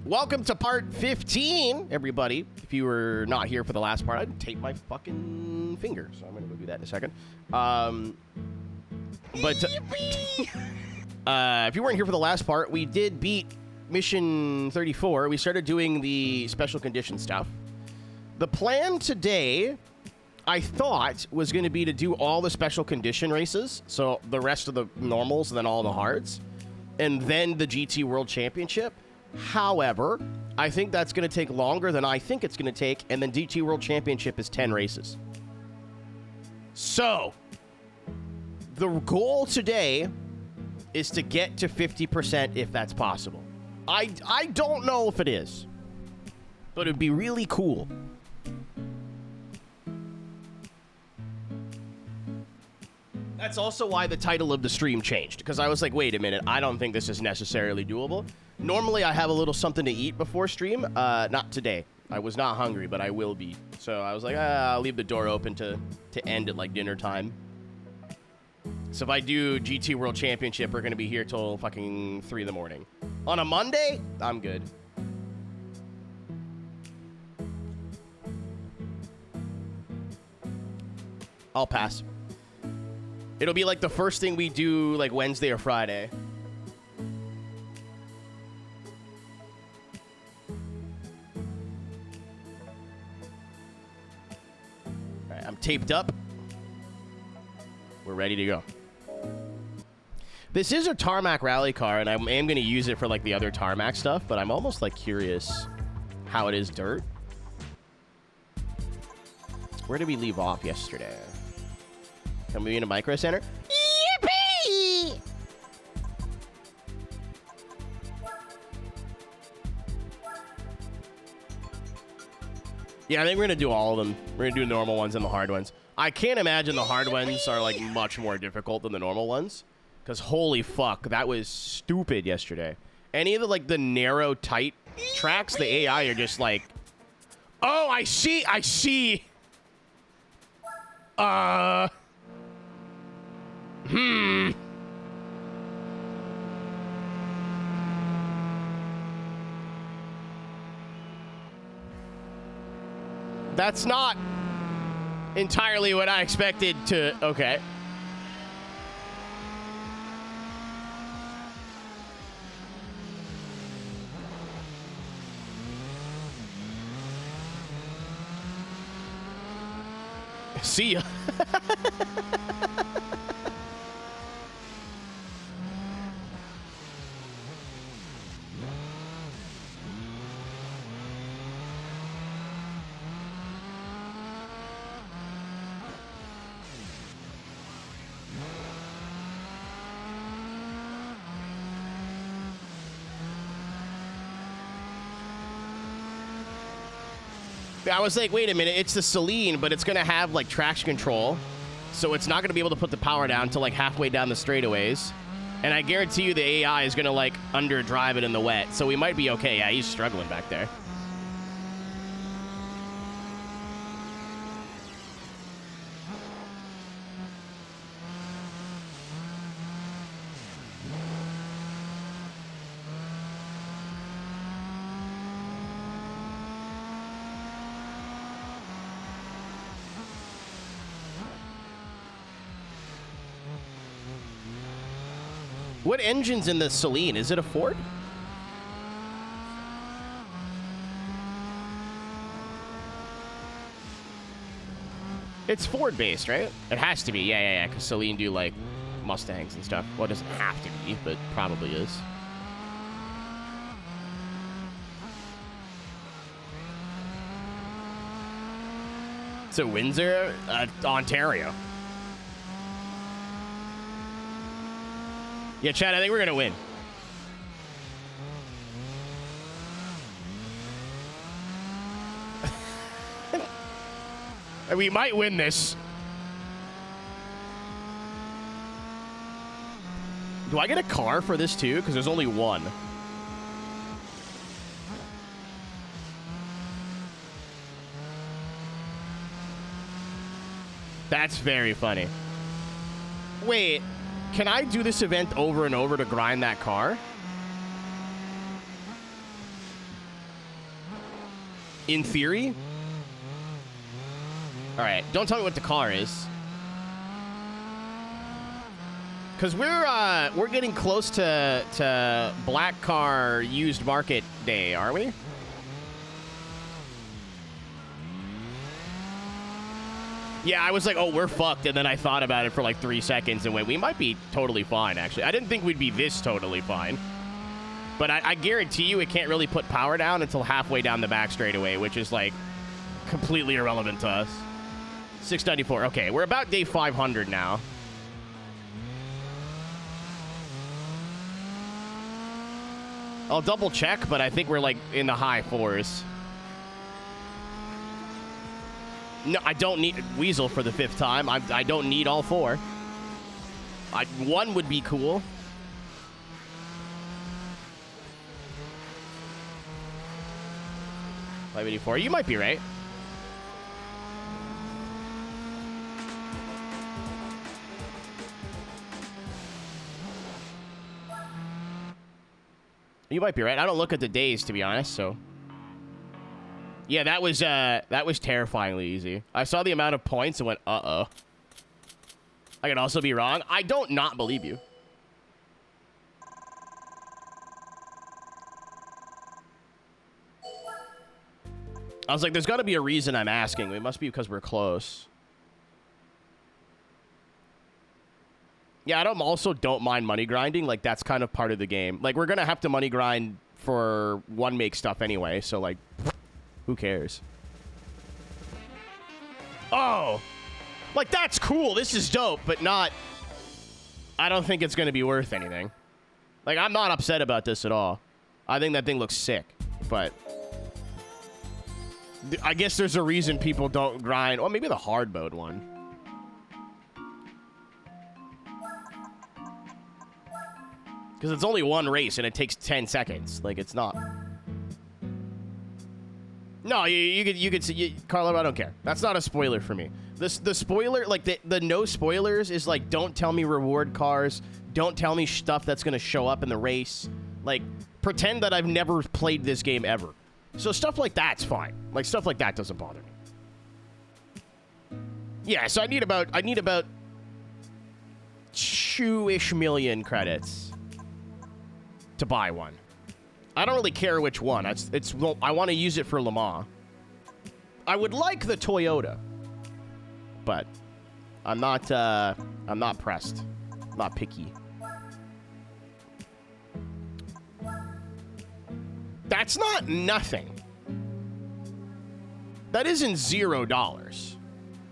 Welcome to part 15, everybody. If you were not here for the last part, I'd tape my fucking finger, so I'm going to go do that in a second. If you weren't here for the last part, we did beat mission 34. We started doing the special condition stuff. The plan today, I thought, was going to be to do all the special condition races, so the rest of the normals and then all the hards, and then the GT World Championship. However, I think that's going to take longer than I think it's going to take, and then GT World Championship is 10 races. So, the goal today is to get to 50% if that's possible. I don't know if it is, but it'd be really cool. That's also why the title of the stream changed, because I was like, wait a minute, I don't think this is necessarily doable. Normally, I have a little something to eat before stream. Not today. I was not hungry, but I will be. So I was like, I'll leave the door open to end at like dinner time. So if I do GT World Championship, we're going to be here till fucking 3 in the morning. On a Monday, I'm good. I'll pass. It'll be like the first thing we do like Wednesday or Friday. All right, I'm taped up. We're ready to go. This is a tarmac rally car, and I am going to use it for like the other tarmac stuff, but I'm almost like curious how it is dirt. Where did we leave off yesterday? Can we be in a micro center? Yippee! Yeah, I think we're going to do all of them. We're going to do the normal ones and the hard ones. I can't imagine the hard ones are like much more difficult than the normal ones. Because holy fuck, that was stupid yesterday. Any of the like the narrow, tight tracks, the AI are just like, oh, I see. That's not entirely what I expected to... Okay. See ya. I was like, wait a minute, it's the Celine, but it's going to have, like, traction control. So it's not going to be able to put the power down until, like, halfway down the straightaways. And I guarantee you the AI is going to, like, underdrive it in the wet. So we might be okay. Yeah, he's struggling back there. What engine's in the Celine? Is it a Ford? It's Ford-based, right? It has to be. Yeah. Because Celine do, like, Mustangs and stuff. Well, it doesn't have to be, but probably is. So Windsor, Ontario. Yeah, Chad, I think we're going to win. We might win this. Do I get a car for this too? Because there's only one. That's very funny. Wait. Can I do this event over and over to grind that car? In theory. All right, don't tell me what the car is. Because we're getting close to black car used market day, are we? Yeah, I was like, oh, we're fucked, and then I thought about it for like 3 seconds and went, we might be totally fine, actually. I didn't think we'd be this totally fine. But I guarantee you it can't really put power down until halfway down the back straightaway, which is like completely irrelevant to us. 694. Okay, we're about day 500 now. I'll double check, but I think we're like in the high 4s. No, I don't need Weasel for the 5th time. I don't need all 4. 1 would be cool. $584. You might be right. You might be right. I don't look at the days, to be honest, so. Yeah, that was terrifyingly easy. I saw the amount of points and went, uh-oh. I could also be wrong. I don't not believe you. I was like, there's got to be a reason I'm asking. It must be because we're close. Yeah, I also don't mind money grinding. Like, that's kind of part of the game. Like, we're going to have to money grind for one make stuff anyway. So, like, who cares? Oh! Like, that's cool. This is dope, but not... I don't think it's going to be worth anything. Like, I'm not upset about this at all. I think that thing looks sick, but... I guess there's a reason people don't grind. Or maybe the hard mode one. Because it's only one race and it takes 10 seconds. Like, it's not. No, you could see, Carlo, I don't care. That's not a spoiler for me. The spoiler, like the no spoilers is like, don't tell me reward cars. Don't tell me stuff that's going to show up in the race. Like, pretend that I've never played this game ever. So stuff like that's fine. Like, stuff like that doesn't bother me. Yeah, so I need about 2-ish million credits to buy one. I don't really care which one. Well, I want to use it for Le Mans. I would like the Toyota, but I'm not pressed. I'm not picky. That's not nothing. That isn't $0.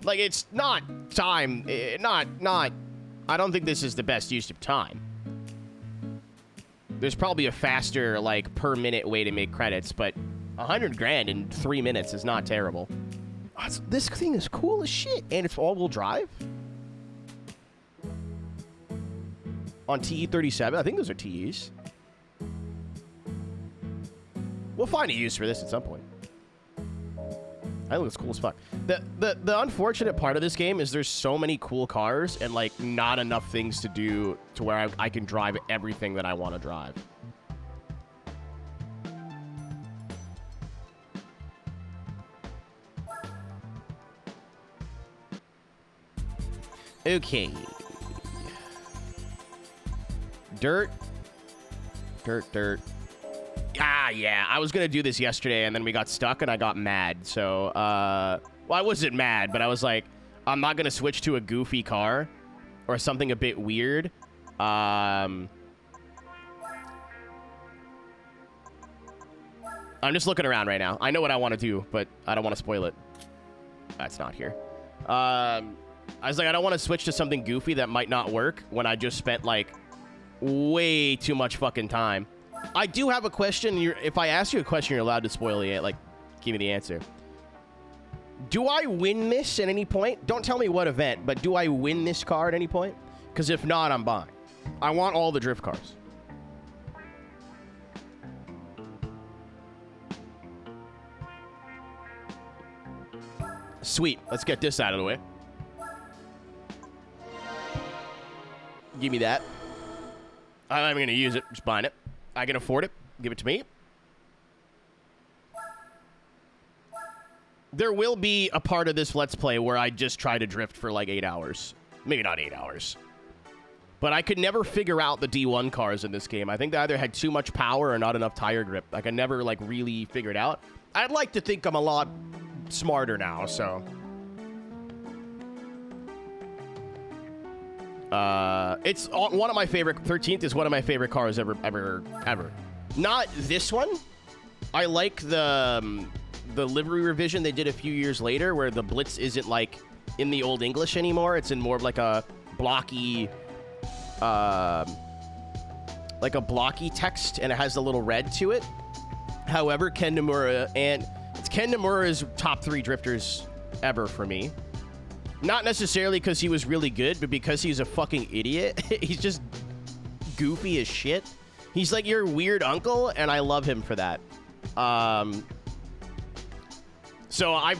Like, it's not time. Not. I don't think this is the best use of time. There's probably a faster, like, per minute way to make credits, but 100 grand in 3 minutes is not terrible. This thing is cool as shit, and it's all-wheel drive. On TE37, I think those are TEs. We'll find a use for this at some point. I think it's cool as fuck. The unfortunate part of this game is there's so many cool cars and, like, not enough things to do to where I can drive everything that I want to drive. Okay. Dirt. Ah, yeah. I was going to do this yesterday, and then we got stuck, and I got mad. So, well, I wasn't mad, but I was like, I'm not going to switch to a goofy car or something a bit weird. I'm just looking around right now. I know what I want to do, but I don't want to spoil it. That's not here. I was like, I don't want to switch to something goofy that might not work when I just spent, like, way too much fucking time. I do have a question. If I ask you a question, you're allowed to spoil it. Like, give me the answer. Do I win this at any point? Don't tell me what event, but do I win this car at any point? Because if not, I'm buying. I want all the drift cars. Sweet. Let's get this out of the way. Give me that. I'm not even going to use it. Just buying it. I can afford it. Give it to me. There will be a part of this Let's Play where I just try to drift for like 8 hours. Maybe not 8 hours. But I could never figure out the D1 cars in this game. I think they either had too much power or not enough tire grip. Like, I never, like, really figured out. I'd like to think I'm a lot smarter now, so... It's one of my favorite... 13th is one of my favorite cars ever. Not this one. I like the livery revision they did a few years later, where the Blitz isn't, like, in the Old English anymore. It's in more of, like, a blocky... like a blocky text, and it has a little red to it. However, Ken Nomura, and it's Ken Nomura's top 3 drifters ever for me. Not necessarily because he was really good, but because he's a fucking idiot. He's just goofy as shit. He's like your weird uncle, and I love him for that. So I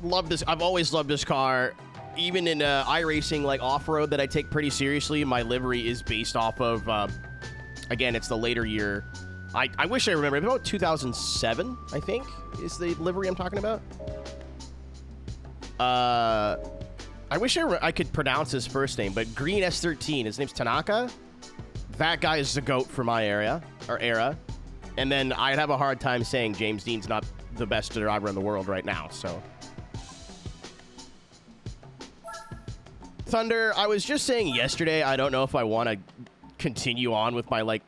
love this. I've always loved this car. Even in iRacing, like off-road that I take pretty seriously, my livery is based off of, again, it's the later year. I wish I remember. About 2007, I think, is the livery I'm talking about. I wish I could pronounce his first name, but Green S13, his name's Tanaka. That guy is the GOAT for my era. And then I'd have a hard time saying James Dean's not the best driver in the world right now, so... Thunder, I was just saying yesterday, I don't know if I want to continue on with my, like,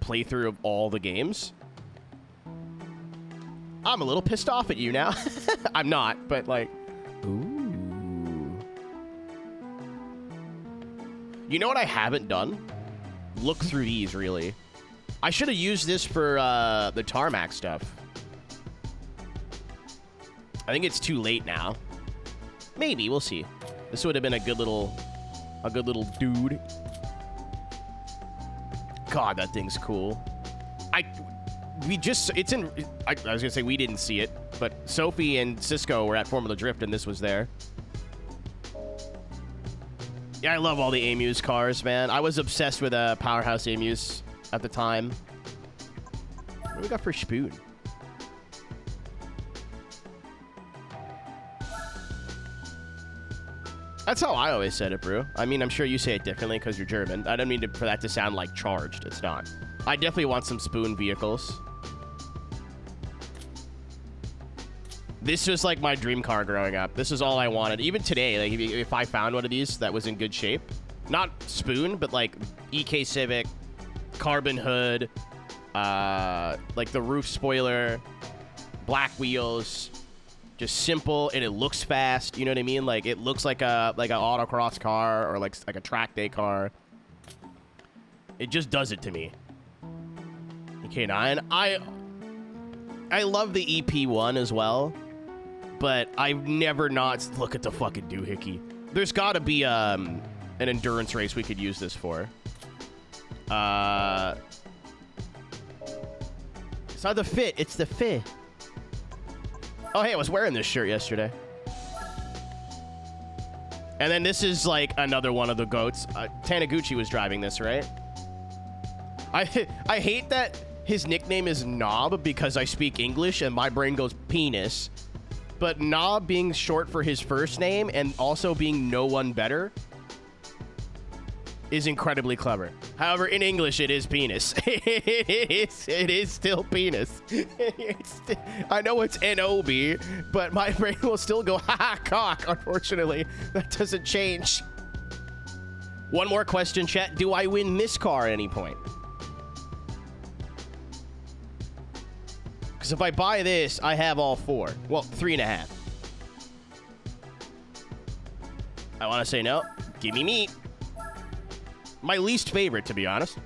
playthrough of all the games. I'm a little pissed off at you now. I'm not, but, like... Ooh. You know what I haven't done? Look through these, really. I should have used this for the tarmac stuff. I think it's too late now. Maybe, we'll see. This would have been a good little dude. God, that thing's cool. I was gonna say we didn't see it, but Sophie and Cisco were at Formula Drift and this was there. Yeah, I love all the Amuse cars, man. I was obsessed with Powerhouse Amuse at the time. What do we got for Spoon? That's how I always said it, bro. I mean, I'm sure you say it differently because you're German. I don't mean for that to sound like charged. It's not. I definitely want some Spoon vehicles. This was like my dream car growing up. This is all I wanted. Even today, like if I found one of these that was in good shape, not Spoon, but like EK Civic, carbon hood, like the roof spoiler, black wheels. Just simple, and it looks fast. You know what I mean? Like it looks like an autocross car or like a track day car. It just does it to me. K9. I love the EP1 as well, but I've never not look at the fucking doohickey. There's got to be an endurance race we could use this for. It's not the fit. It's the fit. Oh, hey, I was wearing this shirt yesterday. And then this is, like, another one of the GOATs. Taniguchi was driving this, right? I hate that his nickname is Knob because I speak English and my brain goes penis. But Knob being short for his first name and also being no one better is incredibly clever. However, in English, it is penis. It is still penis. I know it's N-O-B, but my brain will still go, ha-ha, cock. Unfortunately, that doesn't change. One more question, chat. Do I win this car at any point? Because if I buy this, I have all 4. Well, 3.5. I want to say no. Give me meat. My least favorite, to be honest.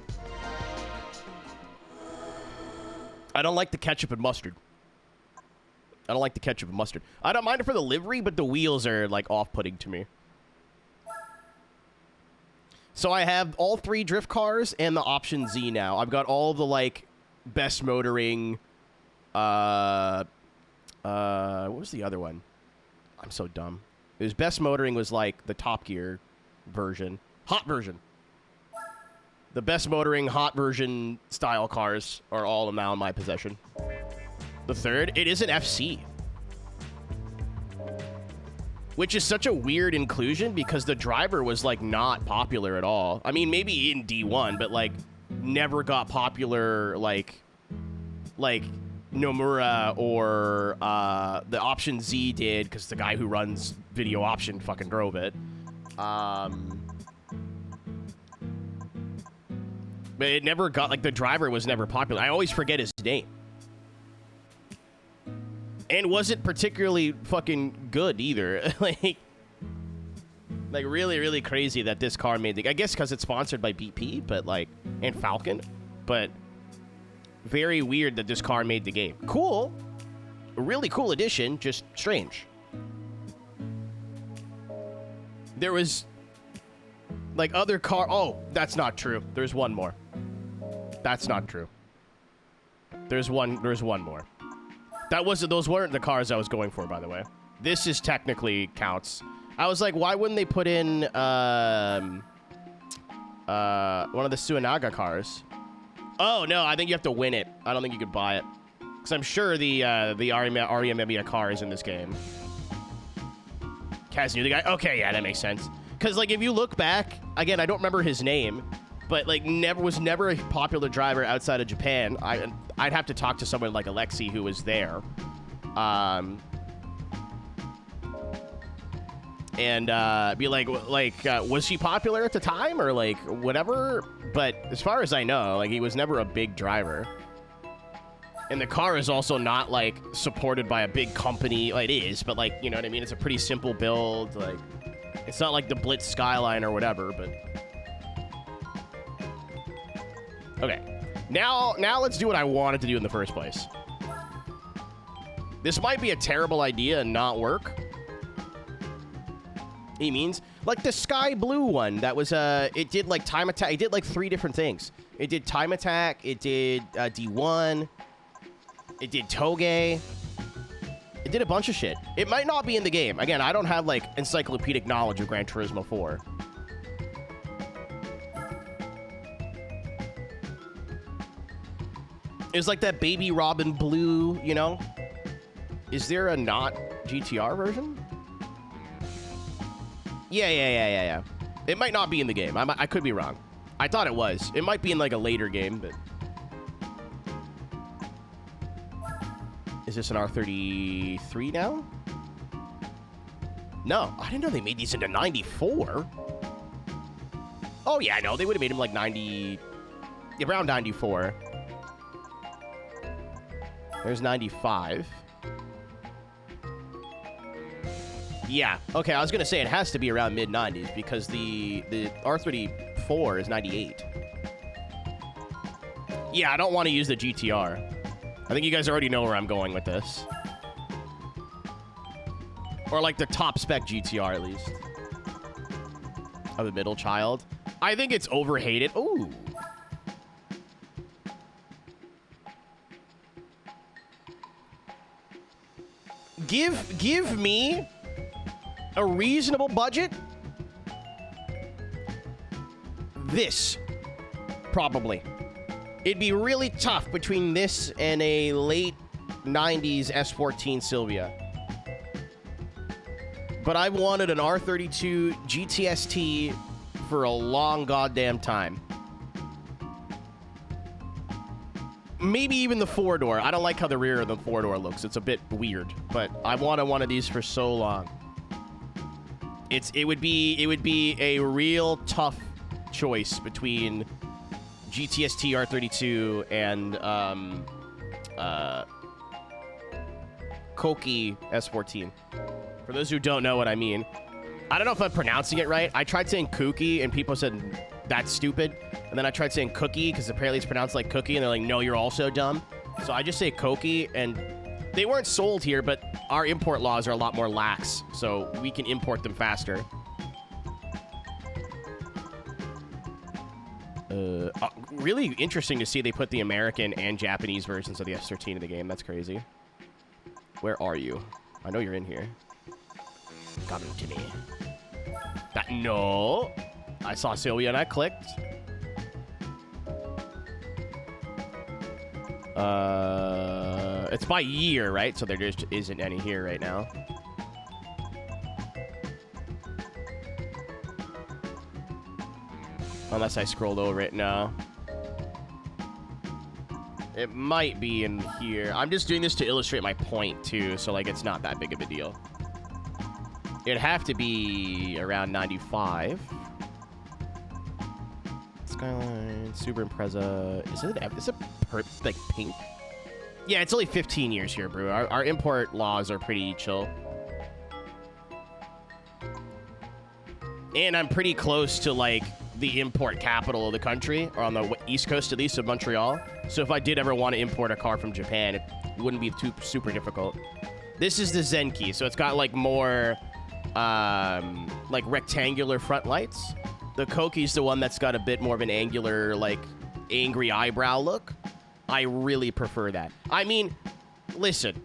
I don't like the ketchup and mustard. I don't like the ketchup and mustard. I don't mind it for the livery, but the wheels are, like, off-putting to me. So I have all 3 drift cars and the Option Z now. I've got all the, like, best motoring. What was the other one? I'm so dumb. It was best motoring was, like, the Top Gear version. Hot version. The best motoring hot version style cars are all now in my possession. The third, it is an FC. Which is such a weird inclusion because the driver was, like, not popular at all. I mean, maybe in D1, but, like, never got popular, like Nomura or the Option Z did, because the guy who runs Video Option fucking drove it. But it never got, like, the driver was never popular. I always forget his name. And wasn't particularly fucking good either. like really, really crazy that this car made the... I guess because it's sponsored by BP, but, like, and Falcon. But very weird that this car made the game. Cool. A really cool addition, just strange. There was, like, other car... Oh, that's not true. There's one more. That's not true. There's one more. Those weren't the cars I was going for, by the way. This is technically counts. I was like, why wouldn't they put in one of the Suinaga cars? Oh no, I think you have to win it. I don't think you could buy it, because I'm sure the Aria car is in this game. Kaz knew the guy. Okay, yeah, that makes sense. Because, like, if you look back, again, I don't remember his name, but, like, was never a popular driver outside of Japan. I'd have to talk to someone like Alexi who was there. And be like, was he popular at the time or, like, whatever? But as far as I know, like, he was never a big driver. And the car is also not, like, supported by a big company. Like, it is, but, like, you know what I mean? It's a pretty simple build. Like, it's not like the Blitz Skyline or whatever, but... Okay, now let's do what I wanted to do in the first place. This might be a terrible idea and not work. He means, like, the sky blue one, that was, it did, like, time attack. It did, like, 3 different things. It did time attack, it did D1, it did Toge. It did a bunch of shit. It might not be in the game. Again, I don't have, like, encyclopedic knowledge of Gran Turismo 4. It's like that Baby Robin blue, you know? Is there a not GTR version? Yeah. It might not be in the game. I could be wrong. I thought it was. It might be in, like, a later game, but... Is this an R33 now? No, I didn't know they made these into 94. Oh, yeah, no, they would have made them, like, 90... Around 94. There's 95. Yeah. Okay, I was going to say it has to be around mid-90s because the R34 is 98. Yeah, I don't want to use the GTR. I think you guys already know where I'm going with this. Or, like, the top-spec GTR, at least. Of the middle child. I think it's overhated. Ooh. Give me a reasonable budget. This, probably. It'd be really tough between this and a late 90s S14 Silvia. But I've wanted an R32 GTST for a long goddamn time. Maybe even the 4-door. I don't like how the rear of the 4-door looks. It's a bit weird, but I wanted one of these for so long. It would be a real tough choice between GTST R32 and Koki S14. For those who don't know what I mean, I don't know if I'm pronouncing it right. I tried saying Kuki and people said that's stupid, and then I tried saying cookie because apparently it's pronounced like cookie, and they're like, no, you're also dumb. So I just say Koki, and they weren't sold here, but our import laws are a lot more lax, so we can import them faster. Really interesting to see they put the American and Japanese versions of the S13 in the game. That's crazy. Where are you? I know you're in here. Come to me. No. I saw Sylvia and I clicked. It's by year, right? So there just isn't any here right now. Unless I scrolled over it. No. It might be in here. I'm just doing this to illustrate my point, too. So, like, it's not that big of a deal. It'd have to be around 95. Skyline, Super Impreza. Is it like pink? Yeah, it's only 15 years here, bro. Our import laws are pretty chill. And I'm pretty close to, like, the import capital of the country, or on the east coast at least, of Montreal. So if I did ever want to import a car from Japan, it wouldn't be super difficult. This is the Zenki, so it's got, like, more, like, rectangular front lights. The Koki's the one that's got a bit more of an angular, like, angry eyebrow look. I really prefer that. I mean, listen,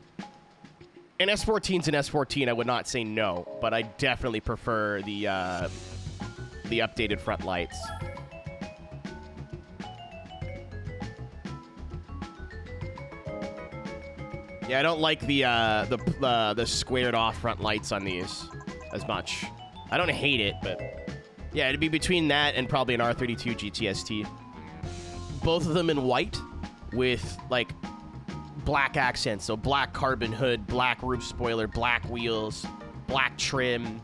an S14's an S14. I would not say no, but I definitely prefer the updated front lights. Yeah, I don't like the squared off front lights on these as much. I don't hate it, but yeah, it'd be between that and probably an R32 GTST. Both of them in white with, like, black accents. So black carbon hood, black roof spoiler, black wheels, black trim.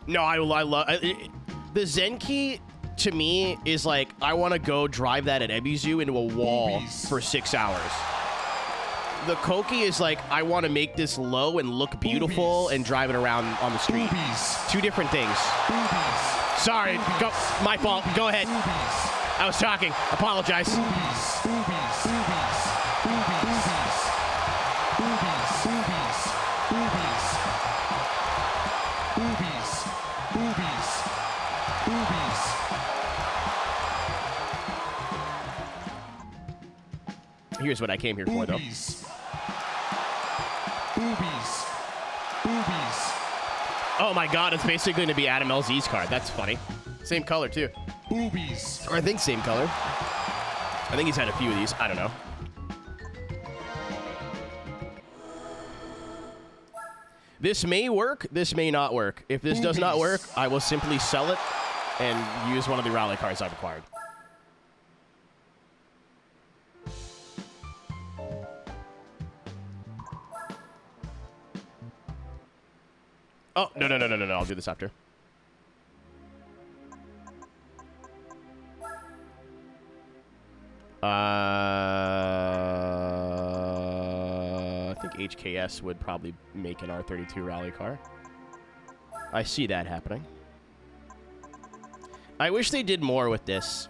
No, I love... the Zenki, to me, is like, I want to go drive that at Ebizu into a wall for 6 hours. The Koki is like, I want to make this low and look beautiful and drive it around on the street. Two different things. Sorry, go, my fault. Go ahead. I was talking. Apologize. Here's what I came here for, though. Oh my god, it's basically going to be Adam LZ's card. That's funny. Same color, too. Or I think same color. I think he's had a few of these. I don't know. This may work. This may not work. If this does not work, I will simply sell it and use one of the rally cards I've acquired. Oh, no. I'll do this after. I think HKS would probably make an R32 rally car. I see that happening. I wish they did more with this.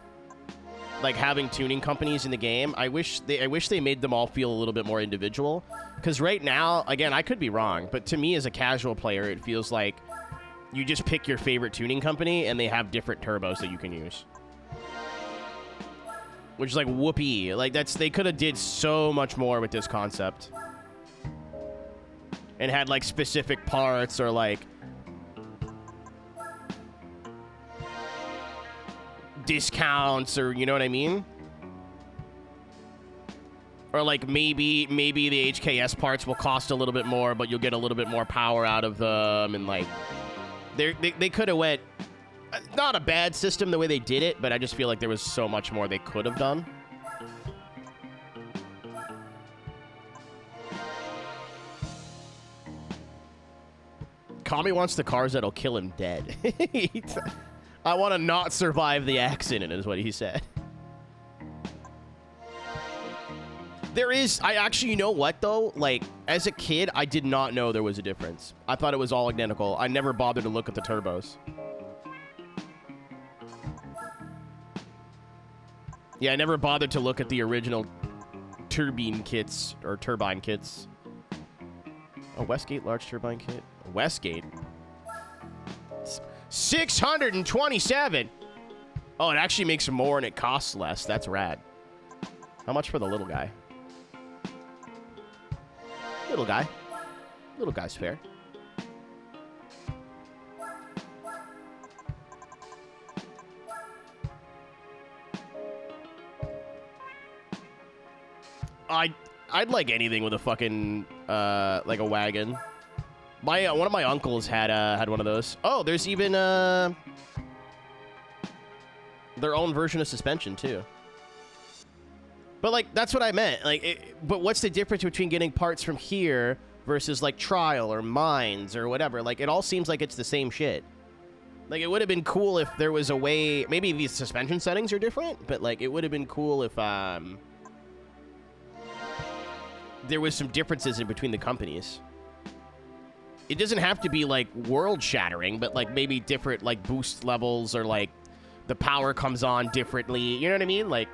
Like having tuning companies in the game. I wish they made them all feel a little bit more individual. Because right now, again, I could be wrong, but to me as a casual player, it feels like you just pick your favorite tuning company and they have different turbos that you can use. Which is like whoopee. Like they could have did so much more with this concept. And had like specific parts or like discounts or you know what I mean? Or like maybe the HKS parts will cost a little bit more, but you'll get a little bit more power out of them, and like they could have went not a bad system the way they did it, but I just feel like there was so much more they could have done. Kami wants the cars that'll kill him dead. I want to not survive the accident, is what he said. There is, I actually, you know what, though? Like, as a kid, I did not know there was a difference. I thought it was all identical. I never bothered to look at the turbos. Yeah, I never bothered to look at the original turbine kits, or turbine kits. Oh, Westgate large turbine kit. Westgate. 627! Oh, it actually makes more and it costs less. That's rad. How much for the little guy? Little guy. Little guy's fair. I'd like anything with a fucking like a wagon. My one of my uncles had one of those. Oh, there's even their own version of suspension, too. But, like, that's what I meant. Like, but what's the difference between getting parts from here versus, like, Trial or Mines or whatever? Like, it all seems like it's the same shit. Like, it would have been cool if there was a way... Maybe these suspension settings are different, but, like, it would have been cool if, there was some differences in between the companies. It doesn't have to be, like, world-shattering, but, like, maybe different, like, boost levels or, like, the power comes on differently. You know what I mean? Like...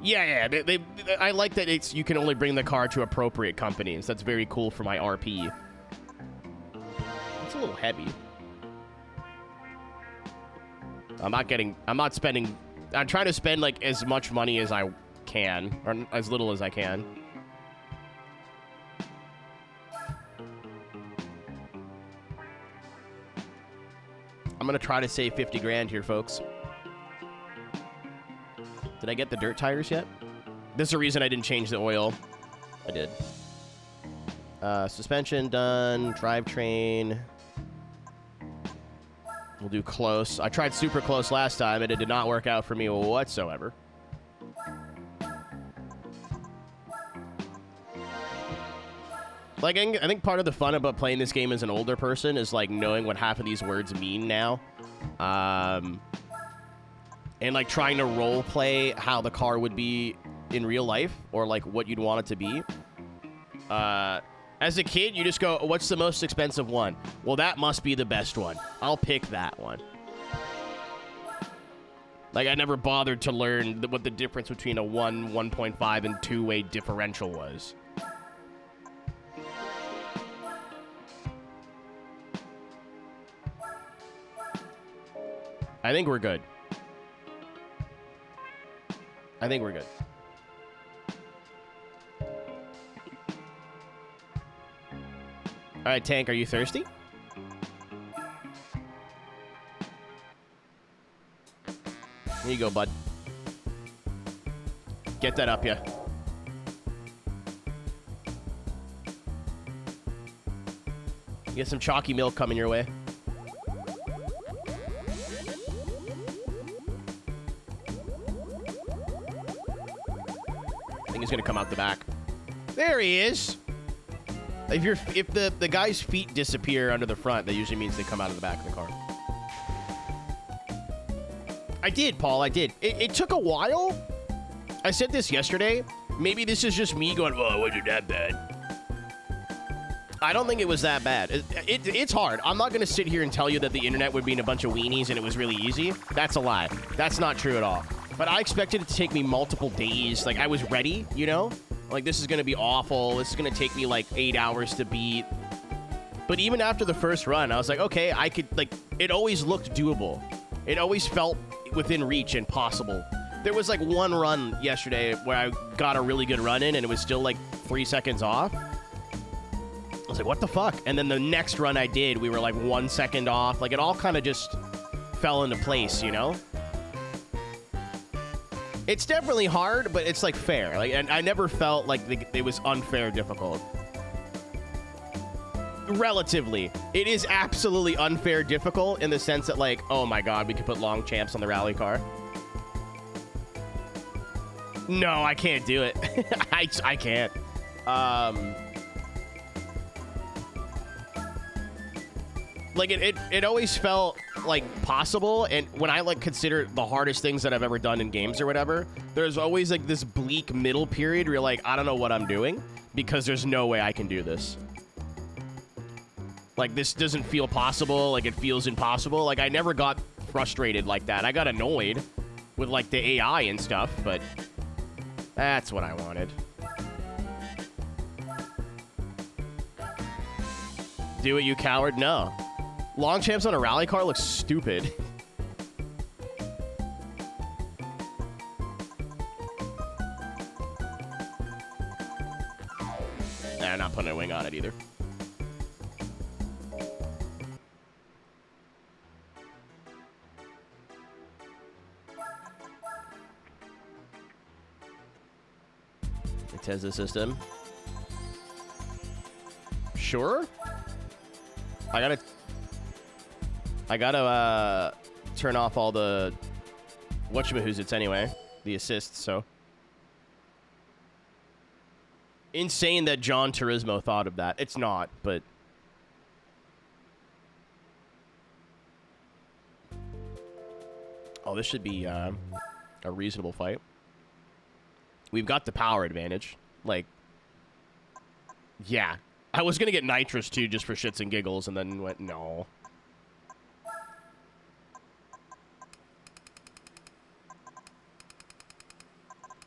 Yeah, I like that you can only bring the car to appropriate companies. That's very cool for my RP. It's a little heavy. I'm trying to spend, like, as much money as I can, or as little as I can. I'm gonna try to save 50 grand here, folks. Did I get the dirt tires yet? This is the reason I didn't change the oil. I did. Suspension done. Drivetrain. We'll do close. I tried super close last time, and it did not work out for me whatsoever. Like, I think part of the fun about playing this game as an older person is, like, knowing what half of these words mean now. And, like, trying to role play how the car would be in real life, or, like, what you'd want it to be. As a kid, you just go, what's the most expensive one? Well, that must be the best one. I'll pick that one. Like, I never bothered to learn what the difference between a 1.5, and two-way differential was. I think we're good. I think we're good. All right, Tank, are you thirsty? Here you go, bud. Get that up, yeah. Get some chalky milk coming your way. He's gonna come out the back. There he is. If the guy's feet disappear under the front, that usually means they come out of the back of the car. I did, Paul. I did. It took a while. I said this yesterday. Maybe this is just me going, "Oh, it wasn't that bad." I don't think it was that bad. It's hard. I'm not gonna sit here and tell you that the internet would be in a bunch of weenies and it was really easy. That's a lie. That's not true at all. But I expected it to take me multiple days. Like, I was ready, you know? Like, this is going to be awful. This is going to take me, like, 8 hours to beat. But even after the first run, I was like, okay, I could, like, it always looked doable. It always felt within reach and possible. There was, like, one run yesterday where I got a really good run in, and it was still, like, 3 seconds off. I was like, what the fuck? And then the next run I did, we were, like, 1 second off. Like, it all kind of just fell into place, you know? It's definitely hard, but it's, like, fair. Like, and I never felt like it was unfair difficult. Relatively. It is absolutely unfair difficult in the sense that, like, oh my god, we could put long champs on the rally car. No, I can't do it. I can't. Like, it always felt, like, possible, and when I, like, consider the hardest things that I've ever done in games or whatever, there's always, like, this bleak middle period where you're like, I don't know what I'm doing, because there's no way I can do this. Like, this doesn't feel possible, like, it feels impossible. Like, I never got frustrated like that. I got annoyed with, like, the AI and stuff, but that's what I wanted. Do it, you coward? No. Long champs on a rally car looks stupid. Nah, not putting a wing on it either. The Tesla system. Sure. I gotta turn off all the whatchamahoozits anyway, the assists. So insane that Gran Turismo thought of that. It's not, but oh, this should be a reasonable fight. We've got the power advantage. Like, yeah. I was going to get nitrous, too, just for shits and giggles, and then went, no.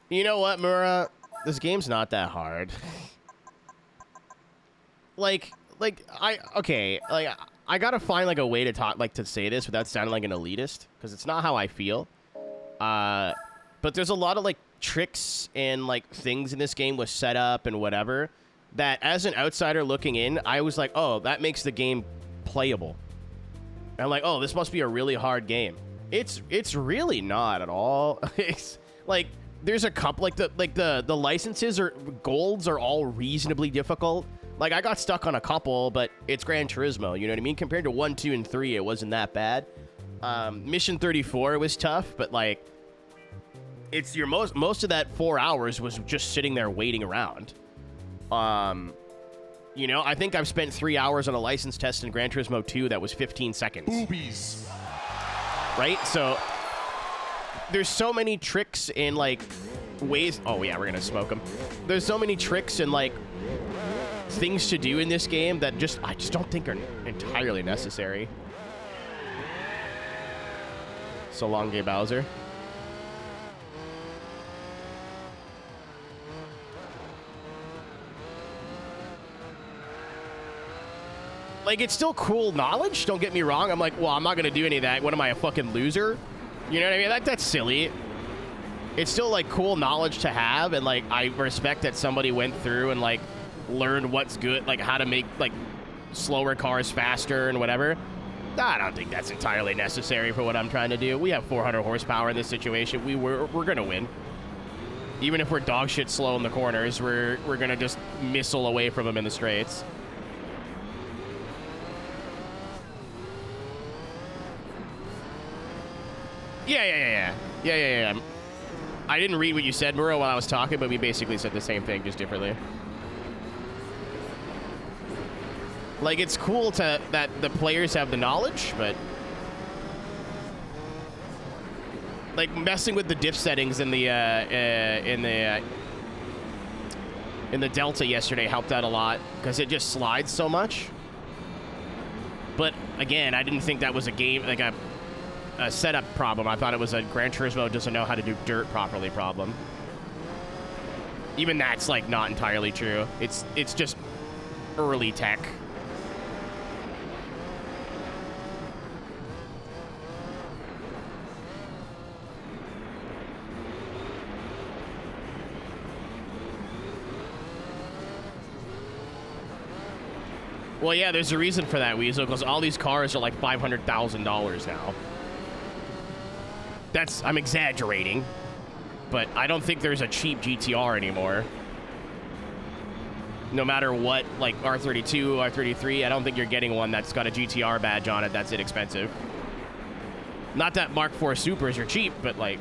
You know what, Mura? This game's not that hard. I gotta find, like, a way to talk, like, to say this without sounding like an elitist, because it's not how I feel. But there's a lot of, like, tricks and, like, things in this game with setup and whatever that, as an outsider looking in, I was like, oh, that makes the game playable. And I'm like, oh, this must be a really hard game. It's really not at all. It's, like, there's a couple, like, the licenses or golds are all reasonably difficult. Like, I got stuck on a couple, but it's Gran Turismo, you know what I mean? Compared to 1, 2, and 3, it wasn't that bad. Mission 34 was tough, but, like, it's your most of that 4 hours was just sitting there waiting around. You know, I think I've spent 3 hours on a license test in Gran Turismo 2 that was 15 seconds. Boobies. Right? So there's so many tricks and, like, ways. Oh, yeah, we're going to smoke them. There's so many tricks and, like, things to do in this game that I just don't think are entirely necessary. So long, Gay Bowser. Like, it's still cool knowledge, don't get me wrong. I'm like, well, I'm not going to do any of that. What am I, a fucking loser? You know what I mean? That's silly. It's still, like, cool knowledge to have, and, like, I respect that somebody went through and, like, learned what's good, like, how to make, like, slower cars faster and whatever. I don't think that's entirely necessary for what I'm trying to do. We have 400 horsepower in this situation. We're going to win. Even if we're dog shit slow in the corners, we're going to just missile away from them in the straights. Yeah. I didn't read what you said, Muro, while I was talking, but we basically said the same thing, just differently. Like, it's cool that the players have the knowledge, but like messing with the diff settings in the Delta yesterday helped out a lot because it just slides so much. But again, I didn't think that was a game, like a setup problem. I thought it was a Gran Turismo doesn't know how to do dirt properly problem. Even that's, like, not entirely true. It's just early tech. Well, yeah, there's a reason for that, Weasel, because all these cars are like $500,000 now. I'm exaggerating, but I don't think there's a cheap GTR anymore. No matter what, like R32, R33, I don't think you're getting one that's got a GTR badge on it that's inexpensive. Not that Mark IV Supers are cheap, but like...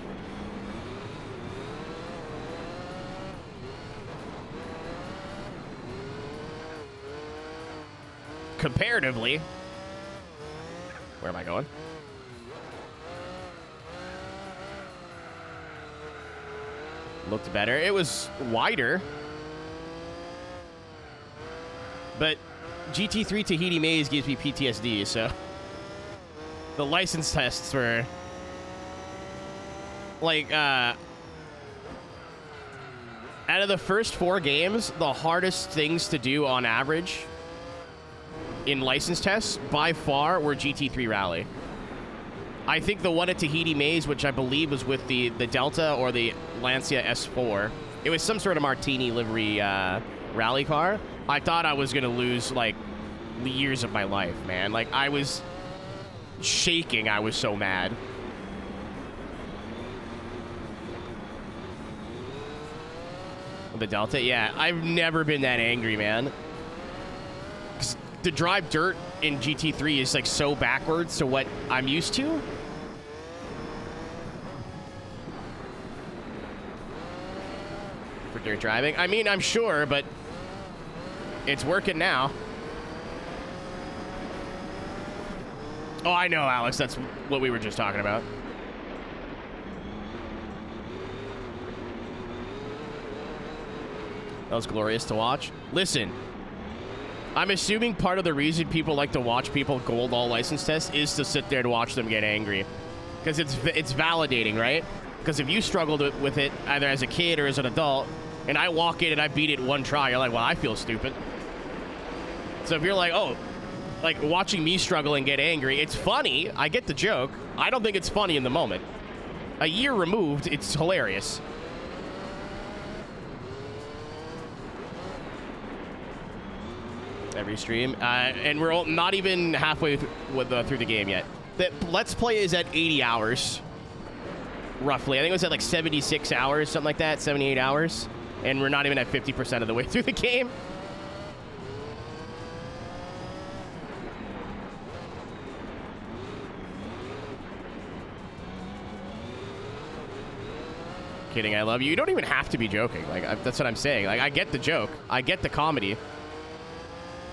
comparatively... Where am I going? Looked better. It was wider. But GT3 Tahiti Maze gives me PTSD, so... The license tests were... like, out of the first 4 games, the hardest things to do on average in license tests, by far, were GT3 Rally. I think the one at Tahiti Maze, which I believe was with the Delta or the Lancia S4, it was some sort of Martini livery rally car. I thought I was going to lose, like, years of my life, man. Like, I was shaking. I was so mad. The Delta? Yeah, I've never been that angry, man. 'Cause to drive dirt in GT3 is like so backwards to what I'm used to. For dirt driving. I mean, I'm sure, but it's working now. Oh, I know, Alex. That's what we were just talking about. That was glorious to watch. Listen, I'm assuming part of the reason people like to watch people gold all license tests is to sit there to watch them get angry. Because it's validating, right? Because if you struggled with it either as a kid or as an adult, and I walk in and I beat it one try, you're like, well, I feel stupid. So if you're like, oh, like watching me struggle and get angry, it's funny. I get the joke. I don't think it's funny in the moment. A year removed, it's hilarious. Every stream, and we're not even halfway through the game yet. The Let's Play is at 80 hours, roughly. I think it was at like 76 hours, something like that, 78 hours, and we're not even at 50% of the way through the game. Kidding, I love you. You don't even have to be joking. Like, that's what I'm saying. Like, I get the joke. I get the comedy.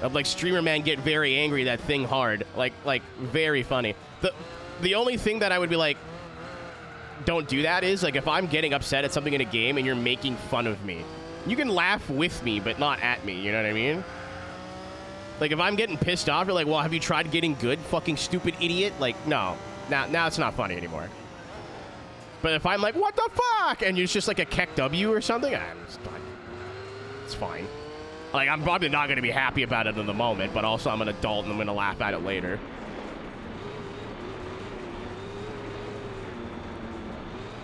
Of like streamer man get very angry, that thing hard. Like very funny. The only thing that I would be like, don't do that is like if I'm getting upset at something in a game and you're making fun of me. You can laugh with me, but not at me, you know what I mean? Like if I'm getting pissed off, you're like, well, have you tried getting good, fucking stupid idiot? Like, no. Now it's not funny anymore. But if I'm like, what the fuck? And it's just like a keck W or something, it's fine. Like, I'm probably not going to be happy about it in the moment, but also I'm an adult and I'm going to laugh at it later.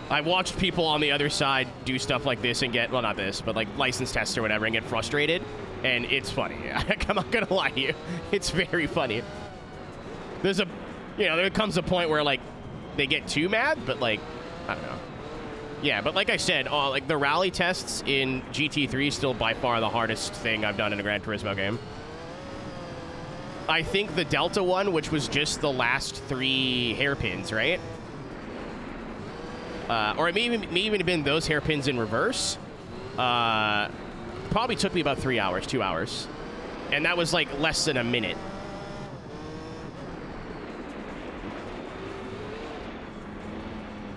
I've watched people on the other side do stuff like this and get, well, not this, but like license tests or whatever and get frustrated, and it's funny. I'm not going to lie to you. It's very funny. There's a, you know, there comes a point where like they get too mad, but like, I don't know. Yeah, but like I said, like the rally tests in GT3 is still by far the hardest thing I've done in a Gran Turismo game. I think the Delta one, which was just the last 3 hairpins, right? Or it may even have been those hairpins in reverse. Probably took me about 3 hours, 2 hours. And that was like less than a minute.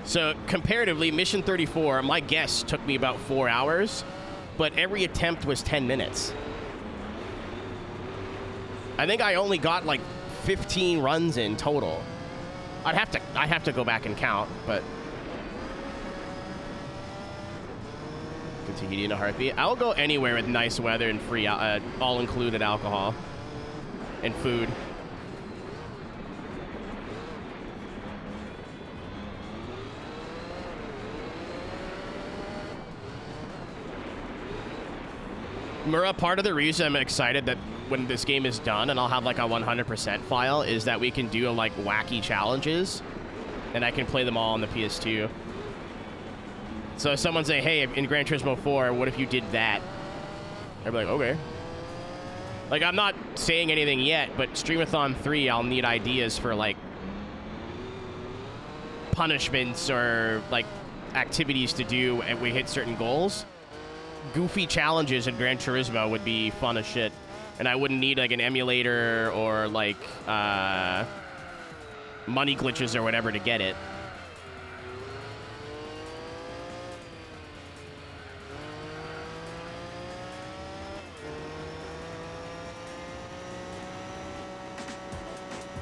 So comparatively, Mission 34, my guess took me about 4 hours, but every attempt was 10 minutes. I think I only got like 15 runs in total. I have to go back and count, but Tahiti in a heartbeat. I'll go anywhere with nice weather and free, all-included alcohol and food. Mura, part of the reason I'm excited that when this game is done and I'll have like a 100% file is that we can do like wacky challenges and I can play them all on the PS2. So if someone say, hey, in Gran Turismo 4, what if you did that? I'd be like, okay. Like, I'm not saying anything yet, but Streamathon 3, I'll need ideas for like punishments or like activities to do if we hit certain goals. Goofy challenges in Gran Turismo would be fun as shit, and I wouldn't need like an emulator or like money glitches or whatever to get it.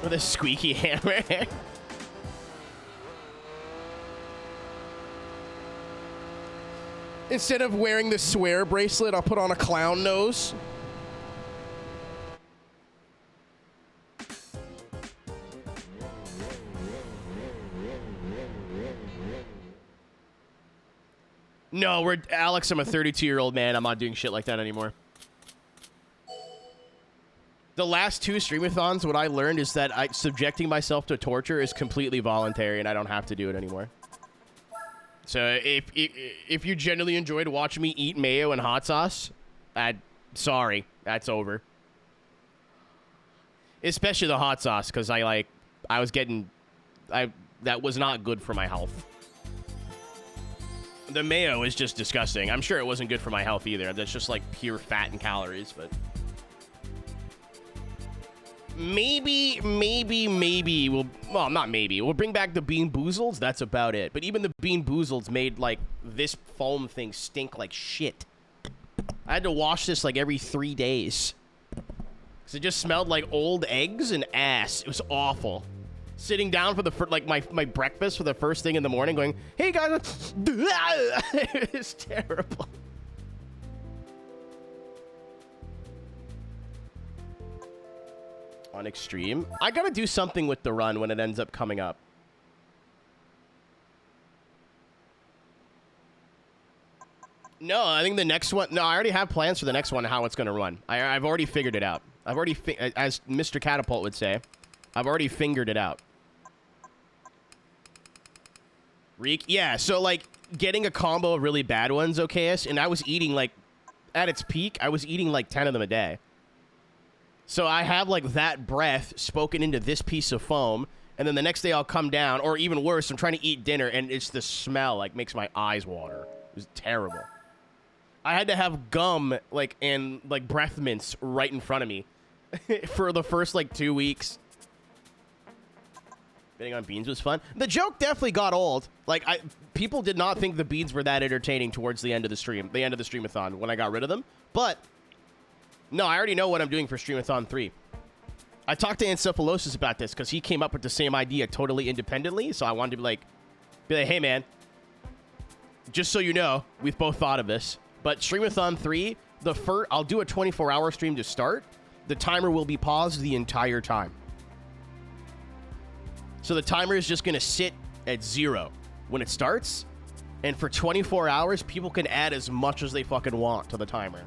With a squeaky hammer. Instead of wearing the swear bracelet, I'll put on a clown nose. No, Alex, I'm a 32-year-old man. I'm not doing shit like that anymore. The last 2 streamathons, what I learned is that subjecting myself to torture is completely voluntary and I don't have to do it anymore. So if you genuinely enjoyed watching me eat mayo and hot sauce, sorry, that's over. Especially the hot sauce, because that was not good for my health. The mayo is just disgusting. I'm sure it wasn't good for my health either. That's just like pure fat and calories, but maybe we'll bring back the Bean Boozles. That's about it. But even the Bean Boozles made like this foam thing stink like shit. I had to wash this like every 3 days. Because it just smelled like old eggs and ass. It was awful. Sitting down for the my breakfast for the first thing in the morning going, hey guys, it's terrible. On extreme, I gotta do something with the run when it ends up coming up. No, I think the next one, no, I already have plans for the next one, how it's gonna run. I've already figured it out. I've already, as Mr. Catapult would say, I've already fingered it out. Reek? Yeah, so, like, getting a combo of really bad ones, OKS, and I was eating, like, at its peak, I was eating, like, 10 of them a day. So I have, like, that breath spoken into this piece of foam, and then the next day I'll come down, or even worse, I'm trying to eat dinner, and it's the smell, like, makes my eyes water. It was terrible. I had to have gum, like, and, like, breath mints right in front of me for the first, like, 2 weeks. Betting on beans was fun. The joke definitely got old. Like, people did not think the beans were that entertaining towards the end of the stream, the end of the streamathon when I got rid of them. But, no, I already know what I'm doing for Streamathon 3. I talked to Encephalosis about this because he came up with the same idea totally independently. So I wanted to be like, hey, man, just so you know, we've both thought of this. But Streamathon 3, I'll do a 24-hour stream to start. The timer will be paused the entire time. So the timer is just going to sit at 0 when it starts. And for 24 hours, people can add as much as they fucking want to the timer.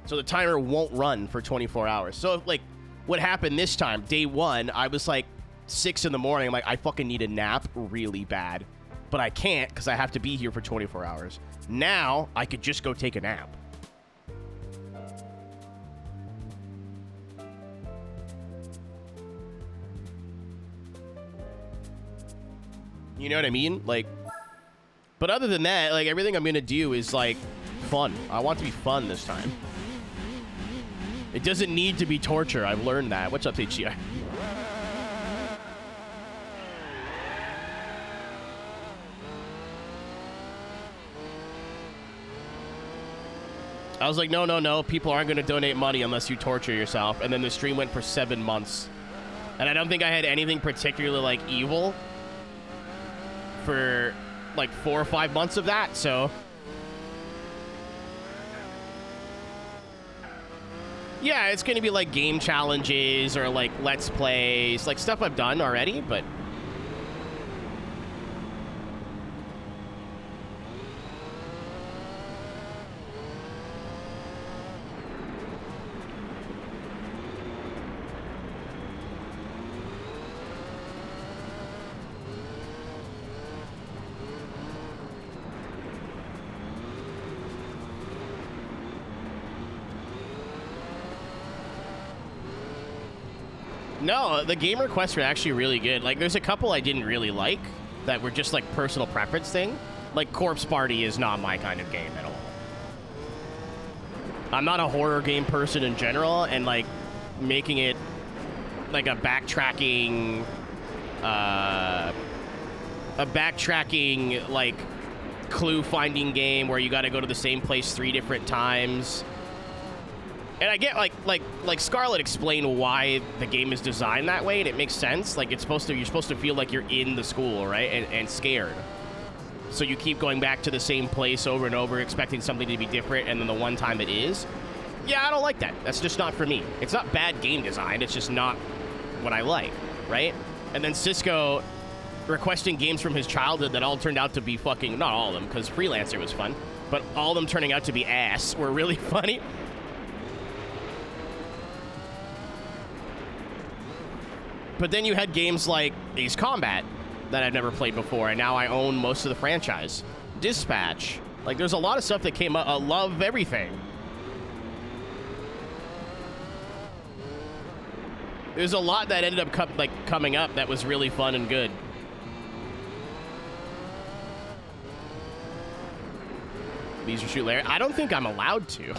So the timer won't run for 24 hours. So, like, what happened this time, day 1, I was like 6 in the morning. I'm like, I fucking need a nap really bad. But I can't because I have to be here for 24 hours. Now, I could just go take a nap. You know what I mean? Like, but other than that, like, everything I'm going to do is, like, fun. I want to be fun this time. It doesn't need to be torture. I've learned that. What's up, HCI? I was like, no. People aren't going to donate money unless you torture yourself. And then the stream went for 7 months. And I don't think I had anything particularly, like, evil for like 4 or 5 months of that, so yeah, it's gonna be like game challenges or like let's plays, like stuff I've done already, but no, the game requests were actually really good. Like, there's a couple I didn't really like that were just, like, personal preference thing. Like, Corpse Party is not my kind of game at all. I'm not a horror game person in general, and, like, making it, like, a backtracking, like, clue-finding game where you gotta go to the same place 3 different times. And I get, like Scarlett explained why the game is designed that way, and it makes sense. Like, you're supposed to feel like you're in the school, right? And scared. So you keep going back to the same place over and over, expecting something to be different, and then the one time it is. Yeah, I don't like that. That's just not for me. It's not bad game design. It's just not what I like, right? And then Cisco requesting games from his childhood that all turned out to be fucking, not all of them, because Freelancer was fun, but all of them turning out to be ass were really funny. But then you had games like Ace Combat that I've never played before, and now I own most of the franchise. Dispatch. Like, there's a lot of stuff that came up. I love everything. There's a lot that ended up coming up that was really fun and good. These are shoot Larry. I don't think I'm allowed to.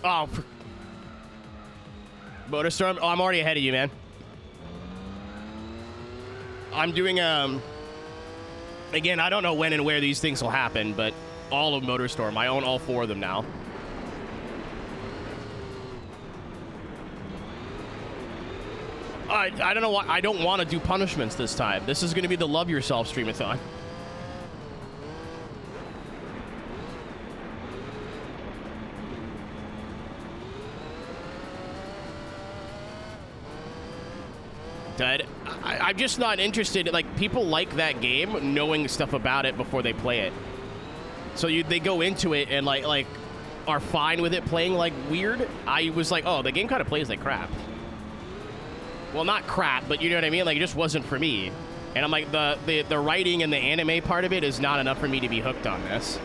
Oh, Motorstorm. Oh, I'm already ahead of you, man. I'm doing, again, I don't know when and where these things will happen, but all of Motorstorm. I own all 4 of them now. I don't know why. I don't want to do punishments this time. This is going to be the Love Yourself stream-a-thon. I'm just not interested. Like, people like that game knowing stuff about it before they play it. So they go into it and like are fine with it playing like weird. I was like, oh, the game kind of plays like crap. Well, not crap, but you know what I mean? Like, it just wasn't for me. And I'm like, the writing and the anime part of it is not enough for me to be hooked on this.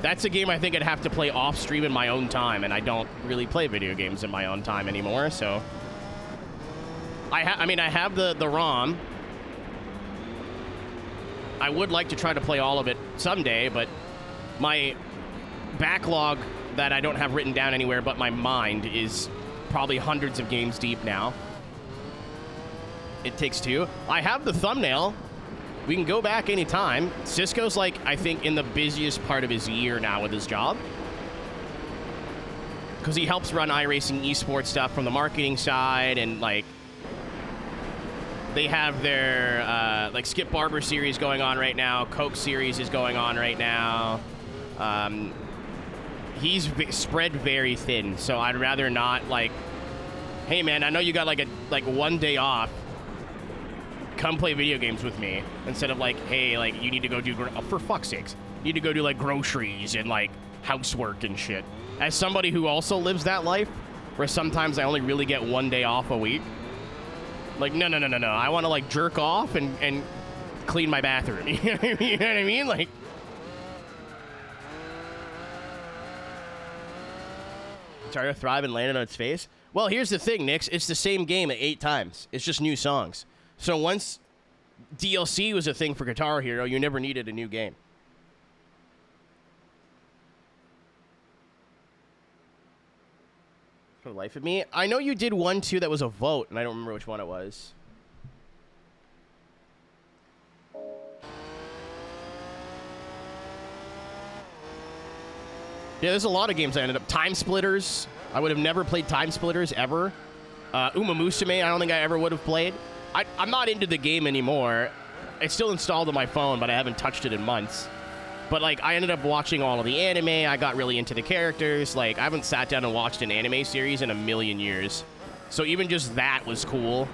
That's a game I think I'd have to play off stream in my own time, and I don't really play video games in my own time anymore, so... I mean, I have the ROM. I would like to try to play all of it someday, but my backlog that I don't have written down anywhere but my mind is probably hundreds of games deep now. It Takes Two. I have the thumbnail. We can go back anytime. Cisco's, like, I think, in the busiest part of his year now with his job. Because he helps run iRacing esports stuff from the marketing side, and, like... They have their, like, Skip Barber series going on right now. Coke series is going on right now. He's spread very thin, so I'd rather not, like, hey, man, I know you got, like, 1 day off. Come play video games with me. Instead of, like, hey, like, you need to go do, oh, for fuck's sakes, you need to go do, like, groceries and, like, housework and shit. As somebody who also lives that life, where sometimes I only really get 1 day off a week, like, no. I want to, like, jerk off and clean my bathroom. You know what I mean? Like... Try to thrive and landed on its face? Well, here's the thing, Nix. It's the same game 8 times. It's just new songs. So once DLC was a thing for Guitar Hero, you never needed a new game. For the life of me, I know you did one too that was a vote, and I don't remember which one it was. Yeah, there's a lot of games I ended up. Time Splitters. I would have never played Time Splitters ever. Uma Musume, I don't think I ever would have played. I'm not into the game anymore. It's still installed on my phone, but I haven't touched it in months. But, like, I ended up watching all of the anime. I got really into the characters. Like, I haven't sat down and watched an anime series in a million years. So even just that was cool.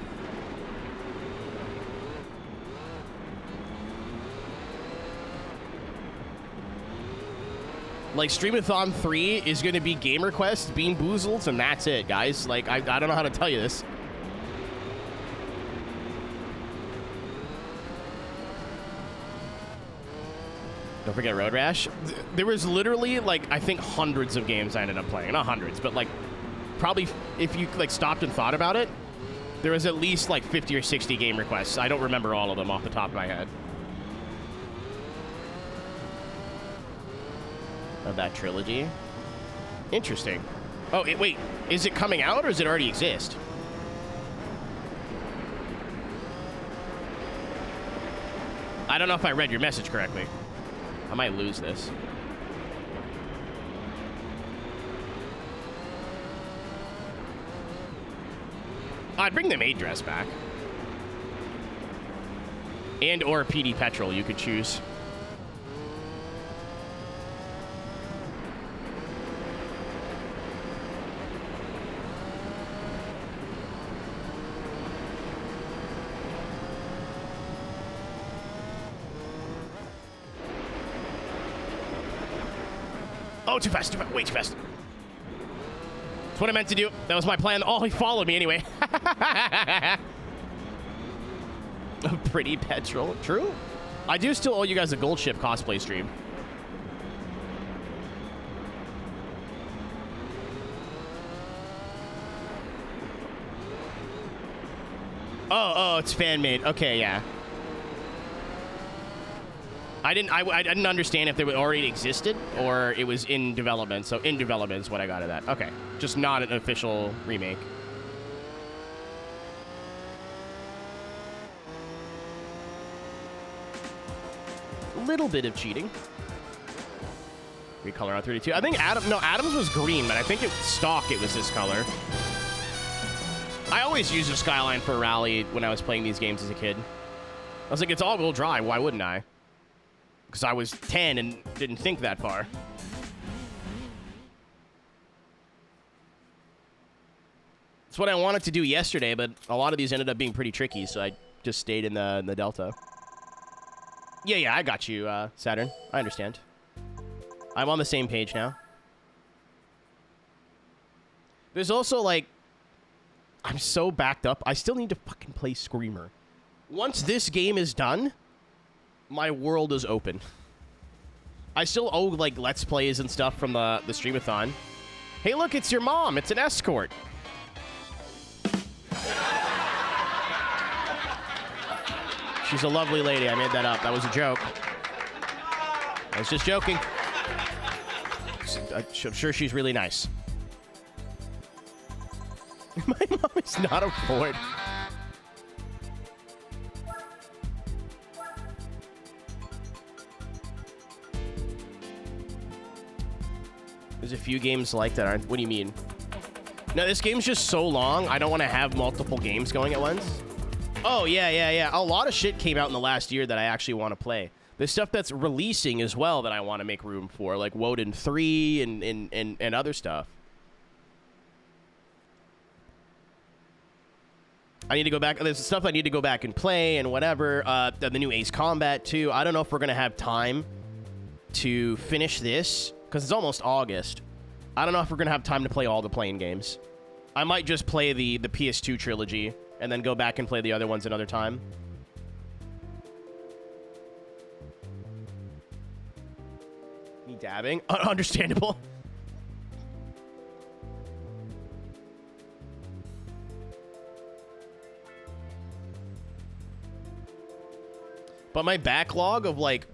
Like, Streamathon 3 is going to be Game Request, Bean Boozles, and that's it, guys. Like, I don't know how to tell you this. Don't forget Road Rash. There was literally, like, I think hundreds of games I ended up playing. Not hundreds, but, like, probably if you, like, stopped and thought about it, there was at least, like, 50 or 60 game requests. I don't remember all of them off the top of my head. Of that trilogy. Interesting. Oh, wait. Is it coming out, or does it already exist? I don't know if I read your message correctly. I might lose this. I'd bring the maid dress back. And or PD Petrol, you could choose. Oh, too fast, way too fast. That's what I meant to do. That was my plan. Oh, he followed me anyway. Pretty petrol. True. I do still owe you guys a gold ship cosplay stream. Oh, it's fan-made. Okay, yeah. I didn't understand if they already existed or it was in development. So in development is what I got of that. Okay, just not an official remake. Little bit of cheating. Recolor on 32. I think Adams was green, but I think stock it was this color. I always used a Skyline for rally when I was playing these games as a kid. I was like, it's all-wheel drive. Why wouldn't I? Because I was 10 and didn't think that far. That's what I wanted to do yesterday, but a lot of these ended up being pretty tricky, so I just stayed in the Delta. Yeah, I got you, Saturn. I understand. I'm on the same page now. There's also, like... I'm so backed up. I still need to fucking play Screamer. Once this game is done, my world is open. I still owe, like, Let's Plays and stuff from the Streamathon. Hey, look, it's your mom. It's an escort. She's a lovely lady. I made that up. That was a joke. I was just joking. I'm sure she's really nice. My mom is not a Ford. There's a few games like that, aren't? What do you mean? No, this game's just so long, I don't want to have multiple games going at once. Oh, yeah. A lot of shit came out in the last year that I actually want to play. There's stuff that's releasing as well that I want to make room for, like Woden 3 and other stuff. I need to go back. There's stuff I need to go back and play and whatever. The new Ace Combat 2. I don't know if we're going to have time to finish this because it's almost August. I don't know if we're going to have time to play all the playing games. I might just play the PS2 trilogy and then go back and play the other ones another time. Me dabbing? Understandable. But my backlog of, like,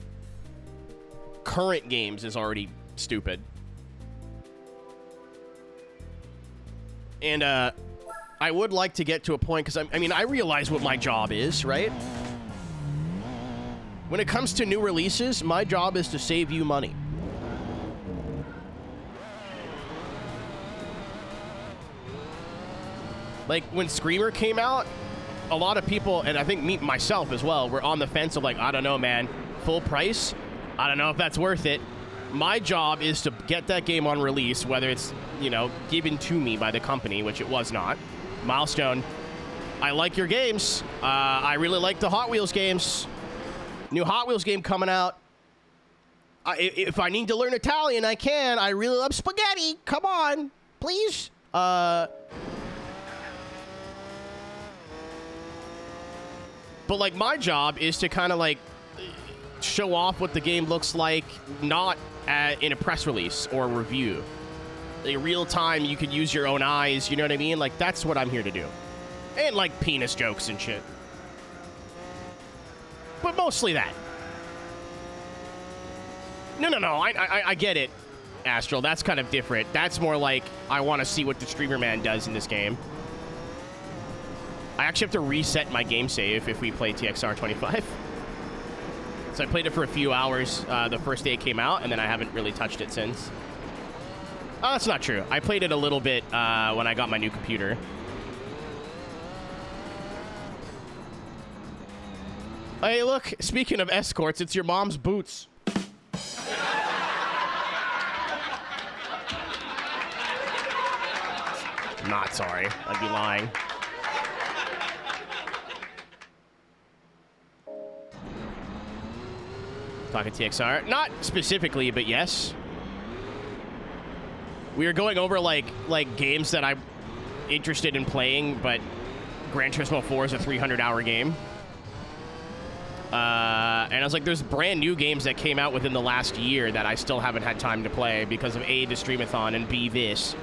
current games is already stupid. And, I would like to get to a point, because, I mean, I realize what my job is, right? When it comes to new releases, my job is to save you money. Like, when Screamer came out, a lot of people, and I think myself as well, were on the fence of like, I don't know, man, full price? I don't know if that's worth it. My job is to get that game on release, whether it's, you know, given to me by the company, which it was not. Milestone, I like your games. I really like the Hot Wheels games. New Hot Wheels game coming out. If I need to learn Italian, I can. I really love spaghetti. Come on, please. But, like, my job is to kind of, like, show off what the game looks like, not in a press release or review. In real time, you could use your own eyes, you know what I mean? Like, that's what I'm here to do. And, like, penis jokes and shit. But mostly that. No, I get it, Astral. That's kind of different. That's more like, I want to see what the Streamer Man does in this game. I actually have to reset my game save if we play TXR 25. So I played it for a few hours the first day it came out, and then I haven't really touched it since. Oh, that's not true. I played it a little bit when I got my new computer. Hey, look, speaking of escorts, it's your mom's boots. Not sorry. I'd be lying. Talking TXR. Not specifically, but yes. We were going over like games that I'm interested in playing, but Gran Turismo 4 is a 300-hour game. And I was like, there's brand new games that came out within the last year that I still haven't had time to play because of A, the Streamathon, and B, this.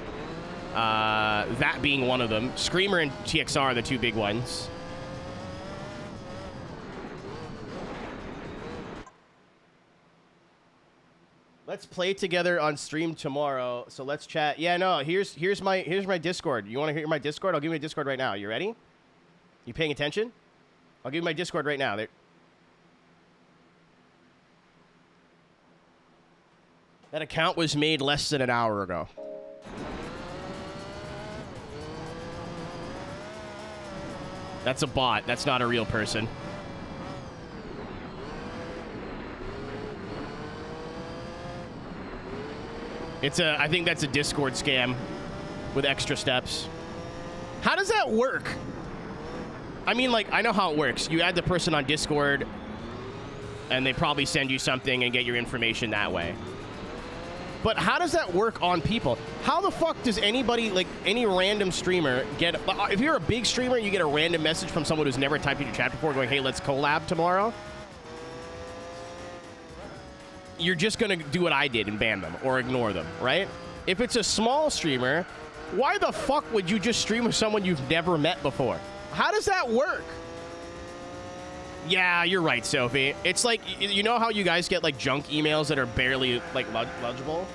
That being one of them. Screamer and TXR are the two big ones. Let's play together on stream tomorrow. So let's chat. Yeah, no, here's my Discord. You want to hear my Discord? I'll give you my Discord right now. You ready? You paying attention? I'll give you my Discord right now. There. That account was made less than an hour ago. That's a bot. That's not a real person. I think that's a Discord scam with extra steps. How does that work? I mean, like, I know how it works. You add the person on Discord, and they probably send you something and get your information that way. But how does that work on people? How the fuck does anybody, like, any random streamer get... If you're a big streamer, you get a random message from someone who's never typed in your chat before going, hey, let's collab tomorrow. You're just going to do what I did and ban them or ignore them, right? If it's a small streamer, why the fuck would you just stream with someone you've never met before? How does that work? Yeah, you're right, Sophie. It's like, you know how you guys get, like, junk emails that are barely, like, legible?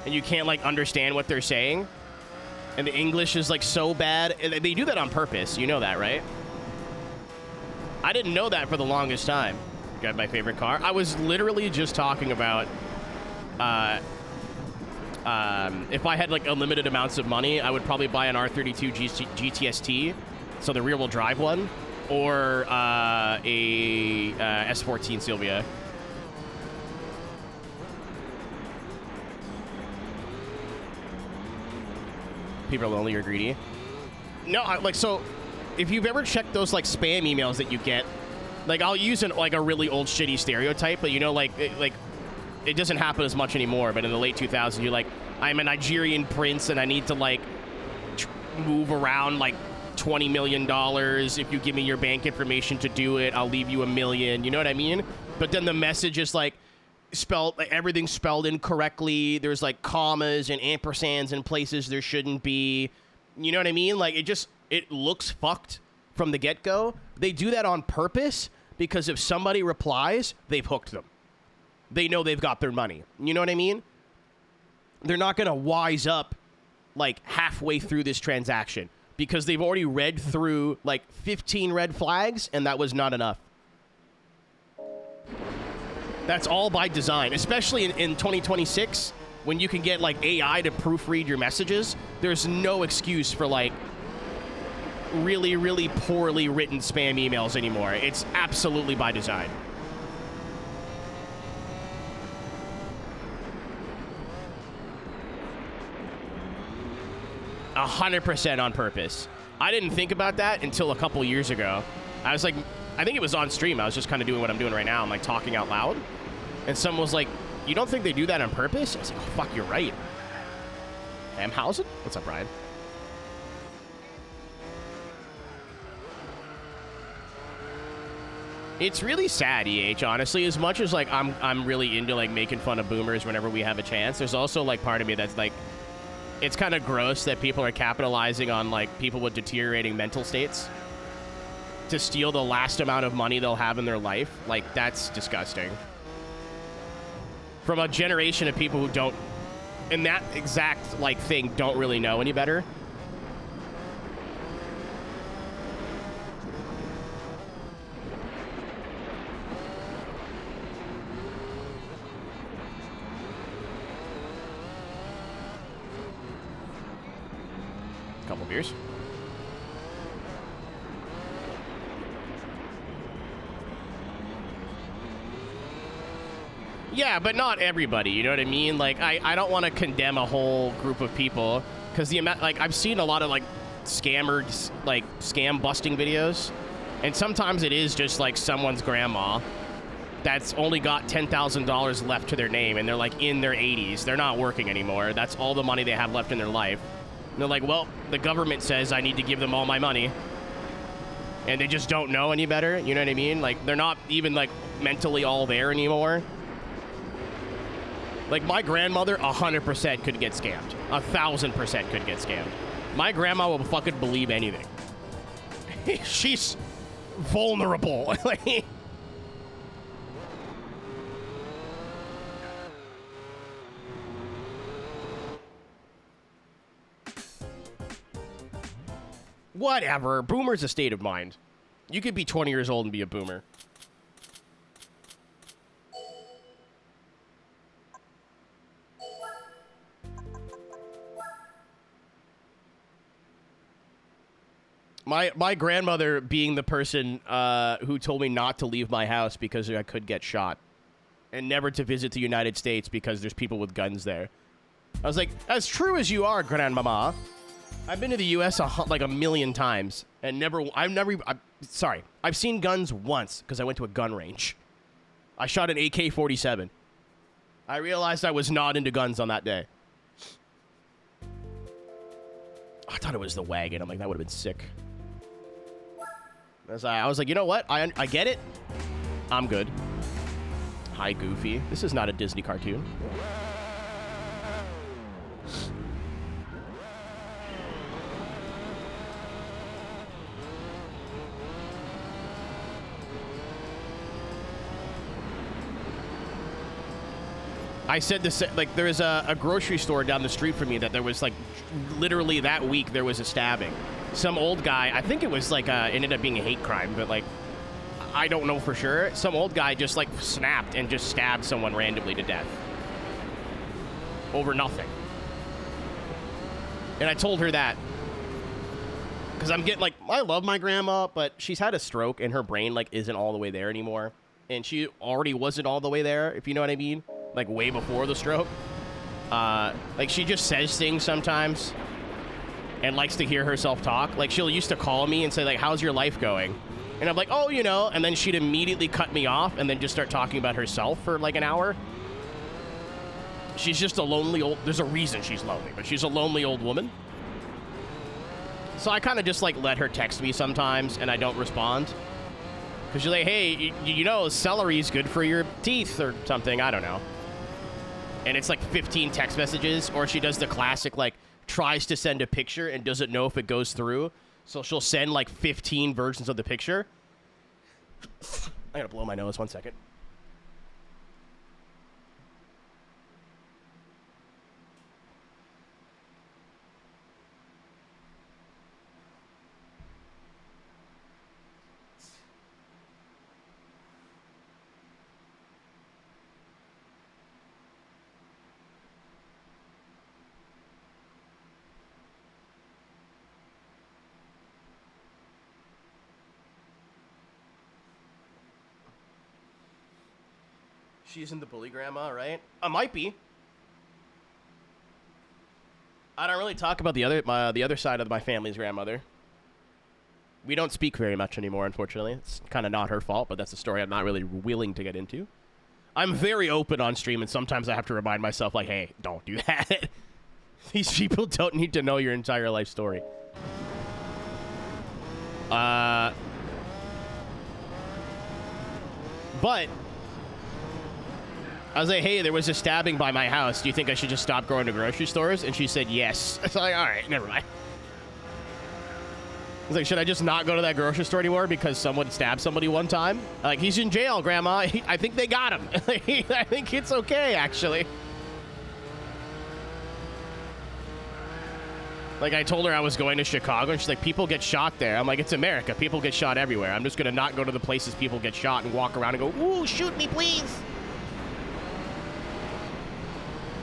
And you can't, like, understand what they're saying? And the English is, like, so bad. And they do that on purpose. You know that, right? I didn't know that for the longest time. Got my favorite car. I was literally just talking about if I had like unlimited amounts of money, I would probably buy an R32 GTST, so the rear-wheel drive one, or a S14 Silvia. People are lonely or greedy. No, so if you've ever checked those like spam emails that you get. Like, I'll use like a really old shitty stereotype, but you know, like it doesn't happen as much anymore. But in the late 2000s, you're like, I'm a Nigerian prince and I need to like move around like $20 million. If you give me your bank information to do it, I'll leave you $1 million. You know what I mean? But then the message is like spelled, like, everything's spelled incorrectly. There's like commas and ampersands in places there shouldn't be. You know what I mean? Like, it looks fucked from the get-go. They do that on purpose because if somebody replies, they've hooked them. They know they've got their money. You know what I mean? They're not going to wise up like halfway through this transaction because they've already read through like 15 red flags and that was not enough. That's all by design, especially in 2026 when you can get like AI to proofread your messages. There's no excuse for like really, really poorly written spam emails anymore. It's absolutely by design. A 100% on purpose. I didn't think about that until a couple years ago. I was like, I think it was on stream. I was just kind of doing what I'm doing right now. I'm like talking out loud. And someone was like, you don't think they do that on purpose? I was like, oh, fuck, you're right. Amhausen? What's up, Brian? It's really sad, EH, honestly. As much as like I'm really into like making fun of boomers whenever we have a chance, there's also like part of me that's like, it's kind of gross that people are capitalizing on like people with deteriorating mental states to steal the last amount of money they'll have in their life. Like, that's disgusting. From a generation of people who don't, in that exact like thing, don't really know any better. Couple beers. Yeah, but not everybody, you know what I mean? Like, I don't want to condemn a whole group of people, because the amount, like, I've seen a lot of, like, scammers, like, scam busting videos, and sometimes it is just, like, someone's grandma, that's only got $10,000 left to their name, and they're like in their 80s. They're not working anymore. That's all the money they have left in their life. And they're like, well, the government says I need to give them all my money. And they just don't know any better. You know what I mean? Like, they're not even like mentally all there anymore. Like, my grandmother 100% could get scammed. 1,000% could get scammed. My grandma will fucking believe anything. She's vulnerable. Whatever. Boomer's a state of mind. You could be 20 years old and be a boomer. My grandmother being the person who told me not to leave my house because I could get shot. And never to visit the United States because there's people with guns there. I was like, as true as you are, grandmama. I've been to the U.S. like a million times. And I've seen guns once because I went to a gun range. I shot an AK-47. I realized I was not into guns on that day. I thought it was the wagon. I'm like, that would have been sick. I was like, you know what? I get it. I'm good. Hi, Goofy. This is not a Disney cartoon. I said this, like, there is a grocery store down the street from me that there was, like, literally that week there was a stabbing. Some old guy, I think it was, like, ended up being a hate crime, but, like, I don't know for sure. Some old guy just, like, snapped and just stabbed someone randomly to death. Over nothing. And I told her that. Because I'm getting, like, I love my grandma, but she's had a stroke and her brain, like, isn't all the way there anymore. And she already wasn't all the way there, if you know what I mean. Like, way before the stroke. Like, she just says things sometimes and likes to hear herself talk. Like, she'll used to call me and say, like, how's your life going? And I'm like, oh, you know, and then she'd immediately cut me off and then just start talking about herself for, like, an hour. She's just a lonely old... There's a reason she's lonely, but she's a lonely old woman. So I kind of just, like, let her text me sometimes, and I don't respond. Because she's like, hey, you know, celery is good for your teeth or something. I don't know. And it's like 15 text messages, or she does the classic, like, tries to send a picture and doesn't know if it goes through. So she'll send, like, 15 versions of the picture. I gotta blow my nose 1 second. She isn't the bully grandma, right? I might be. I don't really talk about the other side of my family's grandmother. We don't speak very much anymore, unfortunately. It's kind of not her fault, but that's a story I'm not really willing to get into. I'm very open on stream, and sometimes I have to remind myself, like, hey, don't do that. These people don't need to know your entire life story. But I was like, hey, there was a stabbing by my house. Do you think I should just stop going to grocery stores? And she said yes. I was like, all right, never mind. I was like, should I just not go to that grocery store anymore because someone stabbed somebody one time? Like, he's in jail, Grandma. I think they got him. I think it's okay, actually. Like, I told her I was going to Chicago, and she's like, people get shot there. I'm like, it's America. People get shot everywhere. I'm just going to not go to the places people get shot and walk around and go, ooh, shoot me, please.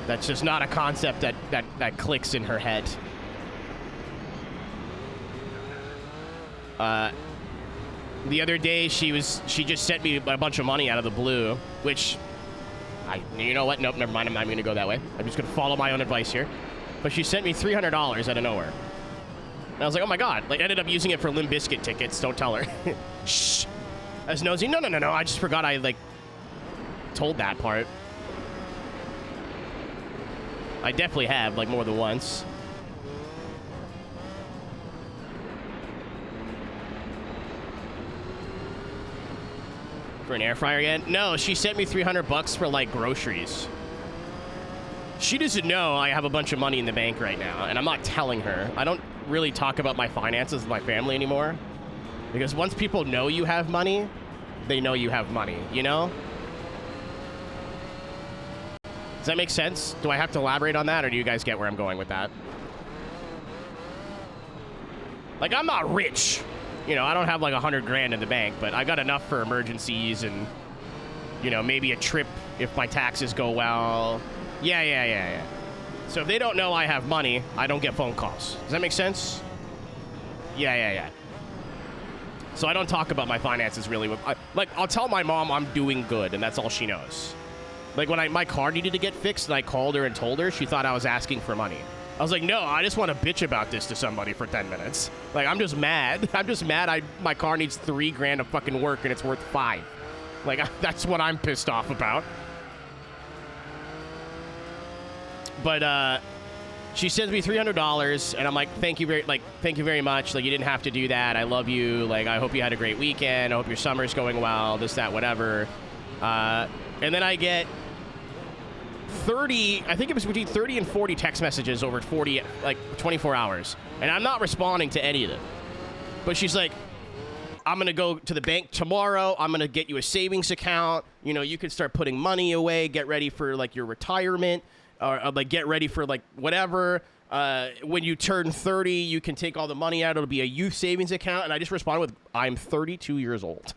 That's just not a concept that clicks in her head. The other day, she just sent me a bunch of money out of the blue, which, you know what? Nope, never mind. I'm not going to go that way. I'm just going to follow my own advice here. But she sent me $300 out of nowhere. And I was like, oh my God. Like, I ended up using it for Limp Bizkit tickets. Don't tell her. Shh. I was nosy. No. I just forgot I told that part. I definitely have, like, more than once. For an air fryer again? No, she sent me $300 for, like, groceries. She doesn't know I have a bunch of money in the bank right now, and I'm not telling her. I don't really talk about my finances with my family anymore. Because once people know you have money, they know you have money, you know? Does that make sense? Do I have to elaborate on that, or do you guys get where I'm going with that? Like, I'm not rich. You know, I don't have like 100 grand in the bank, but I got enough for emergencies and, you know, maybe a trip if my taxes go well. Yeah. So if they don't know I have money, I don't get phone calls. Does that make sense? Yeah. So I don't talk about my finances really. Like, I'll tell my mom I'm doing good, and that's all she knows. Like, when my car needed to get fixed, and I called her and told her, she thought I was asking for money. I was like, no, I just want to bitch about this to somebody for 10 minutes. Like, I'm just mad. My car needs $3 grand of fucking work, and it's worth $5. Like, that's what I'm pissed off about. But, she sends me $300, and I'm like, thank you very much. Like, you didn't have to do that. I love you. Like, I hope you had a great weekend. I hope your summer's going well. This, that, whatever. And then I get 30, I think it was between 30 and 40 text messages over 24 hours. And I'm not responding to any of them. But she's like, I'm going to go to the bank tomorrow. I'm going to get you a savings account. You know, you can start putting money away, get ready for, like, your retirement, or like, get ready for, like, whatever. When you turn 30, you can take all the money out. It'll be a youth savings account. And I just responded with, I'm 32 years old.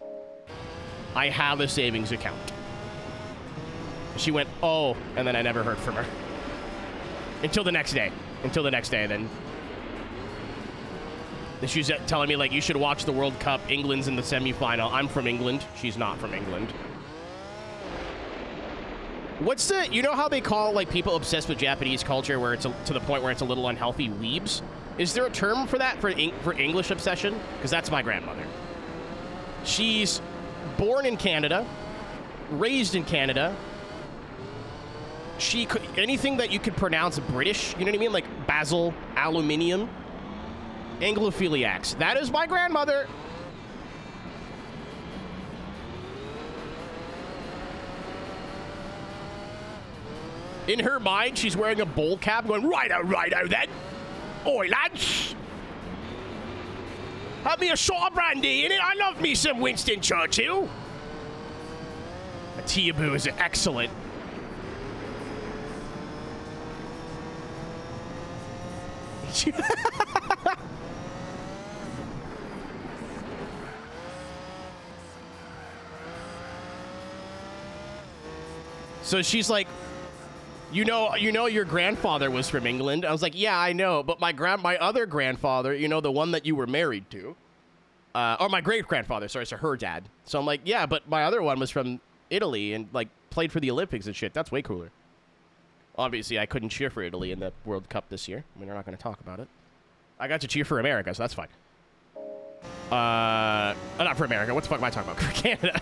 I have a savings account. She went, oh, and then I never heard from her. Until the next day. Then she's telling me, like, you should watch the World Cup. England's in the semifinal. I'm from England. She's not from England. What's the, you know how they call, like, people obsessed with Japanese culture where it's to the point where it's a little unhealthy, weebs? Is there a term for that, for English obsession? Because that's my grandmother. She's born in Canada, raised in Canada. She could, anything that you could pronounce British, you know what I mean? Like basil, aluminium, Anglophiliacs. That is my grandmother. In her mind, she's wearing a bowl cap going, righto then. Oi, lads. Have me a shot of brandy in it. I love me some Winston Churchill. A Teaboo is excellent. So she's like, you know your grandfather was from England. I was like, yeah, I know, but my other grandfather, you know, the one that you were married to, or my great grandfather, sorry, so her dad. So I'm like, yeah, but my other one was from Italy and, like, played for the Olympics and shit. That's way cooler. Obviously, I couldn't cheer for Italy in the World Cup this year. I mean, we're not going to talk about it. I got to cheer for America, so that's fine. Not for America. What the fuck am I talking about? For Canada.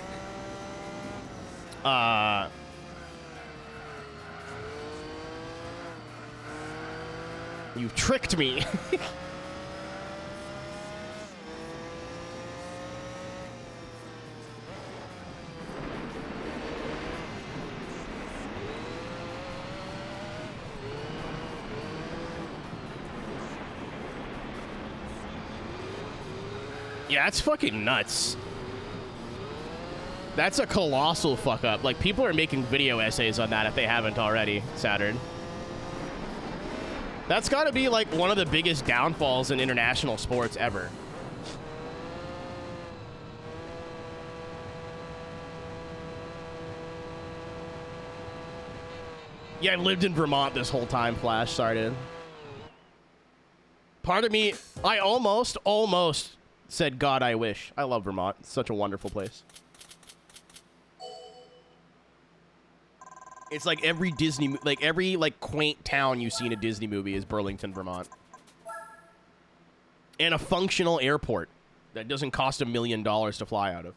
You've tricked me. Yeah, that's fucking nuts. That's a colossal fuck up. Like, people are making video essays on that if they haven't already, Saturn. That's got to be, like, one of the biggest downfalls in international sports ever. Yeah, I've lived in Vermont this whole time, Flash. Sorry, dude. Part of me, I almost said, God, I wish. I love Vermont. It's such a wonderful place. It's like every Disney, like every like quaint town you see in a Disney movie is Burlington, Vermont. And a functional airport that doesn't cost $1 million to fly out of.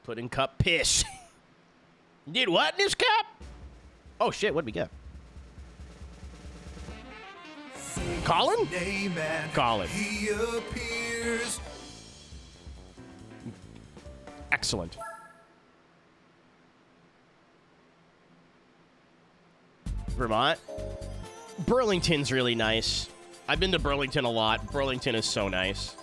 Pudding cup piss. Did what in this cup? Oh shit, what'd we get? Colin? Colin. He appears. Excellent. Vermont. Burlington's really nice. I've been to Burlington a lot. Burlington is so nice.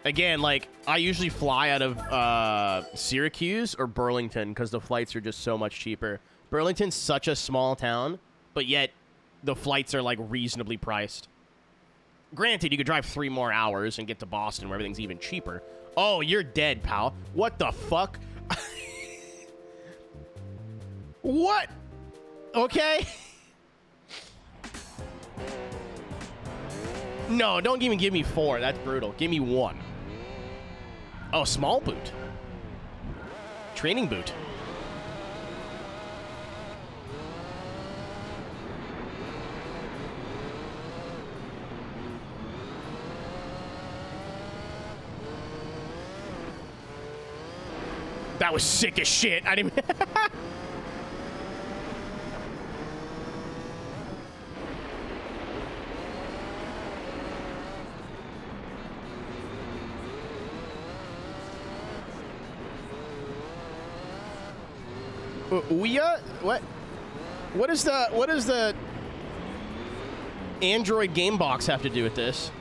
Again, like, I usually fly out of Syracuse or Burlington because the flights are just so much cheaper. Burlington's such a small town, but yet the flights are, like, reasonably priced. Granted, you could drive 3 more hours and get to Boston where everything's even cheaper. Oh, you're dead, pal. What the fuck? What? Okay. No, don't even give me 4. That's brutal. Give me 1. Oh, small boot. Training boot. That was sick as shit. I didn't... Ouya? What? What does the Android game box have to do with this?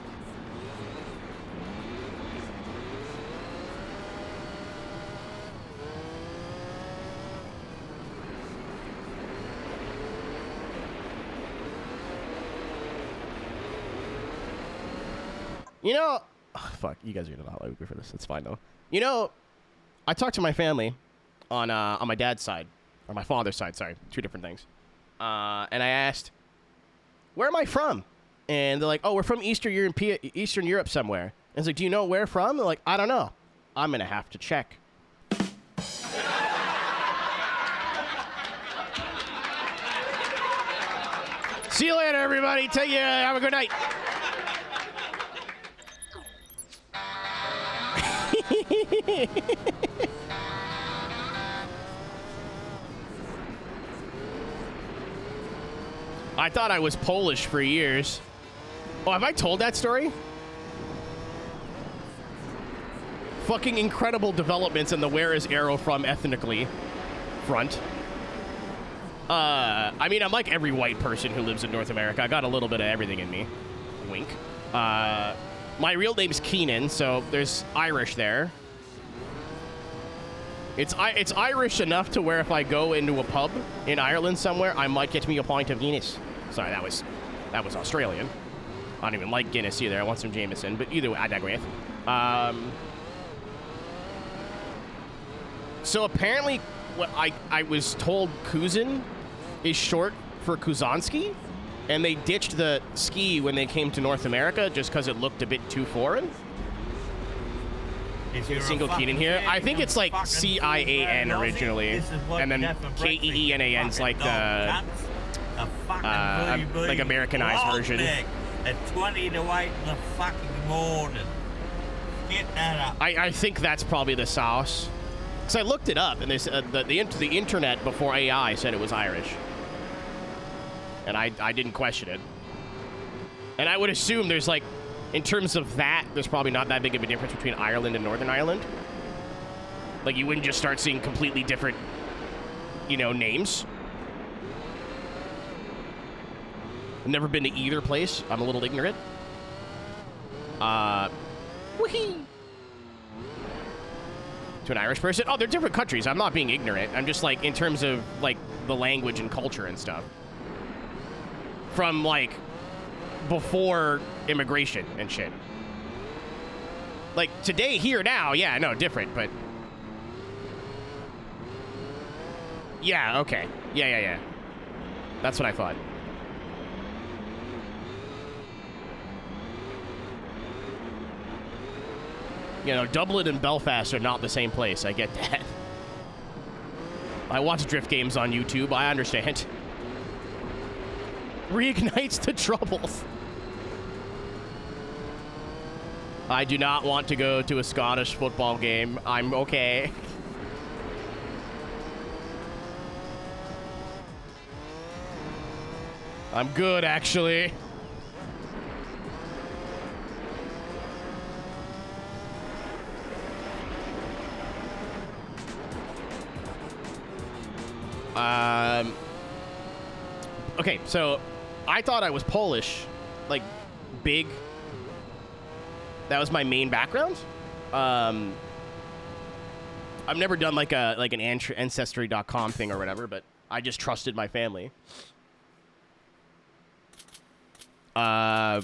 You know, oh, fuck, you guys are gonna not like me for this. It's fine though. You know, I talked to my family on my dad's side, or my father's side. Sorry, 2 different things. And I asked, "Where am I from?" And they're like, "Oh, we're from Eastern Europe somewhere." And it's like, "Do you know where from?" They're like, "I don't know. I'm gonna have to check." See you later, everybody. Take care. Have a good night. I thought I was Polish for years. Oh, have I told that story? Fucking incredible developments in the where is Aero from ethnically front. I mean, I'm like every white person who lives in North America. I got a little bit of everything in me. Wink. My real name's Keenan, so there's Irish there. It's Irish enough to where if I go into a pub in Ireland somewhere, I might get me a pint of Guinness. Sorry, that was Australian. I don't even like Guinness either. I want some Jameson, but either way, I digress. So apparently, what I was told, Kuzin is short for Kuzanski, and they ditched the ski when they came to North America just because it looked a bit too foreign. Single Keenan here. I think it's like C-I-A-N originally, and then K-E-E-N-A-N's like the like Americanized version. At 20 to 8 in the fucking morning. Get that up. I think that's probably the sauce. Because I looked it up, and they said the internet before AI said it was Irish. And I didn't question it. And I would assume there's like, in terms of that, there's probably not that big of a difference between Ireland and Northern Ireland. Like, you wouldn't just start seeing completely different, you know, names. I've never been to either place. I'm a little ignorant. Whee! To an Irish person? Oh, they're different countries. I'm not being ignorant. I'm just, like, in terms of, like, the language and culture and stuff. From, like, before immigration and shit. Like, today, here, now, yeah, no, different, but... Yeah, okay. Yeah. That's what I thought. You know, Dublin and Belfast are not the same place. I get that. I watch drift games on YouTube. I understand. Reignites the troubles. I do not want to go to a Scottish football game. I'm okay. I'm good, actually. Okay, so I thought I was Polish, like big. That was my main background. I've never done like an ancestry.com thing or whatever, but I just trusted my family. I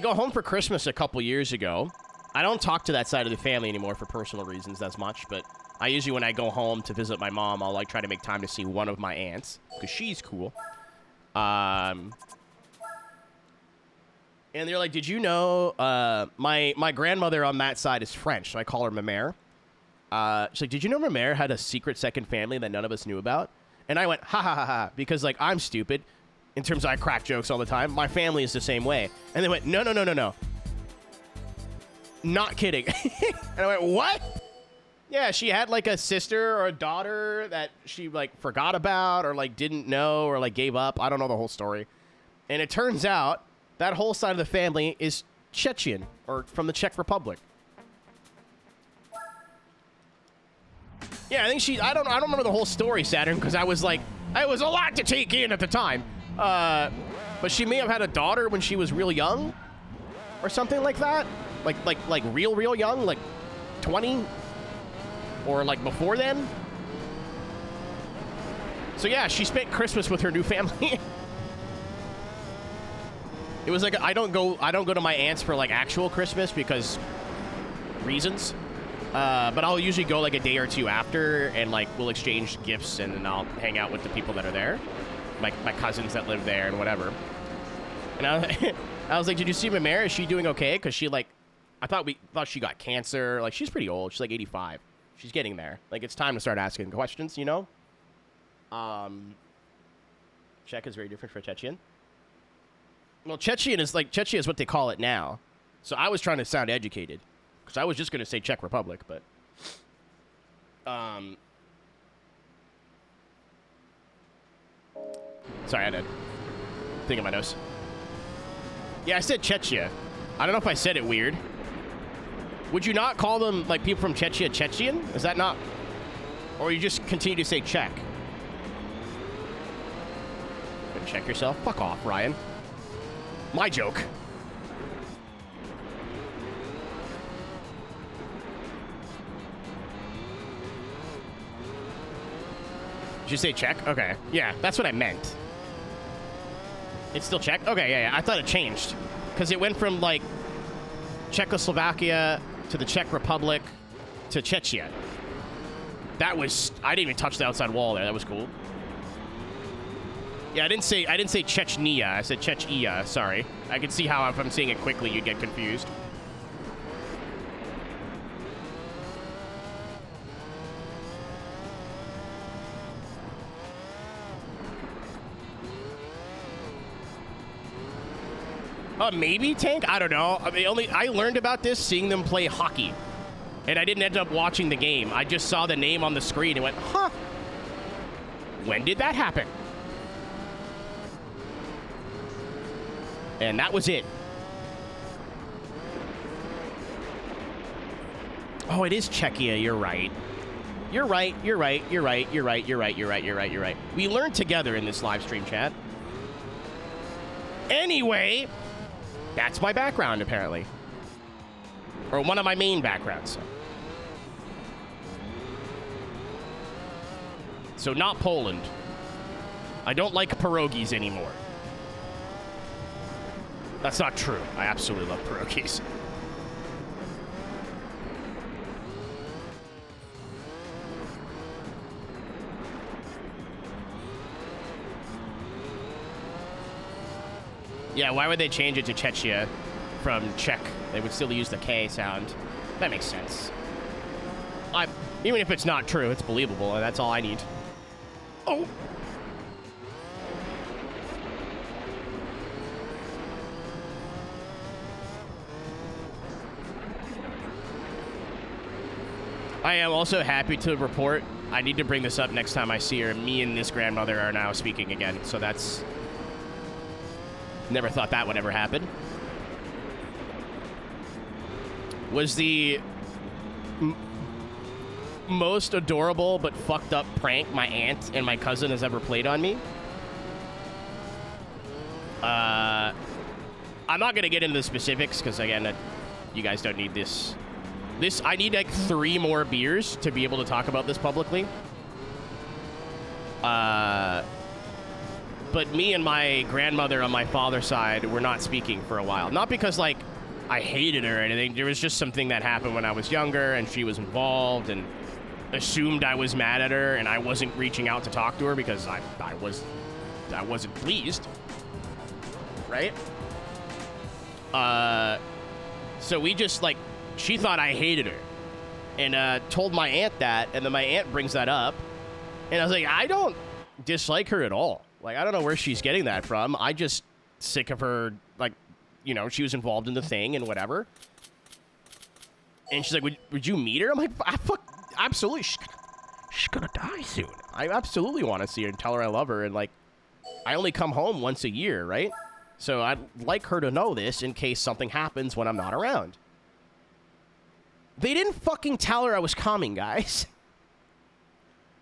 go home for Christmas a couple years ago. I don't talk to that side of the family anymore for personal reasons as much, but I usually, when I go home to visit my mom, I'll like try to make time to see one of my aunts because she's cool. And they're like, "Did you know my grandmother on that side is French, so I call her ma mère." She's like, "Did you know ma mère had a secret second family that none of us knew about?" And I went, "Ha ha ha ha," because like I'm stupid. In terms of I crack jokes all the time. My family is the same way. And they went, no, no, no, no, no. Not kidding. And I went, what? Yeah, she had like a sister or a daughter that she like forgot about or like didn't know or like gave up. I don't know the whole story. And it turns out that whole side of the family is Chechen or from the Czech Republic. Yeah, I think I don't remember the whole story, Saturn, because I was like, it was a lot to take in at the time. But she may have had a daughter when she was real young or something like that. Like real young, like 20 or like before then. So yeah, she spent Christmas with her new family. It was like, I don't go to my aunt's for like actual Christmas because reasons. But I'll usually go like a day or two after and like we'll exchange gifts and then I'll hang out with the people that are there. My cousins that live there and whatever. And I was like, did you see my mare? Is she doing okay? Because she like, I thought she got cancer. Like she's pretty old. She's like 85. She's getting there. Like it's time to start asking questions, you know? Czech is very different for Chechen. Well, Chechen is what they call it now. So I was trying to sound educated. Because I was just going to say Czech Republic, but... Sorry, I had to think of my nose. Yeah, I said Chechnya. I don't know if I said it weird. Would you not call them, like, people from Chechnya Chechen? Is that not... Or you just continue to say Czech? Check yourself. Fuck off, Ryan. My joke. Did you say Czech? Okay. Yeah, that's what I meant. It's still Czech? Okay, yeah. I thought it changed. Because it went from, like, Czechoslovakia to the Czech Republic to Chechnya. That was... I didn't even touch the outside wall there. That was cool. Yeah, I didn't say Chechnya. I said Chechnya. Sorry. I can see how if I'm saying it quickly, you'd get confused. Maybe Tank? I don't know. I learned about this seeing them play hockey. And I didn't end up watching the game. I just saw the name on the screen and went, huh. When did that happen? And that was it. Oh, it is Czechia. You're right. You're right. You're right. You're right. You're right. You're right. You're right. You're right. You're right. We learned together in this live stream chat. Anyway, that's my background, apparently. Or one of my main backgrounds. So not Poland. I don't like pierogies anymore. That's not true. I absolutely love pierogies. Yeah, why would they change it to Chechnya from Czech? They would still use the K sound. That makes sense. Even if it's not true, it's believable, and that's all I need. Oh! I am also happy to report, I need to bring this up next time I see her. Me and this grandmother are now speaking again, so that's... Never thought that would ever happen. Was the most adorable but fucked up prank my aunt and my cousin has ever played on me. I'm not gonna get into the specifics because again, you guys don't need this. I need like 3 more beers to be able to talk about this publicly. But me and my grandmother on my father's side were not speaking for a while. Not because like I hated her or anything. There was just something that happened when I was younger and she was involved and assumed I was mad at her and I wasn't reaching out to talk to her because I wasn't pleased. Right? So we just like, she thought I hated her and told my aunt that, and then my aunt brings that up and I was like, I don't dislike her at all. Like, I don't know where she's getting that from. I just sick of her, like, you know, she was involved in the thing and whatever. And she's like, would you meet her? I'm like, absolutely. She's gonna die soon. I absolutely want to see her and tell her I love her. And like, I only come home once a year, right? So I'd like her to know this in case something happens when I'm not around. They didn't fucking tell her I was coming, guys.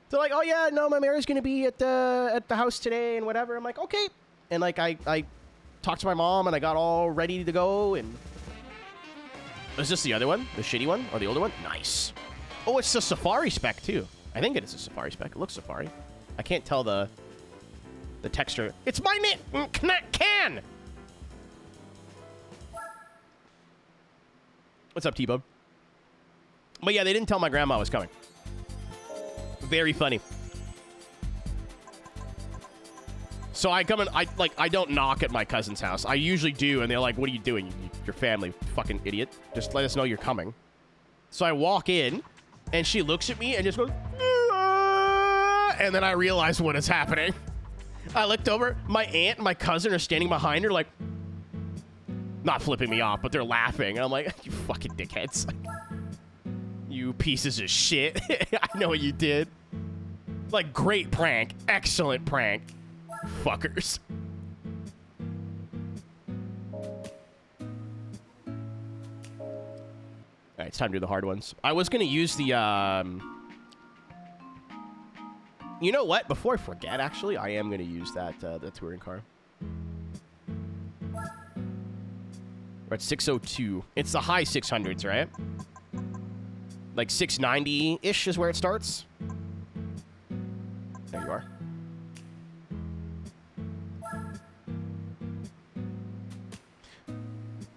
They're like, oh yeah, no, my Mary's gonna be at the house today and whatever. I'm like, okay. And like I talked to my mom and I got all ready to go. And is this the other one, the shitty one, or the older one? Nice. Oh, it's the Safari spec too. I think it is a Safari spec. It looks Safari. I can't tell the texture. It's my can. What's up, T-Bub? But yeah, they didn't tell my grandma I was coming. Very funny. So I come in, I don't knock at my cousin's house. I usually do, and they're like, what are you doing? Your family, fucking idiot. Just let us know you're coming. So I walk in, and she looks at me and just goes, "Ah," and then I realize what is happening. I looked over, my aunt and my cousin are standing behind her, like, not flipping me off, but they're laughing. And I'm like, you fucking dickheads. You pieces of shit. I know what you did. Like, great prank. Excellent prank. Fuckers. Alright, it's time to do the hard ones. I was gonna use the, you know what? Before I forget, actually, I am gonna use that, the touring car. We're at 602. It's the high 600s, right? Like 690-ish is where it starts. There you are.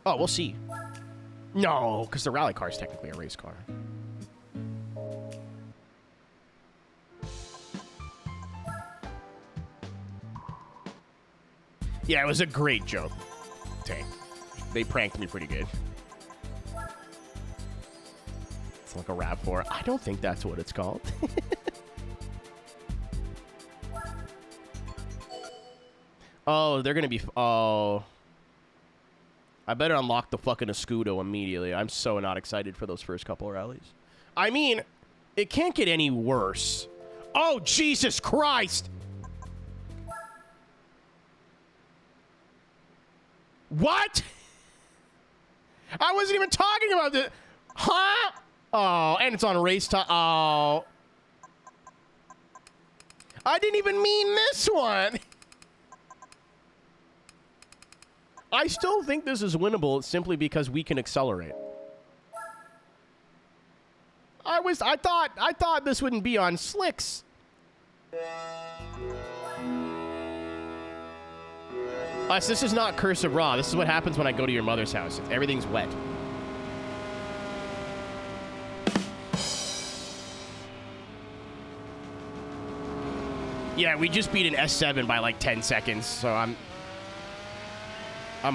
Oh, we'll see. No, because the rally car is technically a race car. Yeah, it was a great joke. Dang. They pranked me pretty good. It's like a RAV4. I don't think that's what it's called. Oh, they're gonna be... Oh. I better unlock the fucking Escudo immediately. I'm so not excited for those first couple of rallies. I mean, it can't get any worse. Oh, Jesus Christ! What? I wasn't even talking about this. Huh? Oh, and it's on race time. Oh. I didn't even mean this one. I still think this is winnable simply because we can accelerate. I thought this wouldn't be on slicks. This is not Curse of Ra. This is what happens when I go to your mother's house. Everything's wet. Yeah, we just beat an S7 by like 10 seconds, so I'm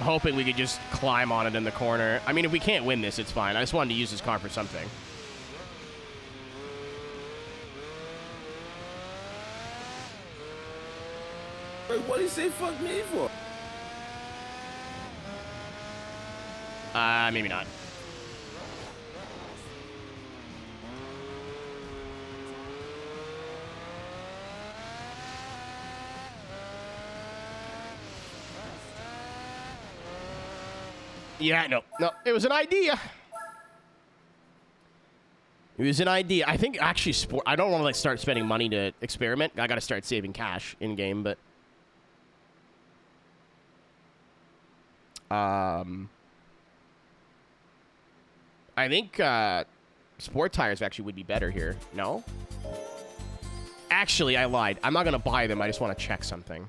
hoping we could just climb on it in the corner. I mean, if we can't win this, it's fine. I just wanted to use this car for something. Wait, what did he say fuck me for? Maybe not. Yeah, no, it was an idea. It was an idea. I think actually I don't want to like start spending money to experiment. I got to start saving cash in game, but I think sport tires actually would be better here. No? Actually, I lied. I'm not going to buy them. I just want to check something.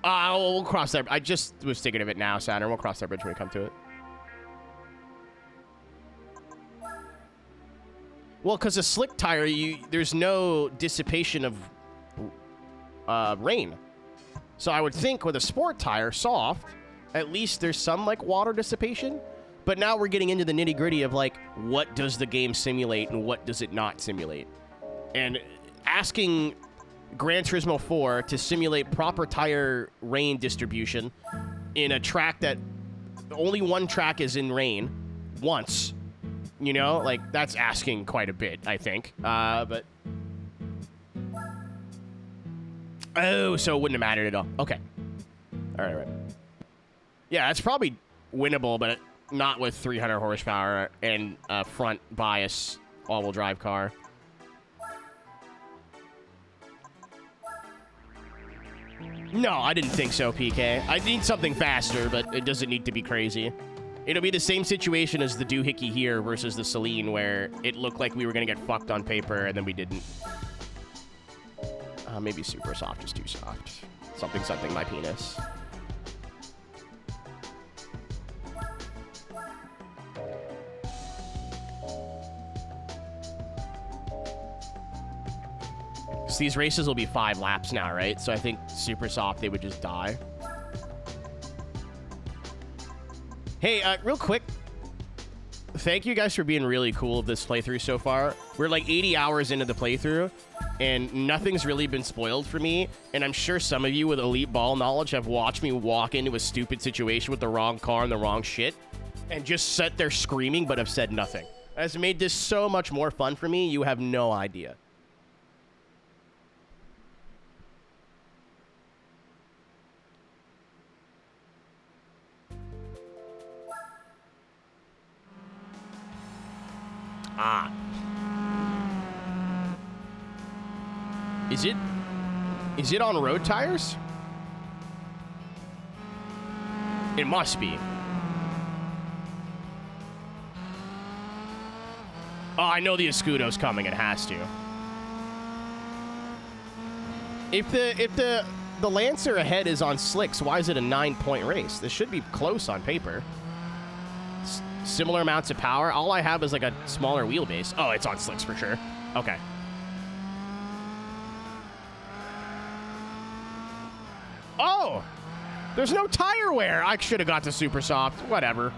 We'll cross that. I just was thinking of it now, Saturn. We'll cross that bridge when we come to it. Well, because a slick tire, there's no dissipation of rain. So I would think with a sport tire, soft, at least there's some like water dissipation. But now we're getting into the nitty gritty of like, what does the game simulate and what does it not simulate? And asking Gran Turismo 4 to simulate proper tire rain distribution in a track that only one track is in rain once, you know, like that's asking quite a bit, I think. But oh, so it wouldn't have mattered at all. Okay. All right. Yeah, it's probably winnable, but not with 300 horsepower and a front bias all-wheel drive car. No, I didn't think so, PK. I need something faster, but it doesn't need to be crazy. It'll be the same situation as the doohickey here versus the Celine, where it looked like we were going to get fucked on paper, and then we didn't. Maybe super soft is too soft. Something, my penis. So these races will be 5 laps now, right? So I think super soft, they would just die. Hey, real quick, thank you guys for being really cool of this playthrough so far. We're like 80 hours into the playthrough, and nothing's really been spoiled for me. And I'm sure some of you with elite ball knowledge have watched me walk into a stupid situation with the wrong car and the wrong shit, and just sat there screaming but have said nothing. That's made this so much more fun for me, you have no idea. Ah. Is it on road tires? It must be. Oh, I know the Escudo's coming. It has to. If the Lancer ahead is on slicks, why is it a 9-point race? This should be close on paper. Similar amounts of power. All I have is like a smaller wheelbase. Oh, it's on slicks for sure. Okay. Oh! There's no tire wear. I should have got to super soft. Whatever.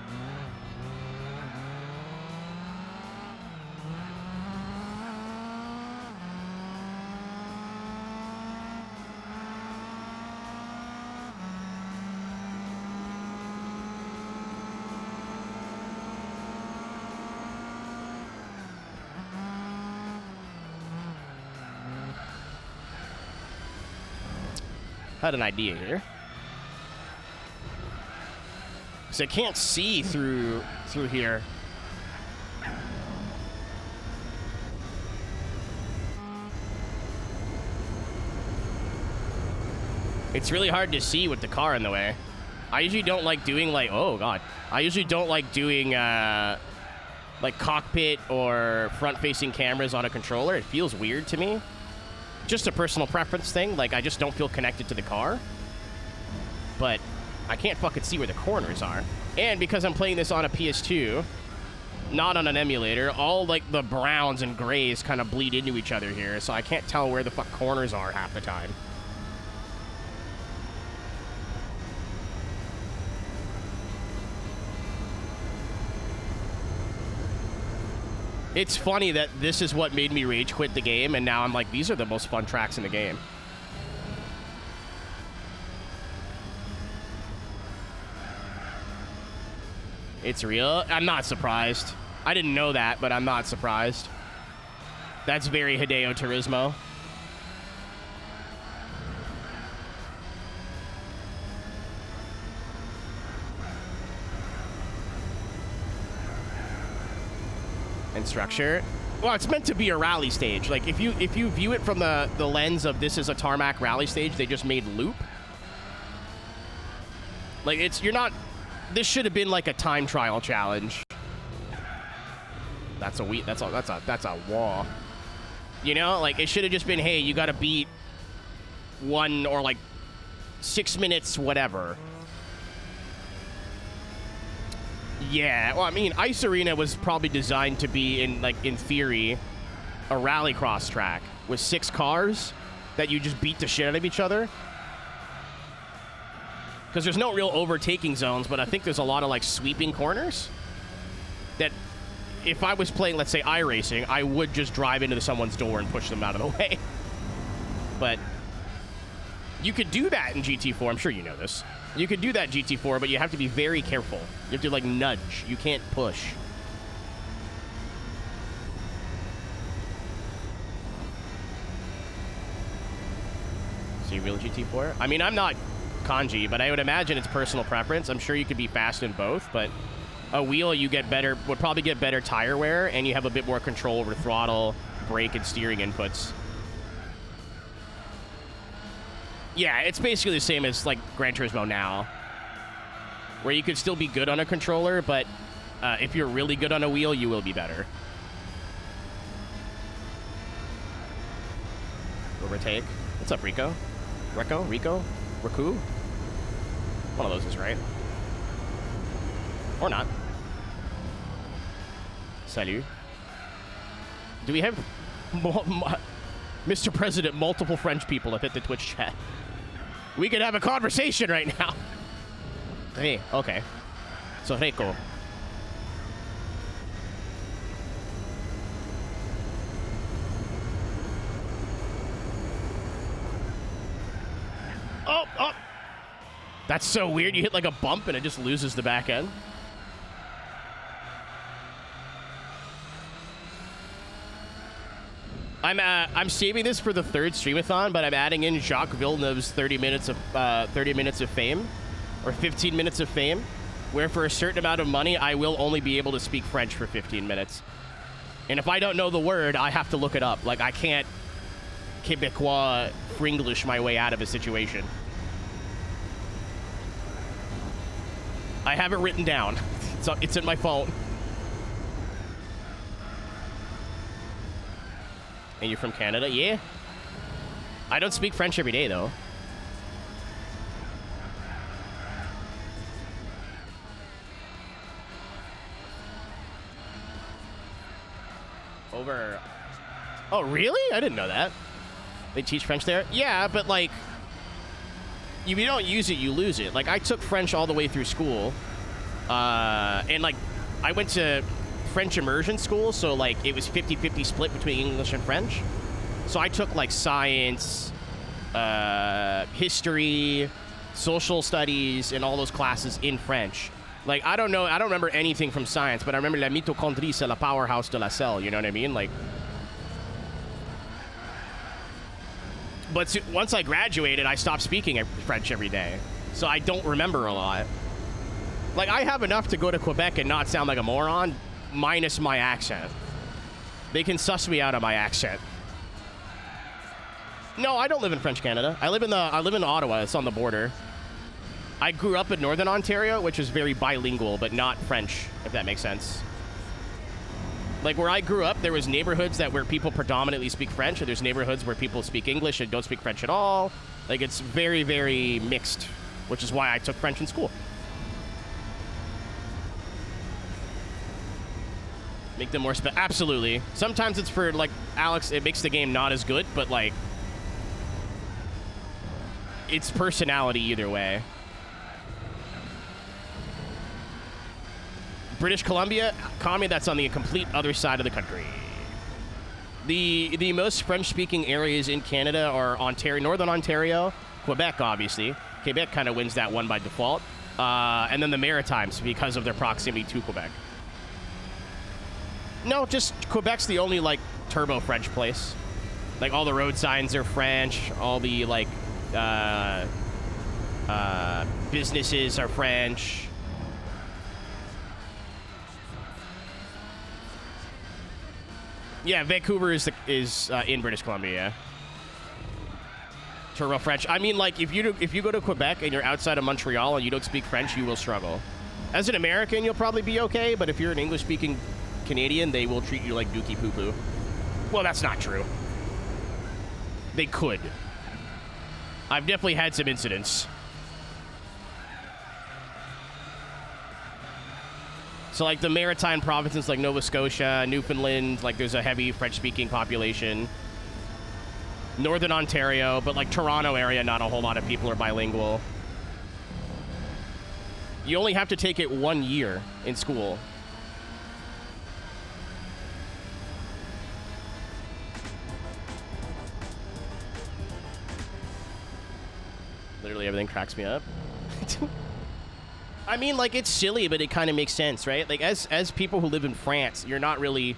Had an idea here. Because I can't see through here. It's really hard to see with the car in the way. I usually don't like doing like, oh god. I usually don't like doing like cockpit or front-facing cameras on a controller. It feels weird to me. Just a personal preference thing. Like, I just don't feel connected to the car. But I can't fucking see where the corners are. And because I'm playing this on a PS2, not on an emulator, all, like, the browns and grays kind of bleed into each other here, so I can't tell where the fuck corners are half the time. It's funny that this is what made me rage quit the game, and now I'm like, these are the most fun tracks in the game. It's real. I'm not surprised. I didn't know that, but I'm not surprised. That's very Hideo Turismo. and structure. Well, it's meant to be a rally stage. Like, if you view it from the lens of this is a tarmac rally stage, they just made loop. Like, you're not... This should have been like a time trial challenge. That's a wall. You know, like it should have just been, hey, you got to beat 1 or like 6 minutes, whatever. Yeah, well, I mean, Ice Arena was probably designed to be in theory, a rallycross track with 6 cars that you just beat the shit out of each other. Because there's no real overtaking zones, but I think there's a lot of like sweeping corners that if I was playing, let's say, iRacing, I would just drive into someone's door and push them out of the way. But you could do that in GT4. I'm sure you know this. You could do that in GT4, but you have to be very careful. You have to, like, nudge. You can't push. See, real GT4? I mean, I'm not kanji, but I would imagine it's personal preference. I'm sure you could be fast in both, but a wheel you would probably get better tire wear, and you have a bit more control over throttle, brake, and steering inputs. Yeah, it's basically the same as like Gran Turismo now, where you could still be good on a controller, but if you're really good on a wheel, you will be better. Overtake. What's up, Rico? Rico? Raku? One of those is right. Or not. Salut. Do we have, Mr. President, multiple French people have hit the Twitch chat? We could have a conversation right now. Hey, okay. So, Rico. Oh! That's so weird. You hit like a bump and it just loses the back end. I'm saving this for the 3rd streamathon, but I'm adding in Jacques Villeneuve's 30 minutes of fame, or 15 minutes of fame, where for a certain amount of money, I will only be able to speak French for 15 minutes. And if I don't know the word, I have to look it up. Like, I can't Quebecois Fringlish my way out of a situation. I have it written down. It's in my phone. And you're from Canada? Yeah. I don't speak French every day, though. Over... Oh, really? I didn't know that. They teach French there? Yeah, but, like... If you don't use it, you lose it. Like, I took French all the way through school. And, like, I went to French immersion school, so, like, it was 50-50 split between English and French. So I took, like, science, history, social studies, and all those classes in French. Like, I don't remember anything from science, but I remember la mitochondrie, c'est la powerhouse de la cell, you know what I mean? Like... But once I graduated, I stopped speaking French every day. So I don't remember a lot. Like, I have enough to go to Quebec and not sound like a moron, minus my accent. They can suss me out of my accent. No, I don't live in French Canada. I live in Ottawa. It's on the border. I grew up in Northern Ontario, which is very bilingual, but not French, if that makes sense. Like, where I grew up, there was neighborhoods where people predominantly speak French, and there's neighborhoods where people speak English and don't speak French at all. Like, it's very, very mixed, which is why I took French in school. Make them more absolutely. Sometimes it's for, like, Alex, it makes the game not as good, but, like, it's personality either way. British Columbia, commie, that's on the complete other side of the country. The most French-speaking areas in Canada are Ontario, Northern Ontario, Quebec, obviously. Quebec kind of wins that one by default. And then the Maritimes, because of their proximity to Quebec. No, just Quebec's the only, like, turbo French place. Like, all the road signs are French. All the, like, businesses are French. Yeah, Vancouver is in British Columbia. Yeah. Turbo French. I mean, like if you go to Quebec and you're outside of Montreal and you don't speak French, you will struggle. As an American, you'll probably be okay, but if you're an English-speaking Canadian, they will treat you like dookie poo-poo. Well, that's not true. They could. I've definitely had some incidents. So, like, the maritime provinces like Nova Scotia, Newfoundland, like, there's a heavy French-speaking population. Northern Ontario, but, like, Toronto area, not a whole lot of people are bilingual. You only have to take it 1 year in school. Literally everything cracks me up. I mean, like, it's silly, but it kind of makes sense, right? Like, as people who live in France, you're not really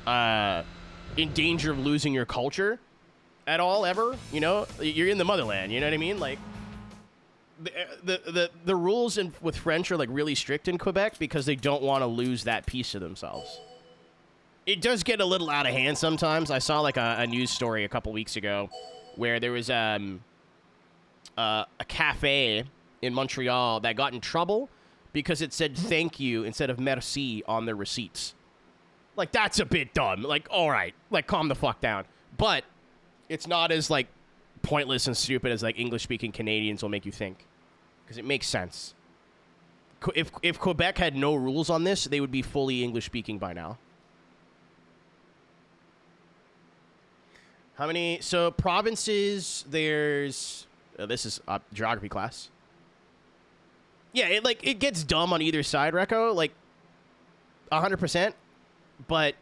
in danger of losing your culture at all, ever. You know, you're in the motherland. You know what I mean? Like, the rules with French are like really strict in Quebec because they don't want to lose that piece of themselves. It does get a little out of hand sometimes. I saw like a news story a couple weeks ago where there was a cafe in Montreal that got in trouble because it said thank you instead of merci on their receipts. Like, that's a bit dumb. Like, all right, like, calm the fuck down. But it's not as like pointless and stupid as like English-speaking Canadians will make you think, because it makes sense. If Quebec had no rules on this, they would be fully English-speaking by now. How many? So provinces, there's this is geography class. Yeah, it gets dumb on either side, Recco, like 100%. But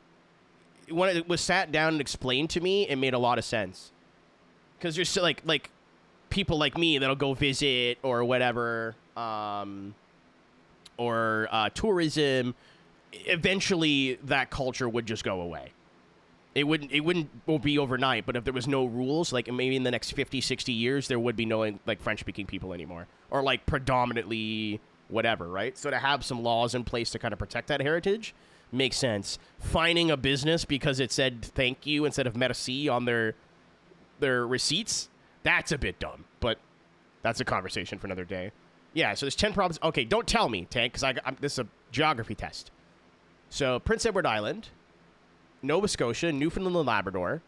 when it was sat down and explained to me, it made a lot of sense. Because there's still like people like me that'll go visit or whatever, or tourism. Eventually, that culture would just go away. It wouldn't be overnight, but if there was no rules, like maybe in the next 50, 60 years, there would be no like French-speaking people anymore, or like predominantly whatever, right? So to have some laws in place to kind of protect that heritage makes sense. Fining a business because it said thank you instead of merci on their receipts, that's a bit dumb, but that's a conversation for another day. Yeah, so there's 10 problems. Okay, don't tell me, Tank, because this is a geography test. So Prince Edward Island, Nova Scotia, Newfoundland and Labrador.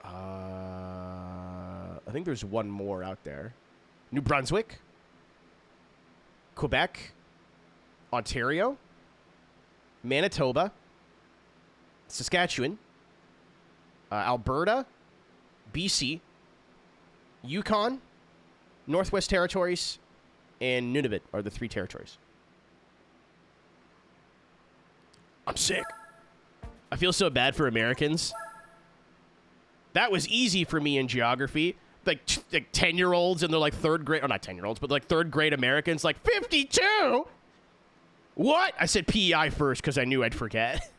I think there's one more out there. New Brunswick, Quebec, Ontario, Manitoba, Saskatchewan, Alberta, BC, Yukon, Northwest Territories, and Nunavut are the 3 territories. I'm sick. I feel so bad for Americans. That was easy for me in geography. Like 10-year-olds and they're like third grade, or not 10-year-olds, but like third grade Americans, like 52? What? I said PEI first because I knew I'd forget.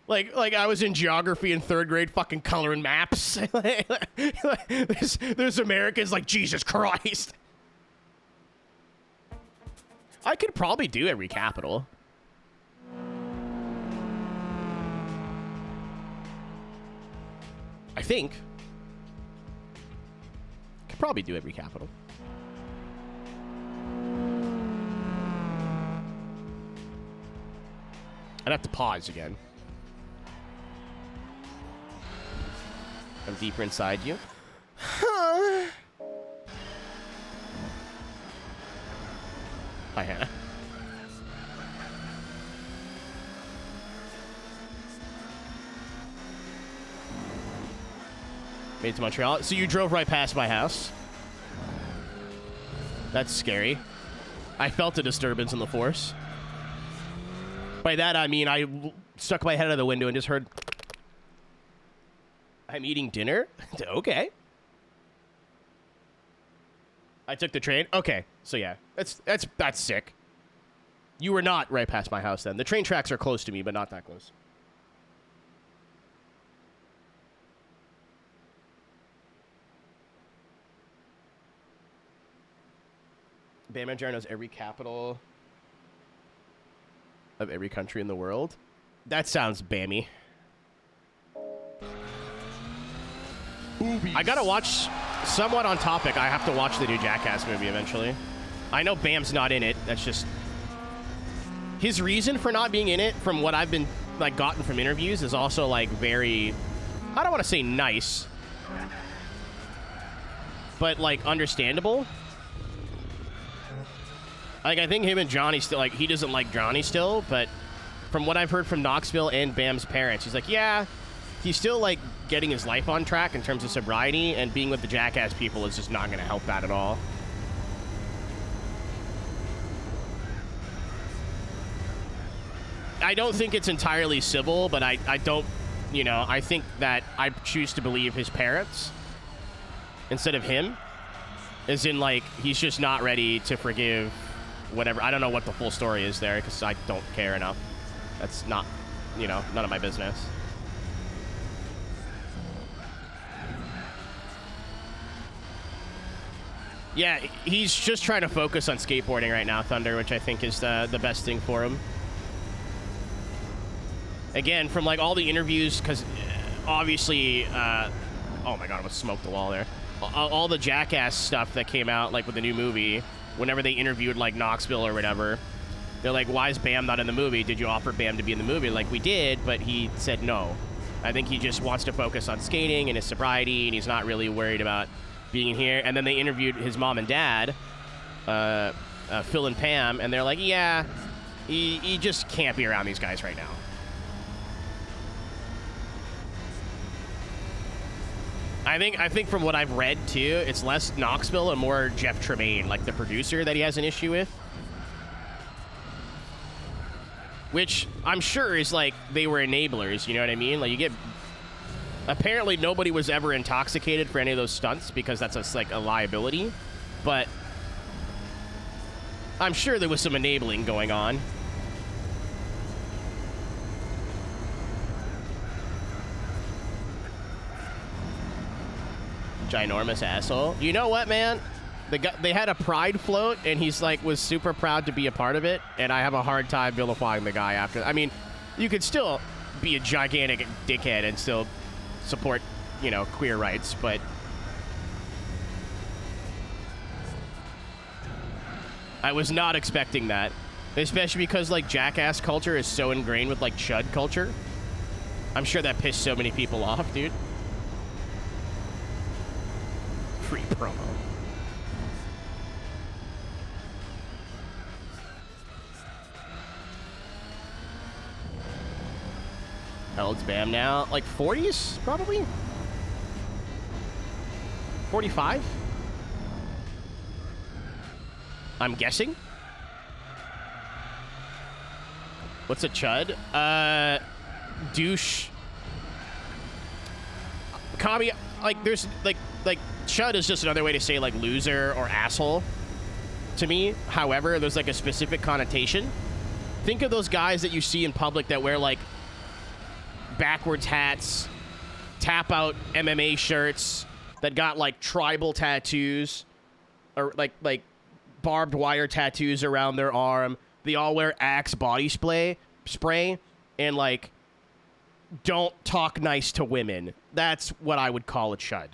Like I was in geography in third grade fucking coloring maps. there's Americans like, Jesus Christ. I could probably do every capital. I think. Could probably do every capital. I'd have to pause again. I'm deeper inside you. Huh. Hi, Hannah. Made it to Montreal. So you drove right past my house? That's scary. I felt a disturbance in the force. By that, I mean I stuck my head out of the window and just heard... I'm eating dinner? Okay. I took the train? Okay. So yeah, that's sick. You were not right past my house then. The train tracks are close to me, but not that close. Bam Margera knows every capital of every country in the world. That sounds bammy. Boobies. I gotta watch, somewhat on topic, I have to watch the new Jackass movie eventually. I know Bam's not in it. That's just... His reason for not being in it, from what I've been, like, gotten from interviews, is also, like, very... I don't want to say nice, but, like, understandable. Like, I think him and Johnny still, like, he doesn't like Johnny still, but from what I've heard from Knoxville and Bam's parents, he's like, yeah, he's still, like, getting his life on track in terms of sobriety, and being with the Jackass people is just not going to help that at all. I don't think it's entirely civil, but I don't, you know, I think that I choose to believe his parents instead of him. As in, like, he's just not ready to forgive whatever. I don't know what the full story is there, because I don't care enough. That's not, you know, none of my business. Yeah, he's just trying to focus on skateboarding right now, Thunder, which I think is the best thing for him. Again, from, like, all the interviews, because obviously, oh my god, I almost smoked the wall there. All the Jackass stuff that came out, like, with the new movie, whenever they interviewed, like, Knoxville or whatever, they're like, why is Bam not in the movie? Did you offer Bam to be in the movie? Like, we did, but he said no. I think he just wants to focus on skating and his sobriety, and he's not really worried about being here. And then they interviewed his mom and dad, Phil and Pam, and they're like, yeah, he just can't be around these guys right now. I think from what I've read, too, it's less Knoxville and more Jeff Tremaine, like the producer, that he has an issue with. Which I'm sure is, like, they were enablers, you know what I mean? Like, you get... Apparently, nobody was ever intoxicated for any of those stunts, because that's, like, a liability. But I'm sure there was some enabling going on. Ginormous asshole. You know what, man? They had a pride float, and he's like was super proud to be a part of it, and I have a hard time vilifying the guy after. I mean, you could still be a gigantic dickhead and still support, you know, queer rights, but I was not expecting that, especially because, like, Jackass culture is so ingrained with, like, chud culture. I'm sure that pissed so many people off, dude. Free promo. How old's Bam now? Like 40s, probably? 45? I'm guessing. What's a chud? Douche. Kami, like, there's, like, chud is just another way to say, like, loser or asshole to me. However, there's, like, a specific connotation. Think of those guys that you see in public that wear, like, backwards hats, tap out MMA shirts, that got, like, tribal tattoos, or, like barbed wire tattoos around their arm. They all wear Axe body spray, and, like, don't talk nice to women. That's what I would call a chud.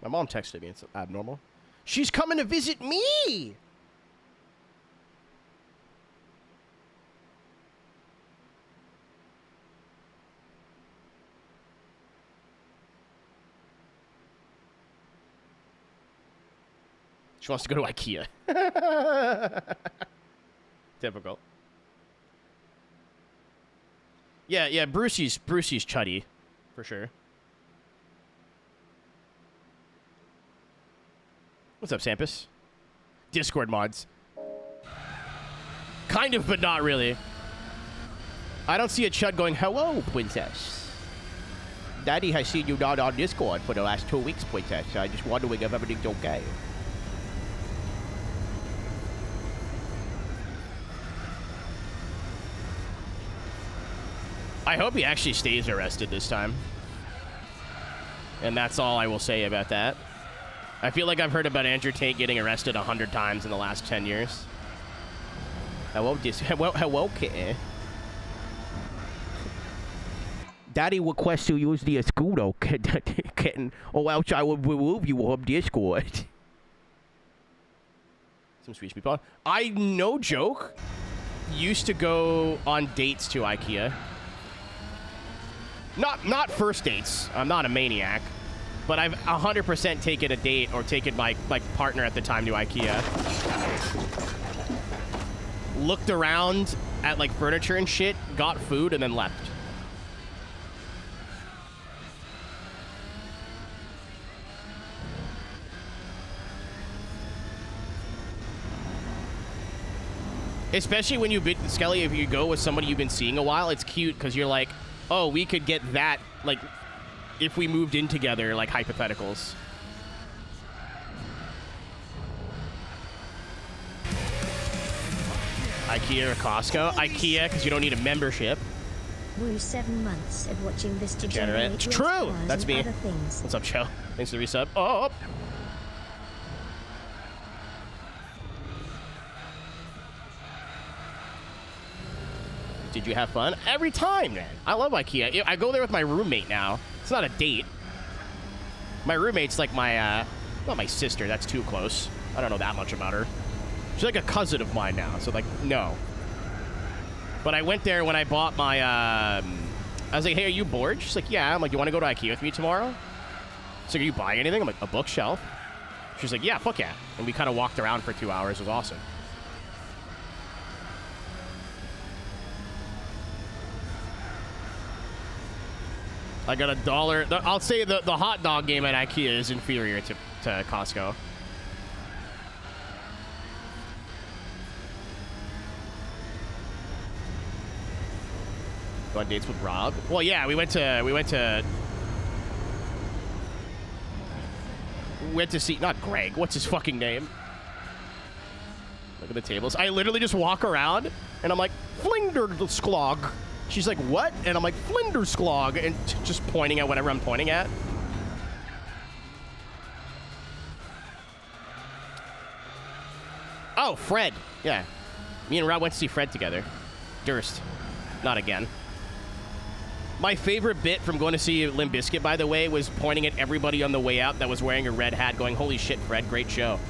My mom texted me. It's abnormal. She's coming to visit me! She wants to go to IKEA. Typical. Yeah, Brucey's chuddy, for sure. What's up, Sampus? Discord mods. Kind of, but not really. I don't see a chud going, hello, princess. Daddy has seen you not on Discord for the last 2 weeks, Princess. So I just wondering if everything's okay. I hope he actually stays arrested this time. And that's all I will say about that. I feel like I've heard about Andrew Tate getting arrested 100 times in the last 10 years. Hello, kitty. Daddy requests you use the scooter, kitten, or else I will remove you from Discord. Some Swedish people. I, no joke, used to go on dates to IKEA. Not first dates. I'm not a maniac. But I've 100% taken a date or taken my partner at the time to IKEA. Looked around at like furniture and shit, got food, and then left. Especially when you've been, Skelly, if you go with somebody you've been seeing a while, it's cute because you're like, oh, we could get that, like, if we moved in together, like hypotheticals. IKEA or Costco? IKEA, because you don't need a membership. Woo, 7 months of watching this Degenerate. degenerate. True! That's me. What's up, Joe? Thanks for the resub. Oh! Did you have fun? Every time, man. I love IKEA. I go there with my roommate now. It's not a date. My roommate's like my, not my sister. That's too close. I don't know that much about her. She's like a cousin of mine now. So, like, no. But I went there when I bought my, I was like, hey, are you bored? She's like, yeah. I'm like, you want to go to IKEA with me tomorrow? She's like, are you buying anything? I'm like, a bookshelf? She's like, yeah, fuck yeah. And we kind of walked around for 2 hours. It was awesome. I got $1. I'll say the hot dog game at IKEA is inferior to Costco. Go on dates with Rob? Well, yeah, we went to see, not Greg, what's his fucking name? Look at the tables. I literally just walk around and I'm like, Flindersklog. She's like, what? And I'm like, Flindersklog, and just pointing at whatever I'm pointing at. Oh, Fred. Yeah. Me and Rob went to see Fred together. Durst. Not again. My favorite bit from going to see Limp Bizkit, by the way, was pointing at everybody on the way out that was wearing a red hat going, holy shit, Fred, great show.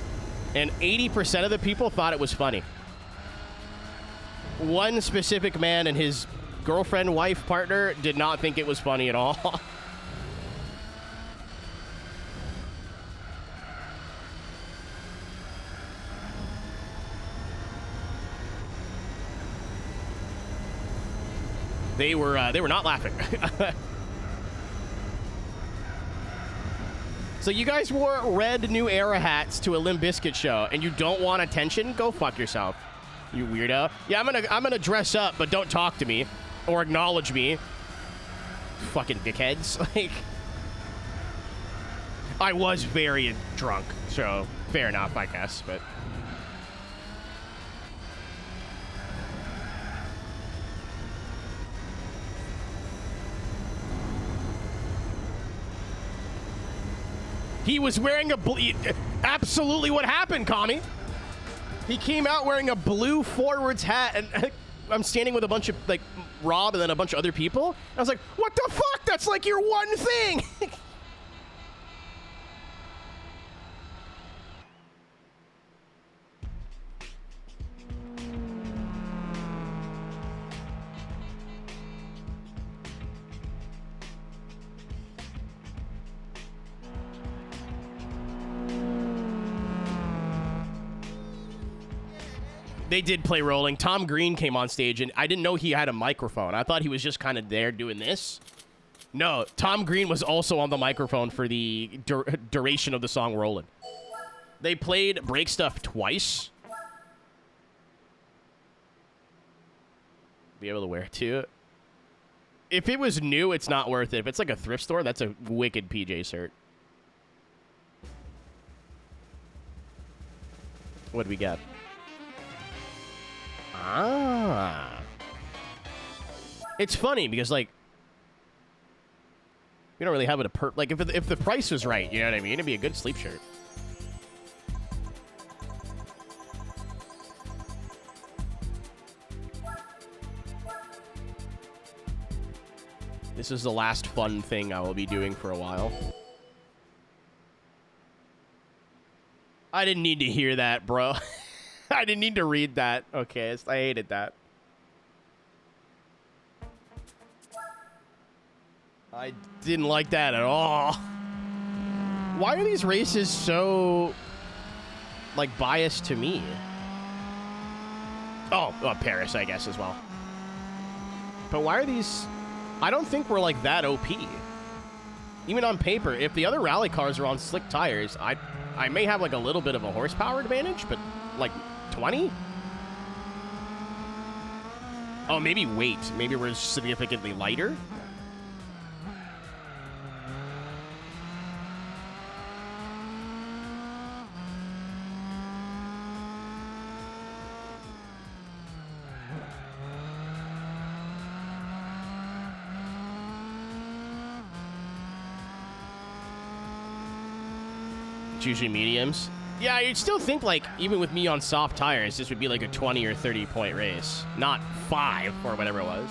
And 80% of the people thought it was funny. One specific man and his girlfriend, wife, partner did not think it was funny at all. They were not laughing. So you guys wore red New Era hats to a Limp Bizkit show, and you don't want attention? Go fuck yourself, you weirdo. Yeah, I'm gonna dress up, but don't talk to me or acknowledge me. Fucking dickheads. Like, I was very drunk, so fair enough, I guess, but. He was wearing a absolutely what happened, Kami. He came out wearing a blue forwards hat, and I'm standing with a bunch of, like, Rob and then a bunch of other people. I was like, what the fuck? That's like your one thing. They did play rolling. Tom Green came on stage, and I didn't know he had a microphone. I thought he was just kind of there doing this. No, Tom Green was also on the microphone for the duration of the song Rollin'. They played Break Stuff twice. Be able to wear it too. If it was new, it's not worth it. If it's like a thrift store, that's a wicked PJ cert. What do we got? Ah. It's funny because, like, we don't really have it a like, if the price was right, you know what I mean? It'd be a good sleep shirt. This is the last fun thing I will be doing for a while. I didn't need to hear that, bro. I didn't need to read that. Okay, I hated that. I didn't like that at all. Why are these races so, like, biased to me? Oh, Paris, I guess, as well. But why are these... I don't think we're, like, that OP. Even on paper, if the other rally cars are on slick tires, I may have, like, a little bit of a horsepower advantage, but, like, 20? Oh, maybe weight. Maybe we're significantly lighter? It's usually mediums. Yeah, you'd still think, like, even with me on soft tires, this would be like a 20 or 30 point race, not 5 or whatever it was.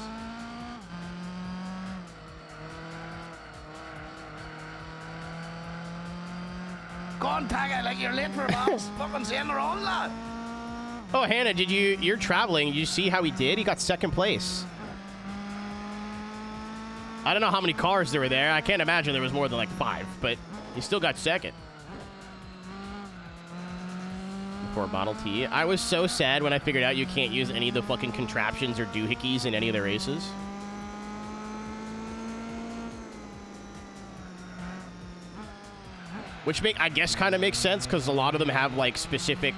Go on, tag it like you're late for a bounce. Fucking seeing her on, lad. Oh, Hannah, you're traveling. Did you see how he did? He got second place. I don't know how many cars there were there. I can't imagine there was more than like 5, but he still got second. For Model T. I was so sad when I figured out you can't use any of the fucking contraptions or doohickeys in any of the races. Which I guess kind of makes sense because a lot of them have like specific...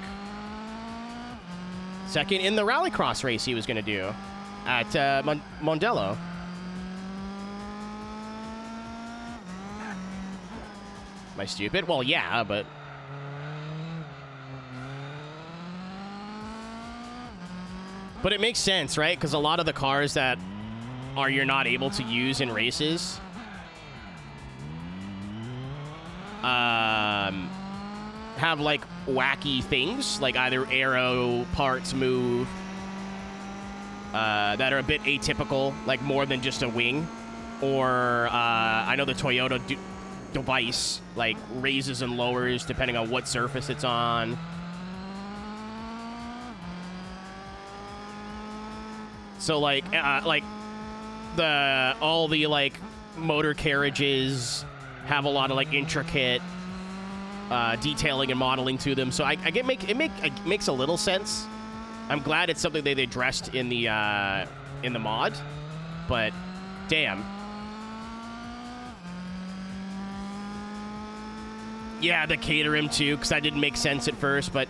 Second in the rallycross race he was going to do at Mondello. Am I stupid? Well, yeah, but... But it makes sense, right? Because a lot of the cars that you're not able to use in races have like wacky things, like either aero parts move that are a bit atypical, like more than just a wing, or I know the Toyota device like raises and lowers depending on what surface it's on. So like all the like motor carriages have a lot of like intricate detailing and modeling to them. So it makes a little sense. I'm glad it's something they addressed in the mod, but damn. Yeah, the Caterham too, because that didn't make sense at first, but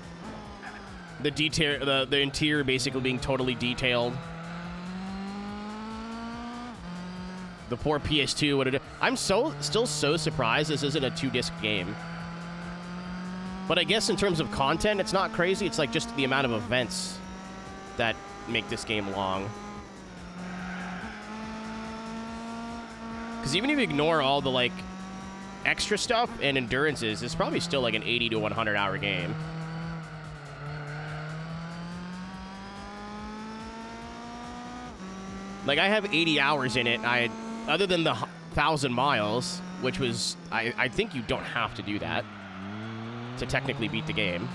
the interior basically being totally detailed. The poor PS2 would have... I'm still so surprised this isn't a 2-disc game. But I guess in terms of content, it's not crazy. It's like just the amount of events that make this game long. Because even if you ignore all the like extra stuff and endurances, it's probably still like an 80 to 100 hour game. Like I have 80 hours in it. Other than the 1,000 miles, which was, I think you don't have to do that to technically beat the game.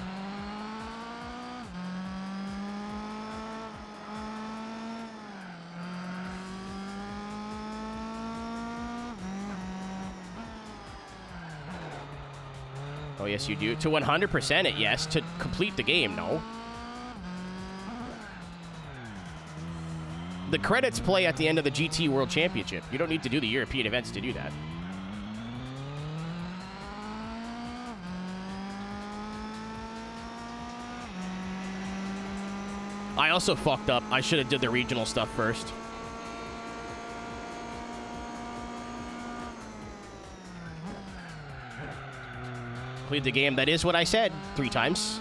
Oh, yes, you do. To 100% it, yes. To complete the game, no. The credits play at the end of the GT World Championship. You don't need to do the European events to do that. I also fucked up. I should have did the regional stuff first. Complete the game. That is what I said 3 times.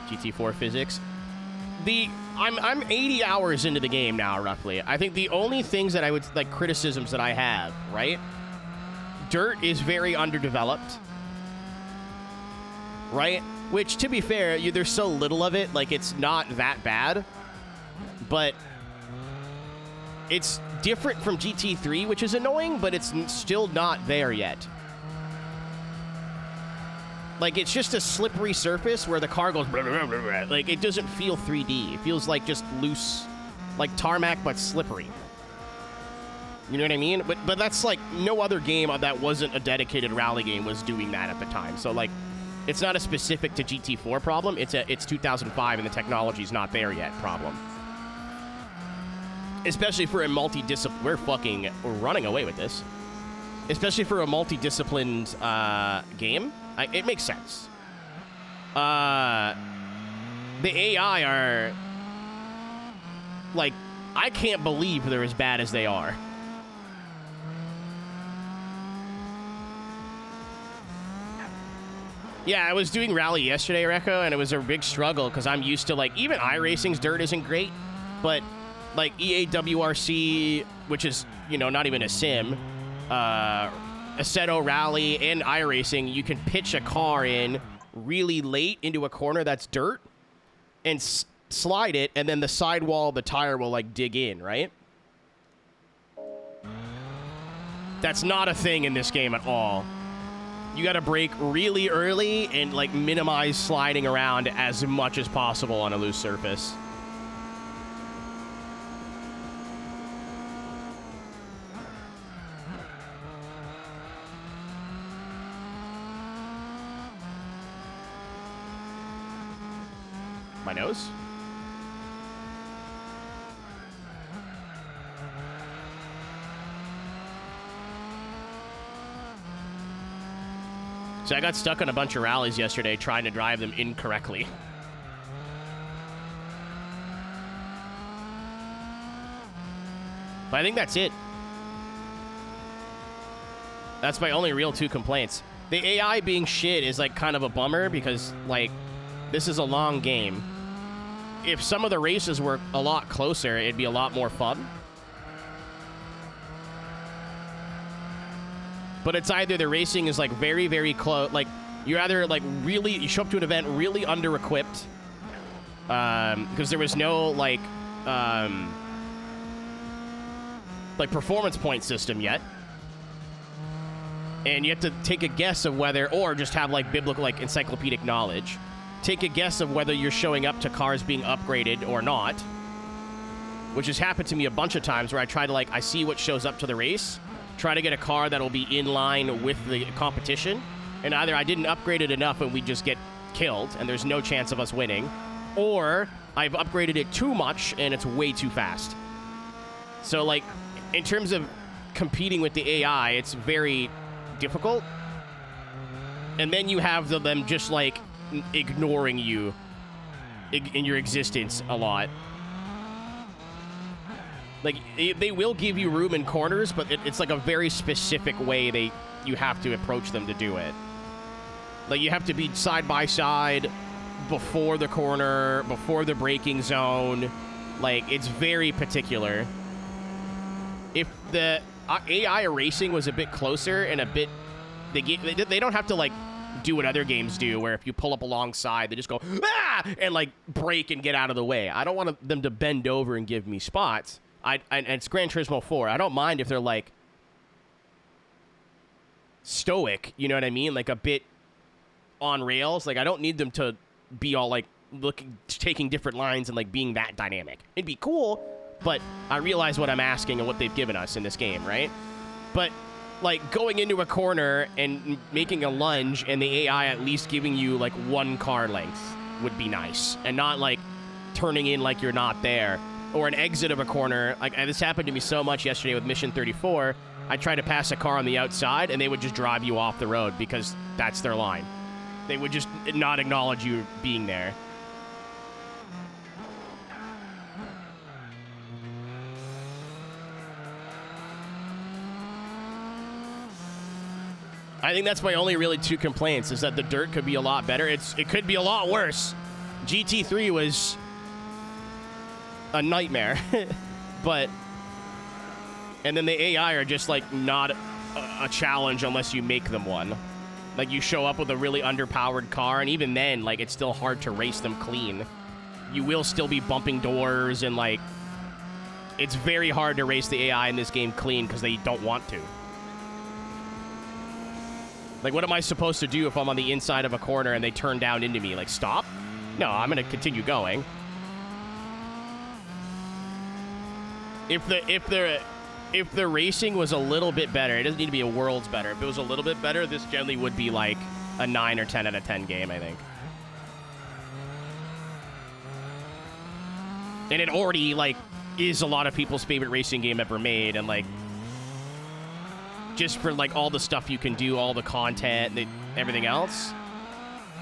GT4 physics. I'm 80 hours into the game now, roughly. I think the only things that I would, like, criticisms that I have, right? Dirt is very underdeveloped, right? Which, to be fair, there's so little of it, like, it's not that bad. But it's different from GT3, which is annoying, but it's still not there yet. Like, it's just a slippery surface where the car goes blah, blah, blah, blah. Like, it doesn't feel 3D. It feels like just loose, like tarmac, but slippery. You know what I mean? But that's like no other game that wasn't a dedicated rally game was doing that at the time. So, like, it's not a specific to GT4 problem. It's 2005 and the technology's not there yet problem. Especially for a multi-discipline. We're running away with this. Especially for a multi-disciplined game. It makes sense. The AI are, like, I can't believe they're as bad as they are. Yeah, I was doing rally yesterday, Rekko, and it was a big struggle because I'm used to, like, even iRacing's dirt isn't great, but, like, EA WRC, which is, you know, not even a sim, Assetto Rally and iRacing, you can pitch a car in really late into a corner that's dirt and slide it, and then the sidewall of the tire will, like, dig in, right? That's not a thing in this game at all. You got to brake really early and, like, minimize sliding around as much as possible on a loose surface. My nose? So I got stuck on a bunch of rallies yesterday trying to drive them incorrectly. But I think that's it. That's my only real 2 complaints. The AI being shit is, like, kind of a bummer because, like, this is a long game. If some of the races were a lot closer, it'd be a lot more fun. But it's either the racing is, like, very, very close. Like, you're either, like, really, you show up to an event really under-equipped. Because there was no, like, performance point system yet. And you have to take a guess of whether, or just have, like, biblical, like, encyclopedic knowledge. Take a guess of whether you're showing up to cars being upgraded or not, which has happened to me a bunch of times where I try to, like, I see what shows up to the race, try to get a car that'll be in line with the competition, and either I didn't upgrade it enough and we just get killed and there's no chance of us winning, or I've upgraded it too much and it's way too fast. So, like, in terms of competing with the AI, it's very difficult. And then you have them just, like, ignoring you in your existence a lot. Like, they will give you room in corners, but it's like a very specific way you have to approach them to do it. Like, you have to be side by side before the corner, before the braking zone. Like, it's very particular. If the AI racing was a bit closer and a bit, they don't have to, like, do what other games do, where if you pull up alongside, they just go, ah! And, like, brake and get out of the way. I don't want them to bend over and give me spots. And it's Gran Turismo 4. I don't mind if they're, like, stoic, you know what I mean? Like, a bit on rails. Like, I don't need them to be all, like, taking different lines and, like, being that dynamic. It'd be cool, but I realize what I'm asking and what they've given us in this game, right? But, like, going into a corner and making a lunge and the AI at least giving you, like, 1 car length would be nice. And not, like, turning in like you're not there. Or an exit of a corner. Like, this happened to me so much yesterday with Mission 34. I tried to pass a car on the outside, and they would just drive you off the road because that's their line. They would just not acknowledge you being there. I think that's my only really two complaints is that the dirt could be a lot better. It could be a lot worse. GT3 was a nightmare, but and then the AI are just like not a challenge unless you make them one. Like you show up with a really underpowered car, and even then, like it's still hard to race them clean. You will still be bumping doors, and like it's very hard to race the AI in this game clean because they don't want to. Like, what am I supposed to do if I'm on the inside of a corner and they turn down into me? Like, stop? No, I'm going to continue going. If the racing was a little bit better, it doesn't need to be a world's better. If it was a little bit better, this generally would be like a 9 or 10 out of 10 game, I think. And it already, like, is a lot of people's favorite racing game ever made, and, like, just for, like, all the stuff you can do, all the content, everything else.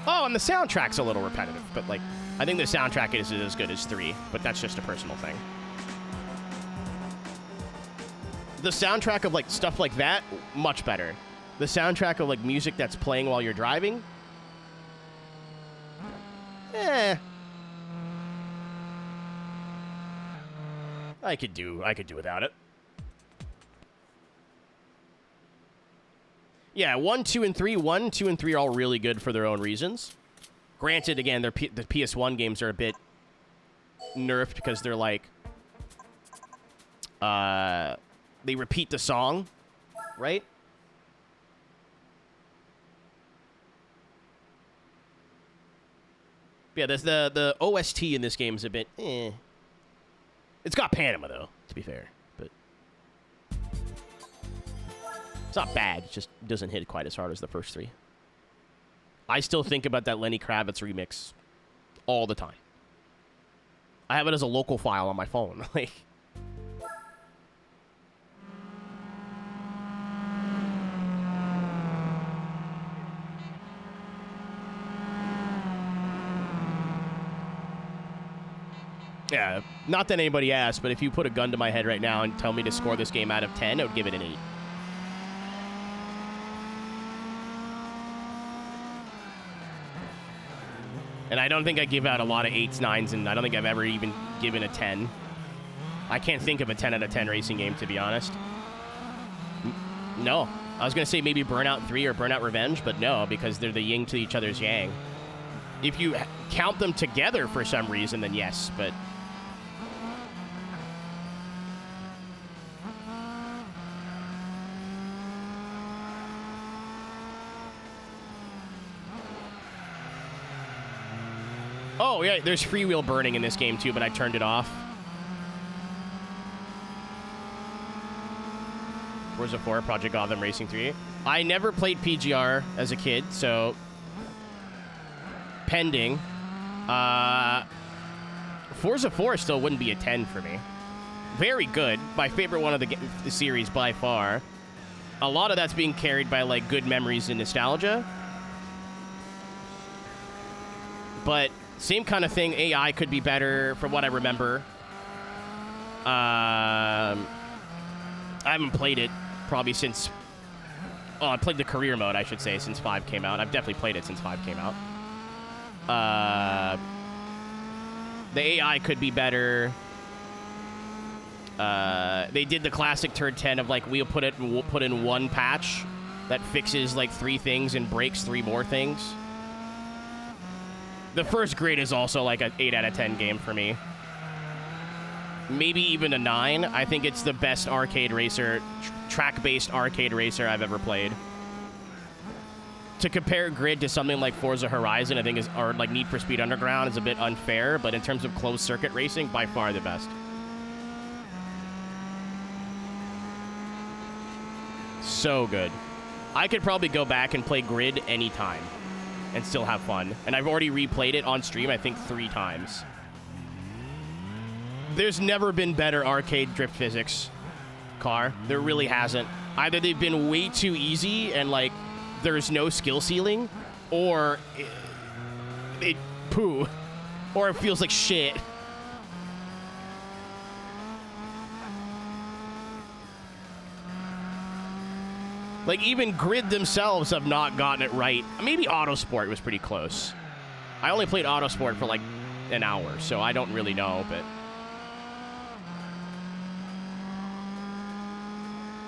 Oh, and the soundtrack's a little repetitive, but, like, I think the soundtrack is as good as 3, but that's just a personal thing. The soundtrack of, like, stuff like that, much better. The soundtrack of, like, music that's playing while you're driving, I could do without it. Yeah, 1, 2, and 3. 1, 2, and 3 are all really good for their own reasons. Granted, again, the PS1 games are a bit nerfed because they're like, they repeat the song, right? Yeah, there's the OST in this game is a bit, It's got Panama, though, to be fair. But it's not bad. It just doesn't hit quite as hard as the first 3. I still think about that Lenny Kravitz remix all the time. I have it as a local file on my phone. Like, yeah, not that anybody asked, but if you put a gun to my head right now and tell me to score this game out of 10, I would give it an 8. And I don't think I give out a lot of 8s, 9s, and I don't think I've ever even given a 10. I can't think of a 10 out of 10 racing game, to be honest. No. I was going to say maybe Burnout 3 or Burnout Revenge, but no, because they're the yin to each other's yang. If you count them together for some reason, then yes, but... Oh, yeah, there's freewheel burning in this game, too, but I turned it off. Forza 4, Project Gotham Racing 3. I never played PGR as a kid, so... Pending. Forza 4 still wouldn't be a 10 for me. Very good. My favorite one of the series by far. A lot of that's being carried by, like, good memories and nostalgia. But... same kind of thing. AI could be better from what I remember. I haven't played it probably since... oh, I played the career mode, I should say, since 5 came out. I've definitely played it since 5 came out. The AI could be better. They did the classic turd 10 of, like, we'll put in one patch that fixes, like, 3 things and breaks 3 more things. The first Grid is also like an 8 out of 10 game for me. Maybe even a 9. I think it's the best arcade racer, track-based arcade racer I've ever played. To compare Grid to something like Forza Horizon, I think or like Need for Speed Underground is a bit unfair, but in terms of closed circuit racing, by far the best. So good. I could probably go back and play Grid anytime and still have fun. And I've already replayed it on stream, I think 3 times. There's never been better arcade drift physics, Car. There really hasn't. Either they've been way too easy and, like, there's no skill ceiling, or it poo, or it feels like shit. Like, even Grid themselves have not gotten it right. Maybe Autosport was pretty close. I only played Autosport for, like, an hour, so I don't really know, but...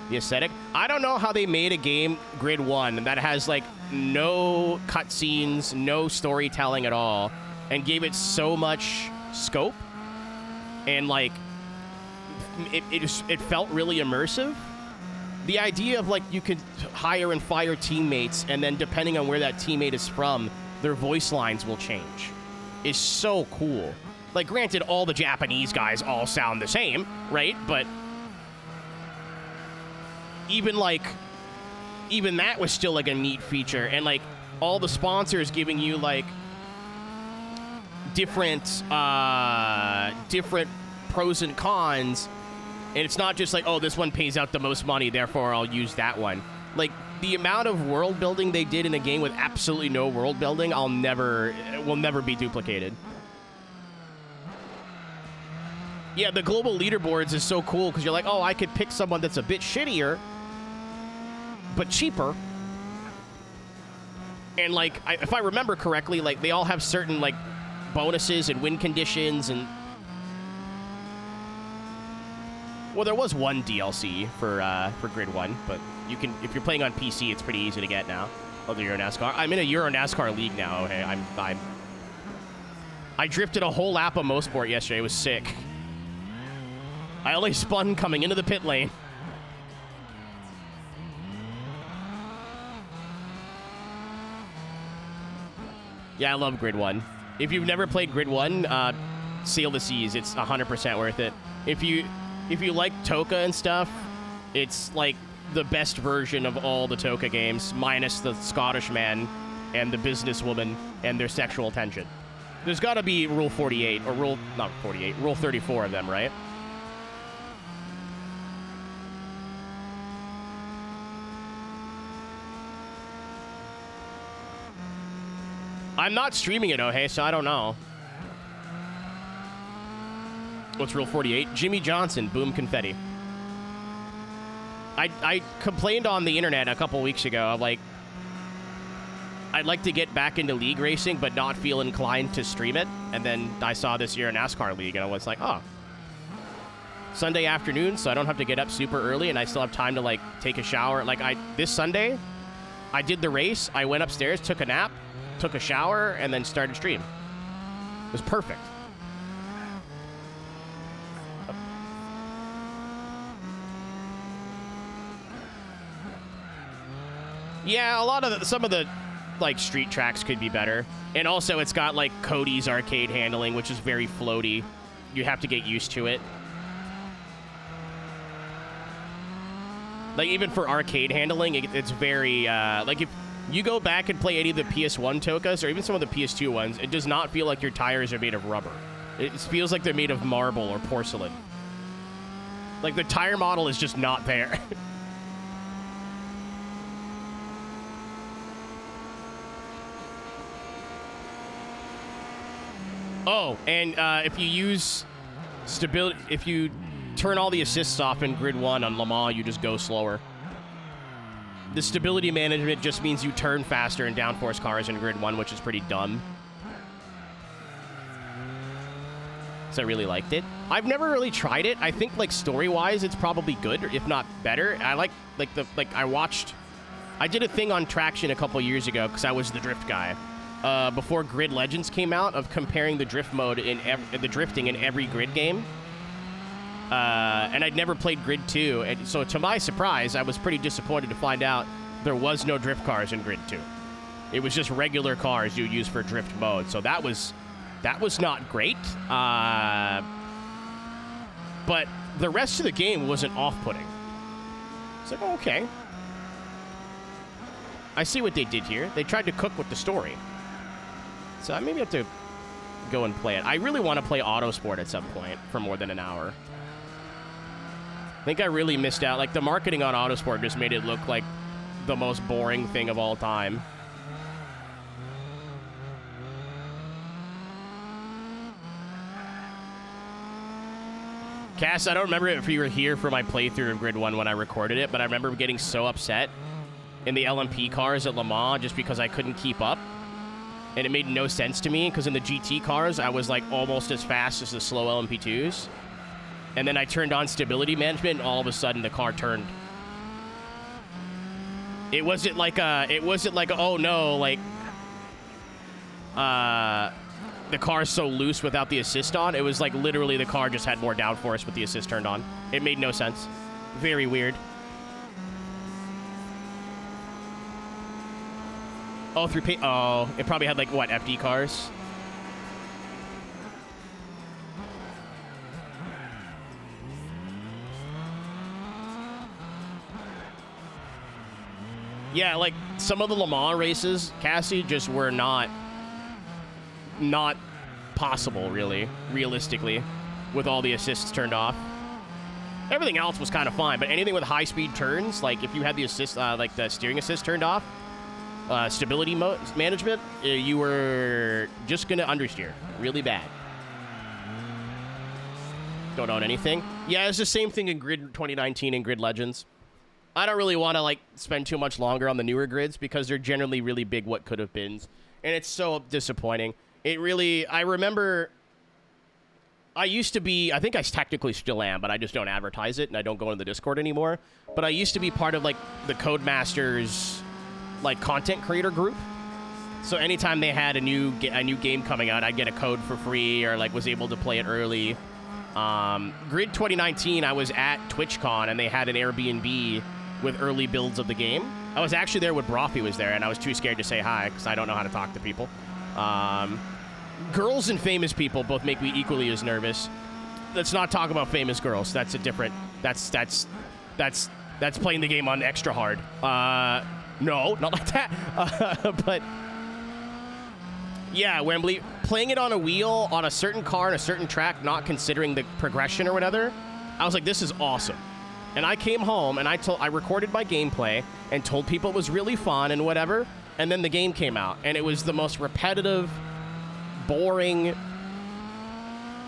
The aesthetic? I don't know how they made a game, Grid 1, that has, like, no cutscenes, no storytelling at all, and gave it so much scope, and, like, it felt really immersive. The idea of, like, you could hire and fire teammates, and then depending on where that teammate is from, their voice lines will change, is so cool. Like, granted, all the Japanese guys all sound the same, right? But even that was still, like, a neat feature. And, like, all the sponsors giving you, like, different pros and cons. And it's not just like, oh, this one pays out the most money, therefore I'll use that one. Like, the amount of world building they did in a game with absolutely no world building, will never be duplicated. Yeah, the global leaderboards is so cool because you're like, oh, I could pick someone that's a bit shittier, but cheaper. And, like, if I remember correctly, like, they all have certain, like, bonuses and win conditions and... Well, there was one DLC for Grid 1, but you can, if you're playing on PC, it's pretty easy to get now. Other Euro NASCAR. I'm in a Euro NASCAR league now. Okay, I drifted a whole lap of Mosport yesterday. It was sick. I only spun coming into the pit lane. Yeah, I love Grid 1. If you've never played Grid 1, Sail the Seas. It's 100% worth it. If you like Toka and stuff, it's like the best version of all the Toka games, minus the Scottish man and the businesswoman and their sexual tension. There's got to be Rule 48, or Rule 34 of them, right? I'm not streaming it, okay, so I don't know. What's Rule 48? Jimmy Johnson, boom confetti. I complained on the internet a couple weeks ago, like, I'd like to get back into league racing, but not feel inclined to stream it. And then I saw this year in NASCAR league, and I was like, oh. Sunday afternoon, so I don't have to get up super early, and I still have time to, like, take a shower. Like, this Sunday, I did the race, I went upstairs, took a nap, took a shower, and then started stream. It was perfect. Yeah, some of the like street tracks could be better. And also it's got like Cody's arcade handling, which is very floaty. You have to get used to it. Like even for arcade handling, it's very like if you go back and play any of the PS1 Tokas or even some of the PS2 ones, it does not feel like your tires are made of rubber. It feels like they're made of marble or porcelain. Like the tire model is just not there. Oh, and if you use stability, if you turn all the assists off in Grid 1 on Le Mans, you just go slower. The stability management just means you turn faster in downforce cars in Grid 1, which is pretty dumb. So I really liked it. I've never really tried it. I think like story-wise, it's probably good, or if not better. I I did a thing on Traction a couple years ago because I was the drift guy. Before Grid Legends came out, of comparing the drift mode in the drifting in every Grid game. And I'd never played Grid 2, and so to my surprise, I was pretty disappointed to find out there was no drift cars in Grid 2. It was just regular cars you use for drift mode, so that was not great. But the rest of the game wasn't off-putting. It's like, oh, okay. I see what they did here. They tried to cook with the story. So I maybe have to go and play it. I really want to play Autosport at some point for more than an hour. I think I really missed out. Like, the marketing on Autosport just made it look like the most boring thing of all time. Cass, I don't remember if you were here for my playthrough of Grid 1 when I recorded it, but I remember getting so upset in the LMP cars at Le Mans just because I couldn't keep up. And it made no sense to me because in the GT cars, I was like almost as fast as the slow LMP2s. And then I turned on stability management, and all of a sudden the car turned. It wasn't like oh no, like the car's so loose without the assist on. It was like literally the car just had more downforce with the assist turned on. It made no sense. Very weird. Oh, oh, it probably had like what, FD cars? Yeah, like some of the Le Mans races, Cassie, just were not possible, really, realistically, with all the assists turned off. Everything else was kind of fine, but anything with high-speed turns, like if you had the assist, like the steering assist turned off, stability management, you were just gonna understeer really bad. Don't own anything. Yeah, it's the same thing in Grid 2019 and Grid Legends. I don't really want to like spend too much longer on the newer grids because they're generally really big what could have beens, and it's so disappointing. It really, I remember I used to be, I think I technically still am, but I just don't advertise it and I don't go into the Discord anymore. But I used to be part of like the Codemasters like content creator group. So anytime they had a new game coming out, I'd get a code for free or like was able to play it early. Grid 2019, I was at TwitchCon and they had an Airbnb with early builds of the game. I was actually there when Brofy was there and I was too scared to say hi because I don't know how to talk to people. Girls and famous people both make me equally as nervous. Let's not talk about famous girls. That's a different, that's playing the game on extra hard. No, not like that. But yeah, Wembley, playing it on a wheel, on a certain car, on a certain track, not considering the progression or whatever, I was like, this is awesome. And I came home and I recorded my gameplay and told people it was really fun and whatever. And then the game came out and it was the most repetitive, boring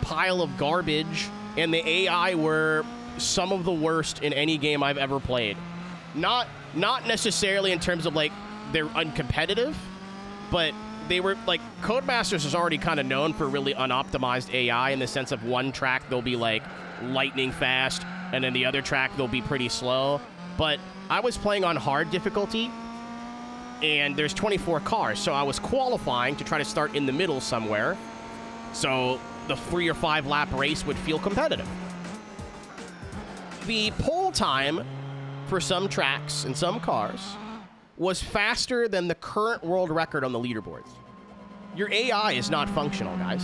pile of garbage. And the AI were some of the worst in any game I've ever played. Not necessarily in terms of like they're uncompetitive, but they were like, Codemasters is already kind of known for really unoptimized AI in the sense of one track they'll be like lightning fast and then the other track they'll be pretty slow. But I was playing on hard difficulty and there's 24 cars, so I was qualifying to try to start in the middle somewhere so the 3 or 5 lap race would feel competitive. The pole time for some tracks and some cars was faster than the current world record on the leaderboards. Your AI is not functional, guys.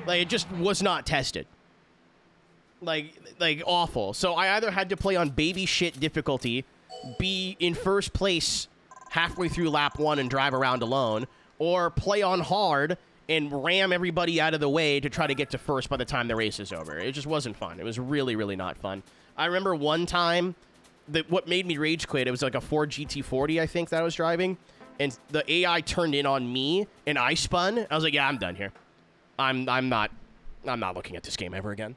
Like, it just was not tested. Like awful. So I either had to play on baby shit difficulty, be in first place halfway through lap 1 and drive around alone, or play on hard and ram everybody out of the way to try to get to first by the time the race is over. It just wasn't fun. It was really, really not fun. I remember one time that what made me rage quit, it was like a Ford GT40, I think, that I was driving, and the AI turned in on me and I spun. I was like, yeah, I'm done here. I'm not looking at this game ever again.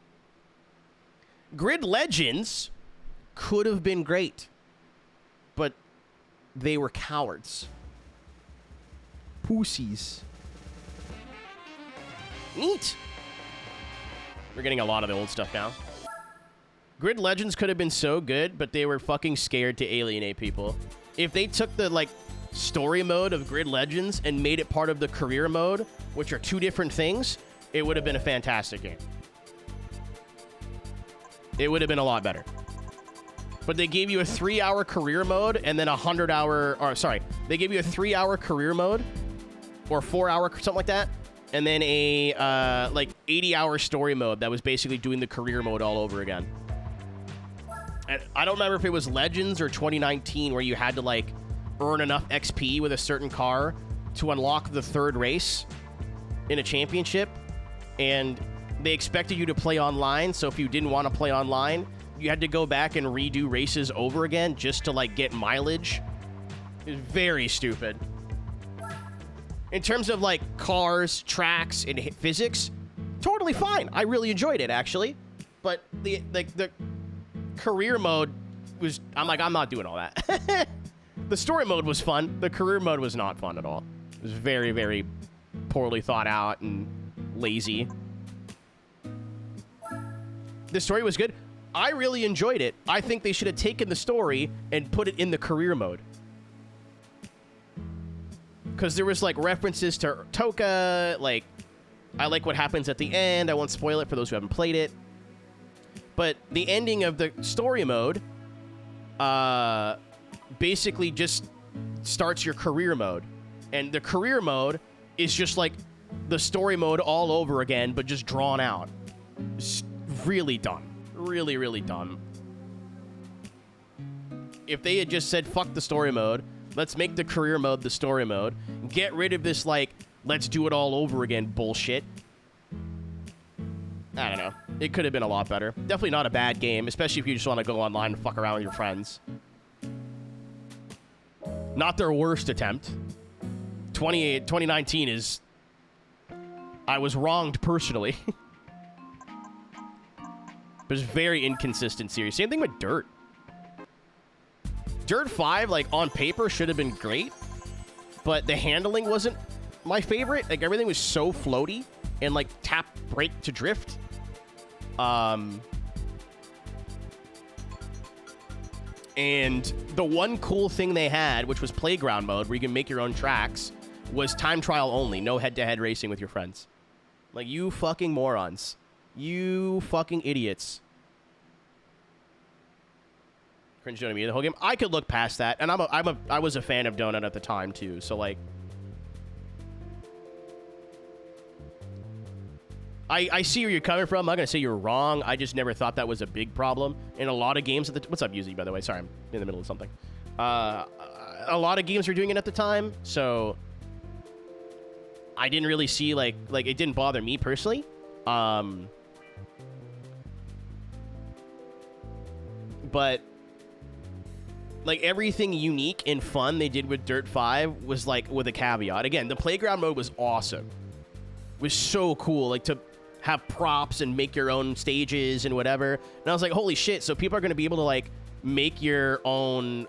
Grid Legends could have been great, but they were cowards. Pussies. Neat. We're getting a lot of the old stuff now. Grid Legends could have been so good, but they were fucking scared to alienate people. If they took the, like, story mode of Grid Legends and made it part of the career mode, which are two different things, it would have been a fantastic game. It would have been a lot better. But they gave you a 3-hour career mode and then a 100-hour... Or, sorry. They gave you a 3-hour career mode or 4-hour, something like that. And then a, like, 80-hour story mode that was basically doing the career mode all over again. And I don't remember if it was Legends or 2019 where you had to, like, earn enough XP with a certain car to unlock the third race in a championship. And they expected you to play online, so if you didn't want to play online, you had to go back and redo races over again just to, like, get mileage. It was very stupid. In terms of, like, cars, tracks, and physics, totally fine. I really enjoyed it, actually. But the career mode was, I'm like, I'm not doing all that. The story mode was fun. The career mode was not fun at all. It was very, very poorly thought out and lazy. The story was good. I really enjoyed it. I think they should have taken the story and put it in the career mode. Because there was, like, references to Toka, like, I like what happens at the end. I won't spoil it for those who haven't played it. But the ending of the story mode basically just starts your career mode. And the career mode is just like the story mode all over again, but just drawn out. It's really dumb. Really, really dumb. If they had just said, fuck the story mode, let's make the career mode the story mode, get rid of this, like, let's do it all over again bullshit. I don't know. It could have been a lot better. Definitely not a bad game, especially if you just want to go online and fuck around with your friends. Not their worst attempt. 2019 is... I was wronged personally. But it's a very inconsistent series. Same thing with Dirt. Dirt 5, like, on paper should have been great, but the handling wasn't my favorite. Like, everything was so floaty and, like, tap, brake to drift. And the one cool thing they had, which was playground mode, where you can make your own tracks, was time trial only. No head-to-head racing with your friends. Like, you fucking morons. You fucking idiots. Cringe Donut me the whole game. I could look past that, and I was a fan of Donut at the time too. So like, I see where you're coming from. I'm not gonna say you're wrong. I just never thought that was a big problem in a lot of games. What's up, Yuzi? By the way, sorry, I'm in the middle of something. A lot of games were doing it at the time, so I didn't really see like it didn't bother me personally. But like everything unique and fun they did with Dirt 5 was like with a caveat. Again, the playground mode was awesome. It was so cool, like to have props and make your own stages and whatever. And I was like, holy shit! So people are going to be able to like make your own,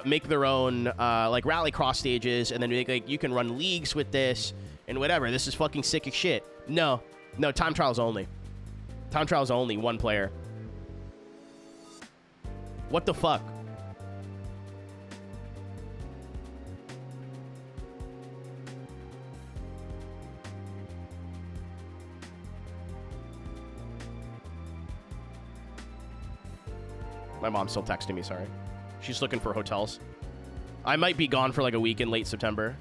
make their own like rallycross stages, and then make, like you can run leagues with this and whatever. This is fucking sick as shit. No, time trials only. Time trials only. One player. What the fuck? My mom's still texting me, sorry. She's looking for hotels. I might be gone for like a week in late September.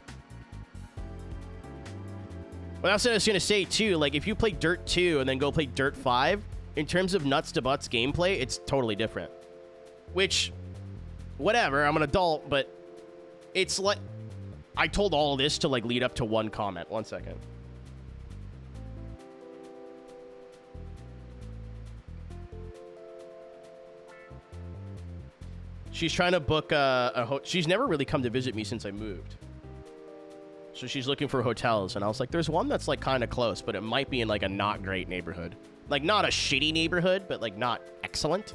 Well, that's what I was going to say, too. Like, if you play Dirt 2 and then go play Dirt 5, in terms of nuts to butts gameplay, it's totally different. Which, whatever, I'm an adult, but it's like... I told all of this to, like, lead up to one comment. 1 second. She's trying to book she's never really come to visit me since I moved. So she's looking for hotels, and I was like, there's one that's, like, kind of close, but it might be in, like, a not great neighborhood. Like, not a shitty neighborhood, but, like, not excellent.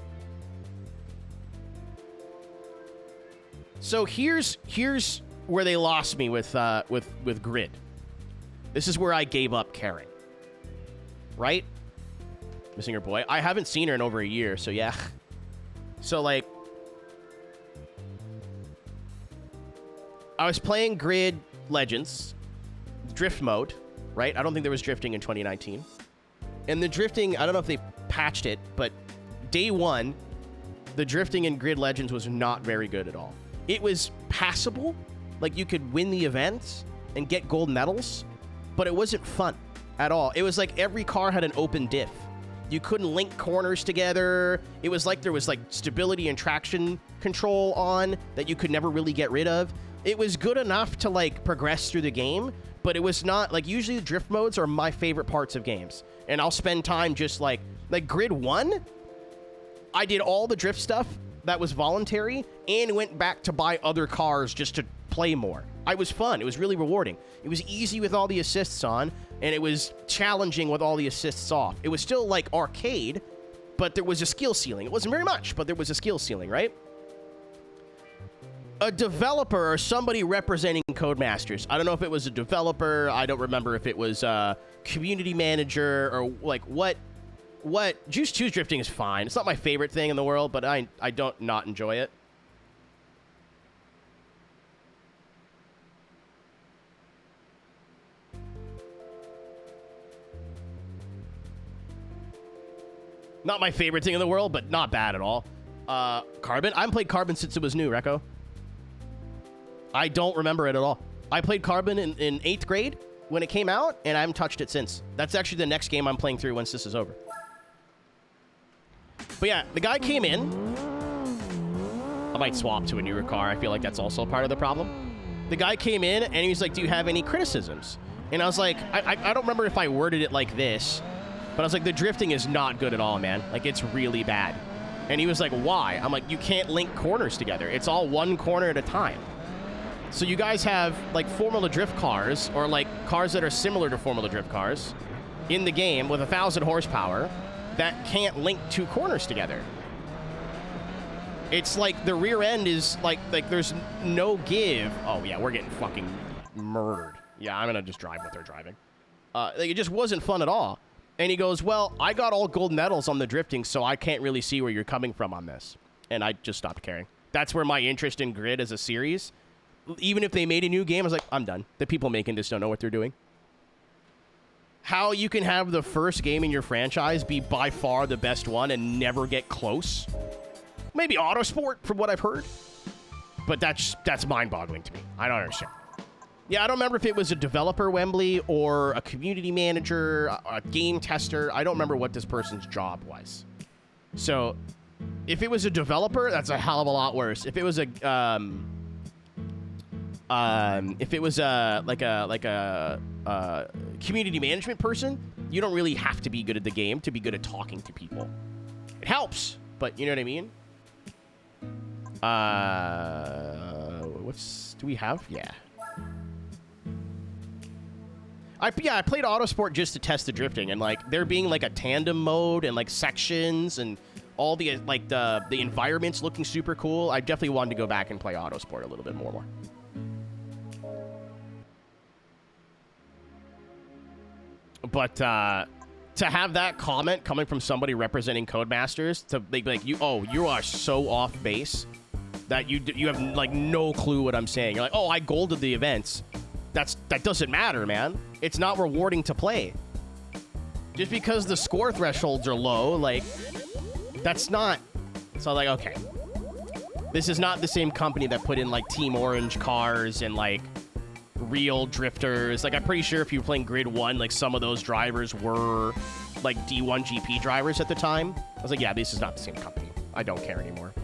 So here's where they lost me with Grid. This is where I gave up caring. Right? Missing her boy. I haven't seen her in over a year, so yeah. So, like, I was playing Grid Legends, drift mode, right? I don't think there was drifting in 2019. And the drifting, I don't know if they patched it, but day one, the drifting in Grid Legends was not very good at all. It was passable, like you could win the events and get gold medals, but it wasn't fun at all. It was like every car had an open diff. You couldn't link corners together. It was like there was like stability and traction control on that you could never really get rid of. It was good enough to like progress through the game, but it was not like, usually the drift modes are my favorite parts of games. And I'll spend time just like Grid 1, I did all the drift stuff that was voluntary and went back to buy other cars just to play more. It was fun. It was really rewarding. It was easy with all the assists on, and it was challenging with all the assists off. It was still like arcade, but there was a skill ceiling. It wasn't very much, but there was a skill ceiling, right? A developer or somebody representing Codemasters. I don't know if it was a developer. I don't remember if it was a community manager or like what. Juice 2's drifting is fine. It's not my favorite thing in the world, but I don't not enjoy it. Not my favorite thing in the world, but not bad at all. Carbon? I haven't played Carbon since it was new, Recco. I don't remember it at all. I played Carbon in 8th grade when it came out, and I haven't touched it since. That's actually the next game I'm playing through once this is over. But yeah, the guy came in. I might swap to a newer car. I feel like that's also part of the problem. The guy came in, and he was like, do you have any criticisms? And I was like, I don't remember if I worded it like this, but I was like, the drifting is not good at all, man. Like, it's really bad. And he was like, why? I'm like, you can't link corners together. It's all one corner at a time. So you guys have, like, Formula Drift cars, or, like, cars that are similar to Formula Drift cars in the game with 1,000 horsepower that can't link two corners together. It's like the rear end is, like there's no give. Oh, yeah, we're getting fucking murdered. Yeah, I'm going to just drive what they're driving. Like, it just wasn't fun at all. And he goes, well, I got all gold medals on the drifting, so I can't really see where you're coming from on this. And I just stopped caring. That's where my interest in Grid as a series, even if they made a new game, I was like, I'm done. The people making this don't know what they're doing. How you can have the first game in your franchise be by far the best one and never get close. Maybe Autosport, from what I've heard. But that's mind-boggling to me. I don't understand. Yeah, I don't remember if it was a developer, Wembley, or a community manager, a game tester. I don't remember what this person's job was. So, if it was a developer, that's a hell of a lot worse. If it was a, community management person, you don't really have to be good at the game to be good at talking to people. It helps, but you know what I mean? Do we have? Yeah. I played Autosport just to test the drifting, and like there being like a tandem mode and like sections and all the like the environments looking super cool. I definitely wanted to go back and play Autosport a little bit more. But to have that comment coming from somebody representing Codemasters, to be like, you are so off base that you have like no clue what I'm saying. You're like, oh, I golded the events. That doesn't matter, man. It's not rewarding to play. Just because the score thresholds are low, like, that's not... So, like, okay. This is not the same company that put in, like, Team Orange cars and, like, real drifters. Like, I'm pretty sure if you were playing Grid 1, like, some of those drivers were, like, D1 GP drivers at the time. I was like, yeah, this is not the same company. I don't care anymore.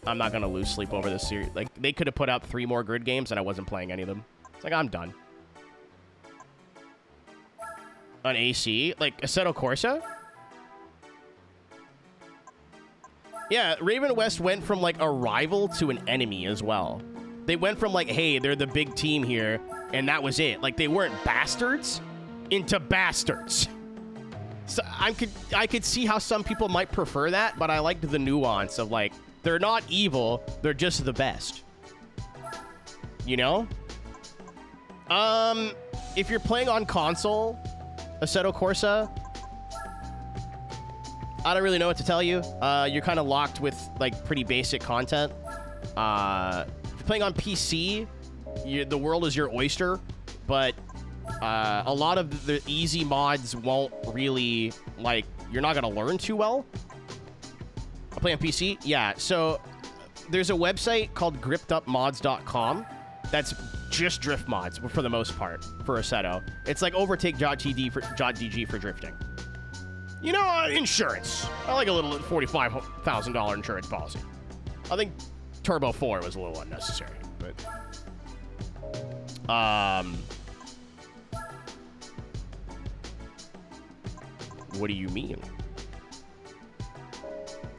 I'm not going to lose sleep over this series. Like, they could have put out 3 more Grid games and I wasn't playing any of them. It's like, I'm done. On AC? Like, Assetto Corsa? Yeah, Raven West went from, like, a rival to an enemy as well. They went from, like, hey, they're the big team here, and that was it. Like, they weren't bastards into bastards. So I could see how some people might prefer that, but I liked the nuance of, like, they're not evil, they're just the best. You know? If you're playing on console, Assetto Corsa, I don't really know what to tell you. You're kind of locked with, like, pretty basic content. If you're playing on PC, the world is your oyster, but a lot of the easy mods won't really, like, you're not going to learn too well. I play on PC? Yeah, so there's a website called grippedupmods.com that's just drift mods for the most part for Assetto. It's like aeroteq.gg for drifting. You know, insurance. I like a little $45,000 insurance policy. I think Turbo 4 was a little unnecessary, but what do you mean?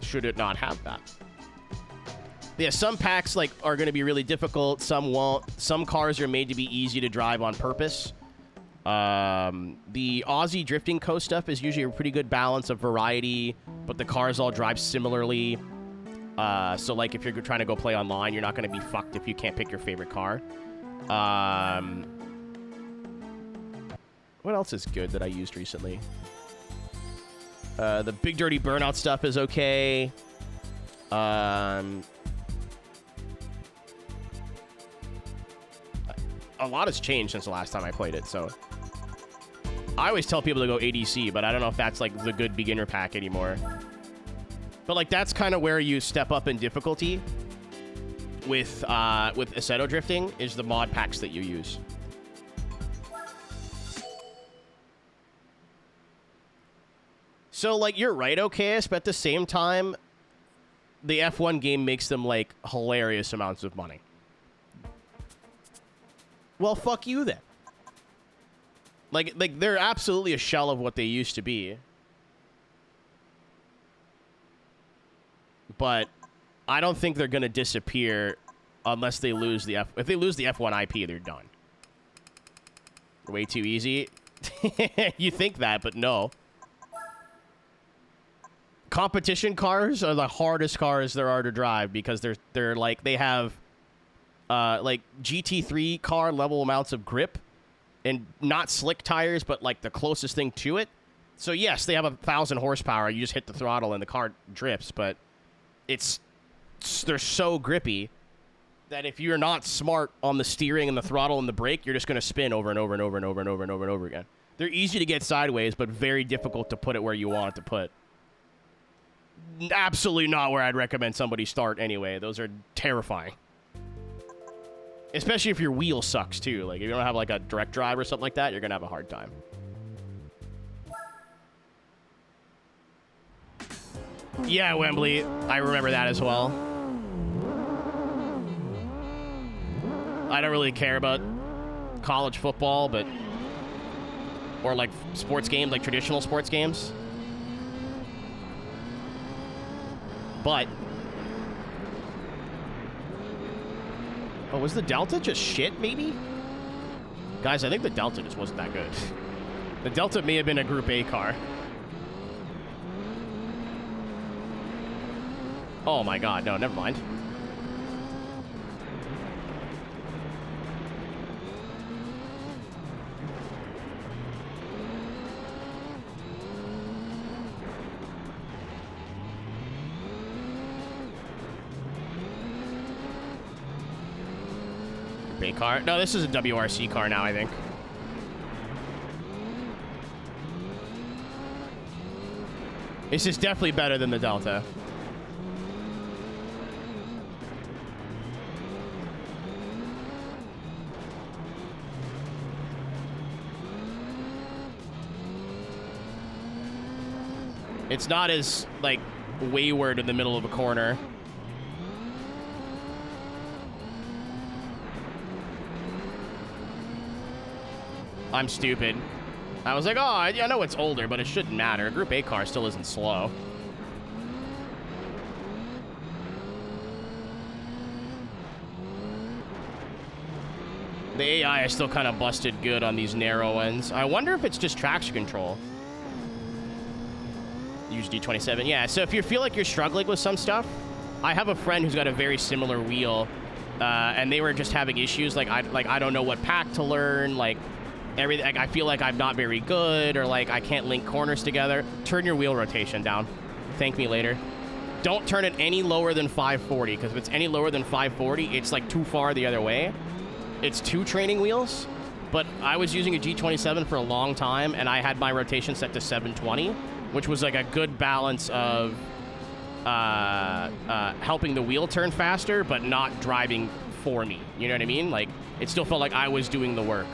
Should it not have that? Yeah, some packs like are going to be really difficult. Some won't. Some cars are made to be easy to drive on purpose. The Aussie Drifting Co stuff is usually a pretty good balance of variety, but the cars all drive similarly. So like if you're trying to go play online, you're not going to be fucked if you can't pick your favorite car. What else is good that I used recently? The Big Dirty Burnout stuff is okay. A lot has changed since the last time I played it, so I always tell people to go ADC, but I don't know if that's like the good beginner pack anymore. But like that's kind of where you step up in difficulty with Assetto drifting is the mod packs that you use. So like you're right, OKS, but at the same time, the F1 game makes them like hilarious amounts of money. Well, fuck you then. Like they're absolutely a shell of what they used to be. But I don't think they're going to disappear unless they lose the If they lose the F1 IP, they're done. Way too easy. You think that, but no. Competition cars are the hardest cars there are to drive because they're like they have like GT3 car level amounts of grip and not slick tires, but like the closest thing to it. So yes, they have 1,000 horsepower. You just hit the throttle and the car drifts, but they're so grippy that if you're not smart on the steering and the throttle and the brake, you're just going to spin over and over and over and over and over and over and over again. They're easy to get sideways, but very difficult to put it where you want it to put. Absolutely not where I'd recommend somebody start anyway. Those are terrifying. Especially if your wheel sucks too. Like if you don't have like a direct drive or something like that, you're going to have a hard time. Yeah, Wembley. I remember that as well. I don't really care about college football, but... Or like sports games, like traditional sports games. But... Oh, was the Delta just shit, maybe? Guys, I think the Delta just wasn't that good. The Delta may have been a Group A car. Oh my god, no, never mind. Group A car? No, this is a WRC car now, I think. This is definitely better than the Delta. It's not as, like, wayward in the middle of a corner. I'm stupid. I was like, oh, I know it's older, but it shouldn't matter. A Group A car still isn't slow. The AI is still kind of busted good on these narrow ends. I wonder if it's just traction control. Use D27. Yeah, so if you feel like you're struggling with some stuff, I have a friend who's got a very similar wheel, and they were just having issues. Like I don't know what pack to learn. Like everything. Like, I feel like I'm not very good, or like I can't link corners together. Turn your wheel rotation down. Thank me later. Don't turn it any lower than 540, because if it's any lower than 540, it's like too far the other way. It's 2 training wheels, but I was using a G27 for a long time, and I had my rotation set to 720. Which was like a good balance of helping the wheel turn faster, but not driving for me. You know what I mean? Like, it still felt like I was doing the work.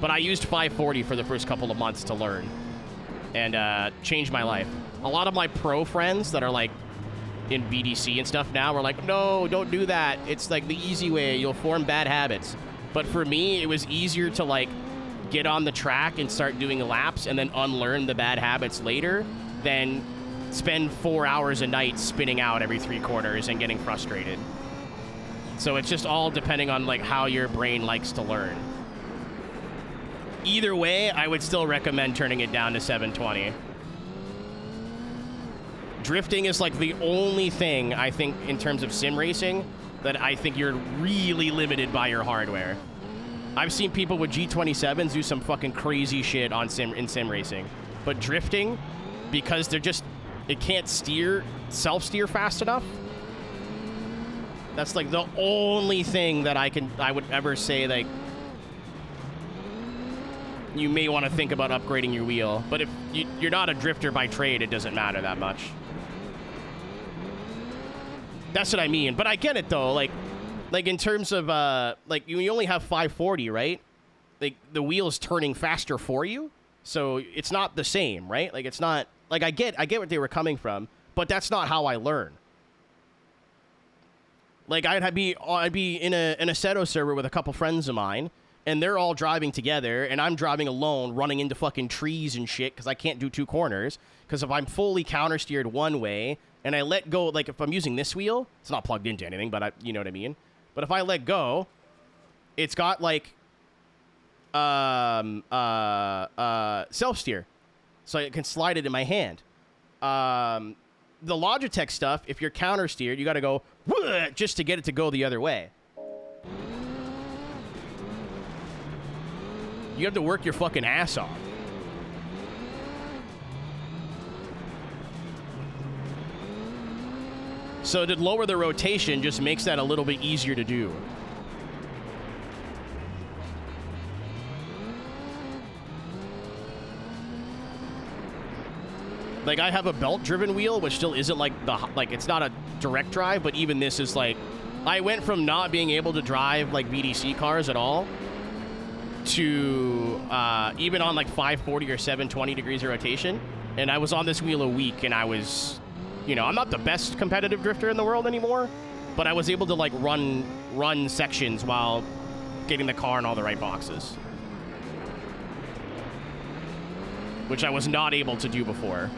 But I used 540 for the first couple of months to learn. And changed my life. A lot of my pro friends that are like in BDC and stuff now were like, no, don't do that. It's like the easy way. You'll form bad habits. But for me, it was easier to like get on the track and start doing laps and then unlearn the bad habits later than spend 4 hours a night spinning out every 3 corners and getting frustrated. So it's just all depending on like how your brain likes to learn. Either way, I would still recommend turning it down to 720. Drifting is like the only thing I think in terms of sim racing that I think you're really limited by your hardware. I've seen people with G27s do some fucking crazy shit on sim racing. But drifting, because they're just, it can't self-steer fast enough. That's like the only thing that I would ever say like you may want to think about upgrading your wheel. But if you're not a drifter by trade, it doesn't matter that much. That's what I mean. But I get it though. Like in terms of like you only have 540, right? Like the wheel's turning faster for you, so it's not the same, right? Like it's not like I get what they were coming from, but that's not how I learn. Like I'd be in a Aceto server with a couple friends of mine, and they're all driving together, and I'm driving alone, running into fucking trees and shit because I can't do two corners. Because if I'm fully counter-steered one way and I let go, like if I'm using this wheel, it's not plugged into anything, but you know what I mean. But if I let go, it's got like self-steer, so I can slide it in my hand. The Logitech stuff, if you're counter-steered, you got to go just to get it to go the other way. You have to work your fucking ass off. So to lower the rotation just makes that a little bit easier to do. Like I have a belt-driven wheel, which still isn't like it's not a direct drive, but even this is like, I went from not being able to drive like VDC cars at all to even on like 540 or 720 degrees of rotation, and I was on this wheel a week, and I was, you know, I'm not the best competitive drifter in the world anymore, but I was able to like run sections while getting the car in all the right boxes, which I was not able to do before.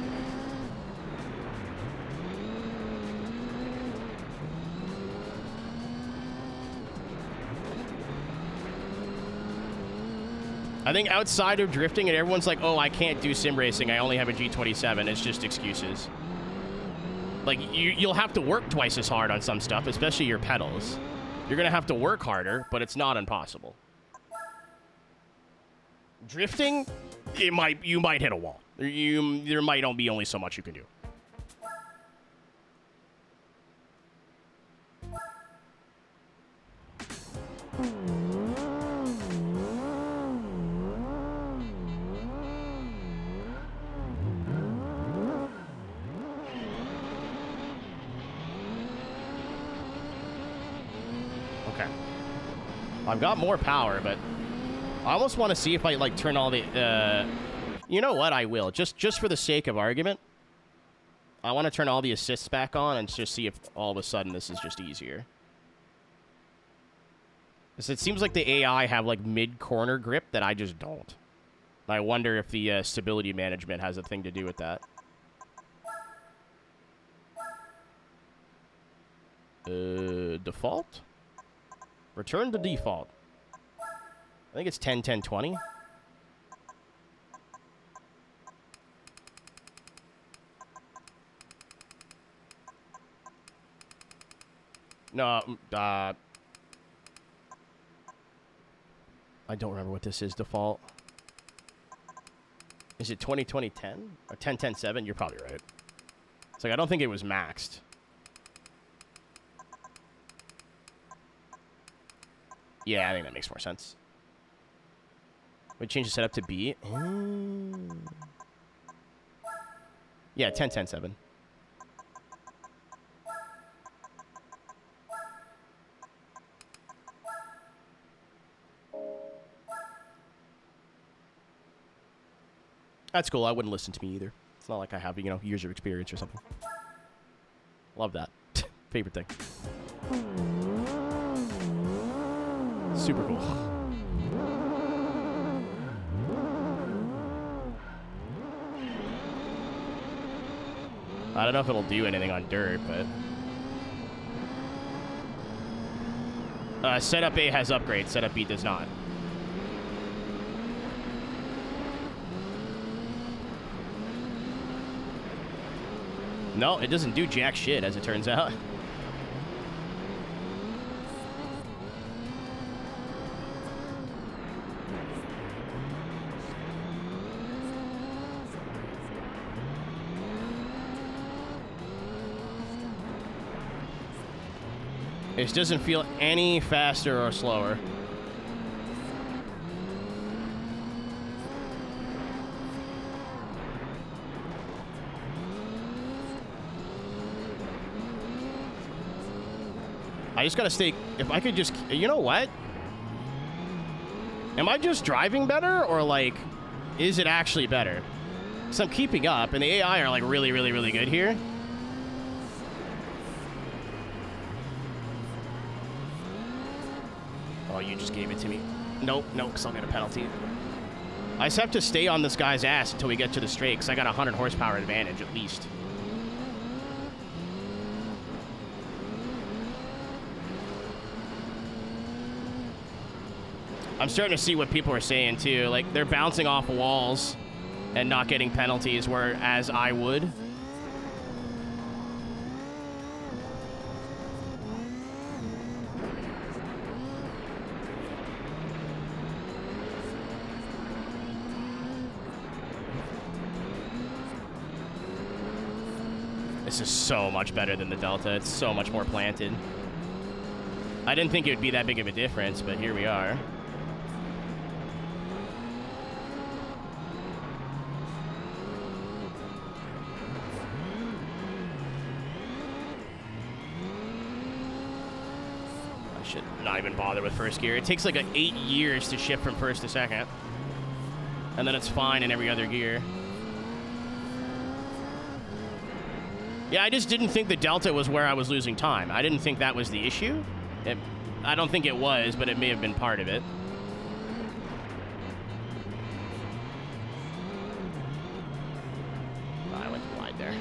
I think outside of drifting, and everyone's like, oh, I can't do sim racing, I only have a G27, it's just excuses. Like, you'll have to work twice as hard on some stuff, especially your pedals. You're going to have to work harder, but it's not impossible. Drifting, you might hit a wall. There might be only so much you can do. Okay. I've got more power, but I almost want to see if I like turn all the you know what, I will just for the sake of argument, I want to turn all the assists back on and just see if all of a sudden this is just easier. Because it seems like the AI have like mid-corner grip that I just don't. I wonder if the stability management has a thing to do with that. Default? Return to default. I think it's 10, 10, 20. No, I don't remember what this is default. Is it 20, 20, 10? Or 10, 10, 7? You're probably right. It's like, I don't think it was maxed. Yeah, I think that makes more sense. We change the setup to B. Yeah, 10, 10, 7. That's cool. I wouldn't listen to me either. It's not like I have, you know, years of experience or something. Love that. Favorite thing. Super cool. I don't know if it'll do anything on dirt, but Setup A has upgrades. Setup B does not. No, it doesn't do jack shit, as it turns out. It doesn't feel any faster or slower. I just gotta stay. If I could just, you know what? Am I just driving better, or like, is it actually better? Because I'm keeping up, and the AI are like really, really, really good here. Oh, you just gave it to me. Nope, nope, because I'll get a penalty. I just have to stay on this guy's ass until we get to the straight, because I got a 100 horsepower advantage at least. I'm starting to see what people are saying too. Like, they're bouncing off walls and not getting penalties, whereas I would. This is so much better than the Delta. It's so much more planted. I didn't think it would be that big of a difference, but here we are. Should not even bother with first gear. It takes like 8 years to shift from first to second. And then it's fine in every other gear. Yeah, I just didn't think the Delta was where I was losing time. I didn't think that was the issue. I don't think it was, but it may have been part of it. I went wide there.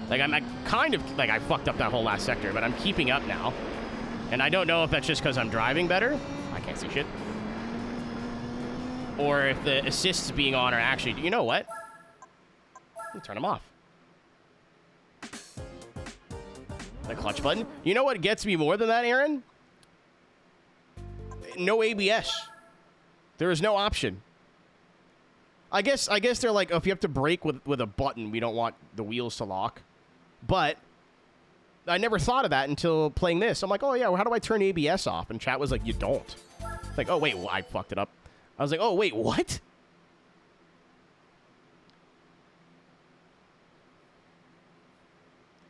Like, I kind of, like, I fucked up that whole last sector, but I'm keeping up now. And I don't know if that's just because I'm driving better. I can't see shit. Or if the assists being on are actually, you know what? Let me turn them off. The clutch button. You know what gets me more than that, Aaron? No ABS. There is no option. I guess they're like, oh, if you have to brake with a button, we don't want the wheels to lock. But I never thought of that until playing this. I'm like, oh, yeah, well, how do I turn ABS off? And chat was like, you don't. Like, oh, wait, well, I fucked it up. I was like, oh, wait, what?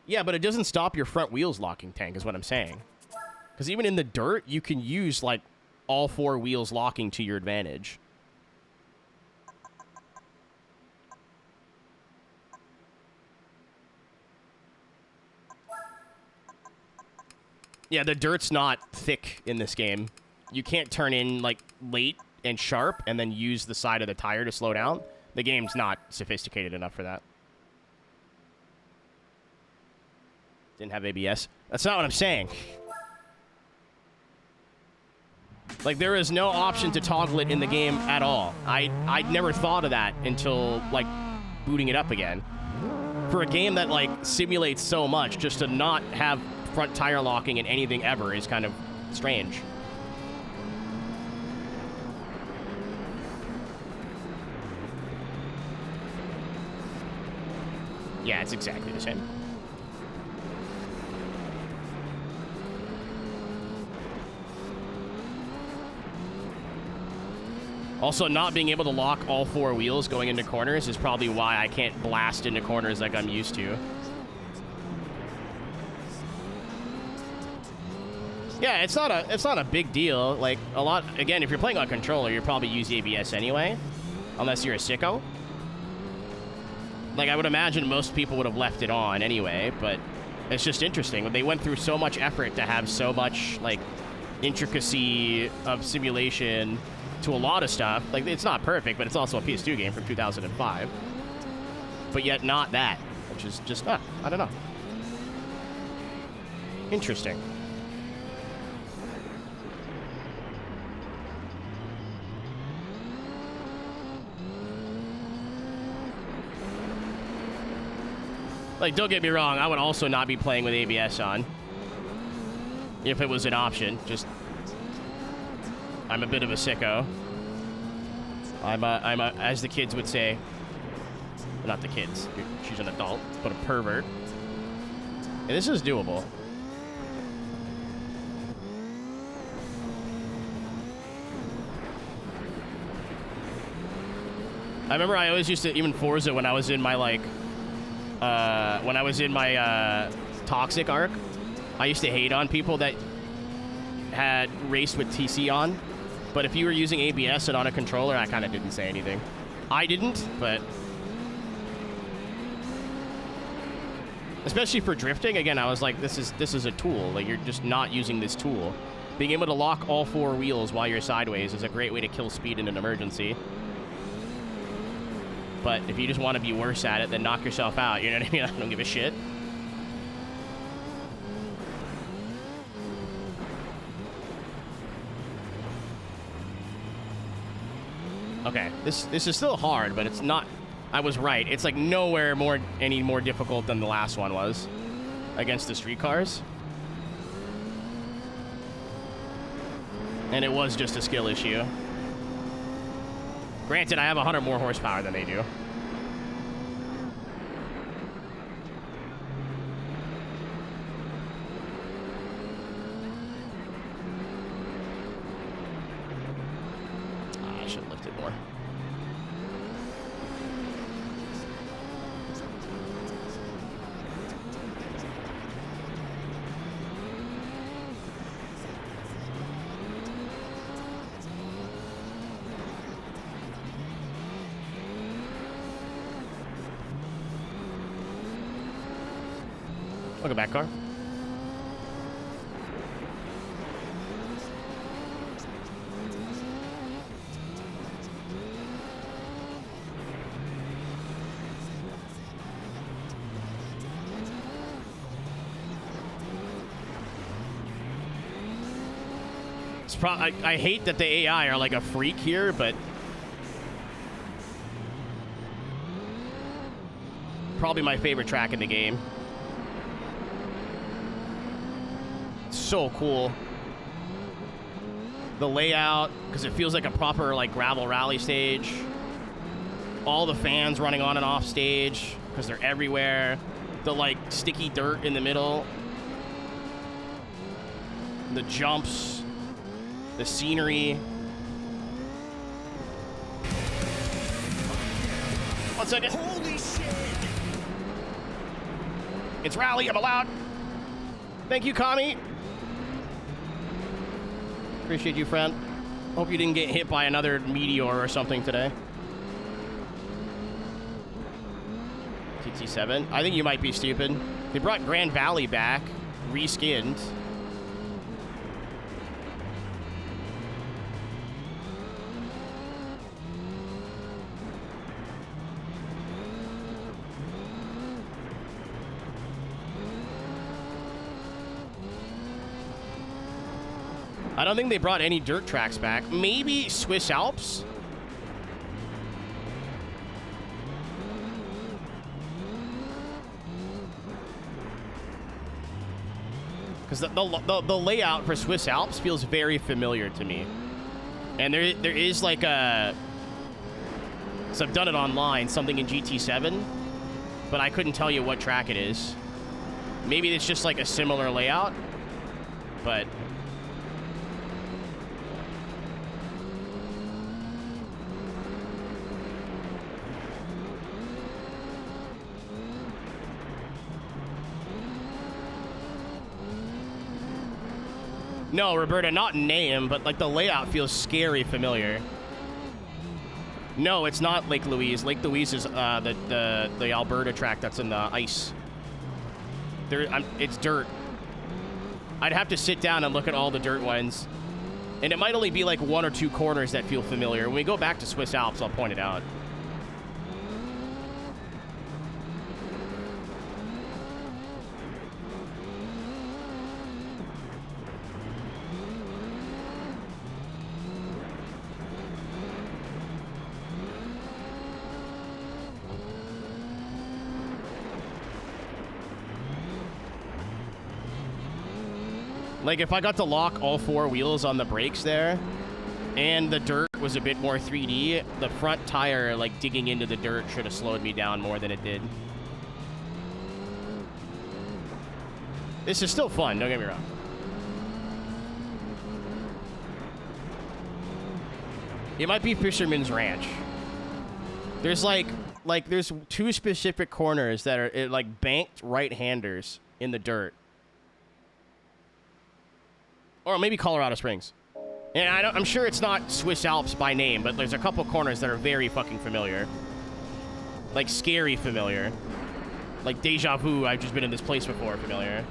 Yeah, but it doesn't stop your front wheels locking, Tank, is what I'm saying. Because even in the dirt, you can use, like, all 4 wheels locking to your advantage. Yeah, the dirt's not thick in this game. You can't turn in, like, late and sharp and then use the side of the tire to slow down. The game's not sophisticated enough for that. Didn't have ABS. That's not what I'm saying. Like, there is no option to toggle it in the game at all. I'd never thought of that until, like, booting it up again. For a game that, like, simulates so much, just to not have front tire locking in anything ever is kind of strange. Yeah, it's exactly the same. Also, not being able to lock all 4 wheels going into corners is probably why I can't blast into corners like I'm used to. Yeah, it's not a big deal. Like, a lot, again, if you're playing on controller, you'll probably use ABS anyway, unless you're a sicko. Like, I would imagine most people would have left it on anyway, but it's just interesting. They went through so much effort to have so much, like, intricacy of simulation to a lot of stuff. Like, it's not perfect, but it's also a PS2 game from 2005. But yet not that, which is just, I don't know. Interesting. Like, don't get me wrong, I would also not be playing with ABS on. If it was an option. Just... I'm a bit of a sicko. I'm a, as the kids would say... Not the kids. She's an adult, but a pervert. And this is doable. I remember I always used to, even Forza, when I was in my, like, toxic arc, I used to hate on people that had raced with TC on. But if you were using ABS and on a controller, I kind of didn't say anything. I didn't, but... Especially for drifting, again, I was like, this is a tool. Like, you're just not using this tool. Being able to lock all four wheels while you're sideways is a great way to kill speed in an emergency. But if you just want to be worse at it, then knock yourself out. You know what I mean? I don't give a shit. Okay, this is still hard, but it's not... I was right. It's like nowhere any more difficult than the last one was against the street cars. And it was just a skill issue. Granted, I have 100 more horsepower than they do. I should have lifted more. Welcome back, car. It's I hate that the AI are like a freak here, but probably my favorite track in the game. So cool. The layout, because it feels like a proper like gravel rally stage. All the fans running on and off stage because they're everywhere. The like sticky dirt in the middle. The jumps. The scenery. One second. Holy shit! It's rally, I'm allowed. Thank you, Kami. Appreciate you, friend. Hope you didn't get hit by another meteor or something today. TT7. I think you might be stupid. They brought Grand Valley back, reskinned. I don't think they brought any dirt tracks back. Maybe Swiss Alps? Because the layout for Swiss Alps feels very familiar to me. And there is like a... So I've done it online, something in GT7. But I couldn't tell you what track it is. Maybe it's just like a similar layout. But... No, Roberta, not name, but like the layout feels scary familiar. No, it's not Lake Louise. Lake Louise is the Alberta track that's in the ice. It's dirt. I'd have to sit down and look at all the dirt ones. And it might only be like one or two corners that feel familiar. When we go back to Swiss Alps, I'll point it out. Like, if I got to lock all 4 wheels on the brakes there, and the dirt was a bit more 3D, the front tire, like, digging into the dirt should have slowed me down more than it did. This is still fun, don't get me wrong. It might be Fisherman's Ranch. There's there's 2 specific corners that are like banked right-handers in the dirt. Or maybe Colorado Springs. And I'm sure it's not Swiss Alps by name, but there's a couple corners that are very fucking familiar. Like scary familiar. Like deja vu, I've just been in this place before familiar.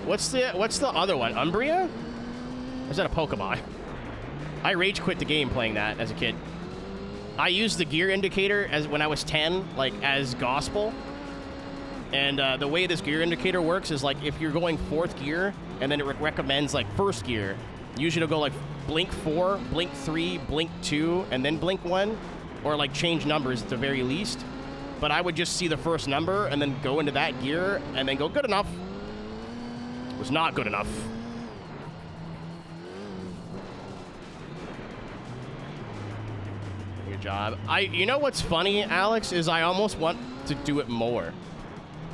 What's the other one? Umbria? Or is that a Pokemon? I rage quit the game playing that as a kid. I used the gear indicator as when I was 10, like as gospel. And the way this gear indicator works is like if you're going 4th gear and then it recommends like 1st gear, you usually go like blink 4, blink 3, blink 2, and then blink 1, or like change numbers at the very least. But I would just see the first number and then go into that gear and then go good enough. Was not good enough. Good job. You know what's funny, Alex, is I almost want to do it more.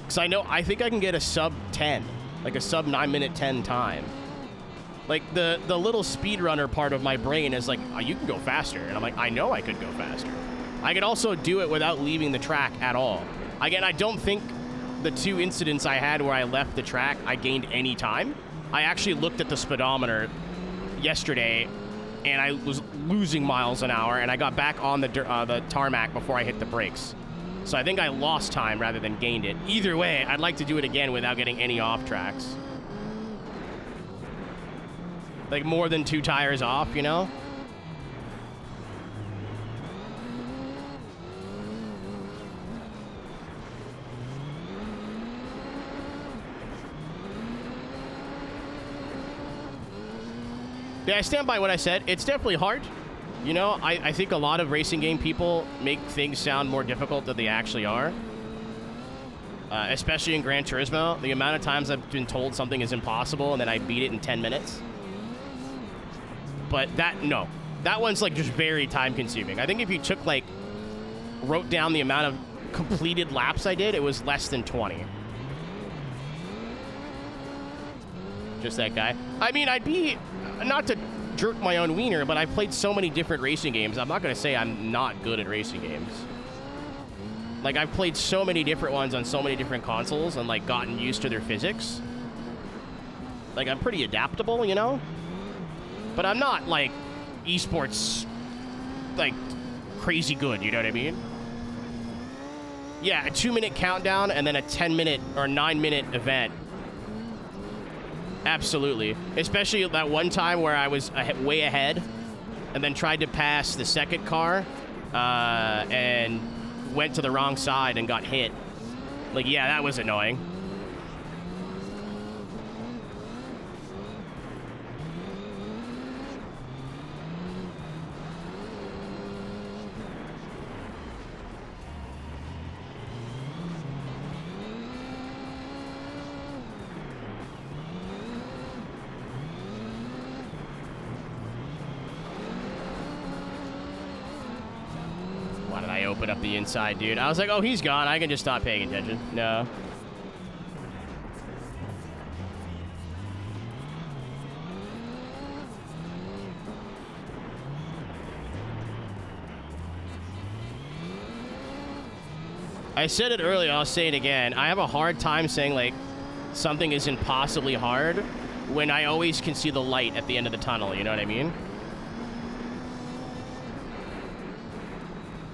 Because I think I can get a sub 10, like a sub 9-minute 10 time. Like the little speedrunner part of my brain is like, oh, you can go faster. And I'm like, I know I could go faster. I could also do it without leaving the track at all. Again, I don't think the 2 incidents I had where I left the track, I gained any time. I actually looked at the speedometer yesterday, and I was losing miles an hour, and I got back on the tarmac before I hit the brakes. So I think I lost time rather than gained it. Either way, I'd like to do it again without getting any off tracks. Like more than 2 tires off, you know? Yeah, I stand by what I said. It's definitely hard. You know, I think a lot of racing game people make things sound more difficult than they actually are. Especially in Gran Turismo. The amount of times I've been told something is impossible and then I beat it in 10 minutes. But no. That one's like just very time consuming. I think if you took wrote down the amount of completed laps I did, it was less than 20. Just that guy. I mean, I'd be, not to jerk my own wiener, but I've played so many different racing games. I'm not going to say I'm not good at racing games. Like, I've played so many different ones on so many different consoles and, like, gotten used to their physics. Like, I'm pretty adaptable, you know? But I'm not, like, esports, like, crazy good, you know what I mean? Yeah, a 2-minute countdown and then a 10-minute or 9-minute event. Absolutely. Especially that one time where I was way ahead and then tried to pass the second car and went to the wrong side and got hit. Like, yeah, that was annoying. Open up the inside, dude. I was like, oh, he's gone. I can just stop paying attention. No. I said it earlier, I'll say it again. I have a hard time saying, like, something is impossibly hard when I always can see the light at the end of the tunnel, you know what I mean?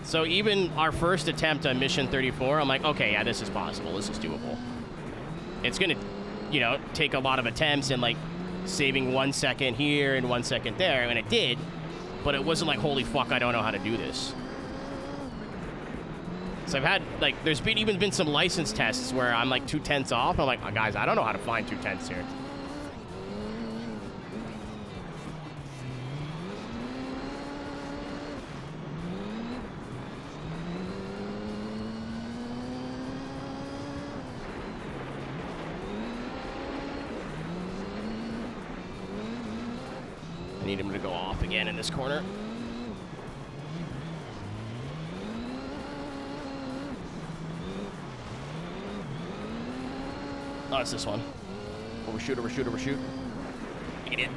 So even our first attempt on Mission 34, I'm like, okay, yeah, this is possible. This is doable. It's going to, you know, take a lot of attempts and, like, saving 1 second here and 1 second there, and it did, but it wasn't like, holy fuck, I don't know how to do this. So I've had, like, there's even been some license tests where I'm, like, 2/10 off. I'm like, oh, guys, I don't know how to find 2/10 here. I need him to go off again in this corner. Oh, it's this one. Overshoot, overshoot, overshoot. Get in.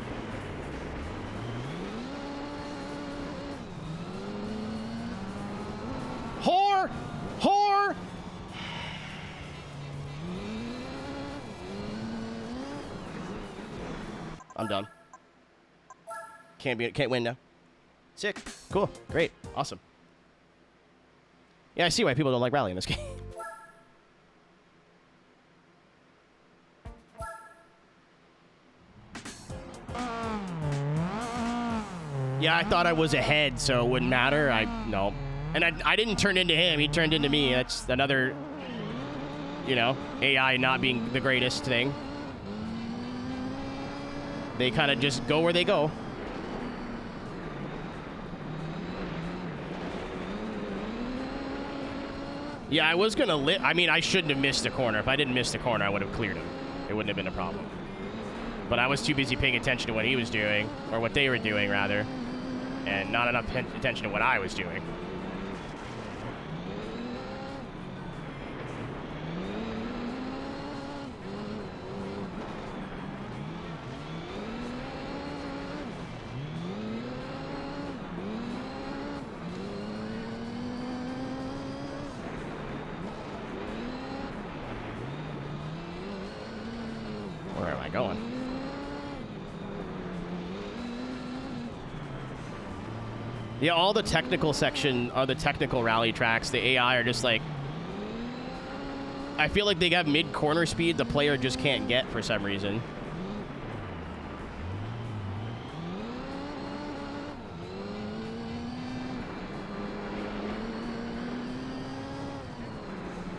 Whore! Whore! I'm done. Can't win now. Sick. Cool. Great. Awesome. Yeah, I see why people don't like rally in this game. Yeah, I thought I was ahead, so it wouldn't matter. No. And I didn't turn into him. He turned into me. That's another, you know, AI not being the greatest thing. They kind of just go where they go. Yeah, I was going to I mean, I shouldn't have missed the corner. If I didn't miss the corner, I would have cleared him. It wouldn't have been a problem. But I was too busy paying attention to what he was doing, or what they were doing, rather, and not enough attention to what I was doing. Where am I going? Yeah, all the technical section are the technical rally tracks. The AI are just like, I feel like they got mid-corner speed the player just can't get for some reason.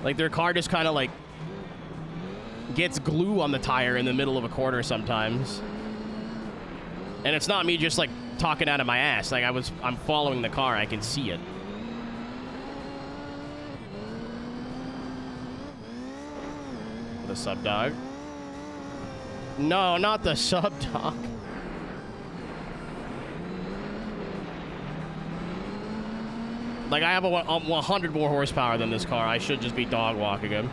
Like their car just kind of like gets glue on the tire in the middle of a corner sometimes. And it's not me just like talking out of my ass. Like I'm following the car. I can see it. The sub dog. No, not the sub dog. Like I have a 100 more horsepower than this car. I should just be dog walking him.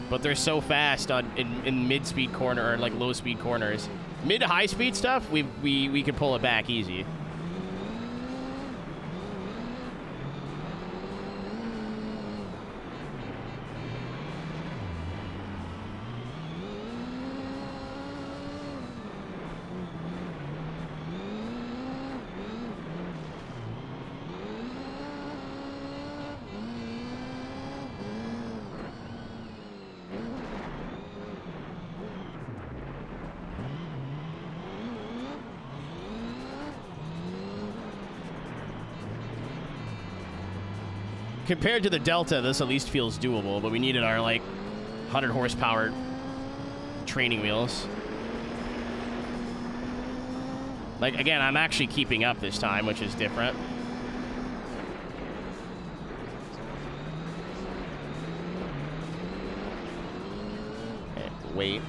But they're so fast in mid-speed corner or like low-speed corners. Mid to high-speed stuff, we can pull it back easy. Compared to the Delta, this at least feels doable, but we needed our, like, 100 horsepower training wheels. Like, again, I'm actually keeping up this time, which is different. Okay, wait.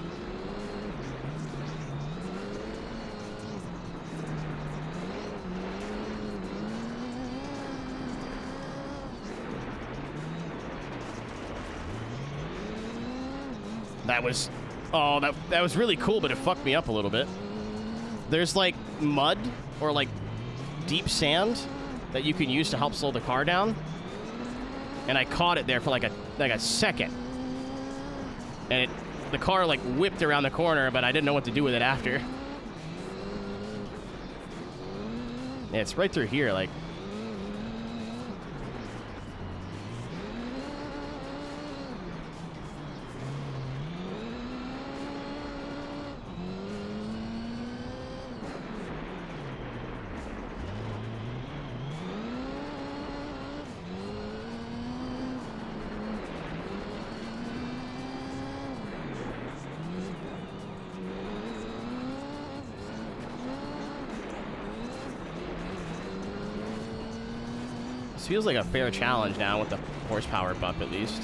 That was, oh, that was really cool, but it fucked me up a little bit. There's like mud or like deep sand that you can use to help slow the car down, and I caught it there for like a second, and the car like whipped around the corner, but I didn't know what to do with it after. Yeah, it's right through here, like. Feels like a fair challenge now with the horsepower bump, at least.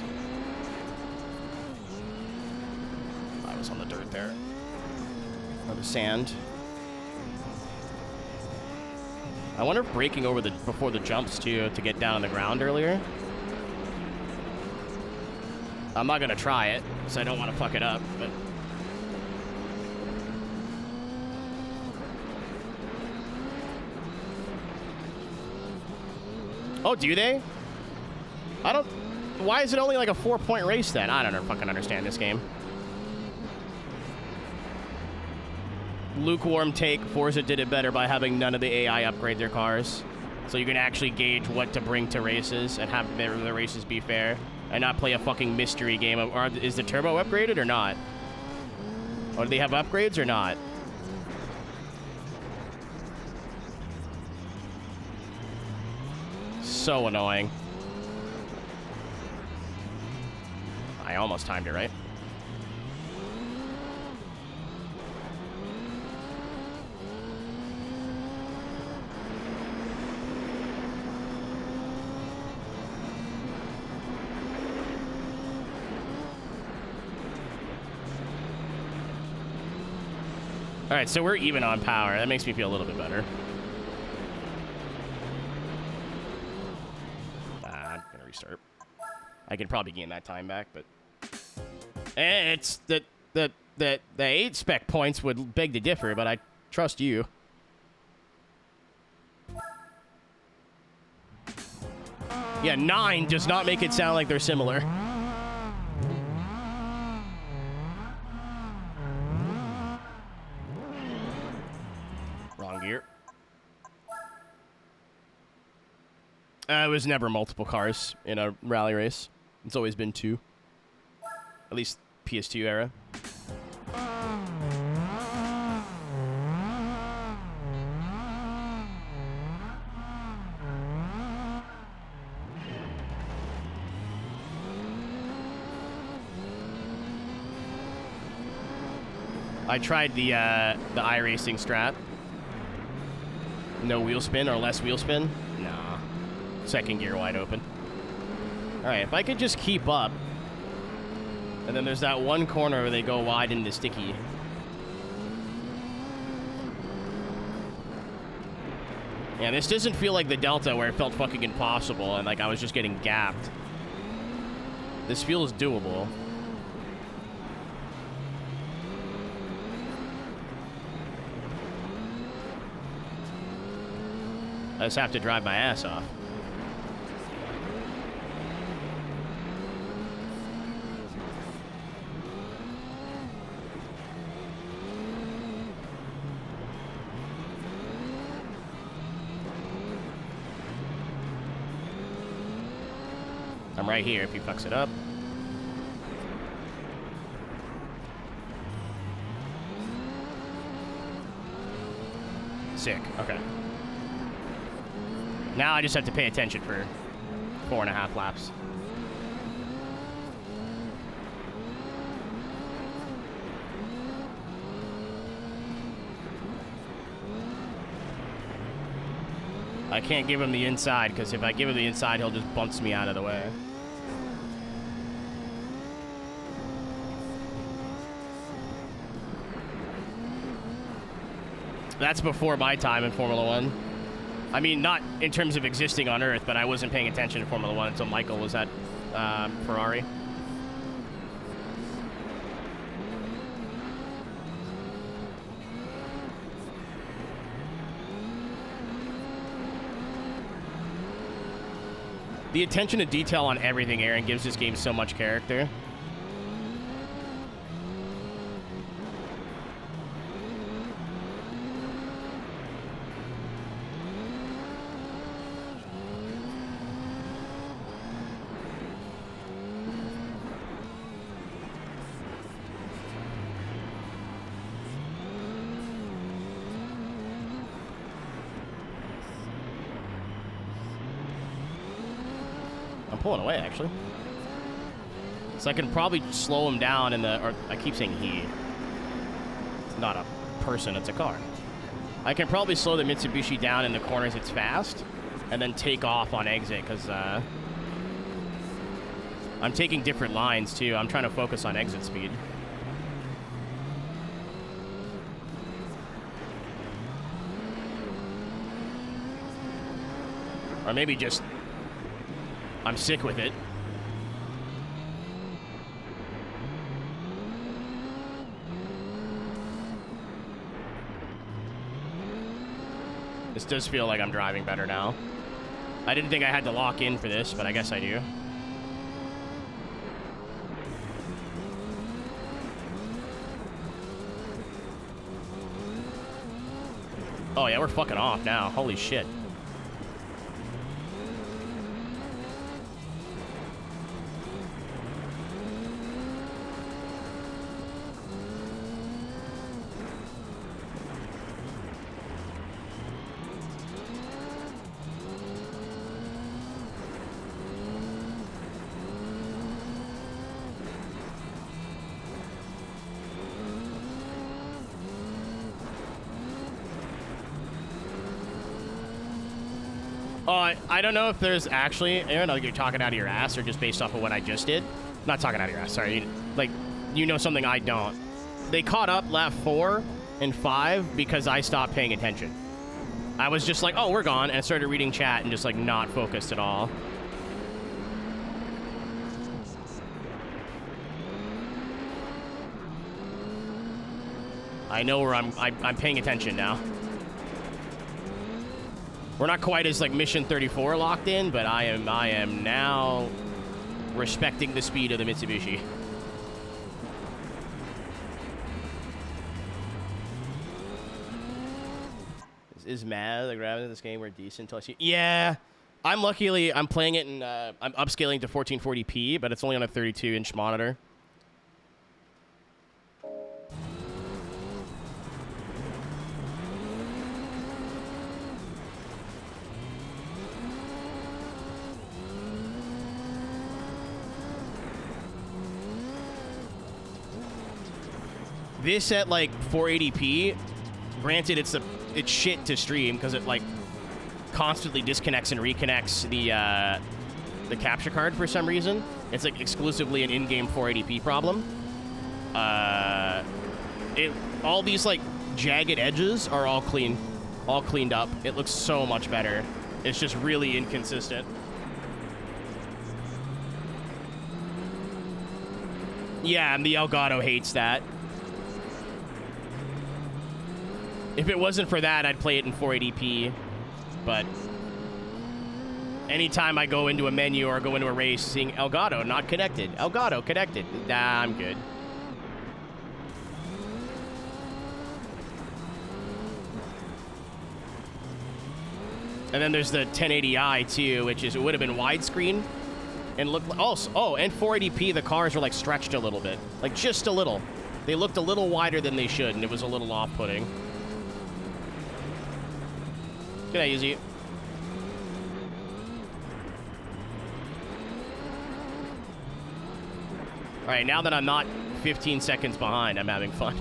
I was on the dirt there. Or the sand. I wonder if braking over before the jumps too to get down on the ground earlier. I'm not gonna try it, so I don't want to fuck it up, but. Oh, do they? I don't... Why is it only like a 4-point race then? I don't fucking understand this game. Lukewarm take. Forza did it better by having none of the AI upgrade their cars. So you can actually gauge what to bring to races and have the races be fair. And not play a fucking mystery game of... Or is the turbo upgraded or not? Or do they have upgrades or not? So annoying. I almost timed it right. All right, so we're even on power. That makes me feel a little bit better. I'm gonna restart. I could probably gain that time back, but it's the 8 spec points would beg to differ, but I trust you. Yeah, 9 does not make it sound like they're similar. Wrong gear. It was never multiple cars in a rally race. It's always been 2. At least PS2 era. I tried the iRacing strat. No wheel spin or less wheel spin? Nah. Second gear wide open. Alright, if I could just keep up. And then there's that one corner where they go wide into sticky. Yeah, this doesn't feel like the Delta where it felt fucking impossible and like I was just getting gapped. This feels doable. I just have to drive my ass off. I'm right here if he fucks it up. Sick. Okay. Now I just have to pay attention for 4.5 laps. I can't give him the inside, because if I give him the inside, he'll just bounce me out of the way. That's before my time in Formula 1. I mean, not in terms of existing on Earth, but I wasn't paying attention to Formula 1 until Michael was at Ferrari. The attention to detail on everything, Aaron, gives this game so much character. Pulling away, actually. So I can probably slow him down in the... Or I keep saying he. It's not a person, it's a car. I can probably slow the Mitsubishi down in the corners it's fast, and then take off on exit, because I'm taking different lines, too. I'm trying to focus on exit speed. Or maybe just I'm sick with it. This does feel like I'm driving better now. I didn't think I had to lock in for this, but I guess I do. Oh yeah, we're fucking off now. Holy shit. I don't know if there's actually, Aaron, like you're talking out of your ass or just based off of what I just did. Not talking out of your ass, sorry. Like, you know something I don't. They caught up lap 4 and 5 because I stopped paying attention. I was just like, oh, we're gone, and I started reading chat and just like not focused at all. I know where I'm paying attention now. We're not quite as like mission 34 locked in, but I am now respecting the speed of the Mitsubishi. Is mad the gravity of this game were decent until I see. Yeah, I'm playing it and I'm upscaling to 1440p, but it's only on a 32-inch monitor. This at like 480p, granted it's shit to stream because it like constantly disconnects and reconnects the capture card for some reason. It's like exclusively an in-game 480p problem. All these like jagged edges are all cleaned up. It looks so much better. It's just really inconsistent. Yeah, and the Elgato hates that. If it wasn't for that, I'd play it in 480p, but anytime I go into a menu or go into a race, seeing Elgato not connected, Elgato connected, nah, I'm good. And then there's the 1080i too, which is, it would have been widescreen and looked, oh, and 480p, the cars were like stretched a little bit, like just a little. They looked a little wider than they should, and it was a little off-putting. Can I use you? All right, now that I'm not 15 seconds behind, I'm having fun.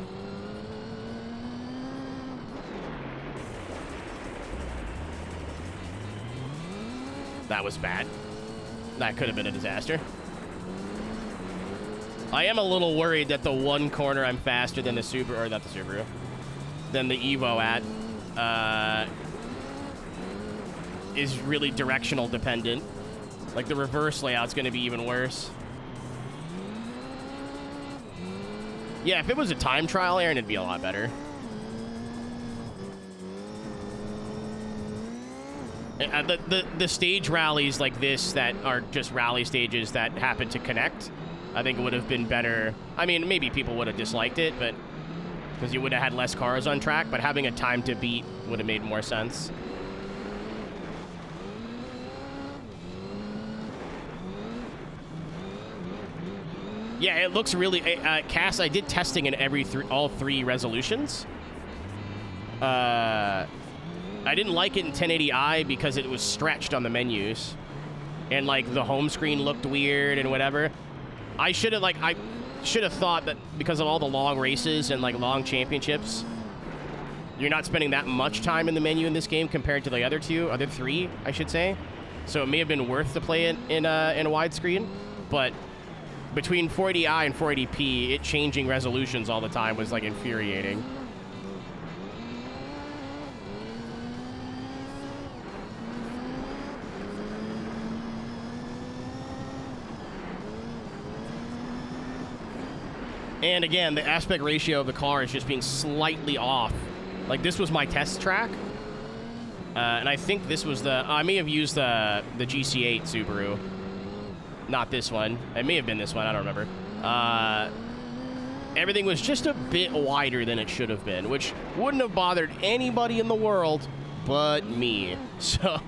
That was bad. That could have been a disaster. I am a little worried that the one corner I'm faster than the Subaru, or not the Subaru, than the Evo at, is really directional dependent. Like the reverse layout's gonna be even worse. Yeah, if it was a time trial, Aaron, it'd be a lot better. The stage rallies like this that are just rally stages that happen to connect, I think it would have been better. I mean, maybe people would have disliked it, but because you would have had less cars on track, but having a time to beat would have made more sense. Yeah, it looks really... Cass, I did testing in all three resolutions. I didn't like it in 1080i because it was stretched on the menus. And, like, the home screen looked weird and whatever. I should have thought that because of all the long races and, like, long championships, you're not spending that much time in the menu in this game compared to the other three, I should say. So it may have been worth to play it in a widescreen, but... Between 480i and 480p, it changing resolutions all the time was like infuriating. And again, the aspect ratio of the car is just being slightly off. Like, this was my test track. And I think this was the... I may have used the GC8 Subaru. Not this one. It may have been this one. I don't remember. Everything was just a bit wider than it should have been, which wouldn't have bothered anybody in the world but me. So...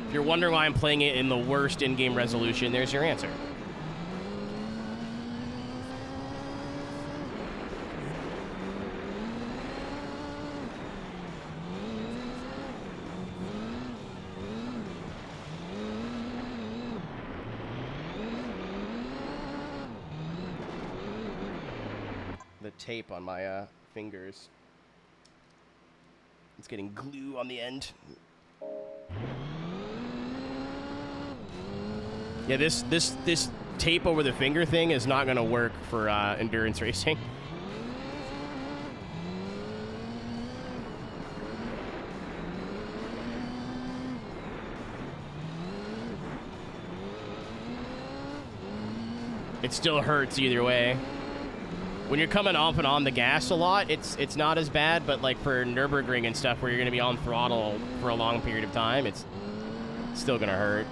if you're wondering why I'm playing it in the worst in-game resolution, there's your answer. The tape on my fingers. It's getting glue on the end. Yeah, this tape over the finger thing is not gonna work for endurance racing. It still hurts either way. When you're coming off and on the gas a lot, it's not as bad, but like for Nürburgring and stuff where you're gonna be on throttle for a long period of time, it's still gonna hurt.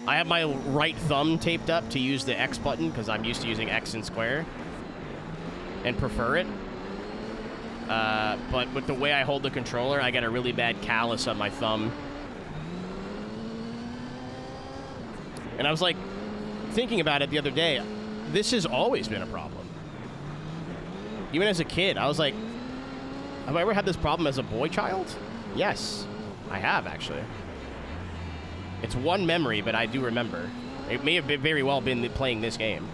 I have my right thumb taped up to use the X button because I'm used to using X and square and prefer it. But with the way I hold the controller, I get a really bad callus on my thumb. And I was like thinking about it the other day. This has always been a problem. Even as a kid, I was like, have I ever had this problem as a boy child? Yes, I have actually. It's one memory, but I do remember. It may have very well been playing this game.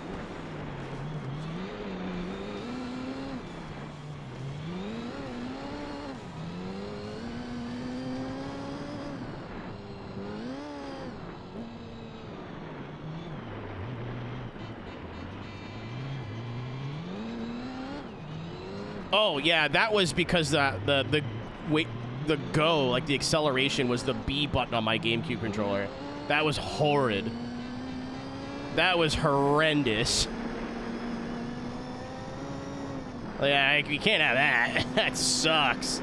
Oh yeah, that was because the go, like the acceleration, was the B button on my GameCube controller. That was horrid. That was horrendous. Yeah, you can't have that. That sucks.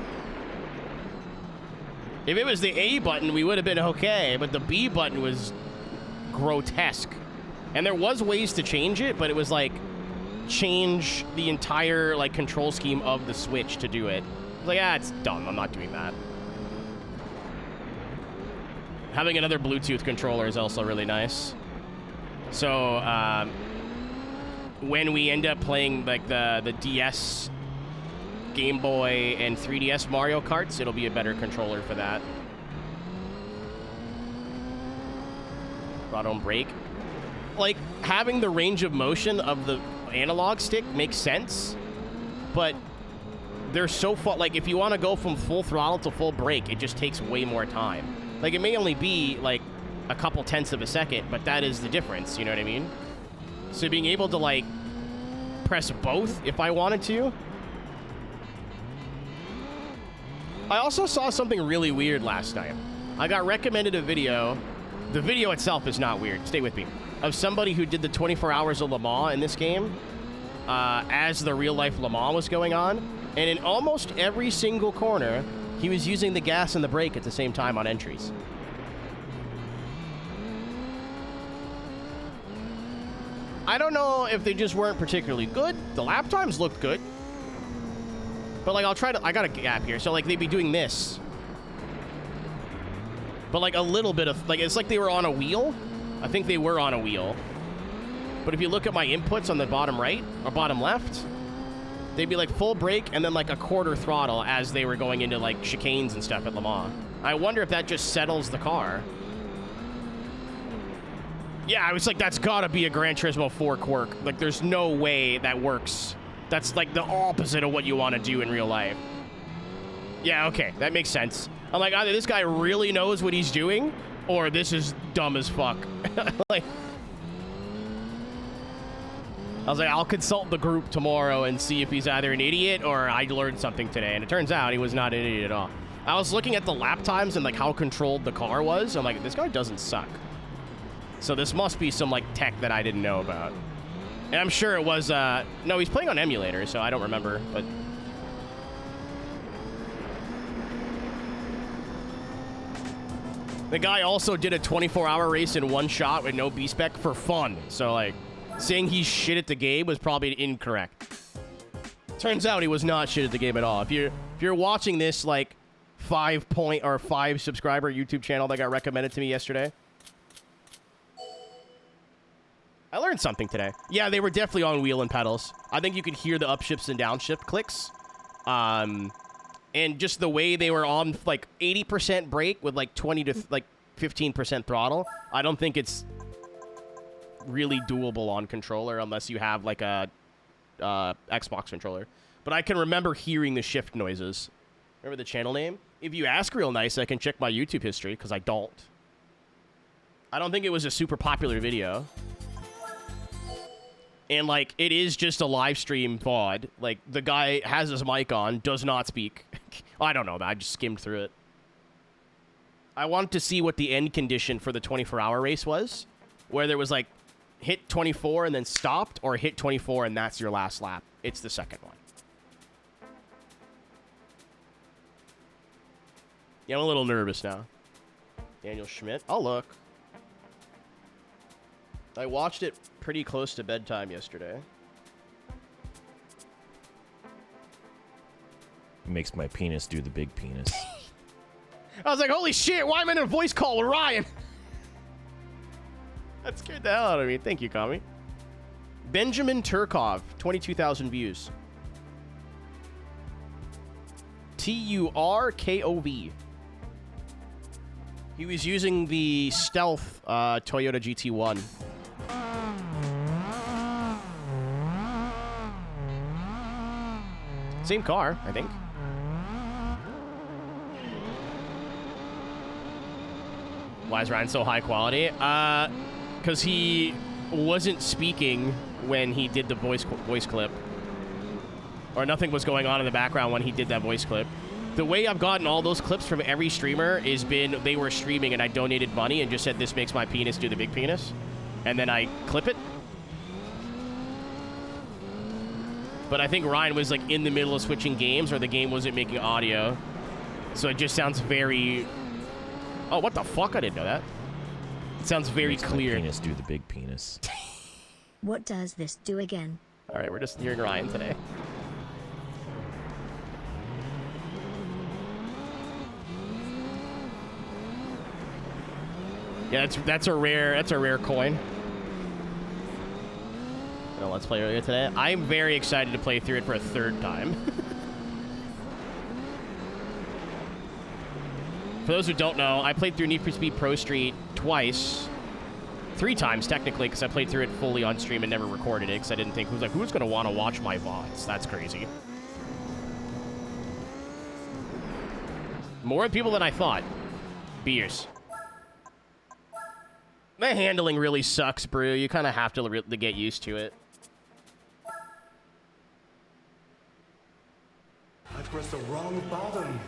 If it was the A button, we would have been okay, but the B button was grotesque. And there was ways to change it, but it was like change the entire like control scheme of the Switch to do it. Like, it's dumb. I'm not doing that. Having another Bluetooth controller is also really nice. So, when we end up playing, like, the DS, Game Boy, and 3DS Mario Karts, it'll be a better controller for that. Throttle and brake. Like, having the range of motion of the analog stick makes sense, but they're so far, like, if you want to go from full throttle to full brake, it just takes way more time. Like, it may only be, like, a couple tenths of a second, but that is the difference, you know what I mean? So being able to, like, press both if I wanted to. I also saw something really weird last night. I got recommended a video. The video itself is not weird. Stay with me. Of somebody who did the 24 hours of Le Mans in this game as the real-life Le Mans was going on. And in almost every single corner, he was using the gas and the brake at the same time on entries. I don't know if they just weren't particularly good. The lap times looked good. But, like, I got a gap here. So, like, they'd be doing this. But, like, a little bit of, like, it's like they were on a wheel. I think they were on a wheel. But if you look at my inputs on the bottom right or bottom left, they'd be like full brake and then like a quarter throttle as they were going into like chicanes and stuff at Le Mans. I wonder if that just settles the car. Yeah, I was like, that's gotta be a Gran Turismo 4 quirk. Like, there's no way that works. That's like the opposite of what you want to do in real life. Yeah, okay, that makes sense. I'm like, either this guy really knows what he's doing, or this is dumb as fuck. Like, I was like, I'll consult the group tomorrow and see if he's either an idiot or I learned something today. And it turns out he was not an idiot at all. I was looking at the lap times and like how controlled the car was. I'm like, this guy doesn't suck. So this must be some like tech that I didn't know about. And I'm sure it was, no, he's playing on emulator, so I don't remember, but. The guy also did a 24-hour race in one shot with no B-spec for fun. So like, saying he's shit at the game was probably incorrect. Turns out he was not shit at the game at all. If you're watching this like 5 subscriber YouTube channel that got recommended to me yesterday, I learned something today. Yeah, they were definitely on wheel and pedals. I think you could hear the upshifts and downshift clicks. And just the way they were on like 80% brake with like 20 to like 15% throttle. I don't think it's really doable on controller unless you have like a Xbox controller. But I can remember hearing the shift noises. Remember the channel name? If you ask real nice, I can check my YouTube history because I don't. I don't think it was a super popular video. And, like, it is just a live stream VOD. Like, the guy has his mic on, does not speak. I don't know. I just skimmed through it. I wanted to see what the end condition for the 24-hour race was. Where there was, like, hit 24 and then stopped, or hit 24 and that's your last lap. It's the second one. Yeah, I'm a little nervous now. Daniel Schmidt. I'll look. I watched it pretty close to bedtime yesterday. It makes my penis do the big penis. I was like, holy shit, why am I in a voice call with Ryan? That scared the hell out of me. Thank you, Kami. Benjamin Turkov, 22,000 views. Turkov. He was using the stealth Toyota GT1. Same car, I think. Why is Ryan so high quality? Because he wasn't speaking when he did the voice clip. Or nothing was going on in the background when he did that voice clip. The way I've gotten all those clips from every streamer is been they were streaming and I donated money and just said this makes my penis do the big penis. And then I clip it. But I think Ryan was like in the middle of switching games or the game wasn't making audio. So it just sounds very... Oh, what the fuck? I didn't know that. It sounds very Makes clear. My penis do the big penis. What does this do again? All right, we're just hearing Ryan today. Yeah, that's a rare coin. Let's play earlier today. I'm very excited to play through it for a third time. For those who don't know, I played through Need for Speed Pro Street twice. 3 times, technically, because I played through it fully on stream and never recorded it, because I didn't think, who's going to want to watch my VODs? That's crazy. More people than I thought. Beers. The handling really sucks, Brew. You kind of have to get used to it. I pressed the wrong button.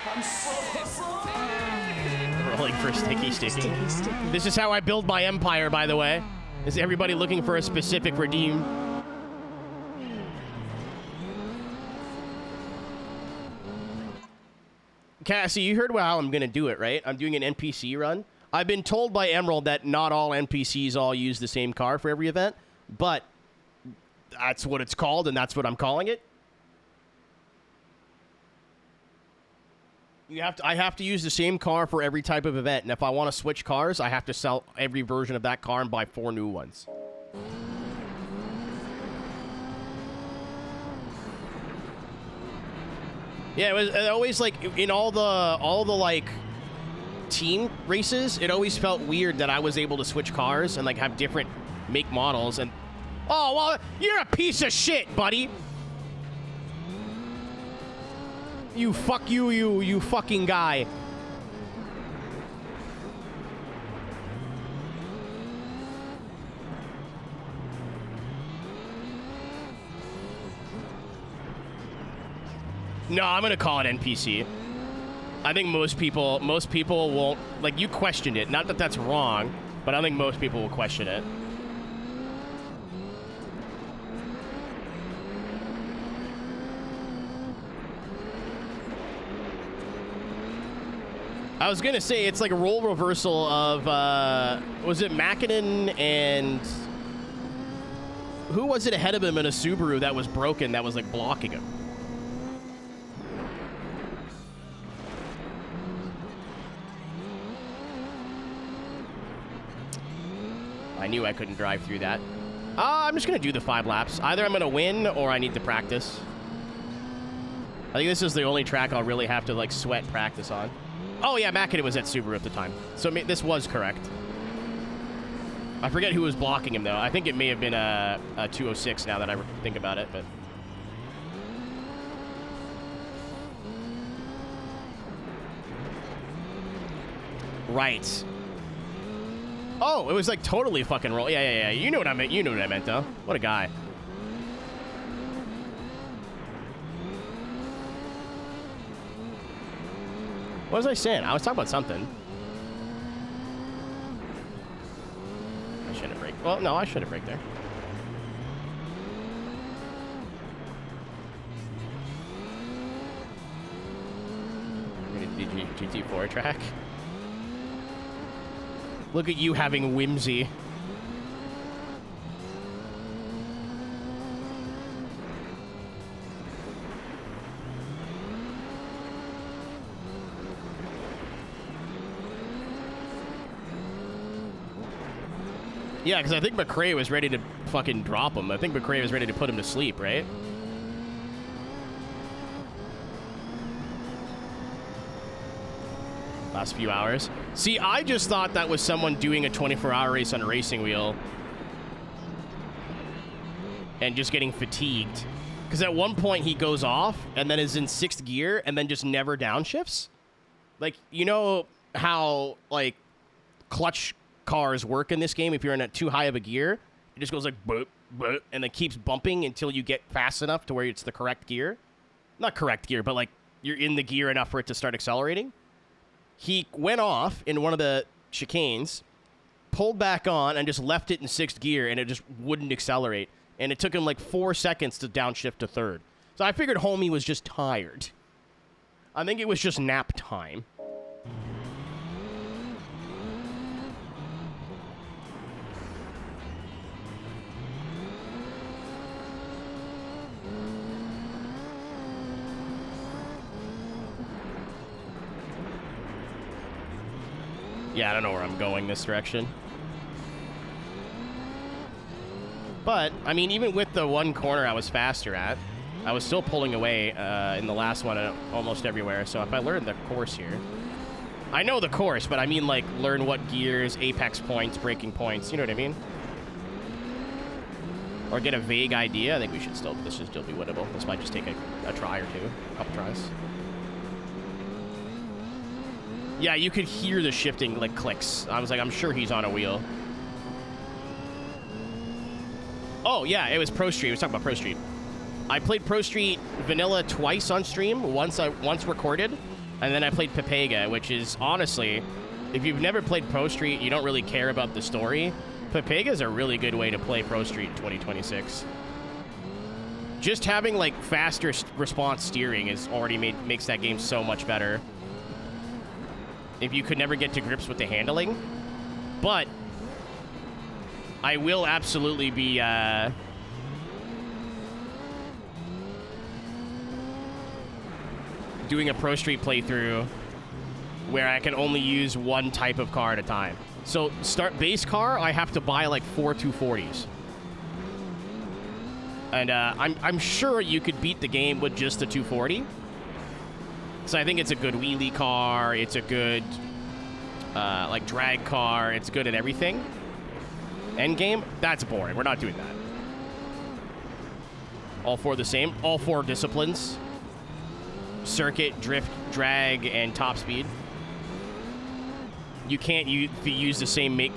I'm so Rolling for sticky. This is how I build my empire, by the way. Is everybody looking for a specific redeem? Cassie, you heard how I'm going to do it, right? I'm doing an NPC run. I've been told by Emerald that not all NPCs all use the same car for every event, but that's what it's called, and that's what I'm calling it. I have to use the same car for every type of event, and if I want to switch cars, I have to sell every version of that car and buy 4 new ones. Yeah, it always like in all the like team races, it always felt weird that I was able to switch cars and like have different make models and oh well, you're a piece of shit, buddy. You fucking guy. No, I'm gonna call it NPC. I think most people won't, like, you questioned it. Not that that's wrong, but I think most people will question it. I was gonna say it's like a role reversal of was it Mackinnon and who was it ahead of him in a Subaru that was broken that was like blocking him? I knew I couldn't drive through that. I'm just gonna do the 5 laps. Either I'm gonna win or I need to practice. I think this is the only track I'll really have to like sweat practice on. Oh yeah, Mackinnon was at Subaru at the time, so this was correct. I forget who was blocking him though. I think it may have been a 206 now that I think about it, but. Right. Oh, it was like totally fucking roll. Yeah. You know what I meant. You know what I meant though. What a guy. What was I saying? I was talking about something. I shouldn't have braked. Well, no, I should have braked there. GT4 track. Look at you having whimsy. Yeah, because I think McRae was ready to fucking drop him. I think McRae was ready to put him to sleep, right? Last few hours. See, I just thought that was someone doing a 24-hour race on a racing wheel and just getting fatigued. Because at one point he goes off and then is in 6th gear and then just never downshifts. Like, you know how, like, clutch cars work in this game? If you're in a too high of a gear, it just goes like boop, boop, and then keeps bumping until you get fast enough to where it's the correct gear. Not correct gear, but like you're in the gear enough for it to start accelerating. He went off in one of the chicanes, pulled back on, and just left it in 6th gear, and it just wouldn't accelerate. And it took him like 4 seconds to downshift to 3rd. So I figured homie was just tired. I think it was just nap time. Yeah, I don't know where I'm going this direction. But, I mean, even with the one corner I was faster at, I was still pulling away in the last one almost everywhere. So if I learn the course here... I know the course, but I mean, like, learn what gears, apex points, braking points, you know what I mean? Or get a vague idea. I think this should still be winnable. This might just take a try or two, a couple tries. Yeah, you could hear the shifting, like, clicks. I was like, I'm sure he's on a wheel. Oh, yeah, it was Pro Street. We were talking about Pro Street. I played Pro Street Vanilla twice on stream. Once recorded, and then I played Pepega, which is, honestly, if you've never played Pro Street, you don't really care about the story. Pepega is a really good way to play Pro Street in 2026. Just having, like, faster response steering is already makes that game so much better. If you could never get to grips with the handling. But I will absolutely be doing a Pro Street playthrough where I can only use one type of car at a time. So start base car, I have to buy like 4 240s. And I'm sure you could beat the game with just the 240. So I think it's a good wheelie car. It's a good, like, drag car. It's good at everything. End game? That's boring. We're not doing that. All 4 the same. All 4 disciplines. Circuit, drift, drag, and top speed. You can't use the same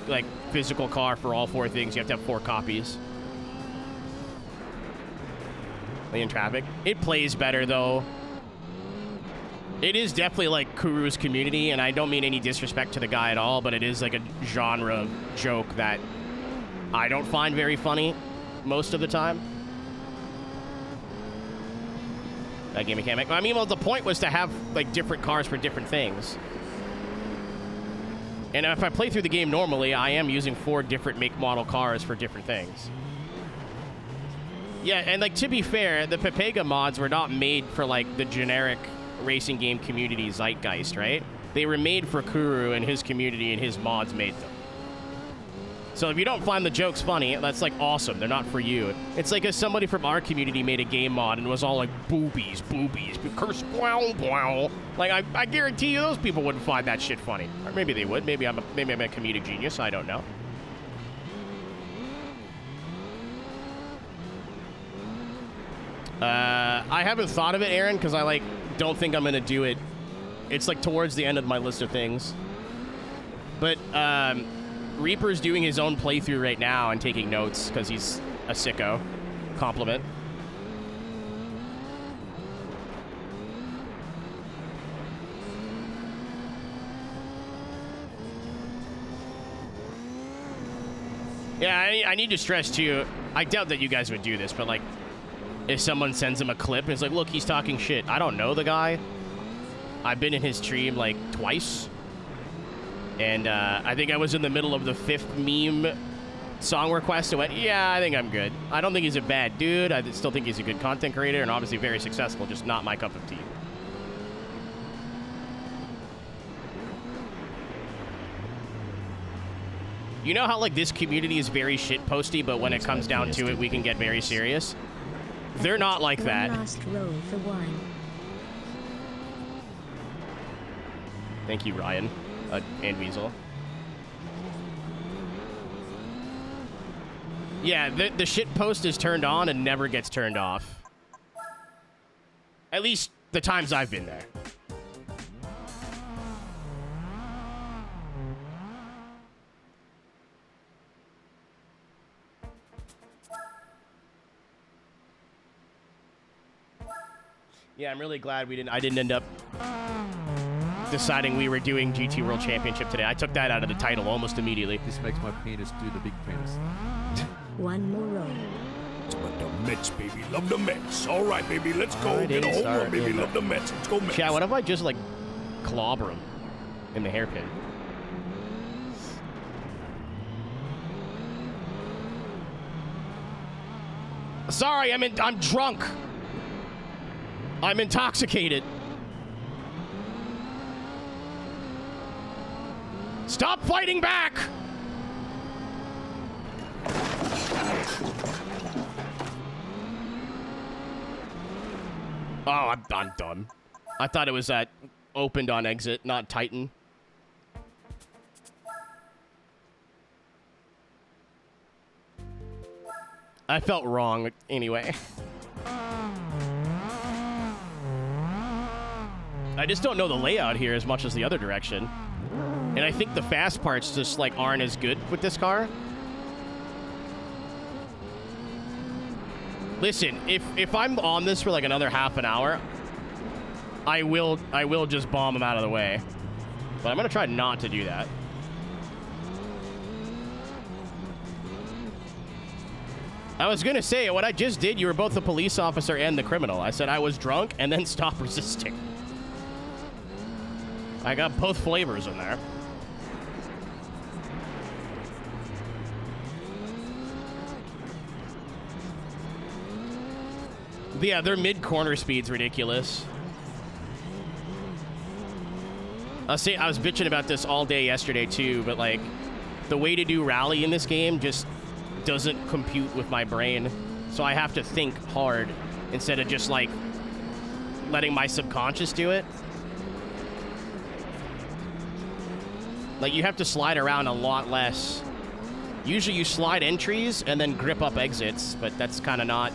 physical car for all 4 things. You have to have 4 copies. In traffic. It plays better, though. It is definitely like Kuru's community, and I don't mean any disrespect to the guy at all, but it is like a genre joke that I don't find very funny most of the time. That game mechanic. I mean, well, the point was to have like different cars for different things. And if I play through the game normally, I am using 4 different make model cars for different things. Yeah, and like to be fair, the Pepega mods were not made for like the generic racing game community zeitgeist, right? They were made for Kuru and his community, and his mods made them. So if you don't find the jokes funny, that's like awesome. They're not for you. It's like if somebody from our community made a game mod and was all like boobies, curse, blah, blah. Like I guarantee you those people wouldn't find that shit funny. Or maybe they would. Maybe I'm a comedic genius. I don't know. I haven't thought of it, Aaron, because I like don't think I'm gonna do it. It's like towards the end of my list of things. But Reaper's doing his own playthrough right now and taking notes because he's a sicko. Compliment. Yeah, I need to stress too, I doubt that you guys would do this, but like if someone sends him a clip and it's like, look, he's talking shit. I don't know the guy. I've been in his stream like twice. And I think I was in the middle of the 5th meme song request and went, yeah, I think I'm good. I don't think he's a bad dude. I still think he's a good content creator and obviously very successful, just not my cup of tea. You know how like this community is very shitposty, but when it comes down to it, we can get very serious? They're not like that. Last roll for wine. Thank you, Ryan. And Weasel. Yeah, the shit post is turned on and never gets turned off. At least the times I've been there. Yeah, I'm really glad I didn't end up deciding we were doing GT World Championship today. I took that out of the title almost immediately. This makes my penis do the big penis. One more roll. But the Mets, baby. Love the Mets. All right, baby. Let's go. Get a home run, baby. Love the Mets. Let's go, Mets. Yeah, what if I just, like, clobber him in the hairpin? Sorry, I'm drunk. I'm intoxicated. Stop fighting back! Oh, I'm done. I thought it was opened on exit, not Titan. I felt wrong anyway. I just don't know the layout here as much as the other direction. And I think the fast parts just, like, aren't as good with this car. Listen, if I'm on this for, like, another half an hour, I will just bomb him out of the way. But I'm gonna try not to do that. I was gonna say, what I just did, you were both the police officer and the criminal. I said I was drunk and then stop resisting. I got both flavors in there. Yeah, their mid-corner speed's ridiculous. I was bitching about this all day yesterday too, but like, the way to do rally in this game just doesn't compute with my brain. So I have to think hard instead of just like letting my subconscious do it. Like, you have to slide around a lot less. Usually you slide entries and then grip up exits, but that's kind of not...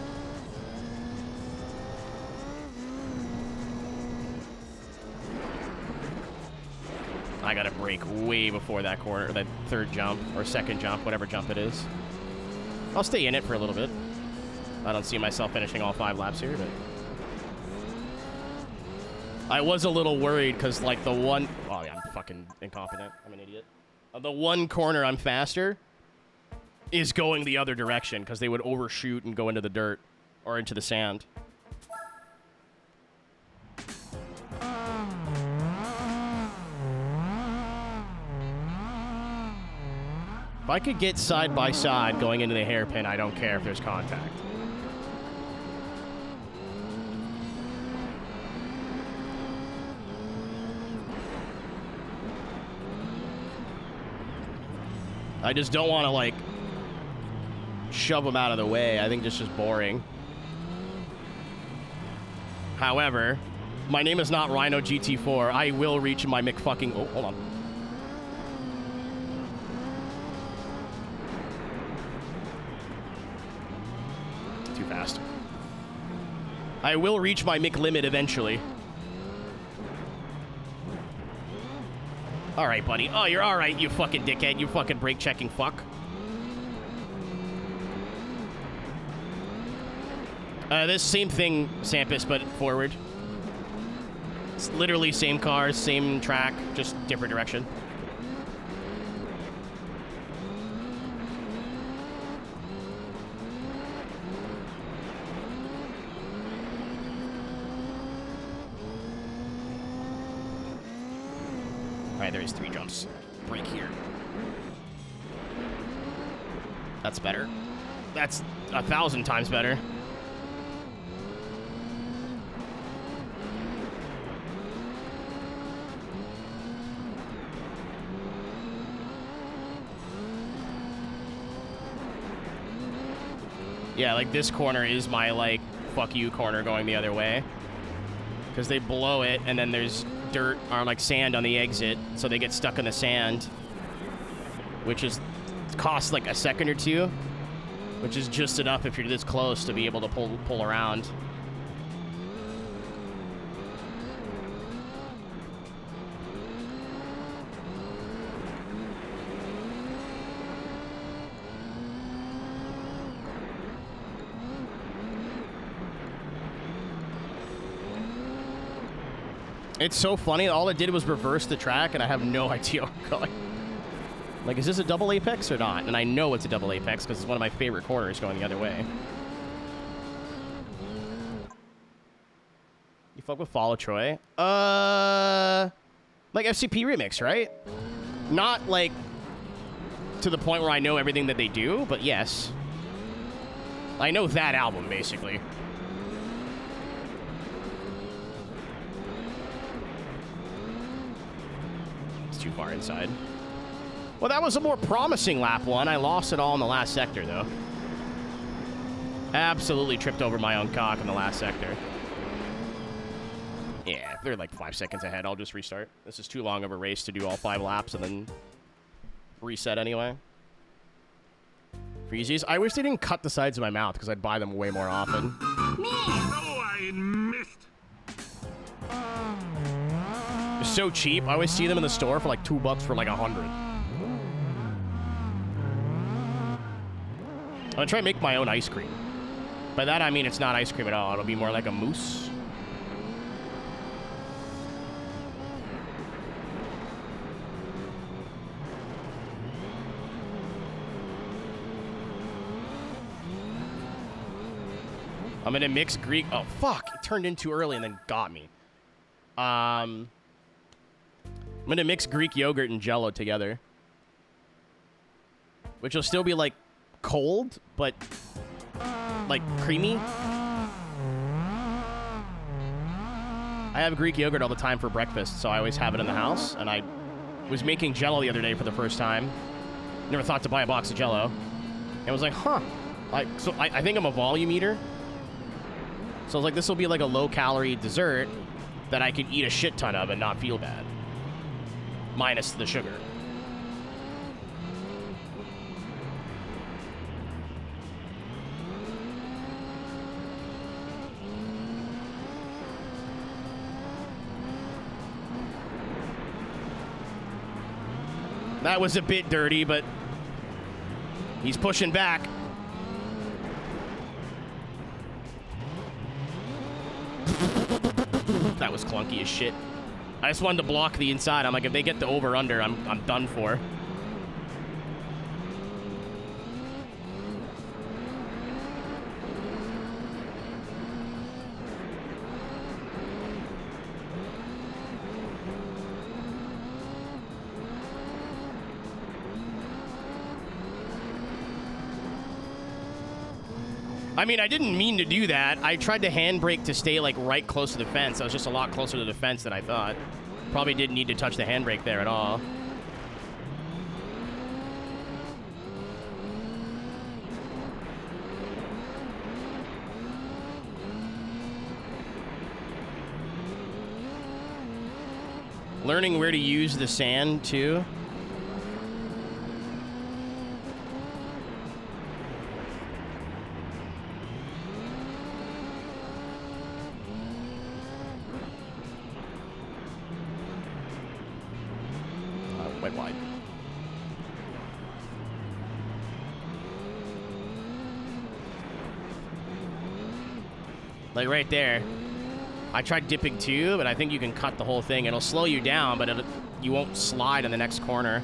I gotta brake way before that corner, that third jump, or second jump, whatever jump it is. I'll stay in it for a little bit. I don't see myself finishing all 5 laps here, but... I was a little worried because, like, the one... Oh, yeah, I'm fucking incompetent. I'm an idiot. The one corner I'm faster is going the other direction because they would overshoot and go into the dirt or into the sand. If I could get side by side going into the hairpin, I don't care if there's contact. I just don't want to, like, shove them out of the way. I think it's just boring. However, my name is not Rhino GT4. I will reach my McFucking... Oh, hold on. Too fast. I will reach my McLimit eventually. All right, buddy. Oh, you're all right, you fucking dickhead. You fucking brake-checking fuck. This same thing, Sampus, but forward. It's literally same cars, same track, just different direction. Alright, there's 3 jumps. Brake here. That's better. That's 1,000 times better. Yeah, like this corner is my, like, fuck you corner going the other way. Because they blow it, and then there's dirt or, like, sand on the exit, so they get stuck in the sand. Which is, costs, like, a second or two. Which is just enough if you're this close to be able to pull around. It's so funny. All it did was reverse the track, and I have no idea where I'm going. Like, is this a double apex or not? And I know it's a double apex because it's one of my favorite corners going the other way. You fuck with Follow Troy? Like FCP Remix, right? Not, like, to the point where I know everything that they do, but yes. I know that album, basically. Too far inside. Well, that was a more promising lap one. I lost it all in the last sector, though. Absolutely tripped over my own cock in the last sector. Yeah, if they're like 5 seconds ahead, I'll just restart. This is too long of a race to do all 5 laps and then reset anyway. Freezies. I wish they didn't cut the sides of my mouth because I'd buy them way more often. I missed. They're so cheap. I always see them in the store for like $2 for like 100. I'm gonna try and make my own ice cream. By that I mean it's not ice cream at all. It'll be more like a mousse. I'm gonna mix Greek. Oh fuck! It turned in too early and then got me. I'm gonna mix Greek yogurt and Jell-O together, which will still be like cold, but like creamy. I have Greek yogurt all the time for breakfast, so I always have it in the house. And I was making Jell-O the other day for the first time. Never thought to buy a box of Jell-O, and was like, huh. So I think I'm a volume eater. So I was like, this will be like a low-calorie dessert that I could eat a shit ton of and not feel bad. Minus the sugar. That was a bit dirty, but he's pushing back. That was clunky as shit. I just wanted to block the inside. I'm like, if they get the over-under, I'm done for. I mean, I didn't mean to do that. I tried to handbrake to stay, like, right close to the fence. I was just a lot closer to the fence than I thought. Probably didn't need to touch the handbrake there at all. Learning where to use the sand, too. Went wide. Like right there. I tried dipping too, but I think you can cut the whole thing. It'll slow you down, but you won't slide in the next corner.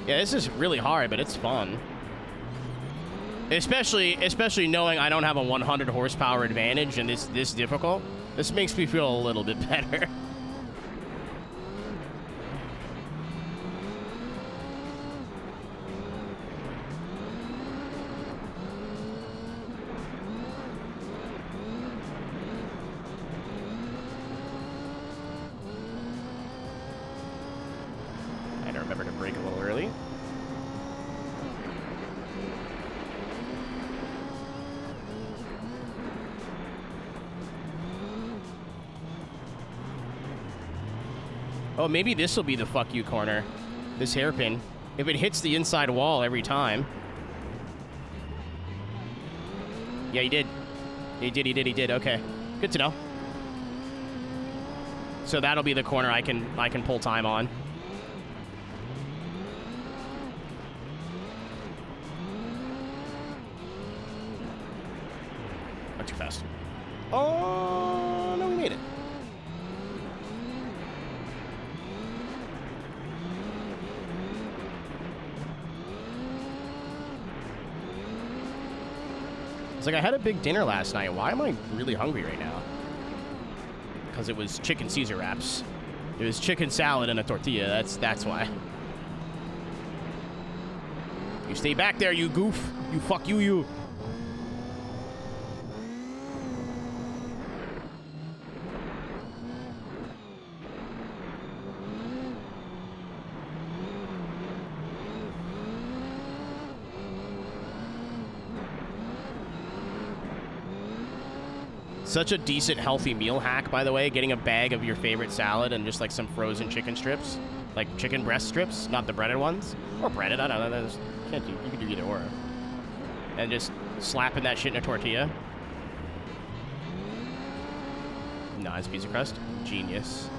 Yeah, this is really hard, but it's fun. Especially knowing I don't have a 100 horsepower advantage and this difficult. This makes me feel a little bit better. I had to remember to brake a little early. Oh, maybe this will be the fuck you corner. This hairpin. If it hits the inside wall every time. Yeah, he did. He did. Okay. Good to know. So that'll be the corner I can pull time on. Not too fast. Oh, no, we made it. It's like I had a big dinner last night. Why am I really hungry right now? Because it was chicken Caesar wraps. It was chicken salad and a tortilla. That's why. You stay back there, you goof. You fuck you. Such a decent, healthy meal hack, by the way. Getting a bag of your favorite salad and just like some frozen chicken strips, like chicken breast strips, not the breaded ones, or breaded. I don't know. You can do either or. And just slapping that shit in a tortilla. Nice piece of crust. Genius.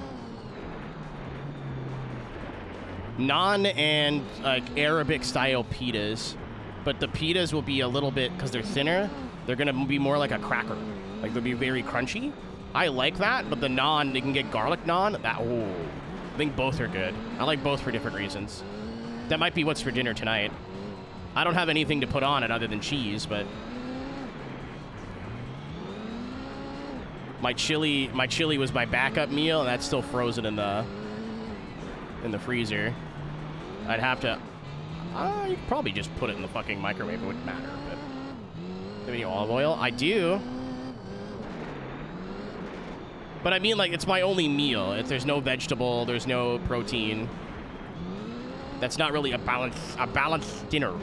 Naan and like Arabic style pitas, but the pitas will be a little bit, because they're thinner, they're gonna be more like a cracker. Like, they'll be very crunchy. I like that, but the naan, they can get garlic naan. I think both are good. I like both for different reasons. That might be what's for dinner tonight. I don't have anything to put on it other than cheese, but my chili was my backup meal, and that's still frozen in the freezer. I'd have to. You could probably just put it in the fucking microwave. It wouldn't matter. But do you have any olive oil? I do. But I mean, like, it's my only meal. If there's no vegetable, there's no protein. That's not really a balanced dinner.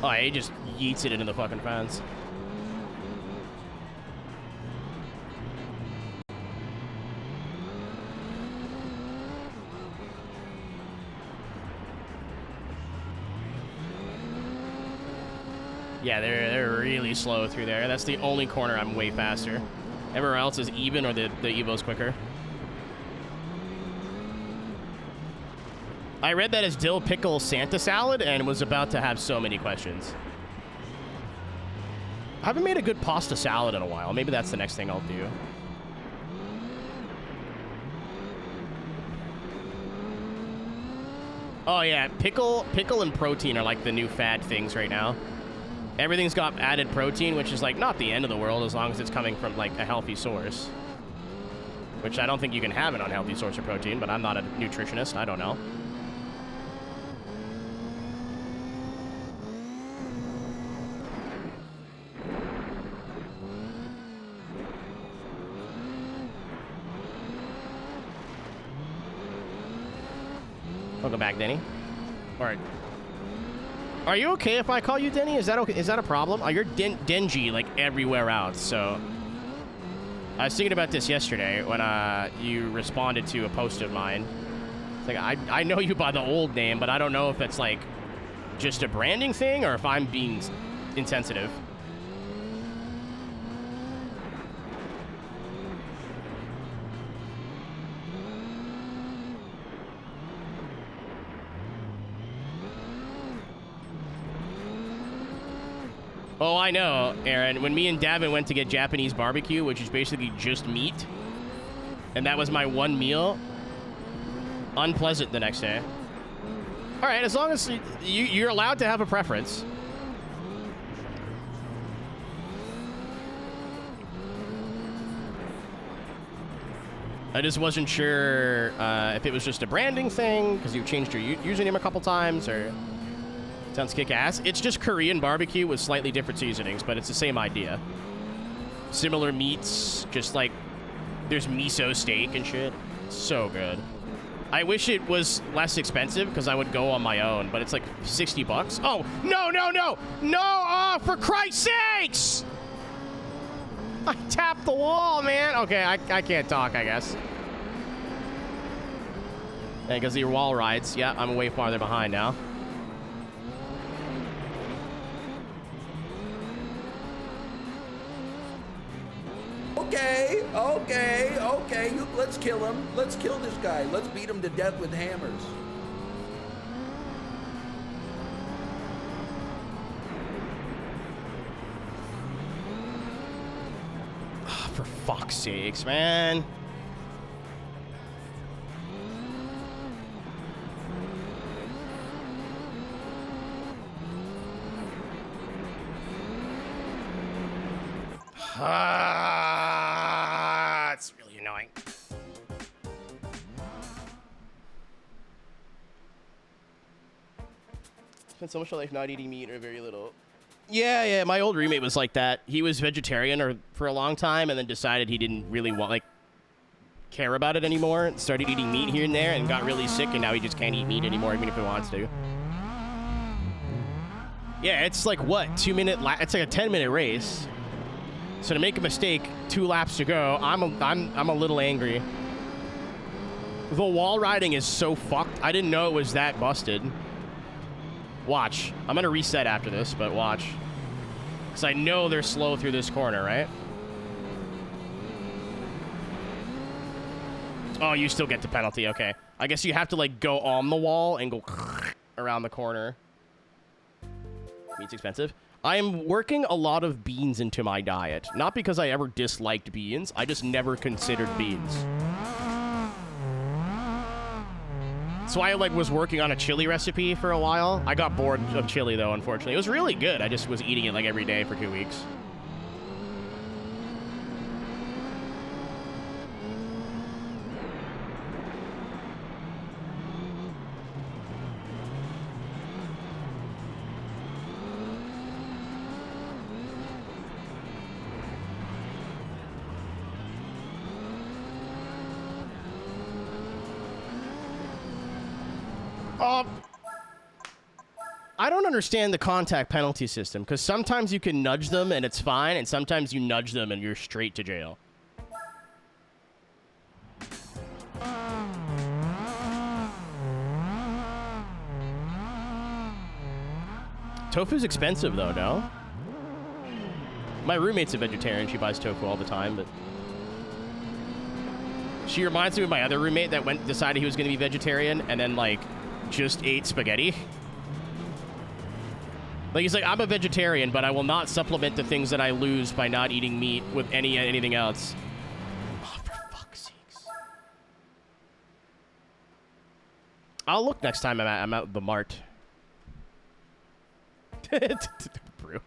Oh, he just yeets it into the fucking fence. Yeah, they're really slow through there. That's the only corner I'm way faster. Everywhere else is even or the Evo's quicker. I read that as dill pickle Santa salad and was about to have so many questions. I haven't made a good pasta salad in a while. Maybe that's the next thing I'll do. Oh yeah, pickle and protein are like the new fad things right now. Everything's got added protein, which is like not the end of the world as long as it's coming from like a healthy source. Which I don't think you can have an unhealthy source of protein, but I'm not a nutritionist. I don't know. Welcome back, Denny. All right. Are you okay if I call you Denny? Is that okay? Is that a problem? Oh, you're dingy like everywhere else. So I was thinking about this yesterday when you responded to a post of mine. It's like I know you by the old name, but I don't know if it's like just a branding thing or if I'm being insensitive. Oh, I know, Aaron. When me and Davin went to get Japanese barbecue, which is basically just meat, and that was my one meal, unpleasant the next day. All right, as long as you're allowed to have a preference. I just wasn't sure if it was just a branding thing, because you've changed your username a couple times, or... Sounds kick-ass. It's just Korean barbecue with slightly different seasonings, but it's the same idea. Similar meats, just like there's miso steak and shit. So good. I wish it was less expensive because I would go on my own, but it's like 60 bucks. Oh, no, no, no. No, oh, for Christ's sakes! I tapped the wall, man. Okay, I can't talk, I guess. Because of your wall rides. Yeah, I'm way farther behind now. Okay. Let's kill him. Let's kill this guy. Let's beat him to death with hammers. Oh, for fuck's sakes, man. It's really annoying. Spent so much of life not eating meat or very little. Yeah, my old roommate was like that. He was vegetarian for a long time and then decided he didn't really care about it anymore. Started eating meat here and there and got really sick, and now he just can't eat meat anymore even if he wants to. Yeah, it's like what? It's like a 10-minute race. So to make a mistake, 2 laps to go, I'm a little angry. The wall riding is so fucked. I didn't know it was that busted. Watch. I'm gonna reset after this, but watch. Because I know they're slow through this corner, right? Oh, you still get the penalty. Okay. I guess you have to like go on the wall and go around the corner. Meat's expensive. I am working a lot of beans into my diet. Not because I ever disliked beans. I just never considered beans. So I was working on a chili recipe for a while. I got bored of chili though, unfortunately. It was really good. I just was eating it like every day for 2 weeks. I don't understand the contact penalty system, because sometimes you can nudge them and it's fine, and sometimes you nudge them and you're straight to jail. Tofu's expensive though, no? My roommate's a vegetarian. She buys tofu all the time, but she reminds me of my other roommate that decided he was going to be vegetarian and then, like, just ate spaghetti. Like, he's like, I'm a vegetarian, but I will not supplement the things that I lose by not eating meat with anything else. Oh, for fuck's sakes. I'll look next time I'm at the mart. Brew.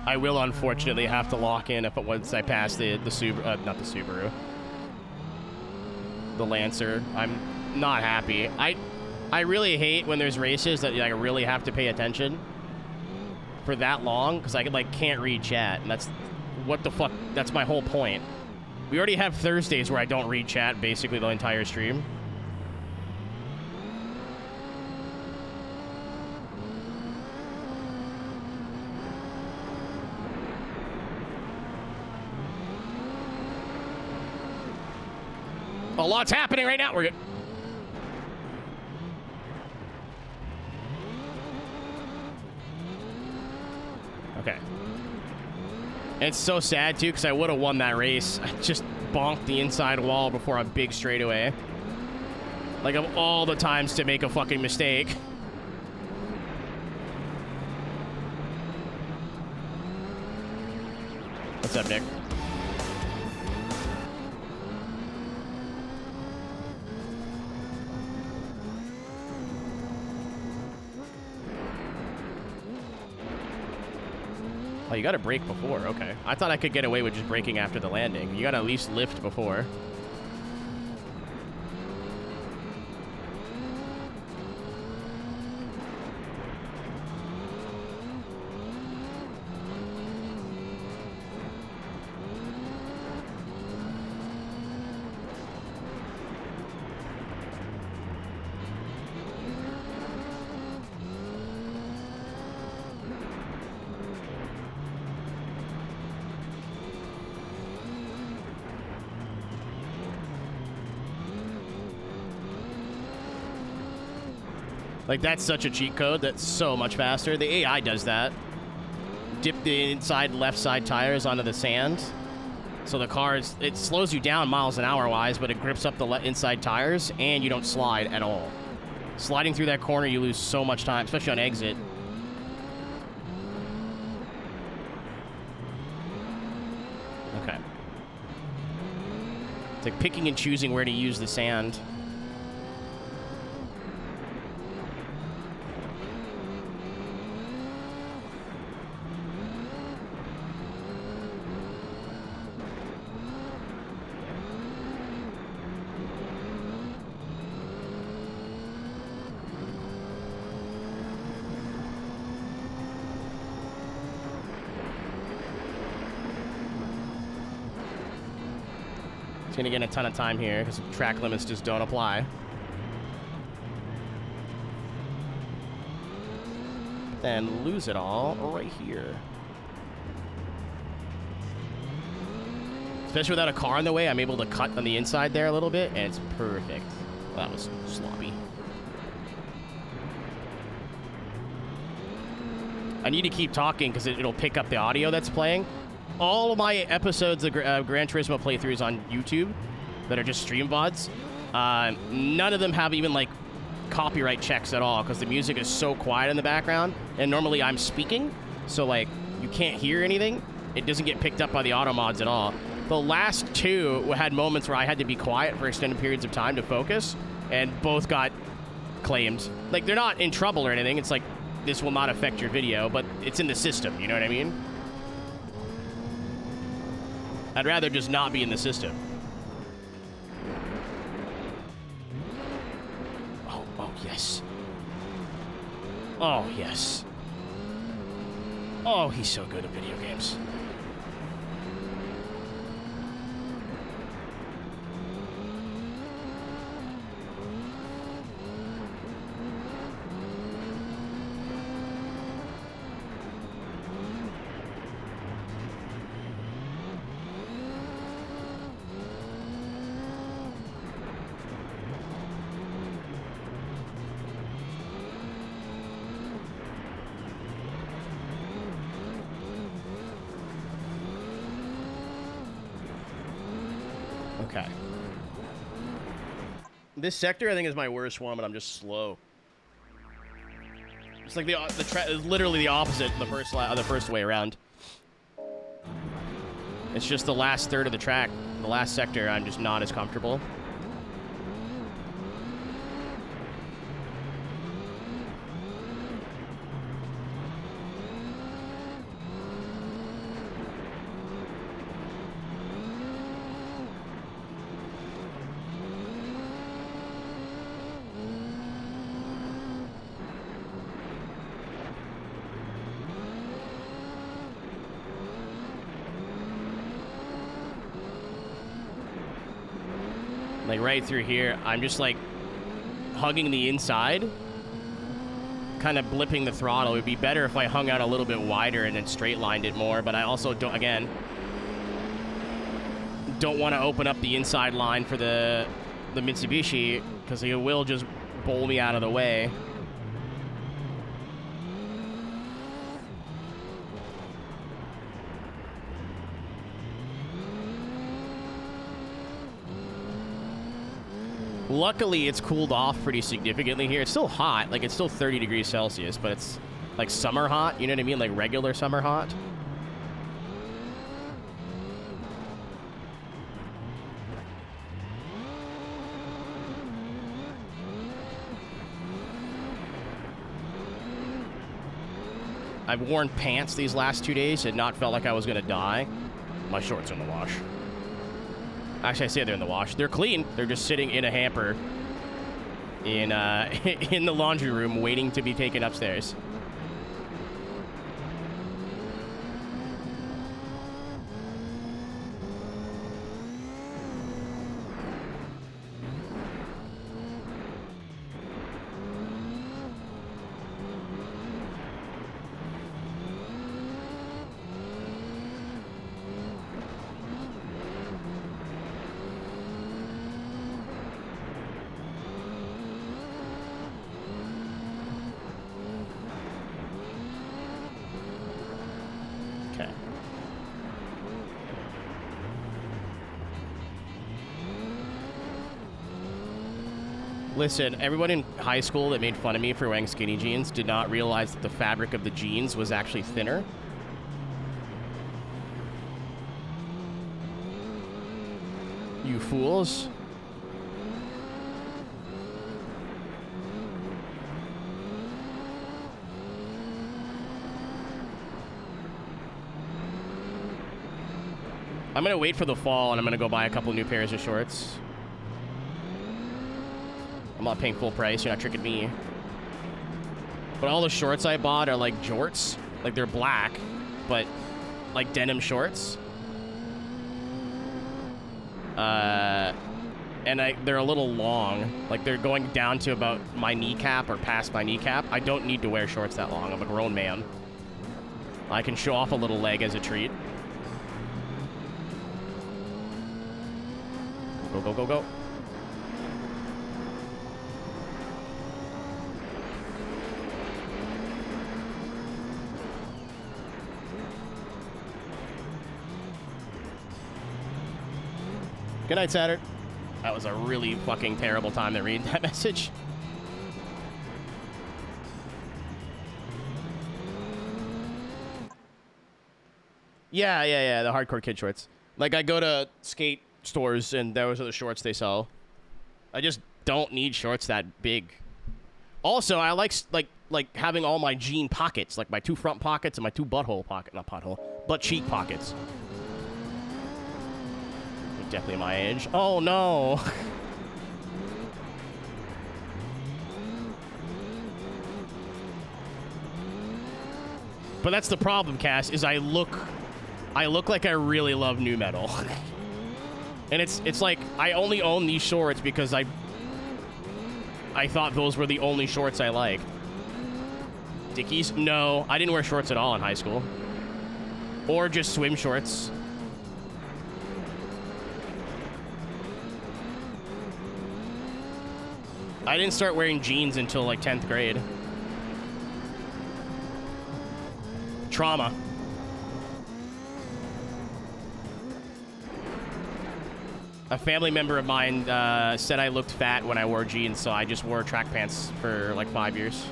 I will unfortunately have to lock in if once I pass the Subaru, not the Subaru, the Lancer. I'm not happy. I really hate when there's races that I really have to pay attention for that long because I can't read chat, and that's what the fuck. That's my whole point. We already have Thursdays where I don't read chat basically the entire stream. A lot's happening right now. We're good. Okay. It's so sad, too, because I would have won that race. I just bonked the inside wall before a big straightaway. Like, of all the times to make a fucking mistake. What's up, Nick? Oh, you gotta brake before. Okay. I thought I could get away with just braking after the landing. You gotta at least lift before. Like, that's such a cheat code. That's so much faster. The AI does that. Dip the inside left side tires onto the sand. So the car, it slows you down miles an hour wise, but it grips up the inside tires, and you don't slide at all. Sliding through that corner, you lose so much time, especially on exit. Okay. It's like picking and choosing where to use the sand. It's gonna get a ton of time here because track limits just don't apply. Then lose it all right here. Especially without a car in the way, I'm able to cut on the inside there a little bit, and it's perfect. Well, that was sloppy. I need to keep talking because it'll pick up the audio that's playing. All of my episodes of Gran Turismo playthroughs on YouTube that are just stream VODs, none of them have even, like, copyright checks at all because the music is so quiet in the background, and normally I'm speaking, so, like, you can't hear anything. It doesn't get picked up by the auto mods at all. The last two had moments where I had to be quiet for extended periods of time to focus, and both got claimed. Like, they're not in trouble or anything. It's like, this will not affect your video, but it's in the system, you know what I mean? I'd rather just not be in the system. Oh, yes. Oh, yes. Oh, he's so good at video games. Okay. This sector, I think, is my worst one, but I'm just slow. It's like literally the opposite the first way around. It's just the last third of the track, the last sector, I'm just not as comfortable. Like right through here, I'm just like hugging the inside, kind of blipping the throttle. It would be better if I hung out a little bit wider and then straight lined it more, but I also don't want to open up the inside line for the Mitsubishi because it will just bowl me out of the way. Luckily, it's cooled off pretty significantly here. It's still hot. Like, it's still 30 degrees Celsius, but it's, like, summer hot. You know what I mean? Like, regular summer hot. I've worn pants these last 2 days and not felt like I was going to die. My shorts are in the wash. Actually, I say they're in the wash. They're clean. They're just sitting in a hamper in in the laundry room waiting to be taken upstairs. Listen, everyone in high school that made fun of me for wearing skinny jeans did not realize that the fabric of the jeans was actually thinner. You fools. I'm gonna wait for the fall and I'm gonna go buy a couple new pairs of shorts. I'm not paying full price, you're not tricking me. But all the shorts I bought are like jorts. Like they're black, but like denim shorts. And they're a little long. Like they're going down to about my kneecap or past my kneecap. I don't need to wear shorts that long. I'm a grown man. I can show off a little leg as a treat. Go, go, go, go. Good night, Saturn. That was a really fucking terrible time to read that message. Yeah, the hardcore kid shorts. Like, I go to skate stores, and those are the shorts they sell. I just don't need shorts that big. Also, I like having all my jean pockets, like my 2 front pockets and my 2 butt cheek pockets. Definitely my age. Oh no. But that's the problem, Cass, is I look like I really love nu metal. And it's like I only own these shorts because I thought those were the only shorts I liked. Dickies? No, I didn't wear shorts at all in high school. Or just swim shorts. I didn't start wearing jeans until like 10th grade. Trauma. A family member of mine said I looked fat when I wore jeans, so I just wore track pants for like 5 years.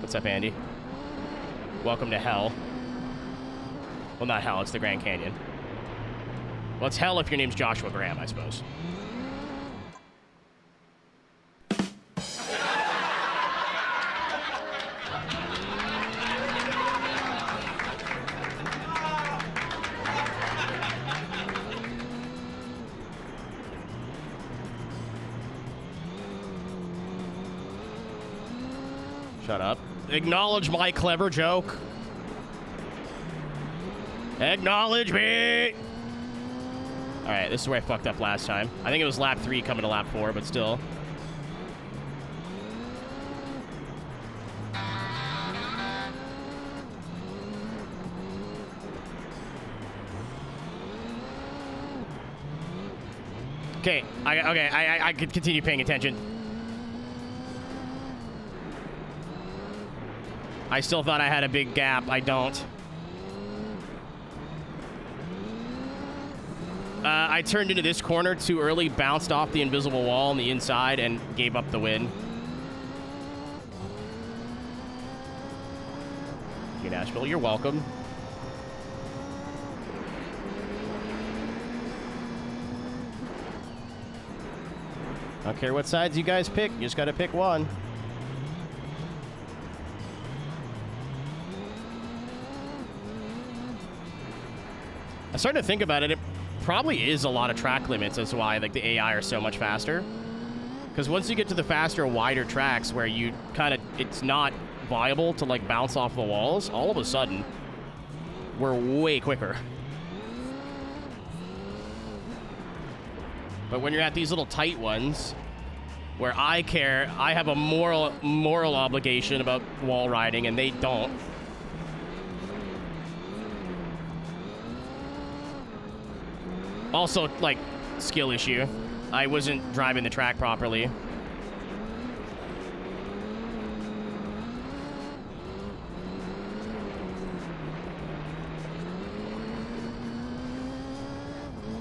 What's up, Andy? Welcome to hell. Well, not hell, it's the Grand Canyon. Well, it's hell if your name's Joshua Graham, I suppose. Shut up. Acknowledge my clever joke. Acknowledge me! Alright, this is where I fucked up last time. I think it was lap 3 coming to lap 4, but still. Okay, I could continue paying attention. I still thought I had a big gap. I don't. I turned into this corner too early, bounced off the invisible wall on the inside, and gave up the win. You Nashville, you're welcome. I don't care what sides you guys pick, you just gotta pick one. I'm starting to think about it. It probably is a lot of track limits. That's why like the AI are so much faster. Because once you get to the faster, wider tracks where you kind of, it's not viable to like bounce off the walls, all of a sudden, we're way quicker. But when you're at these little tight ones, where I care, I have a moral obligation about wall riding, and they don't. Also, like, skill issue. I wasn't driving the track properly.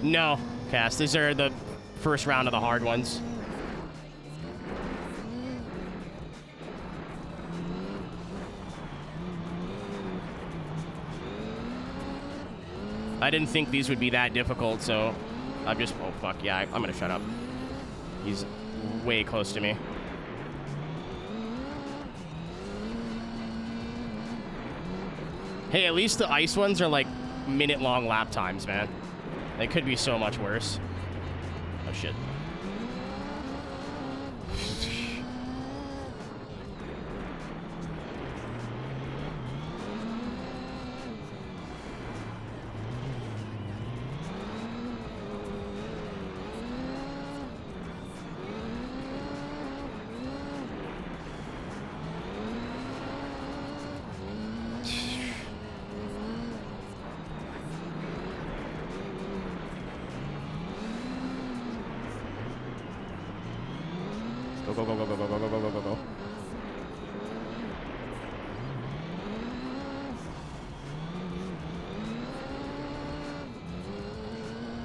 No, Cass, these are the first round of the hard ones. I didn't think these would be that difficult, so I'm just... Oh, fuck. Yeah, I'm gonna shut up. He's way close to me. Hey, at least the ice ones are like minute-long lap times, man. They could be so much worse. Oh, shit. Go, go, go, go, go, go, go, go, go, go, go.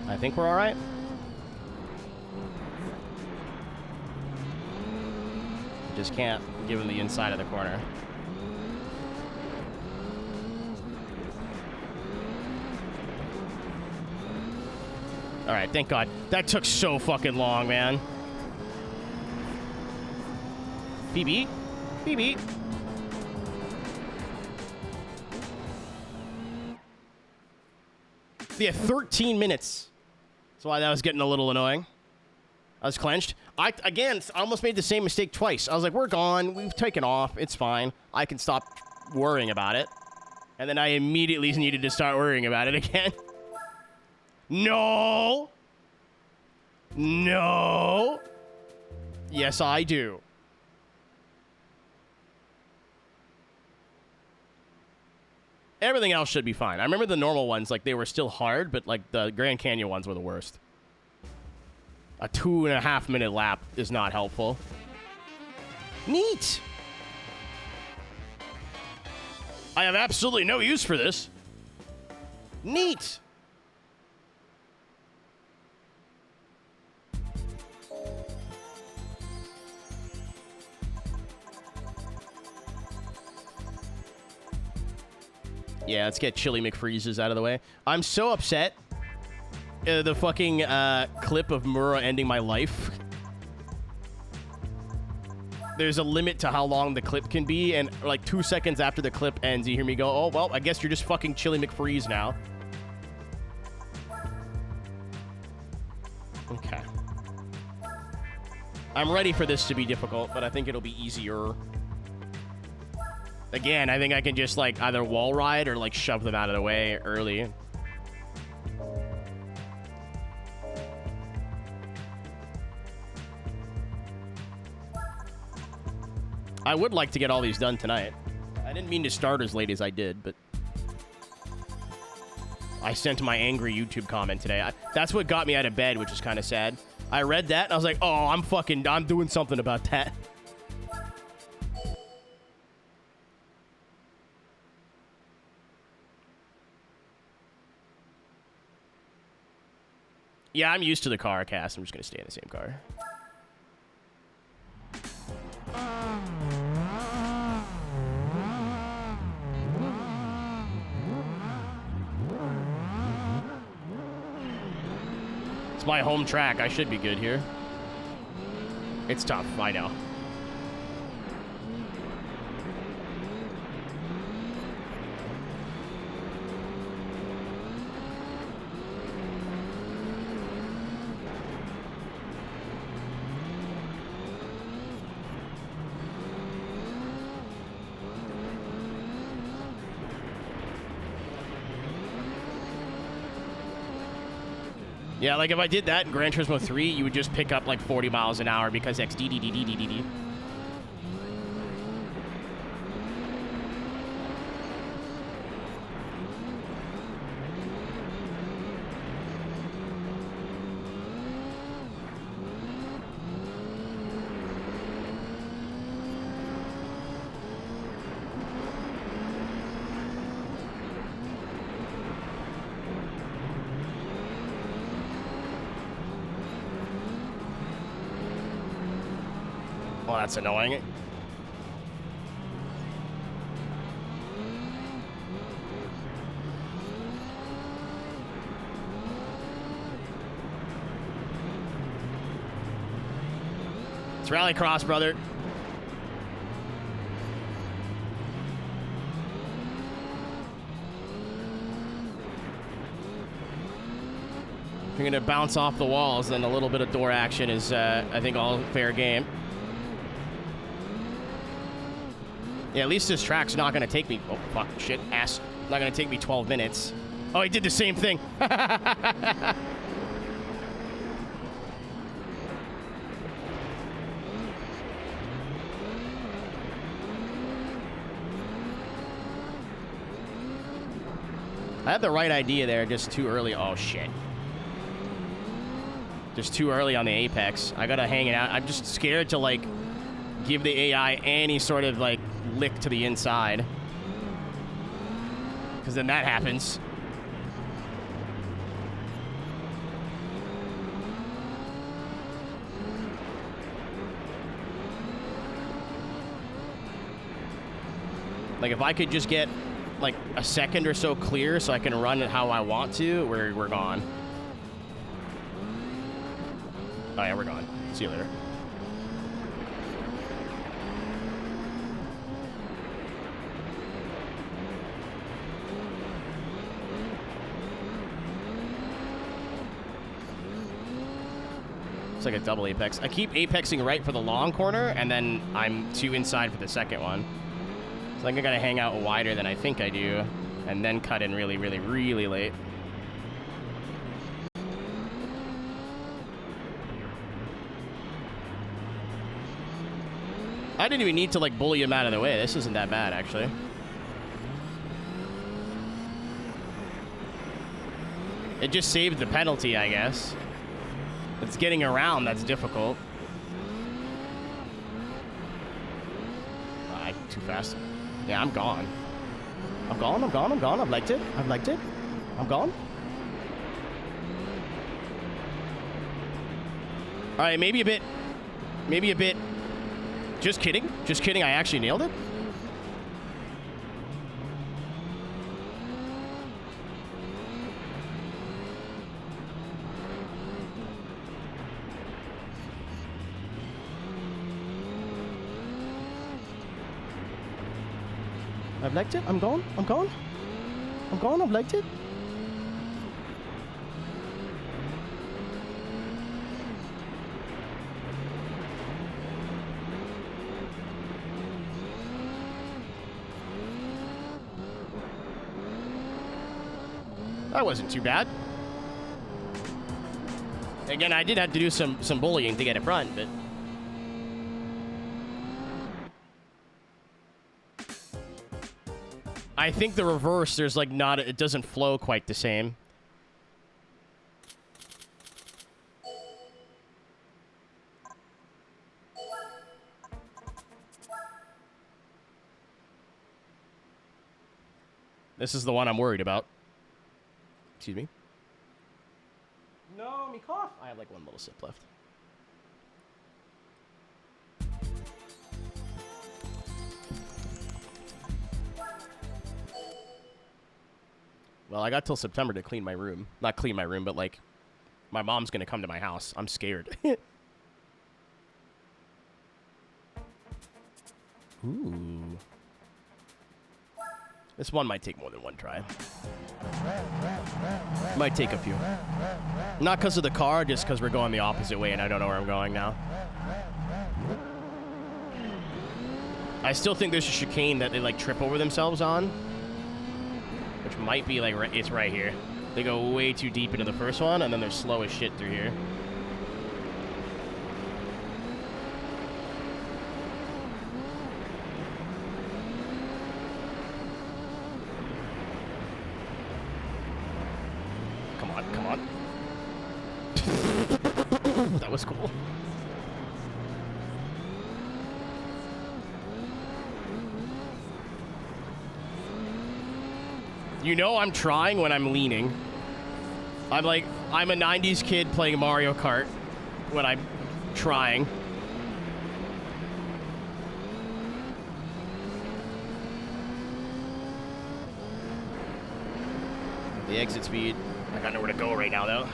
I think we're all right. Just can't give him the inside of the corner. All right, thank God. That took so fucking long, man. PB? PB? Yeah, 13 minutes. That's why that was getting a little annoying. I was clenched. I almost made the same mistake twice. I was like, we're gone. We've taken off. It's fine. I can stop worrying about it. And then I immediately needed to start worrying about it again. No! No! Yes, I do. Everything else should be fine. I remember the normal ones, like, they were still hard, but, like, the Grand Canyon ones were the worst. A 2.5 minute lap is not helpful. Neat. I have absolutely no use for this. Neat. Yeah, let's get Chili McFreezes out of the way. I'm so upset. The fucking clip of Mura ending my life. There's a limit to how long the clip can be, and like 2 seconds after the clip ends, you hear me go, oh, well, I guess you're just fucking Chili McFreeze now. Okay. I'm ready for this to be difficult, but I think it'll be easier. Again, I think I can just, like, either wall ride or, like, shove them out of the way early. I would like to get all these done tonight. I didn't mean to start as late as I did, but I sent my angry YouTube comment today. That's what got me out of bed, which is kind of sad. I read that, and I was like, oh, I'm doing something about that. Yeah, I'm used to the car cast. I'm just going to stay in the same car. It's my home track. I should be good here. It's tough, I know. Yeah, like if I did that in Gran Turismo 3, you would just pick up like 40 miles an hour because XDDDDDD. Well, that's annoying. It's Rallycross, brother. If you're gonna bounce off the walls, then a little bit of door action is, I think, all fair game. Yeah, at least this track's not gonna take me. Oh, fuck, shit, ass. Not gonna take me 12 minutes. Oh, he did the same thing. I had the right idea there, just too early. Oh, shit. Just too early on the apex. I gotta hang it out. I'm just scared to, like, give the AI any sort of, like, lick to the inside. Because then that happens. Like, if I could just get, like, a second or so clear so I can run it how I want to, we're gone. Oh, yeah, we're gone. See you later. It's like a double apex. I keep apexing right for the long corner, and then I'm too inside for the second one. So I think I gotta hang out wider than I think I do, and then cut in really, really, really late. I didn't even need to, like, bully him out of the way. This isn't that bad, actually. It just saved the penalty, I guess. It's getting around that's difficult. too fast. Yeah, I'm gone. I'm gone, I'm gone, I'm gone. I've liked it. I've liked it. I'm gone. All right, maybe a bit. Maybe a bit. Just kidding. Just kidding. I actually nailed it. I've liked it. I'm gone. I'm gone. I'm gone. I've liked it. That wasn't too bad. Again, I did have to do some bullying to get it front, but... I think the reverse, there's like not... It doesn't flow quite the same. This is the one I'm worried about. Excuse me. No, me cough. I have like one little sip left. Well, I got till September to clean my room. Not clean my room, but like, my mom's gonna come to my house. I'm scared. Ooh. This one might take more than one try. Might take a few. Not because of the car, just because we're going the opposite way and I don't know where I'm going now. I still think there's a chicane that they like trip over themselves on. Which might be like, it's right here. They go way too deep into the first one and then they're slow as shit through here. That was cool. You know I'm trying when I'm leaning. I'm a 90s kid playing Mario Kart when I'm trying. The exit speed. I got nowhere to go right now though.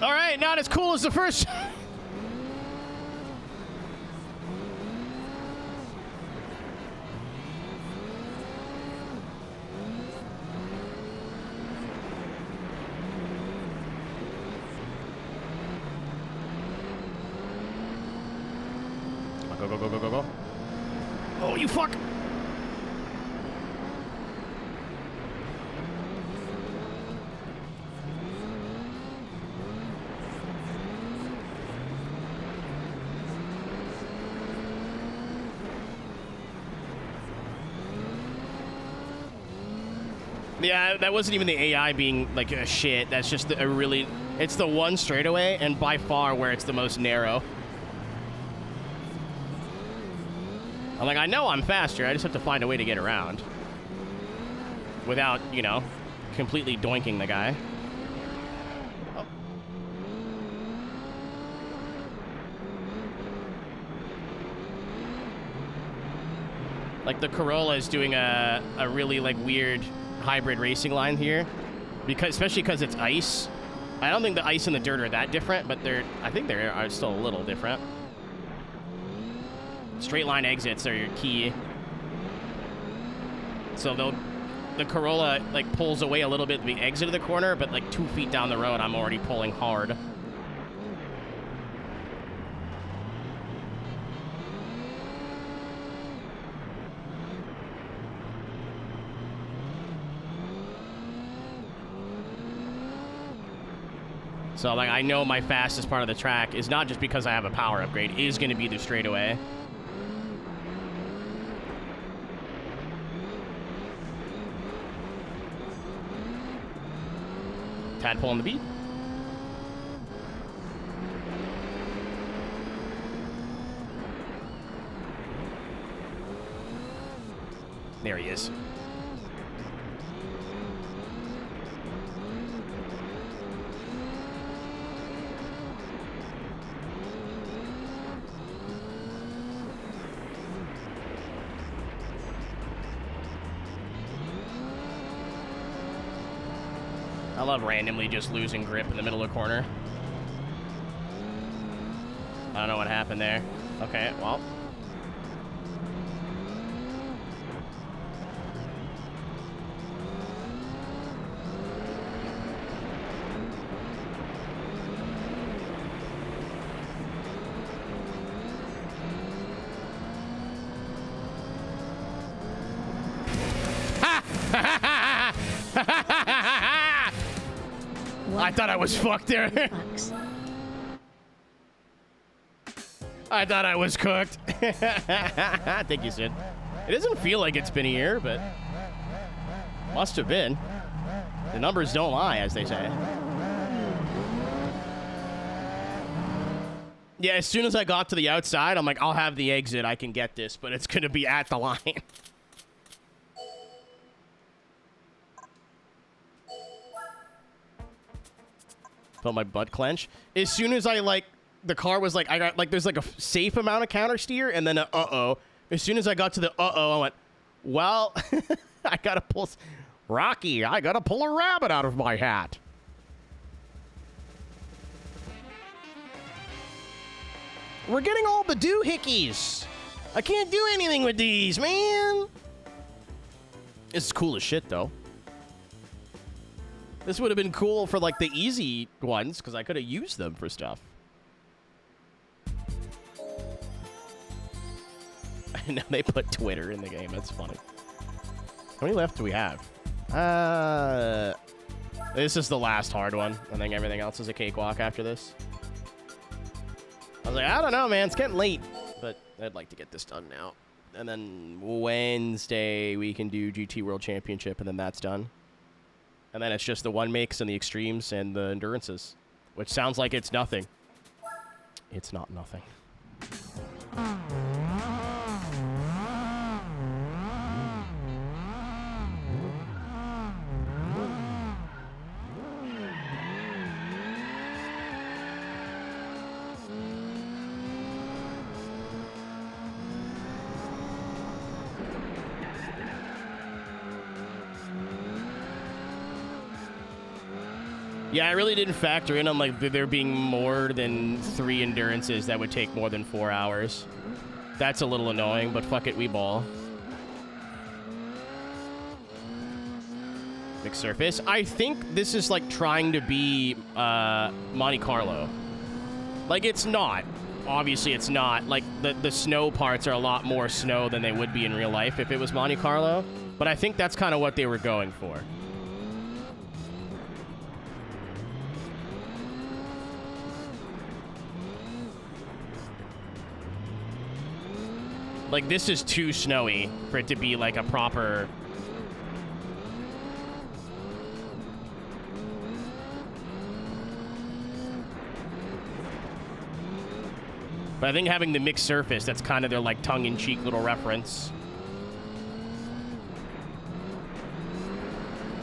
All right, not as cool as the first. Go, go, go, go, go, go. Oh, you fuck. Yeah, that wasn't even the AI being like a shit. That's just a really... It's the one straightaway, and by far where it's the most narrow. I'm like, I know I'm faster. I just have to find a way to get around. Without, you know, completely doinking the guy. Oh. Like, the Corolla is doing a really, like, weird... hybrid racing line here, especially because it's ice. I don't think the ice and the dirt are that different, but I think they are still a little different. Straight line exits are your key. So the Corolla like pulls away a little bit at the exit of the corner, but like 2 feet down the road, I'm already pulling hard. So, like, I know my fastest part of the track is not just because I have a power upgrade, is going to be the straightaway. Tadpole on the beat. There he is. I love randomly just losing grip in the middle of the corner. I don't know what happened there. Okay, well. I thought I was fucked there. I thought I was cooked. Thank you, Sid. It doesn't feel like it's been a year, but must have been. The numbers don't lie, as they say. Yeah, as soon as I got to the outside, I'm like, I'll have the exit. I can get this, but it's going to be at the line. Felt my butt clench. As soon as I, like, the car was like, I got, like, there's like a safe amount of counter steer and then a uh-oh. As soon as I got to the uh-oh, I went, well, I gotta pull, Rocky, I gotta pull a rabbit out of my hat. We're getting all the doohickeys. I can't do anything with these, man. This is cool as shit, though. This would have been cool for, like, the easy ones, because I could have used them for stuff. I know they put Twitter in the game. That's funny. How many left do we have? This is the last hard one. I think everything else is a cakewalk after this. I was like, I don't know, man. It's getting late. But I'd like to get this done now. And then Wednesday, we can do GT World Championship, and then that's done. And then it's just the one makes and the extremes and the endurances, which sounds like it's nothing. It's not nothing. Yeah, I really didn't factor in on, like, there being more than 3 endurances that would take more than 4 hours. That's a little annoying, but fuck it, we ball. Mixed surface. I think this is, like, trying to be Monte Carlo. Like, it's not. Obviously, it's not. Like, the snow parts are a lot more snow than they would be in real life if it was Monte Carlo. But I think that's kind of what they were going for. Like, this is too snowy for it to be, like, a proper... But I think having the mixed surface, that's kind of their, like, tongue-in-cheek little reference.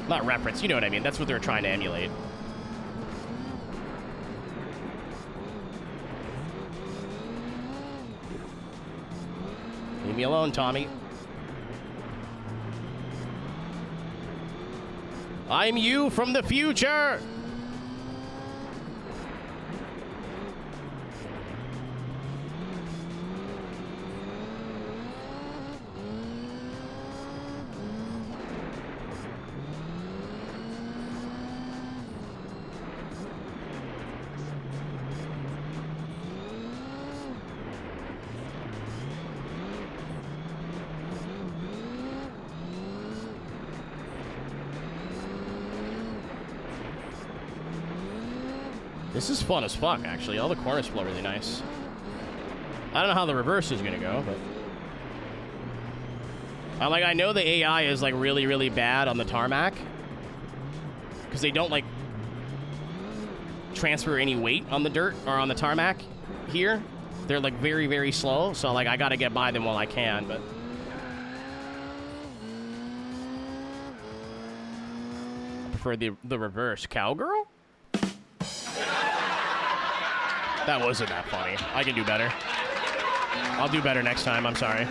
Not reference, you know what I mean. That's what they're trying to emulate. Leave me alone, Tommy. I'm you from the future! This is fun as fuck, actually. All the corners flow really nice. I don't know how the reverse is gonna go, but I know the AI is like really, really bad on the tarmac because they don't like transfer any weight on the dirt or on the tarmac here. They're like very, very slow, so like I gotta get by them while I can, but I prefer the reverse. Cowgirl? That wasn't that funny. I can do better. I'll do better next time. I'm sorry.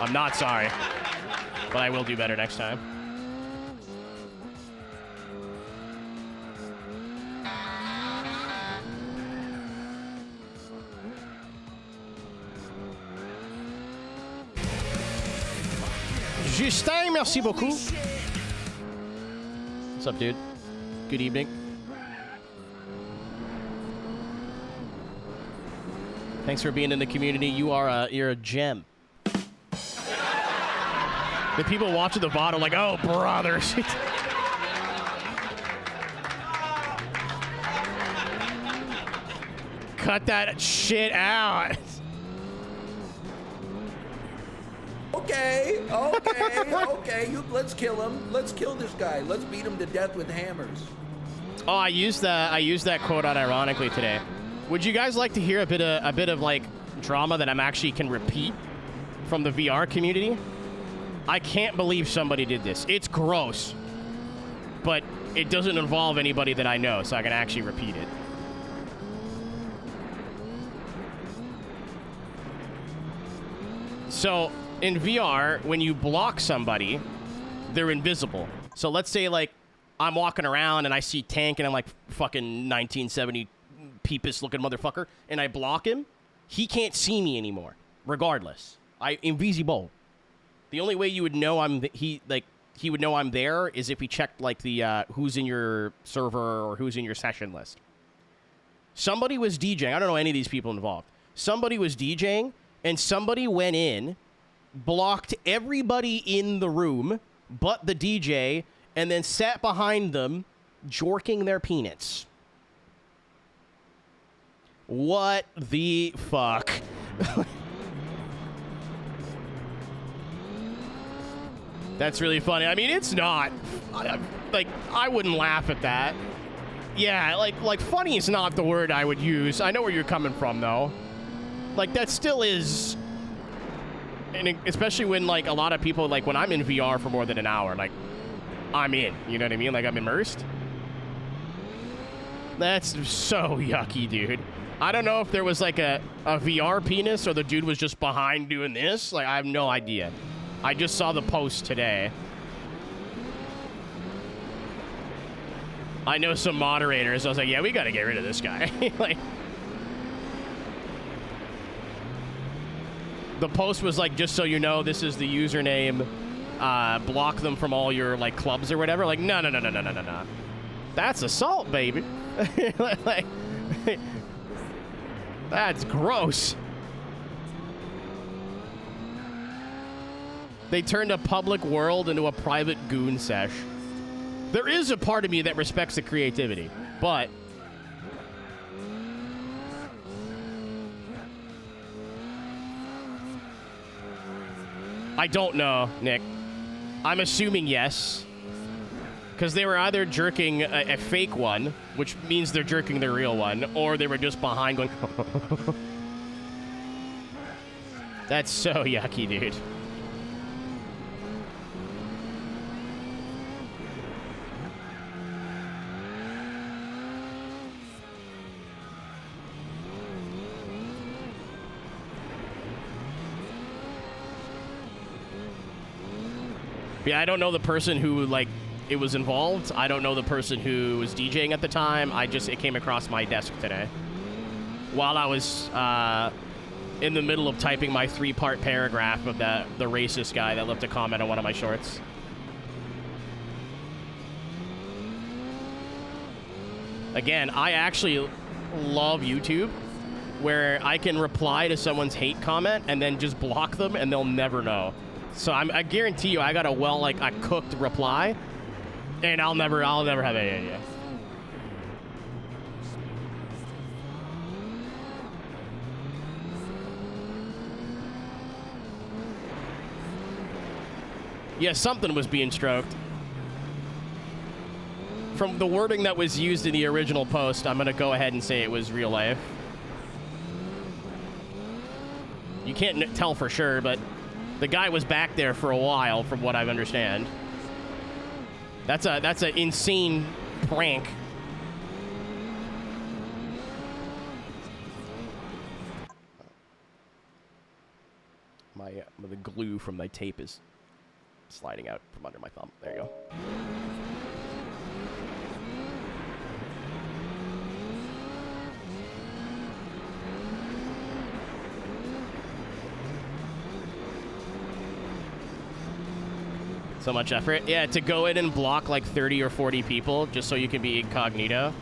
I'm not sorry. But I will do better next time. Justin, merci beaucoup. What's up, dude? Good evening. Thanks for being in the community. You're a gem. The people watching the VOD are like, oh, brother. Cut that shit out. Okay. Let's kill him. Let's kill this guy. Let's beat him to death with hammers. Oh, I used that quote out ironically today. Would you guys like to hear a bit of like drama that I'm actually can repeat from the VR community? I can't believe somebody did this. It's gross, but it doesn't involve anybody that I know, so I can actually repeat it. So in VR, when you block somebody, they're invisible. So let's say like I'm walking around and I see Tank and I'm like fucking 1970 peepus looking motherfucker, and I block him, he can't see me anymore. Regardless, invisible. The only way you would know he would know I'm there is if he checked like the who's in your server or who's in your session list. Somebody was DJing. I don't know any of these people involved. Somebody was DJing and somebody went in, blocked everybody in the room but the DJ, and then sat behind them, jorking their peanuts. What the fuck? That's really funny. I mean, it's not. I wouldn't laugh at that. Yeah, like funny is not the word I would use. I know where you're coming from, though. Like, that still is... And especially when, like, a lot of people, like, when I'm in VR for more than an hour, like, I'm in. You know what I mean? Like, I'm immersed. That's so yucky, dude. I don't know if there was, like, a VR penis or the dude was just behind doing this. Like, I have no idea. I just saw the post today. I know some moderators. I was like, yeah, we got to get rid of this guy. Like, the post was like, just so you know, this is the username. Block them from all your, like, clubs or whatever. Like, no. That's assault, baby. Like, that's gross. They turned a public world into a private goon sesh. There is a part of me that respects the creativity, but I don't know, Nick. I'm assuming yes, because they were either jerking a fake one, which means they're jerking the real one, or they were just behind going. That's so yucky, dude. Yeah, I don't know the person who, like, it was involved. I don't know the person who was DJing at the time. It came across my desk today while I was in the middle of typing my 3-part paragraph of the racist guy that left a comment on one of my shorts. Again, I actually love YouTube, where I can reply to someone's hate comment and then just block them and they'll never know. So I guarantee you, I got a cooked reply, and I'll never have any idea. Yeah, something was being stroked. From the wording that was used in the original post, I'm gonna go ahead and say it was real life. You can't tell for sure, but the guy was back there for a while, from what I understand. That's an insane prank. The glue from my tape is sliding out from under my thumb. There you go. So much effort. Yeah, to go in and block like 30 or 40 people just so you can be incognito.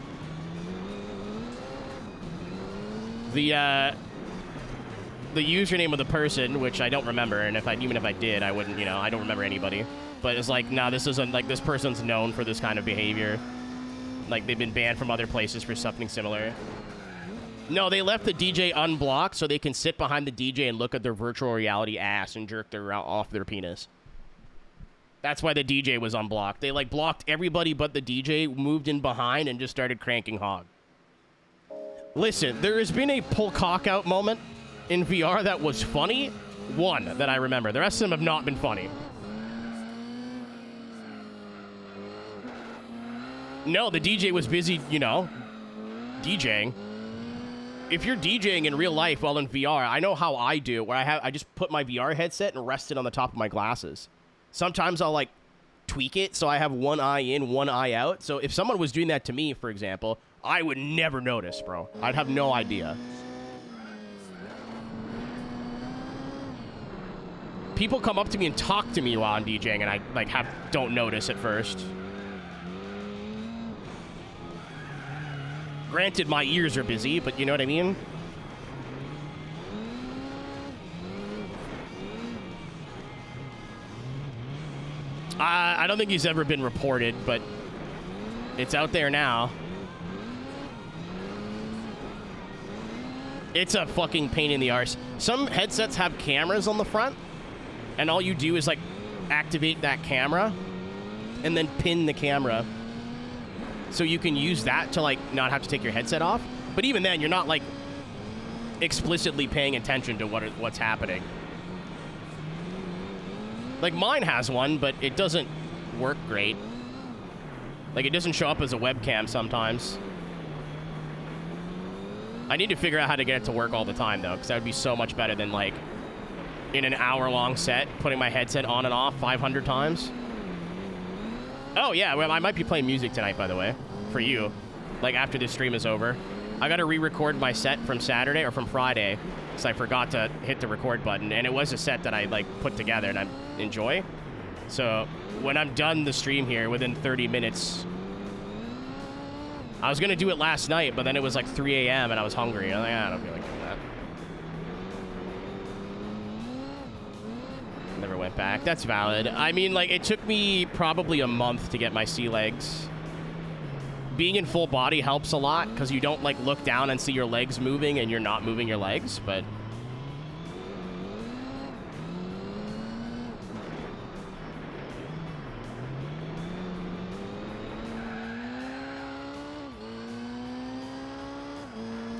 The username of the person, which I don't remember, and even if I did, I wouldn't, I don't remember anybody. But it's like, nah, this isn't, like, this person's known for this kind of behavior. Like, they've been banned from other places for something similar. No, they left the DJ unblocked so they can sit behind the DJ and look at their virtual reality ass and jerk off their penis. That's why the DJ was unblocked. They, like, blocked everybody but the DJ, moved in behind, and just started cranking hog. Listen, there has been a pull cock out moment in VR that was funny. One that I remember. The rest of them have not been funny. No, the DJ was busy, DJing. If you're DJing in real life while in VR, I know how I do, where I just put my VR headset and rest it on the top of my glasses. Sometimes I'll, like, tweak it so I have one eye in, one eye out. So if someone was doing that to me, for example, I would never notice, bro. I'd have no idea. People come up to me and talk to me while I'm DJing, and I don't notice at first. Granted, my ears are busy, but you know what I mean? I don't think he's ever been reported, but it's out there now. It's a fucking pain in the arse. Some headsets have cameras on the front, and all you do is, like, activate that camera and then pin the camera so you can use that to, like, not have to take your headset off. But even then, you're not, like, explicitly paying attention to what's happening. Like, mine has one, but it doesn't work great. Like, it doesn't show up as a webcam sometimes. I need to figure out how to get it to work all the time, though, because that would be so much better than, like, in an hour-long set, putting my headset on and off 500 times. Oh, yeah, well, I might be playing music tonight, by the way, for you, like, after this stream is over. I got to re-record my set from Saturday, or from Friday, because I forgot to hit the record button, and it was a set that I, like, put together and I enjoy. So when I'm done the stream here, within 30 minutes... I was going to do it last night, but then it was, like, 3 a.m., and I was hungry. I'm like, I don't feel like doing that. Never went back. That's valid. I mean, like, it took me probably a month to get my sea legs. Being in full body helps a lot, because you don't, like, look down and see your legs moving, and you're not moving your legs, but...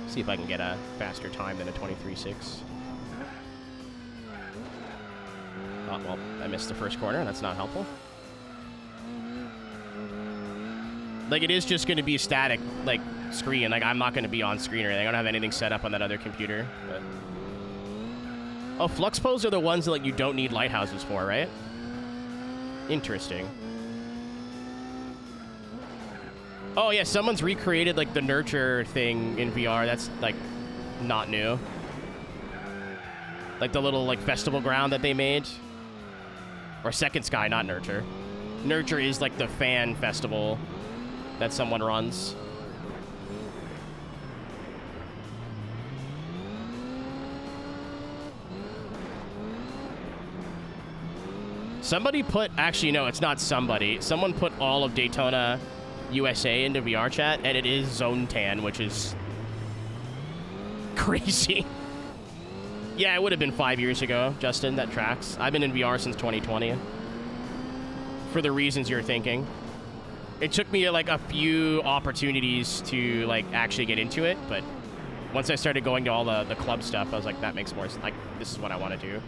See if I can get a faster time than a 23.6. Oh, well, I missed the first corner. That's not helpful. Like, it is just going to be static, like, screen. Like, I'm not going to be on screen or anything. I don't have anything set up on that other computer. But... Oh, flux poles are the ones that, like, you don't need lighthouses for, right? Interesting. Oh, yeah, someone's recreated, like, the nurture thing in VR. That's, like, not new. Like, the little, like, festival ground that they made. Or Second Sky, not Nurture. Nurture is, like, the fan festival that someone runs. Somebody put... Actually, no, it's not somebody. Someone put all of Daytona... USA into VR chat, and it is Zone Tan, which is crazy. Yeah, it would have been 5 years ago, Justin. That tracks. I've been in VR since 2020. for the reasons you're thinking. It took me like a few opportunities to like actually get into it, but once I started going to all the club stuff, I was like, that makes more sense. Like, this is what I want to do.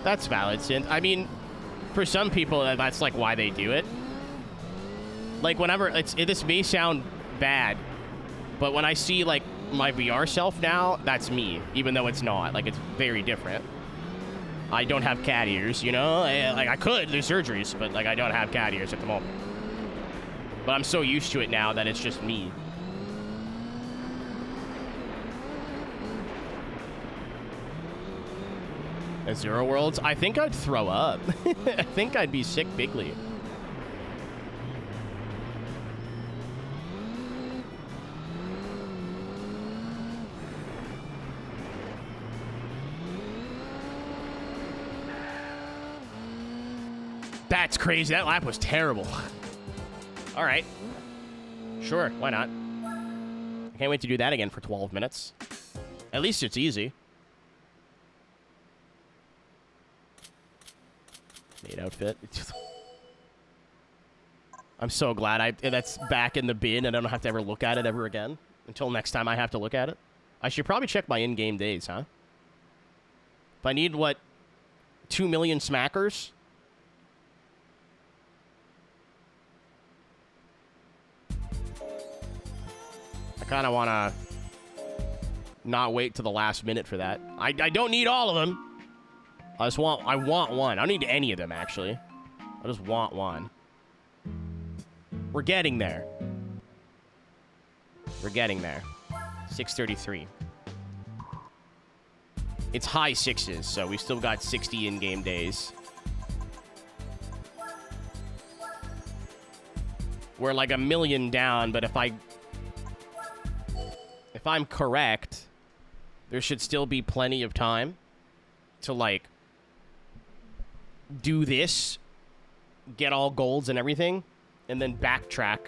That's valid, Synth. I mean, for some people, that's like why they do it. Like, whenever this may sound bad, but when I see like my VR self now, that's me, even though it's not. Like, it's very different. I don't have cat ears, you know? Like, I could, there's surgeries, but like, I don't have cat ears at the moment. But I'm so used to it now that it's just me. At Zero Worlds, I think I'd throw up. I think I'd be sick bigly. That's crazy. That lap was terrible. All right. Sure, why not? I can't wait to do that again for 12 minutes. At least it's easy. Made outfit. I'm so glad that's back in the bin and I don't have to ever look at it ever again. Until next time I have to look at it. I should probably check my in-game days, huh? If I need, what, 2 million smackers? I kind of want to not wait to the last minute for that. I don't need all of them. I want one. I don't need any of them, actually. I just want one. We're getting there. We're getting there. 633. It's high sixes, so we still got 60 in-game days. We're like 1 million down, but if I'm correct, there should still be plenty of time to, like, do this, get all golds and everything, and then backtrack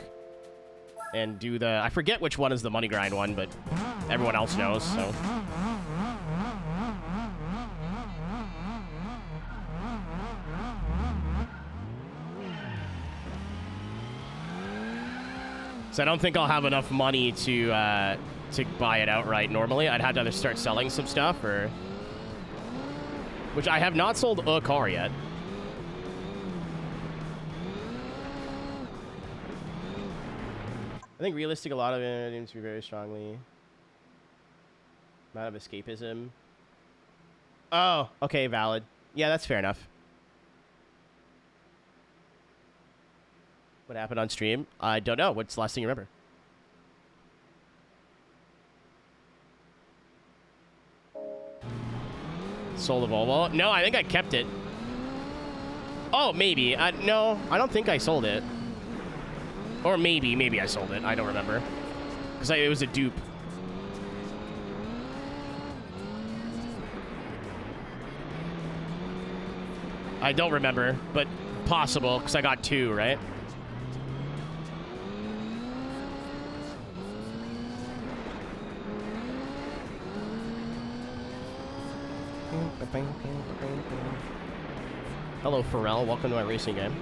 and do the... I forget which one is the money grind one, but everyone else knows, so... So I don't think I'll have enough money to buy it outright normally. I'd have to either start selling some stuff or... Which I have not sold a car yet. I think realistic, a lot of it seems to be very strongly. Amount of escapism. Oh, okay, valid. Yeah, that's fair enough. What happened on stream? I don't know. What's the last thing you remember? Sold the Volvo? No, I think I kept it. Oh, maybe. No, I don't think I sold it. Or maybe I sold it. I don't remember. Because it was a dupe. I don't remember, but possible, because I got 2, right? Hello, Pharrell. Welcome to my racing game.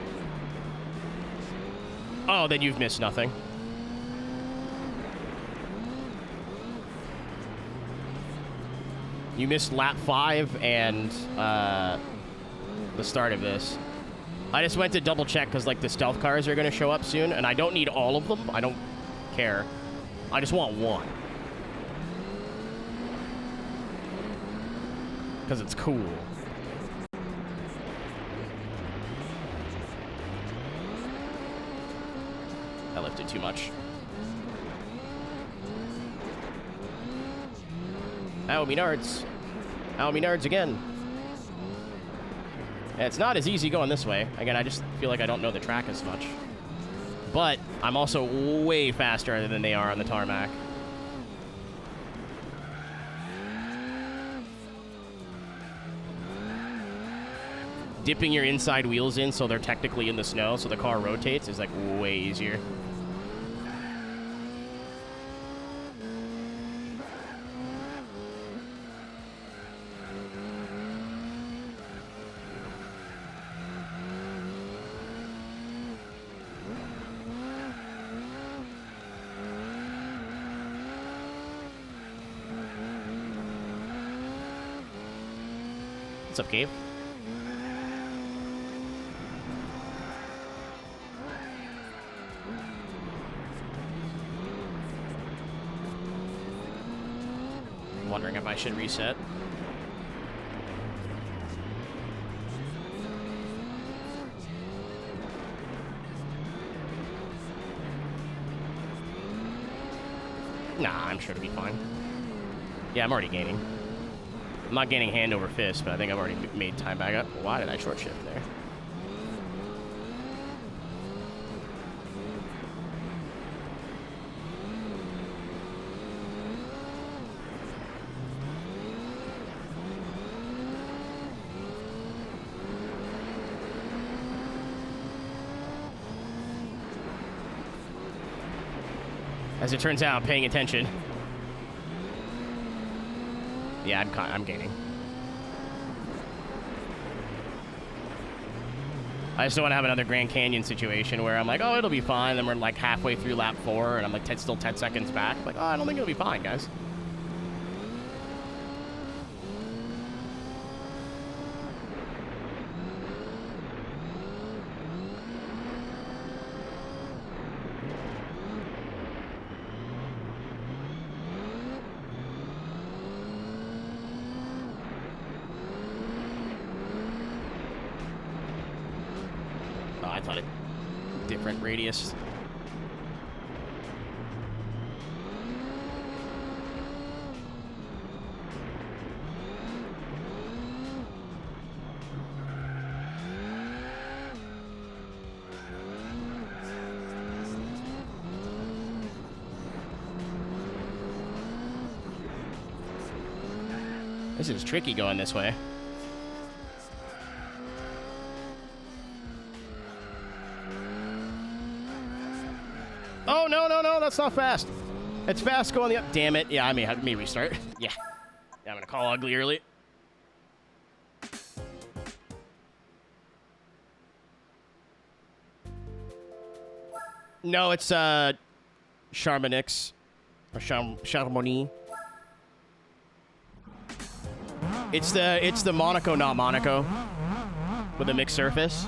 Oh, then you've missed nothing. You missed lap 5 and the start of this. I just went to double check because like the stealth cars are going to show up soon, and I don't need all of them. I don't care. I just want one. Because it's cool. I lifted too much. Ow, me nards. Ow, me nards again. Yeah, it's not as easy going this way. Again, I just feel like I don't know the track as much. But I'm also way faster than they are on the tarmac. dipping your inside wheels in so they're technically in the snow, so the car rotates, is like way easier. What's up, Gabe? Wondering if I should reset. Nah, I'm sure it'll be fine. Yeah, I'm already gaining. I'm not gaining hand over fist, but I think I've already made time back up. Why did I short shift there? As it turns out, I'm paying attention. Yeah, I'm gaining. I just don't want to have another Grand Canyon situation where I'm like, oh, it'll be fine. Then we're like halfway through lap 4, and I'm like still 10 seconds back. I'm like, oh, I don't think it'll be fine, guys. Radius. This is tricky going this way. Oh, no, no, no, that's not fast. It's fast going the up. Damn it. Yeah, I may have me restart. Yeah. I'm going to call ugly early. No, it's Charmonix. Or Charmony. It's the Monaco, not Monaco. With a mixed surface.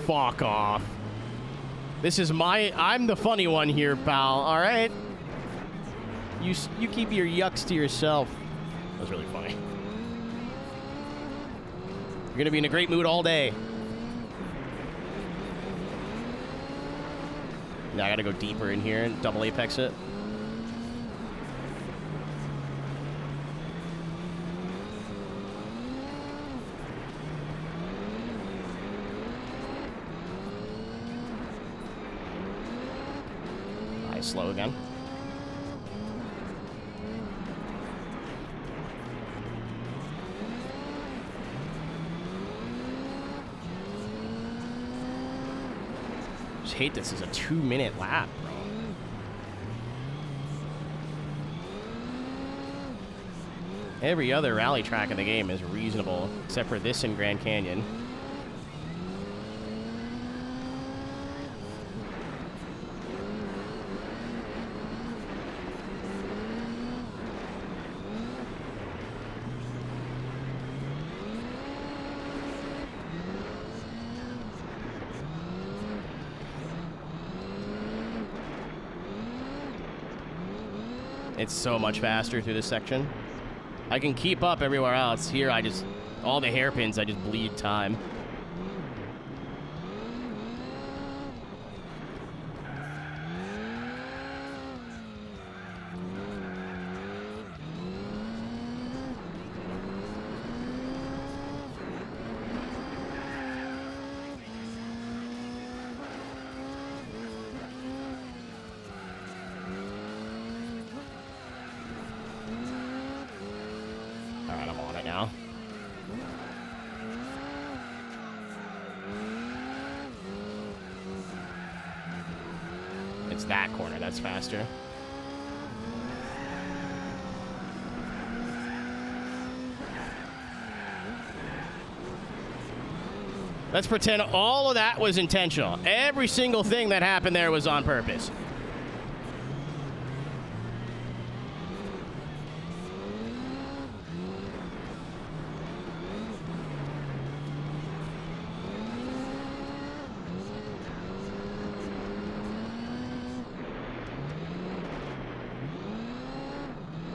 Fuck off. This is I'm the funny one here, pal. All right. You keep your yucks to yourself. That was really funny. You're gonna be in a great mood all day. Now I gotta go deeper in here and double apex it. Slow again. Just hate this is a 2-minute lap, bro. Every other rally track in the game is reasonable, except for this in Grand Canyon. It's so much faster through this section. I can keep up everywhere else. Here, all the hairpins, I just bleed time. now. It's that corner that's faster. Let's pretend all of that was intentional. Every single thing that happened there was on purpose.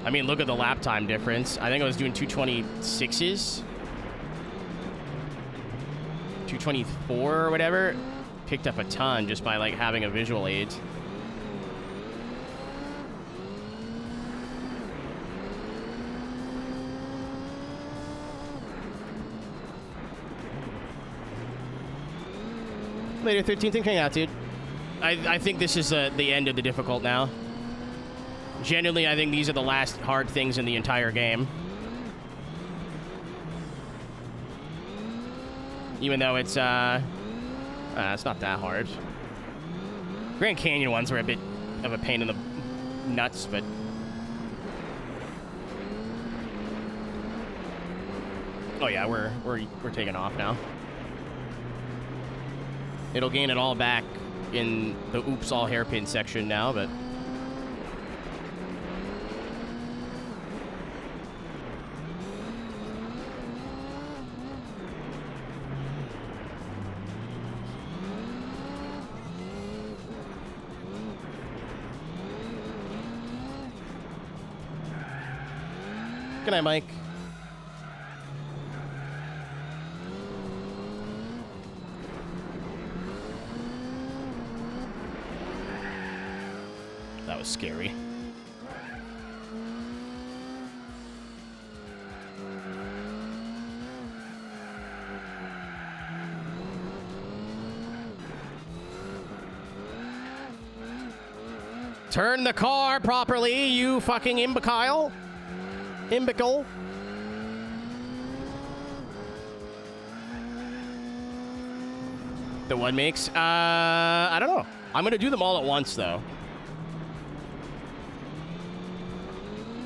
I mean, look at the lap time difference. I think I was doing 226s. 224 or whatever. Picked up a ton just by, like, having a visual aid. Later, 13th and hang out, dude. I think this is the end of the difficult now. Genuinely, I think these are the last hard things in the entire game. Even though it's not that hard. Grand Canyon ones were a bit of a pain in the nuts, but... Oh yeah, we're taking off now. It'll gain it all back in the oops all hairpin section now, but... Good night, Mike. That was scary. Turn the car properly, you fucking imbecile. Imbecile. The one makes? I don't know. I'm gonna do them all at once, though.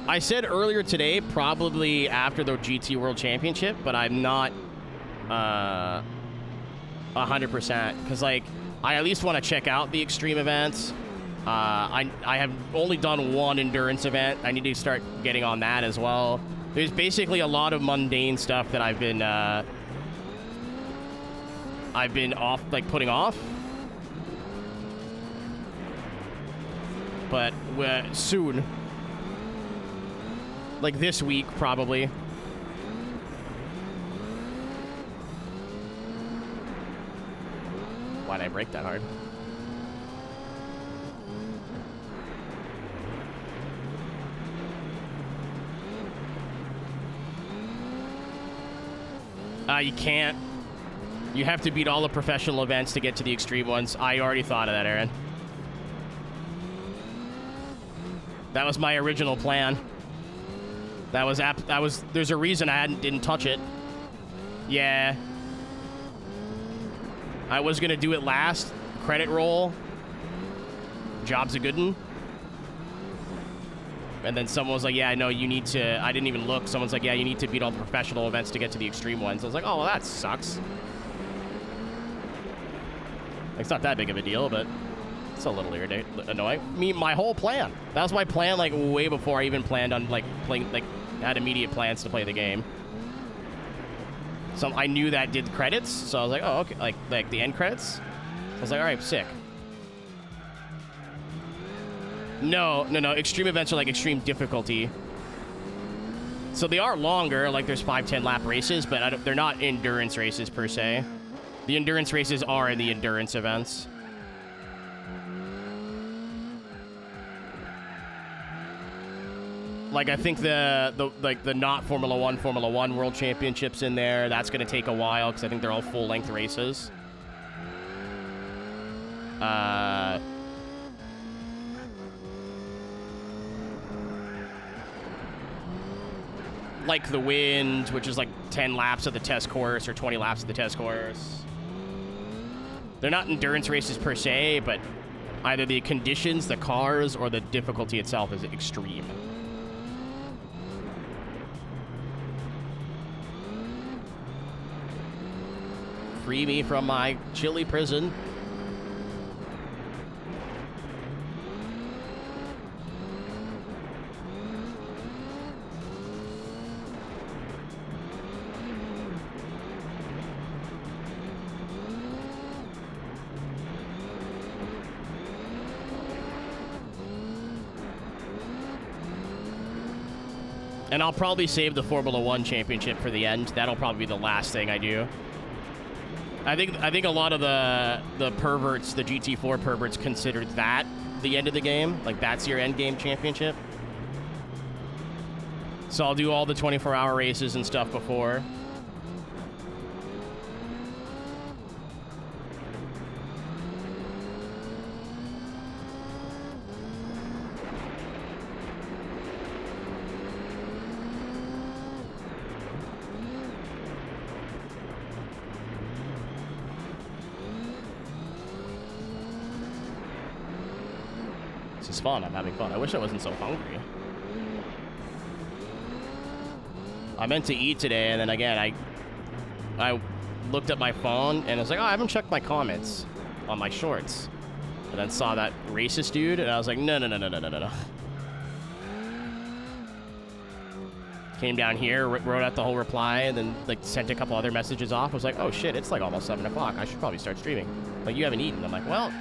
I said earlier today, probably after the GT World Championship, but I'm not 100%, because, like, I at least want to check out the extreme events. I have only done one endurance event. I need to start getting on that as well. There's basically a lot of mundane stuff that I've been off, like, putting off. But soon. Like this week, probably. Why'd I brake that hard? You can't. You have to beat all the professional events to get to the extreme ones. I already thought of that, Aaron. That was my original plan. There's a reason I didn't touch it. Yeah. I was gonna do it last. Credit roll. Job's a good one. And then someone was like, yeah, no, you need to... I didn't even look. Someone's like, yeah, you need to beat all the professional events to get to the extreme ones. I was like, oh, well, that sucks. It's not that big of a deal, but it's a little annoying. My whole plan. That was my plan, like, way before I even planned on, like, playing, like, had immediate plans to play the game. So I knew that did credits, so I was like, oh, okay, like the end credits. So I was like, all right, sick. No. Extreme events are like extreme difficulty. So they are longer, like there's 5-10 lap races, but they're not endurance races per se. The endurance races are in the endurance events. Like, I think the not Formula 1 World Championships in there. That's going to take a while because I think they're all full-length races. like the wind, which is like 10 laps of the test course or 20 laps of the test course. They're not endurance races per se, but either the conditions, the cars, or the difficulty itself is extreme. Free me from my chilly prison. And I'll probably save the Formula 1 championship for the end. That'll probably be the last thing I do. I think a lot of the perverts, the GT4 perverts, considered that the end of the game. Like, that's your end game championship. So I'll do all the 24-hour races and stuff before. This is fun. I'm having fun. I wish I wasn't so hungry. I meant to eat today, and then again, I looked at my phone, and I was like, oh, I haven't checked my comments on my shorts. And then saw that racist dude, and I was like, no. Came down here, wrote out the whole reply, and then like sent a couple other messages off. I was like, oh shit, it's like almost 7 o'clock. I should probably start streaming. Like, you haven't eaten. I'm like, well...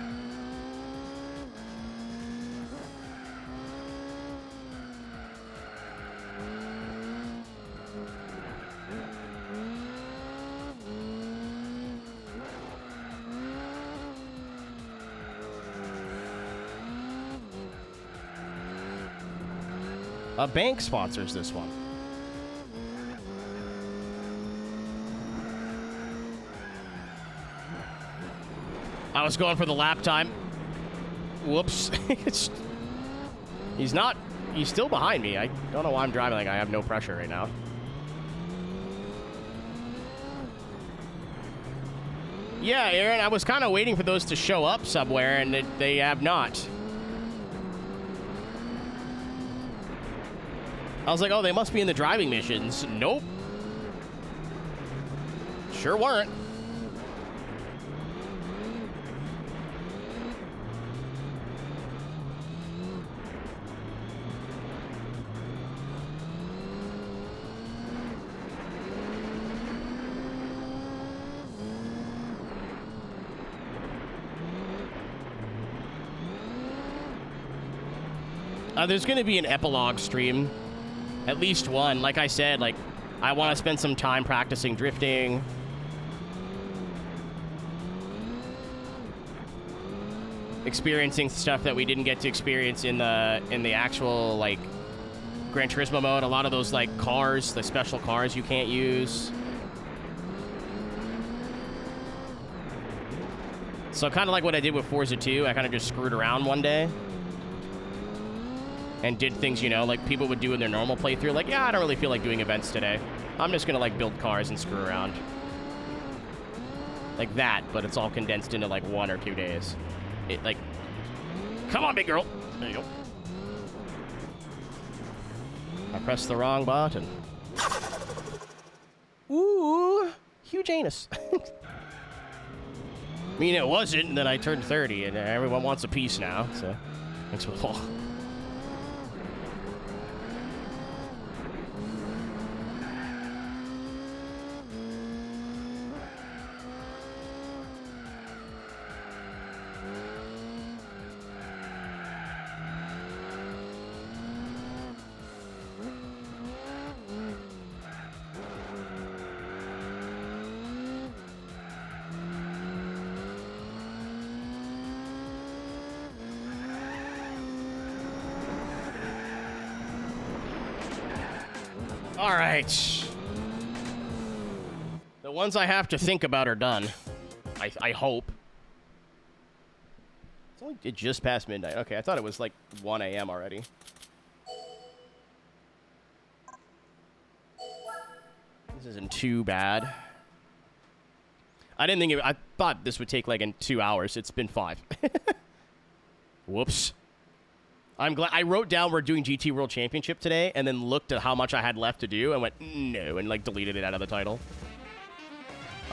A bank sponsors this one. I was going for the lap time. Whoops. He's still behind me. I don't know why I'm driving like I have no pressure right now. Yeah, Aaron, I was kind of waiting for those to show up somewhere, and they have not. I was like, oh, they must be in the driving missions. Nope. Sure weren't. There's going to be an epilogue stream. At least one. Like I said, like, I want to spend some time practicing drifting. Experiencing stuff that we didn't get to experience in the actual, like, Gran Turismo mode. A lot of those, like, cars, the special cars you can't use. So kind of like what I did with Forza 2. I kind of just screwed around one day. And did things, you know, like people would do in their normal playthrough. Like, yeah, I don't really feel like doing events today. I'm just going to, like, build cars and screw around. Like that, but it's all condensed into, like, 1 or 2 days. It, like... Come on, big girl! There you go. I pressed the wrong button. Ooh! Huge anus. I mean, it wasn't, and then I turned 30, and everyone wants a piece now, so... Thanks for the ball. All right. The ones I have to think about are done. I hope. It just past midnight. Okay, I thought it was like 1 a.m. already. This isn't too bad. I didn't think I thought this would take like in 2 hours. It's been 5. Whoops. I'm glad I wrote down we're doing GT World Championship today and then looked at how much I had left to do and went, no, and like deleted it out of the title.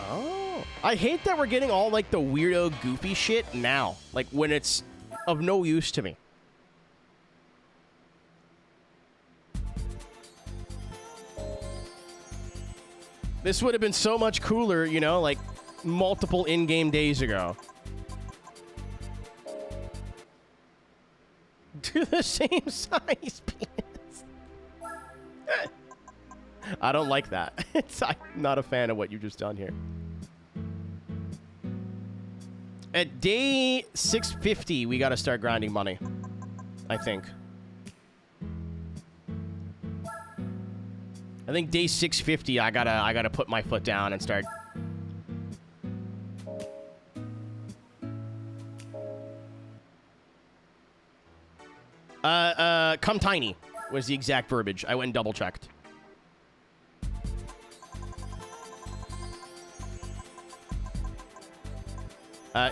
Oh. I hate that we're getting all like the weirdo goofy shit now. Like when it's of no use to me. This would have been so much cooler, you know, like multiple in-game days ago. Do the same size penis. I don't like that. I'm not a fan of what you just done here. At day 650, we got to start grinding money. I think. I think day 650, I gotta put my foot down and start. Come tiny was the exact verbiage. I went and double checked.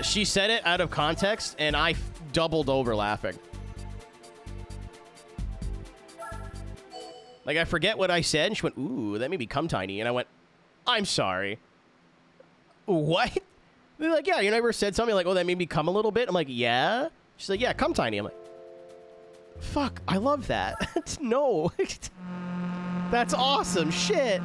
She said it out of context, and I doubled over laughing. Like, I forget what I said, and she went, ooh, that made me come tiny. And I went, I'm sorry. What? They're like, yeah, you never said something like, oh, that made me come a little bit? I'm like, yeah? She's like, yeah, come tiny. I'm like, fuck, I love that. No. That's awesome. Shit.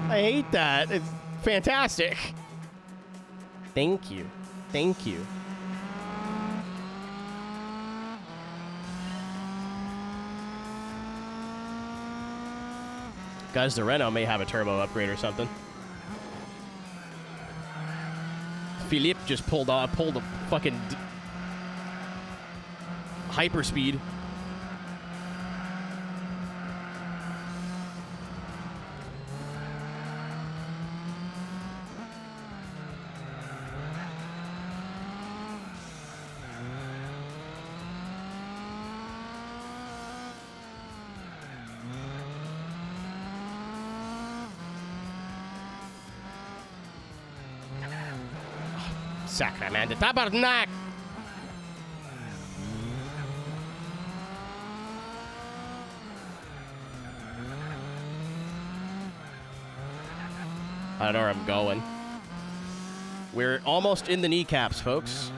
I hate that. It's fantastic. Thank you. Thank you. Guys, the Renault may have a turbo upgrade or something. Philippe just pulled a fucking hyperspeed. Sacramento Tabernacle. I don't know where I'm going. We're almost in the kneecaps, folks.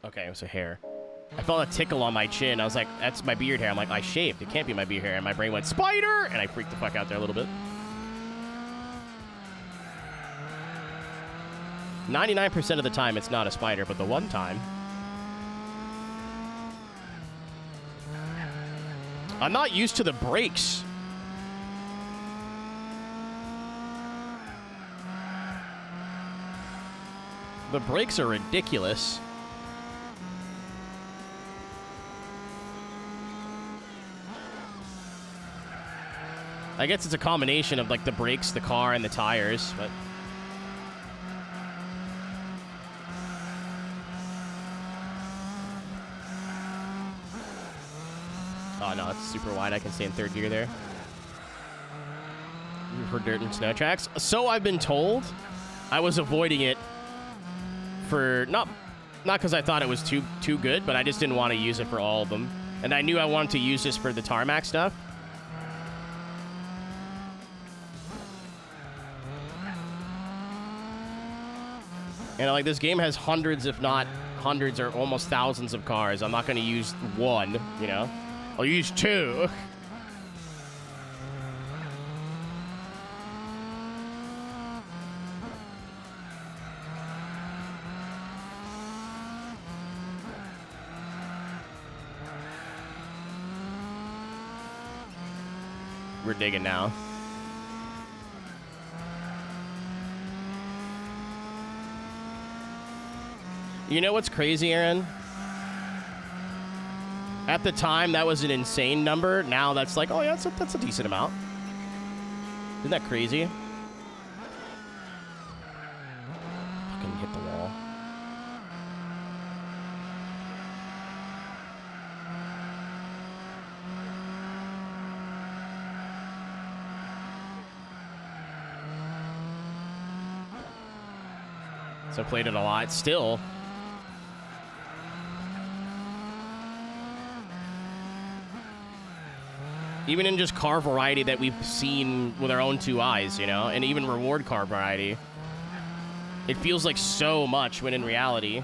Okay, it was a hair. I felt a tickle on my chin. I was like, that's my beard hair. I'm like, I shaved. It can't be my beard hair. And my brain went, spider! And I freaked the fuck out there a little bit. 99% of the time, it's not a spider, but the one time... I'm not used to the brakes. The brakes are ridiculous. I guess it's a combination of, like, the brakes, the car, and the tires, but... Oh, no, it's super wide. I can stay in third gear there. For dirt and snow tracks. So I've been told. I was avoiding it for... Not because I thought it was too good, but I just didn't want to use it for all of them. And I knew I wanted to use this for the tarmac stuff. And, like, this game has hundreds, if not hundreds or almost thousands of cars. I'm not going to use one, you know? I'll use two. We're digging now. You know what's crazy, Aaron? At the time, that was an insane number. Now that's like, oh yeah, that's a decent amount. Isn't that crazy? Fucking hit the wall. So I played it a lot. Still. Even in just car variety that we've seen with our own two eyes, you know? And even reward car variety. It feels like so much when in reality...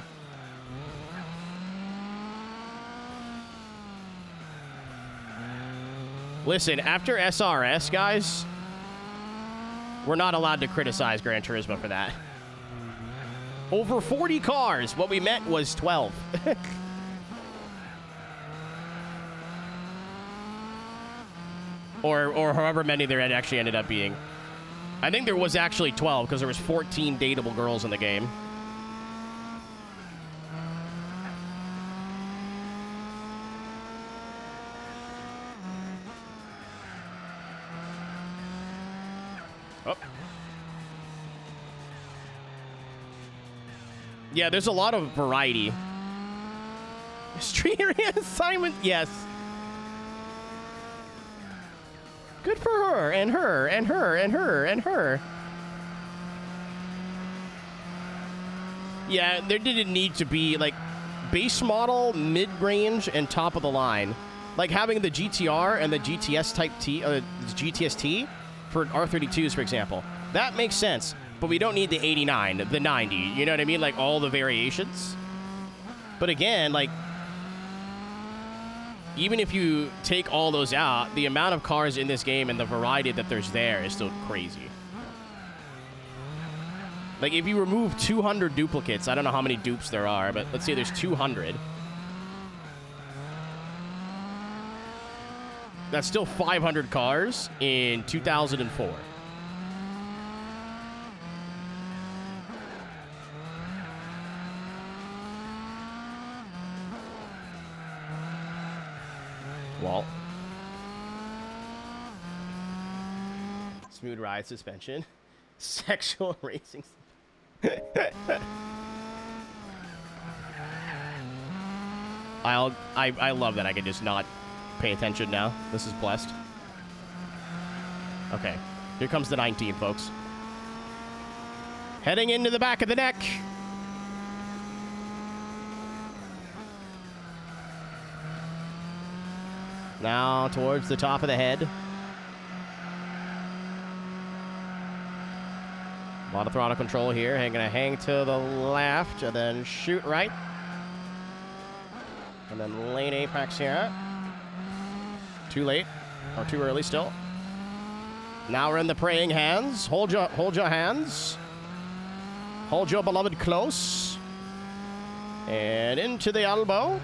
Listen, after SRS, guys, we're not allowed to criticize Gran Turismo for that. Over 40 cars. What we meant was 12. or however many there had actually ended up being. I think there was actually 12 because there was 14 dateable girls in the game. Oh. Yeah, there's a lot of variety. Street assignment, yes. Good for her, and her, and her, and her, and her. Yeah, there didn't need to be, like, base model, mid-range, and top of the line. Like having the GTR and the GTS Type T, the GTS-T for R32s, for example. That makes sense, but we don't need the 89, the 90, you know what I mean? Like, all the variations. But again, like, even if you take all those out, the amount of cars in this game and the variety that there's there is still crazy. Like, if you remove 200 duplicates, I don't know how many dupes there are, but let's say there's 200. That's still 500 cars in 2004. Walt. Smooth ride suspension. Sexual racing. I love that I can just not pay attention now. This is blessed. Okay. Here comes the 19, folks. Heading into the back of the neck. Now towards the top of the head. A lot of throttle control here. I'm going to hang to the left and then shoot right. And then lane apex here. Too late. Or too early still. Now we're in the praying hands. Hold your hands. Hold your beloved close. And into the elbow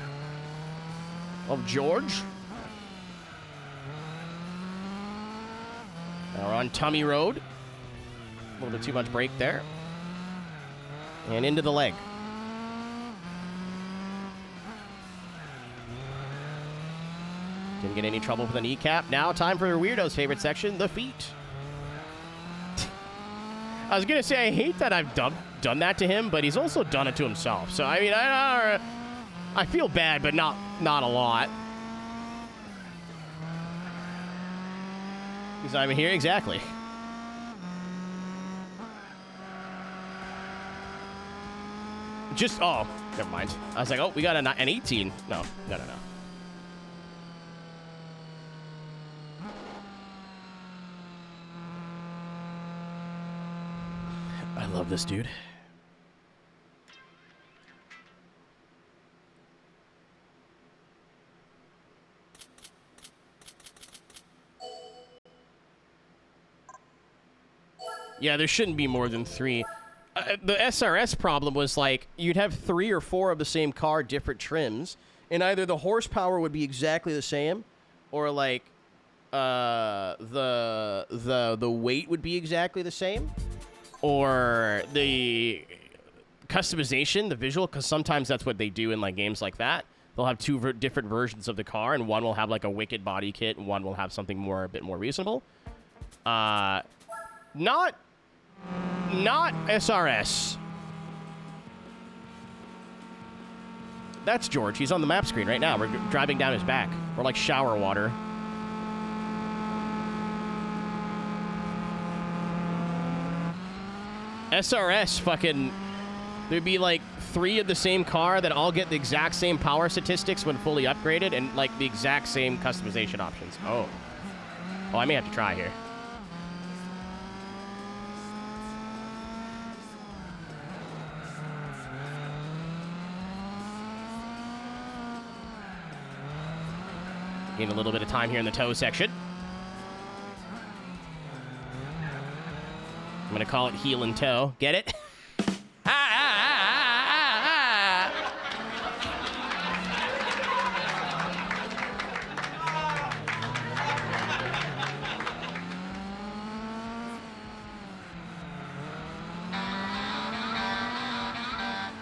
of George. Now we're on Tummy Road. A little bit too much brake there. And into the leg. Didn't get any trouble with the kneecap. Now time for your weirdo's favorite section, the feet. I was going to say, I hate that I've done that to him, but he's also done it to himself. So, I mean, I feel bad, but not a lot. He's not even here? Exactly. Just, oh, never mind. I was like, oh, we got an 18. No. I love this dude. Yeah, there shouldn't be more than 3. The SRS problem was like you'd have 3 or 4 of the same car, different trims, and either the horsepower would be exactly the same, or like the weight would be exactly the same, or the customization, the visual, because sometimes that's what they do in like games like that. They'll have 2 different versions of the car, and one will have like a wicked body kit, and one will have something a bit more reasonable. Not SRS. That's George. He's on the map screen right now. We're driving down his back. We're like shower water. SRS fucking There'd be like 3 of the same car that all get the exact same power statistics when fully upgraded and like the exact same customization options. Oh. Oh, I may have to try here. Gain a little bit of time here in the tow section. I'm gonna call it heel and toe. Get it?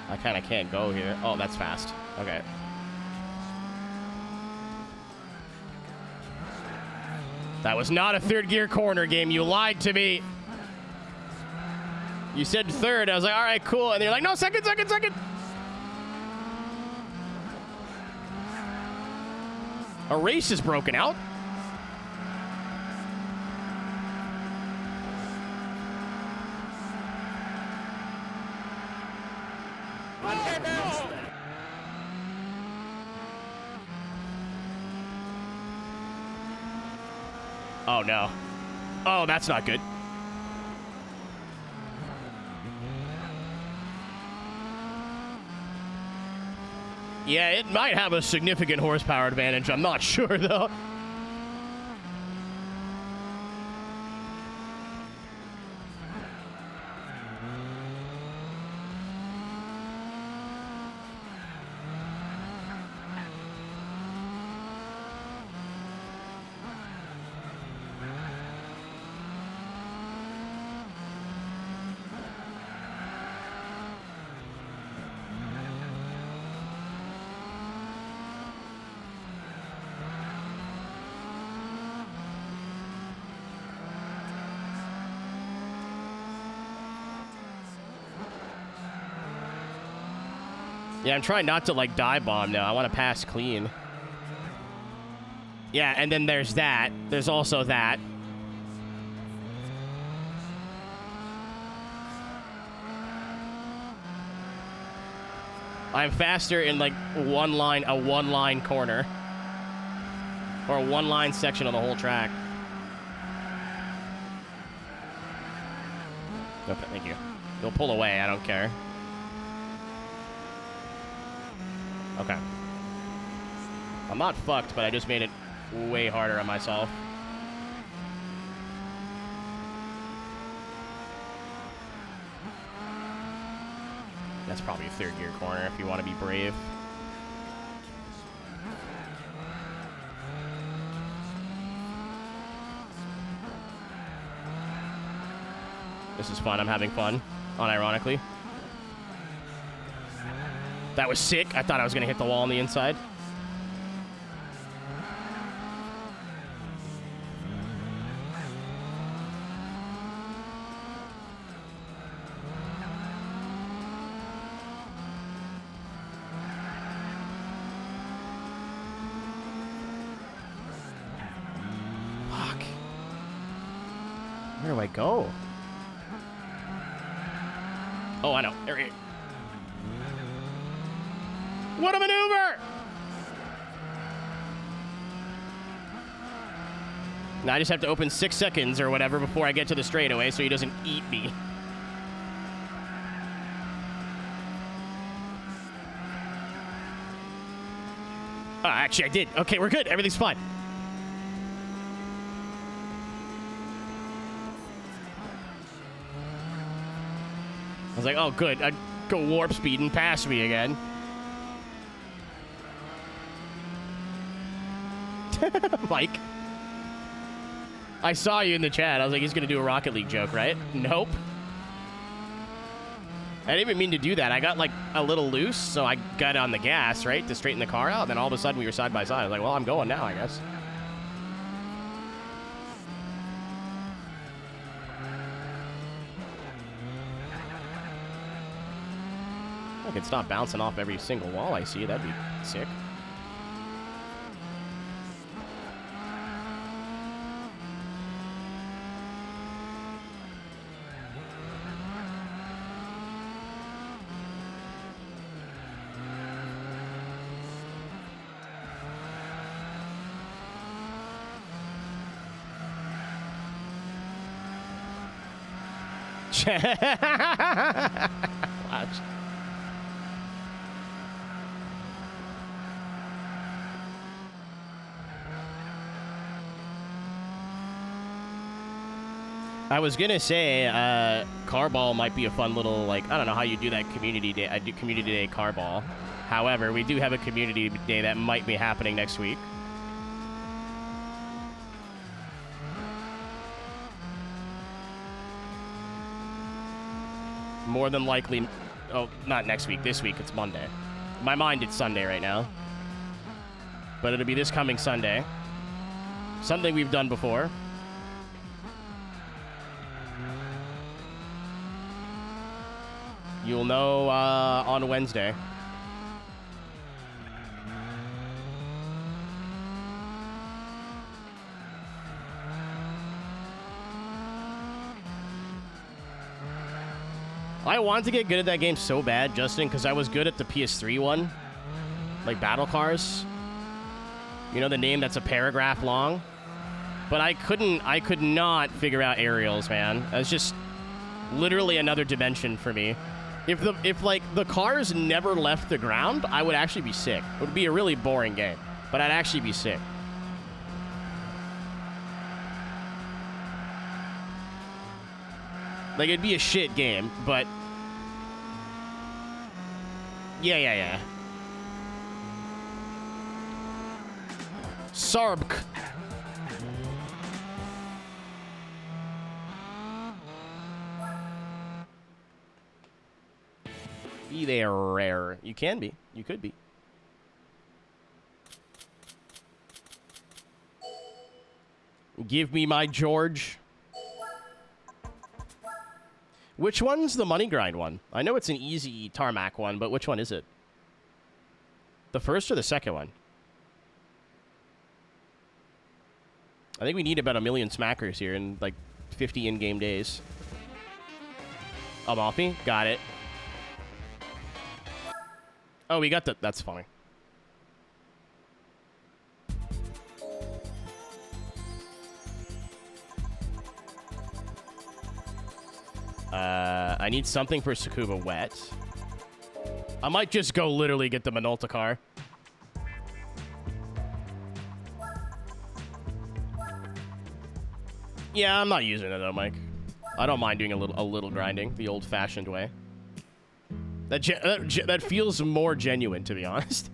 I kind of can't go here. Oh, that's fast. Okay. That was not a third gear corner game. You lied to me. You said third. I was like, all right, cool. And they're like, no, second. A race is broken out. Oh, no. Oh, that's not good. Yeah, it might have a significant horsepower advantage. I'm not sure, though. Yeah, I'm trying not to, like, dive bomb now. I want to pass clean. Yeah, and then there's that. There's also that. I'm faster in, like, a one-line corner. Or a one-line section on the whole track. Okay, thank you. You'll pull away, I don't care. Okay. I'm not fucked, but I just made it way harder on myself. That's probably a third gear corner if you want to be brave. This is fun. I'm having fun, unironically. That was sick. I thought I was going to hit the wall on the inside. Fuck. Where do I go? Oh, I know. There we go. What a maneuver! Now I just have to open 6 seconds or whatever before I get to the straightaway so he doesn't eat me. Oh, actually, I did. Okay, we're good. Everything's fine. I was like, oh, good. I'd go warp speed and pass me again. Mike. I saw you in the chat. I was like, he's going to do a Rocket League joke, right? Nope. I didn't even mean to do that. I got, like, a little loose, so I got on the gas, right, to straighten the car out. And then all of a sudden, we were side by side. I was like, well, I'm going now, I guess. I could stop bouncing off every single wall I see. That'd be sick. Watch. I was gonna say, Carball might be a fun little, like, I don't know how you do that community day. I do community day Carball. However, we do have a community day that might be happening next week. More than likely, oh, not next week, this week, it's Monday. In my mind, it's Sunday right now. But it'll be this coming Sunday. Something we've done before. You'll know on Wednesday. I wanted to get good at that game so bad, Justin, because I was good at the PS3 one. Like Battle Cars. You know, the name that's a paragraph long. But I could not figure out aerials, man. It's just literally another dimension for me. If like the cars never left the ground, I would actually be sick. It would be a really boring game, but I'd actually be sick. Like, it'd be a shit game, but yeah. Sarbk. Be there, rare. You can be. You could be. Give me my George. Which one's the money grind one? I know it's an easy tarmac one, but which one is it? The first or the second one? I think we need about 1 million smackers here in like 50 in-game days. Amalfi? Got it. Oh, we got the... That's funny. I need something for Tsukuba wet. I might just go literally get the Minolta car. Yeah, I'm not using it though, Mike. I don't mind doing a little grinding the old-fashioned way. That feels more genuine, to be honest.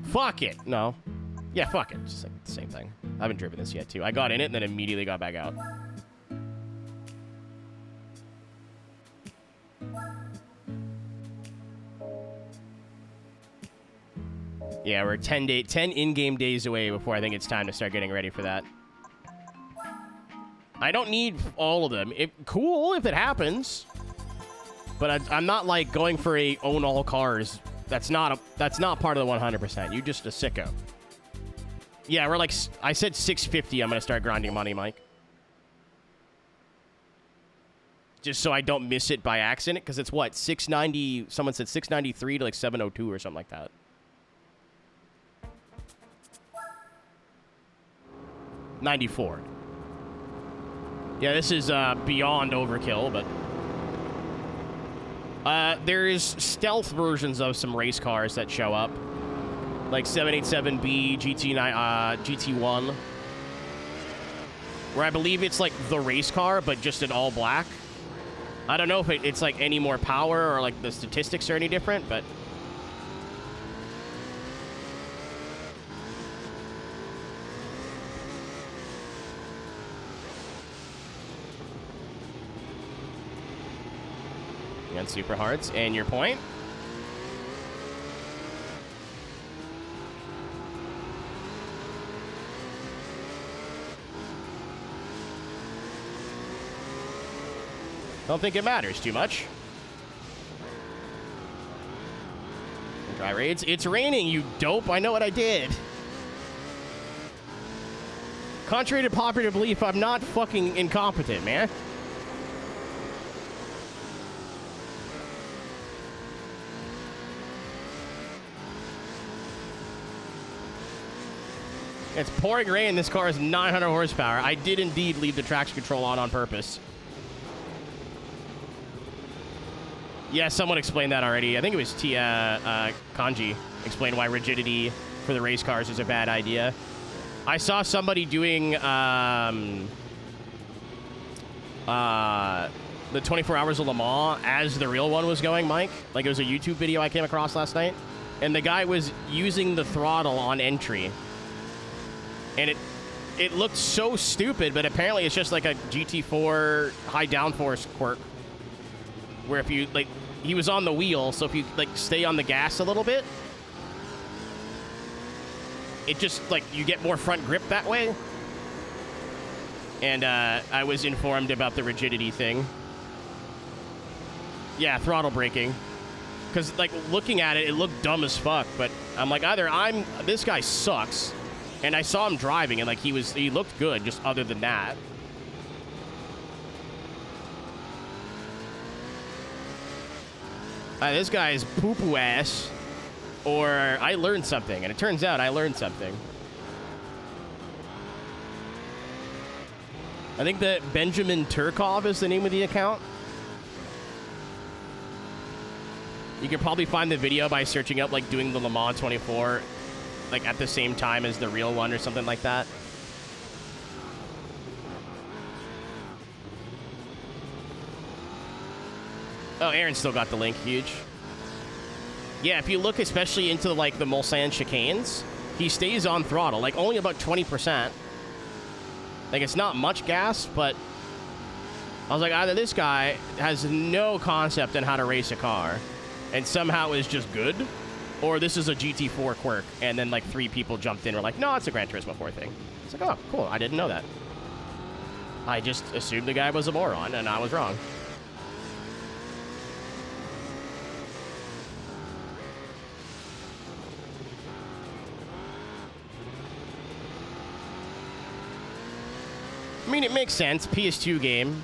Fuck it. No. Yeah, fuck it. Just like the same thing. I haven't driven this yet, too. I got in it and then immediately got back out. Yeah, we're 10 in-game days away before I think it's time to start getting ready for that. I don't need all of them. Cool if it happens, but I'm not like going for a own all cars. That's not part of the 100%. You're just a sicko. Yeah, we're like, I said 650. I'm gonna start grinding money, Mike. Just so I don't miss it by accident, because it's what, 690. Someone said 693 to like 702 or something like that. $94. Yeah, this is beyond overkill, but there's stealth versions of some race cars that show up, like 787B, GT1, where I believe it's like the race car, but just in all black. I don't know if it's like any more power or like the statistics are any different, but and super hards. And your point? Don't think it matters too much. Dry raids. It's raining, you dope. I know what I did. Contrary to popular belief, I'm not fucking incompetent, man. It's pouring rain. This car is 900 horsepower. I did indeed leave the traction control on purpose. Yeah, someone explained that already. I think it was Kanji explained why rigidity for the race cars is a bad idea. I saw somebody doing the 24 Hours of Le Mans as the real one was going, Mike. Like, it was a YouTube video I came across last night. And the guy was using the throttle on entry. And it looked so stupid, but apparently it's just like a GT4 high downforce quirk. Where if you, like, he was on the wheel, so if you, like, stay on the gas a little bit, it just, like, you get more front grip that way. And I was informed about the rigidity thing. Yeah, throttle braking. Because, like, looking at it, it looked dumb as fuck. But I'm like, either this guy sucks, and I saw him driving, and, like, he looked good, just other than that. This guy is poo-poo ass, or I learned something, and it turns out I learned something. I think that Benjamin Turkov is the name of the account. You can probably find the video by searching up, like, doing the Le Mans 24, like, at the same time as the real one or something like that. Oh, Aaron still got the link. Huge. Yeah, if you look especially into, like, the Mulsanne chicanes, he stays on throttle, like, only about 20%. Like, it's not much gas, but I was like, either this guy has no concept on how to race a car and somehow is just good, or this is a GT4 quirk, and then, like, 3 people jumped in and were like, no, it's a Gran Turismo 4 thing. It's like, oh, cool, I didn't know that. I just assumed the guy was a moron, and I was wrong. I mean, it makes sense. PS2 game.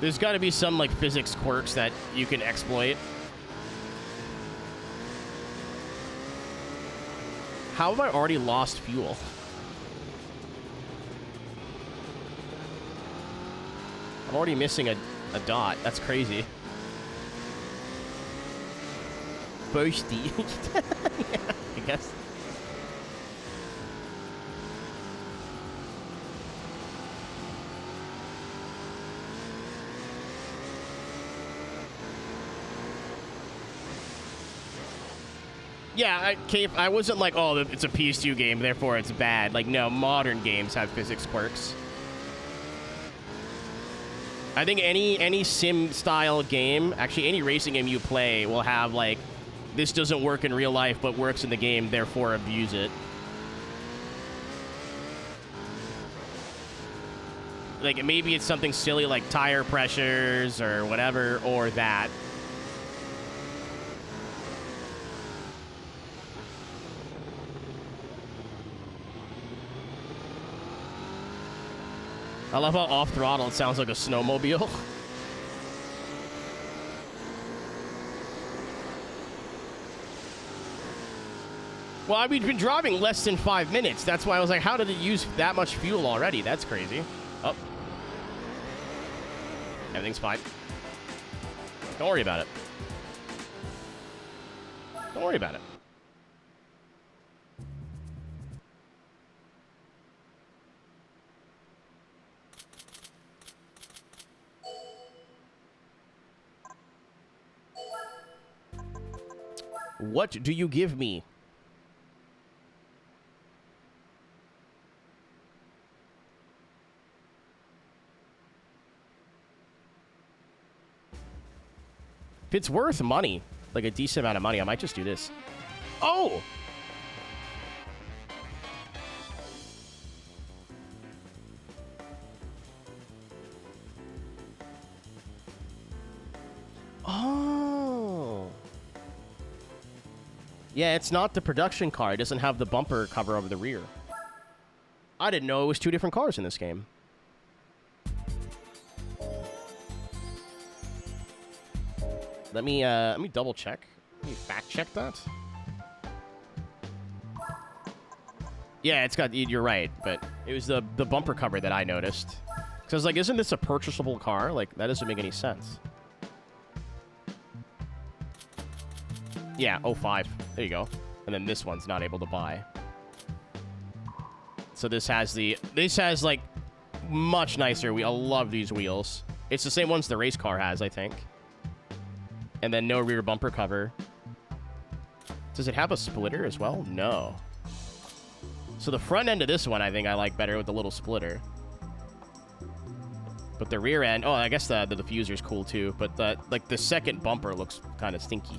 There's got to be some, like, physics quirks that you can exploit. How have I already lost fuel? I'm already missing a dot. That's crazy. Boasty. Yeah, I guess. Yeah, I wasn't like, oh, it's a PS2 game, therefore it's bad. Like, no, modern games have physics quirks. I think any sim-style game, actually any racing game you play, will have, like, this doesn't work in real life, but works in the game, therefore abuse it. Like, maybe it's something silly like tire pressures or whatever, or that. I love how off throttle it sounds like a snowmobile. Well, I mean, we've been driving less than 5 minutes. That's why I was like, how did it use that much fuel already? That's crazy. Oh. Everything's fine. Don't worry about it. Don't worry about it. What do you give me? If it's worth money, like a decent amount of money, I might just do this. Oh! Oh! Yeah, it's not the production car. It doesn't have the bumper cover over the rear. I didn't know it was 2 different cars in this game. Let me double check. Let me fact check that. Yeah, it's got. You're right, but it was the bumper cover that I noticed. Because I was like, isn't this a purchasable car? Like, that doesn't make any sense. Yeah, 05. There you go. And then this one's not able to buy. So this has like much nicer wheel. I love these wheels. It's the same ones the race car has, I think. And then no rear bumper cover. Does it have a splitter as well? No. So the front end of this one, I think I like better with the little splitter. But the rear end, oh, I guess the diffuser's cool too. But the second bumper looks kind of stinky.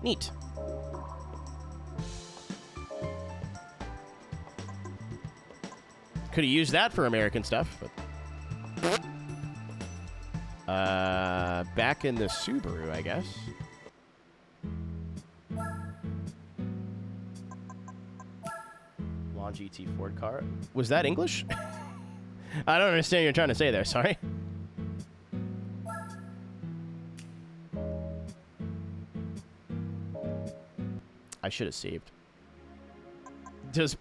Neat. Could have used that for American stuff, but back in the Subaru, I guess. Lawn GT Ford car. Was that English? I don't understand what you're trying to say there. Sorry. I should have saved. Does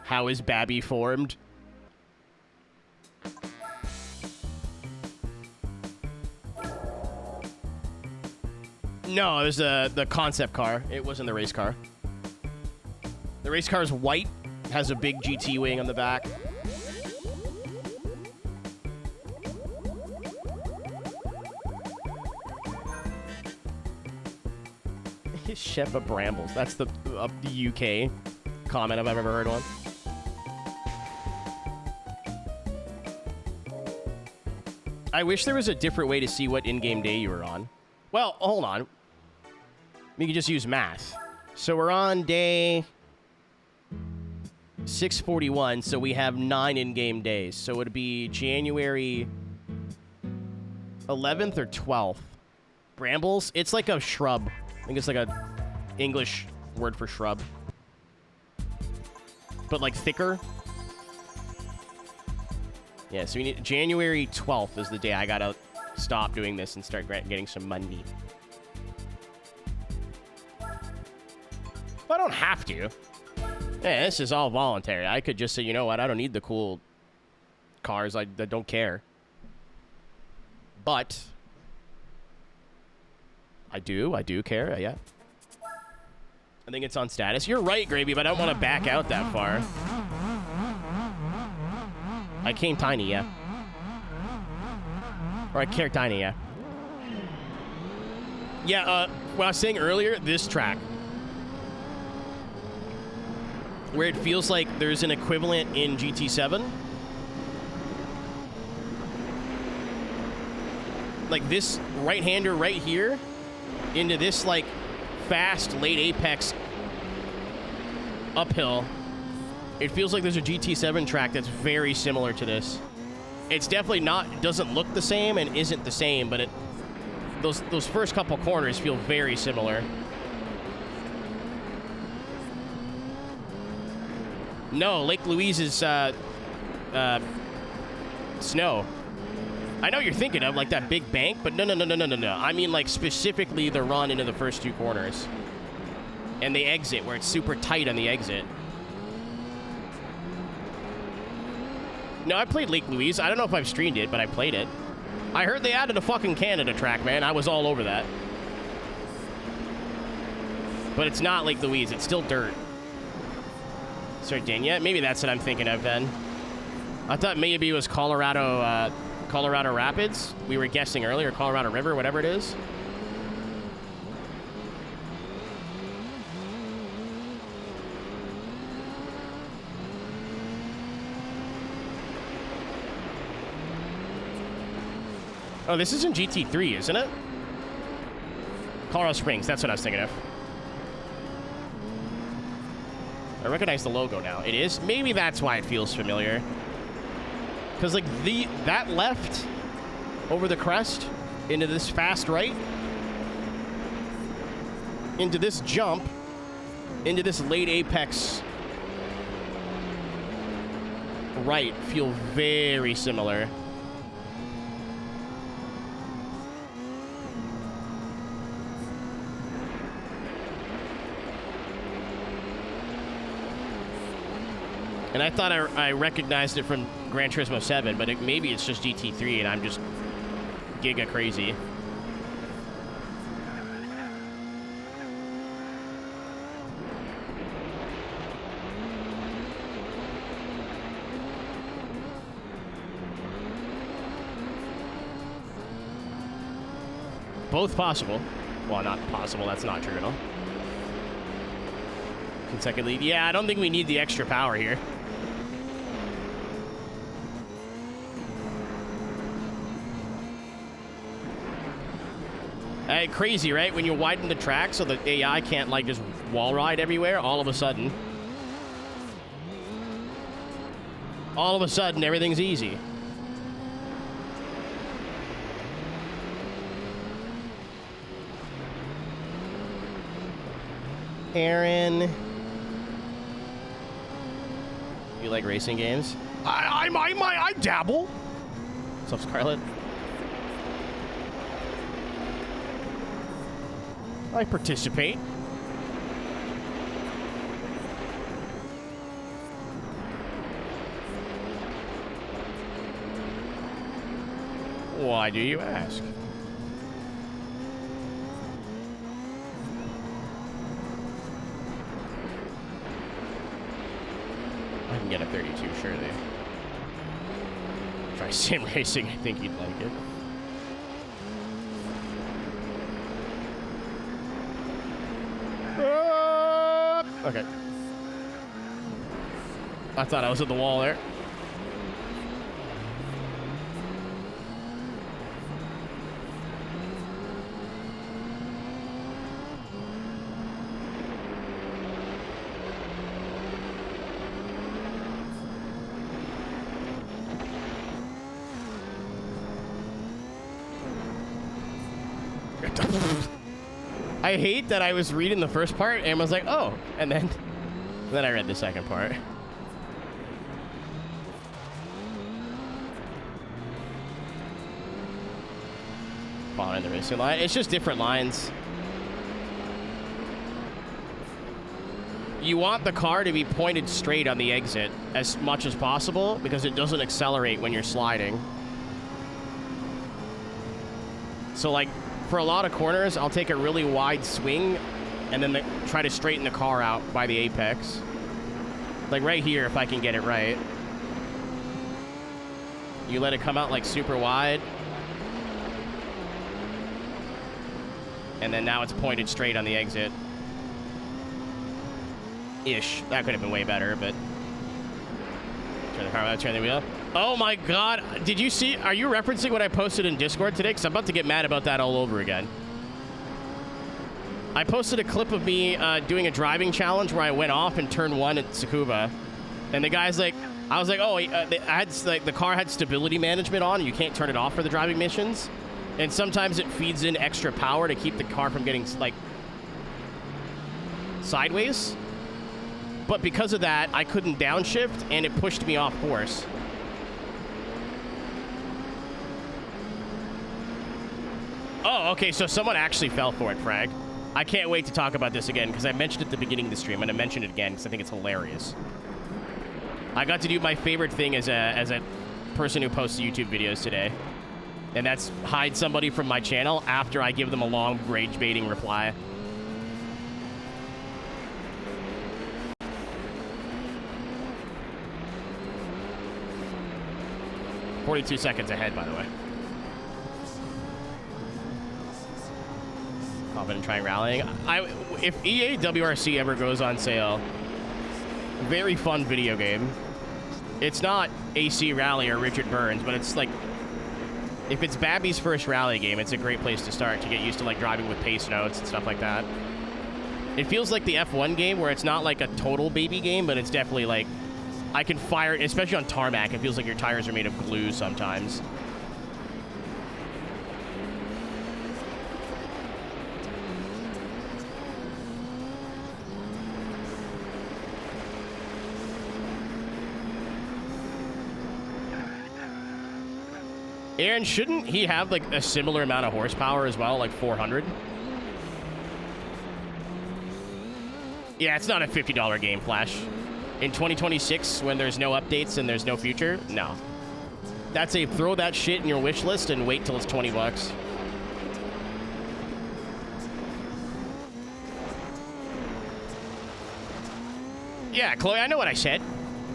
how is Babby formed? No, it was the concept car. It wasn't the race car. The race car is white, has a big GT wing on the back. Sheppa Brambles. That's the UK comment if I've ever heard one. I wish there was a different way to see what in-game day you were on. Well, hold on. We can just use math. So we're on day 641, so we have 9 in-game days. So it would be January 11th or 12th. Brambles? It's like a shrub. I think it's like a English word for shrub. But like thicker. Yeah, so we need January 12th is the day I gotta stop doing this and start getting some money. Well, I don't have to. Yeah, this is all voluntary. I could just say, you know what, I don't need the cool cars. I don't care. But I do care, yeah. I think it's on status. You're right, Gravy, but I don't want to back out that far. I came tiny, yeah. Or I care tiny, yeah. Yeah, what I was saying earlier, this track. Where it feels like there's an equivalent in GT7. Like this right-hander right here into this, like, fast late apex uphill. It feels like there's a GT7 track that's very similar to this. It's definitely not, it doesn't look the same and isn't the same, but those first couple corners feel very similar. No, Lake Louise is snow. I know you're thinking of, like, that big bank, but no. I mean, like, specifically the run into the first 2 corners. And the exit, where it's super tight on the exit. No, I played Lake Louise. I don't know if I've streamed it, but I played it. I heard they added a fucking Canada track, man. I was all over that. But it's not Lake Louise. It's still dirt. Sardinia? Maybe that's what I'm thinking of, then. I thought maybe it was Colorado Rapids. We were guessing earlier. Colorado River, whatever it is. Oh, this isn't GT3, isn't it? Colorado Springs, that's what I was thinking of. I recognize the logo now. It is? Maybe that's why it feels familiar. Because, like, that left over the crest into this fast right, into this jump, into this late apex right feel very similar. And I thought I recognized it from Gran Turismo 7, but maybe it's just GT3 and I'm just giga crazy. Both possible. Well, not possible. That's not true at all. Consecutive lead. Yeah, I don't think we need the extra power here. Crazy, right? When you widen the track so the AI can't, like, just wall ride everywhere, all of a sudden, everything's easy. Aaron, you like racing games? I dabble. What's up, Scarlett? I participate. Why do you ask? I can get a 32, surely. Try sim racing, I think you'd like it. Okay. I thought I was at the wall there. I hate that I was reading the first part and was like, oh, and then I read the second part. Following the racing line. It's just different lines. You want the car to be pointed straight on the exit as much as possible because it doesn't accelerate when you're sliding. So, like, for a lot of corners, I'll take a really wide swing and then try to straighten the car out by the apex. Like right here, if I can get it right. You let it come out like super wide. And then now it's pointed straight on the exit. Ish. That could have been way better, but... Turn the car out, turn the wheel. Oh my god. Did you see? Are you referencing what I posted in Discord today? Because I'm about to get mad about that all over again. I posted a clip of me doing a driving challenge where I went off in turn 1 at Tsukuba. And the guy's like, I was like, oh, I had, like, the car had stability management on, and you can't turn it off for the driving missions. And sometimes it feeds in extra power to keep the car from getting, like, sideways. But because of that, I couldn't downshift, and it pushed me off course. Oh, okay, so someone actually fell for it, Frag. I can't wait to talk about this again, because I mentioned it at the beginning of the stream. I'm going to mention it again, because I think it's hilarious. I got to do my favorite thing as a person who posts YouTube videos today. And that's hide somebody from my channel after I give them a long rage-baiting reply. "42 seconds ahead, by the way. Confident trying rallying. If EA WRC ever goes on sale, very fun video game. It's not AC Rally or Richard Burns, but it's like, if it's Babby's first rally game, it's a great place to start to get used to like driving with pace notes and stuff like that. It feels like the F1 game where it's not like a total baby game, but it's definitely like, I can fire, especially on tarmac, it feels like your tires are made of glue sometimes. Aaron, shouldn't he have like a similar amount of horsepower as well, like 400? Yeah, it's not a $50 game, Flash. In 2026, when there's no updates and there's no future, no. That's a throw that shit in your wish list and wait till it's 20 bucks. Yeah, Chloe, I know what I said.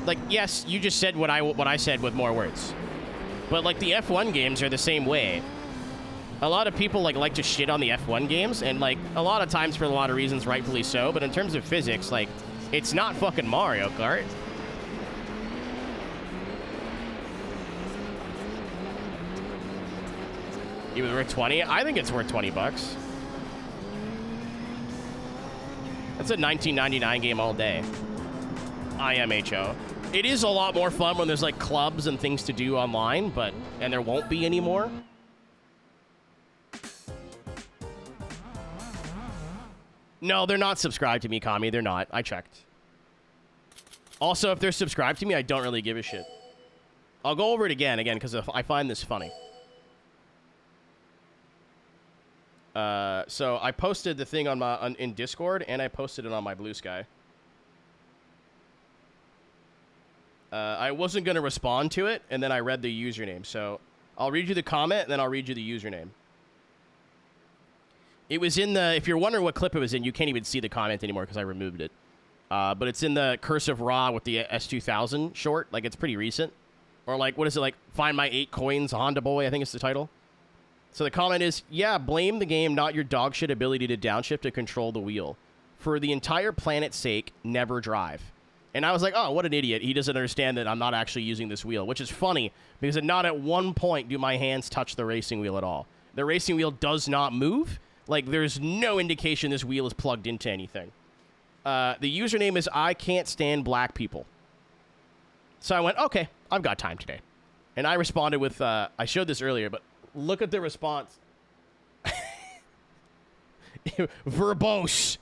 Like, yes, you just said what I said with more words. But like the F1 games are the same way. A lot of people like to shit on the F1 games, and like a lot of times for a lot of reasons, rightfully so. But in terms of physics, like it's not fucking Mario Kart. It was worth 20. I think it's worth 20 bucks. That's a $19.99 game all day. IMHO. It is a lot more fun when there's like clubs and things to do online, and there won't be anymore. No, they're not subscribed to me, Kami. They're not. I checked. Also, if they're subscribed to me, I don't really give a shit. I'll go over it again, because I find this funny. So I posted the thing in Discord, and I posted it on my Blue Sky. I wasn't going to respond to it, and then I read the username. So I'll read you the comment, and then I'll read you the username. It was in the... If you're wondering what clip it was in, you can't even see the comment anymore because I removed it. But it's in the Cursive Raw with the S2000 short. Like, it's pretty recent. Or, like, what is it? Like, Find My 8 Coins, Honda Boy, I think it's the title. So the comment is, yeah, blame the game, not your dogshit ability to downshift to control the wheel. For the entire planet's sake, never drive. And I was like, oh, what an idiot. He doesn't understand that I'm not actually using this wheel, which is funny because not at one point do my hands touch the racing wheel at all. The racing wheel does not move. Like, there's no indication this wheel is plugged into anything. The username is I can't stand black people. So I went, okay, I've got time today. And I responded with, I showed this earlier, but look at the response. Verbose.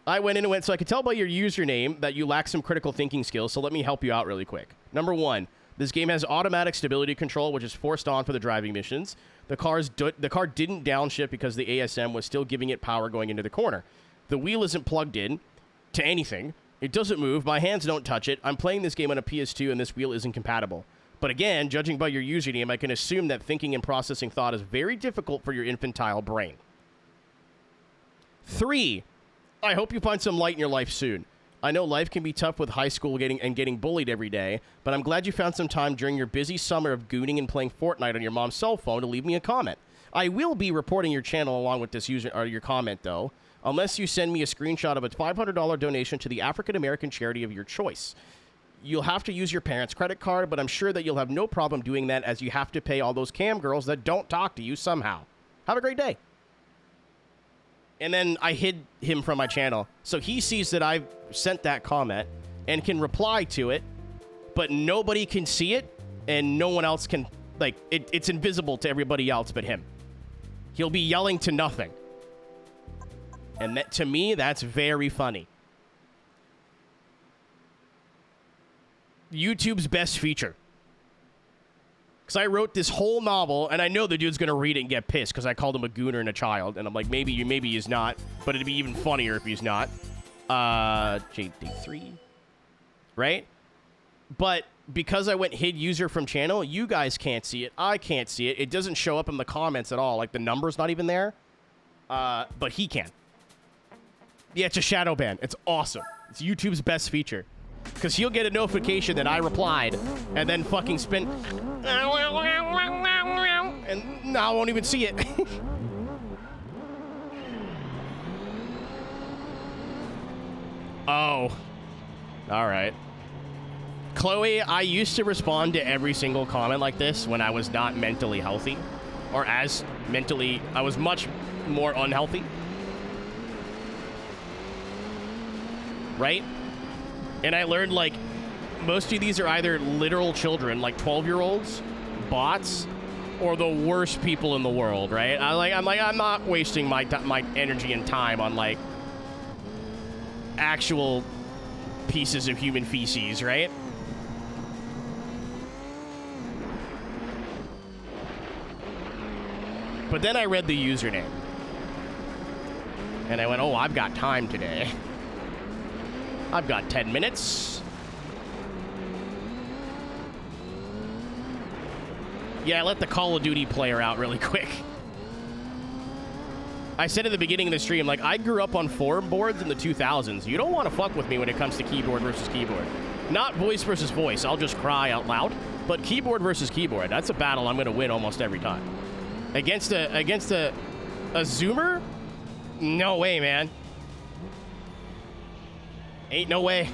I went in and went, so I could tell by your username that you lack some critical thinking skills, so let me help you out really quick. Number one, this game has automatic stability control, which is forced on for the driving missions. The car didn't downshift because the ASM was still giving it power going into the corner. The wheel isn't plugged in to anything. It doesn't move. My hands don't touch it. I'm playing this game on a PS2, and this wheel isn't compatible. But again, judging by your username, I can assume that thinking and processing thought is very difficult for your infantile brain. 3, I hope you find some light in your life soon. I know life can be tough with high school getting bullied every day, but I'm glad you found some time during your busy summer of gooning and playing Fortnite on your mom's cell phone to leave me a comment. I will be reporting your channel along with this your comment, though, unless you send me a screenshot of a $500 donation to the African American charity of your choice. You'll have to use your parents' credit card, but I'm sure that you'll have no problem doing that as you have to pay all those cam girls that don't talk to you somehow. Have a great day. And then I hid him from my channel. So he sees that I've sent that comment and can reply to it, but nobody can see it and no one else can, like, it's invisible to everybody else but him. He'll be yelling to nothing. And that, to me, that's very funny. YouTube's best feature. Because I wrote this whole novel, and I know the dude's going to read it and get pissed because I called him a gooner and a child. And I'm like, maybe he's not, but it'd be even funnier if he's not. JD3. Right? But because I went hid user from channel, you guys can't see it. I can't see it. It doesn't show up in the comments at all. Like, the number's not even there. But he can. Yeah, it's a shadow ban. It's awesome. It's YouTube's best feature. Because he'll get a notification that I replied, and then fucking spin... And now I won't even see it. Oh. Alright. Chloe, I used to respond to every single comment like this when I was not mentally healthy. Or as mentally... I was much more unhealthy. Right? And I learned, like, most of these are either literal children, like 12-year-olds, bots, or the worst people in the world, right? I'm not wasting my energy and time on, like, actual pieces of human feces, right? But then I read the username. And I went, oh, I've got time today. I've got 10 minutes. Yeah, let the Call of Duty player out really quick. I said at the beginning of the stream, like, I grew up on forum boards in the 2000s. You don't want to fuck with me when it comes to keyboard versus keyboard. Not voice versus voice. I'll just cry out loud. But keyboard versus keyboard, that's a battle I'm going to win almost every time. Against a Zoomer? No way, man. Ain't no way.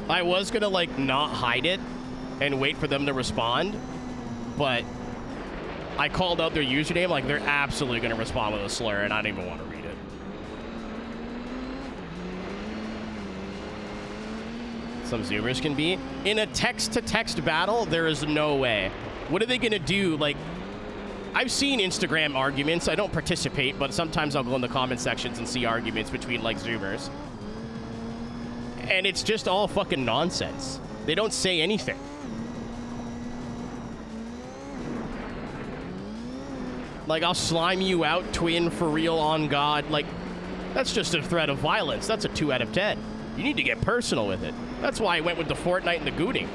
I was gonna, like, not hide it and wait for them to respond, but I called out their username, like, they're absolutely gonna respond with a slur, and I don't even want to read it. Some Zoomers can be. In a text-to-text battle, there is no way. What are they gonna do? Like, I've seen Instagram arguments. I don't participate, but sometimes I'll go in the comment sections and see arguments between, like, Zoomers. And it's just all fucking nonsense. They don't say anything. Like, I'll slime you out, twin, for real, on God. Like, that's just a threat of violence. That's a 2 out of 10. You need to get personal with it. That's why I went with the Fortnite and the gooning.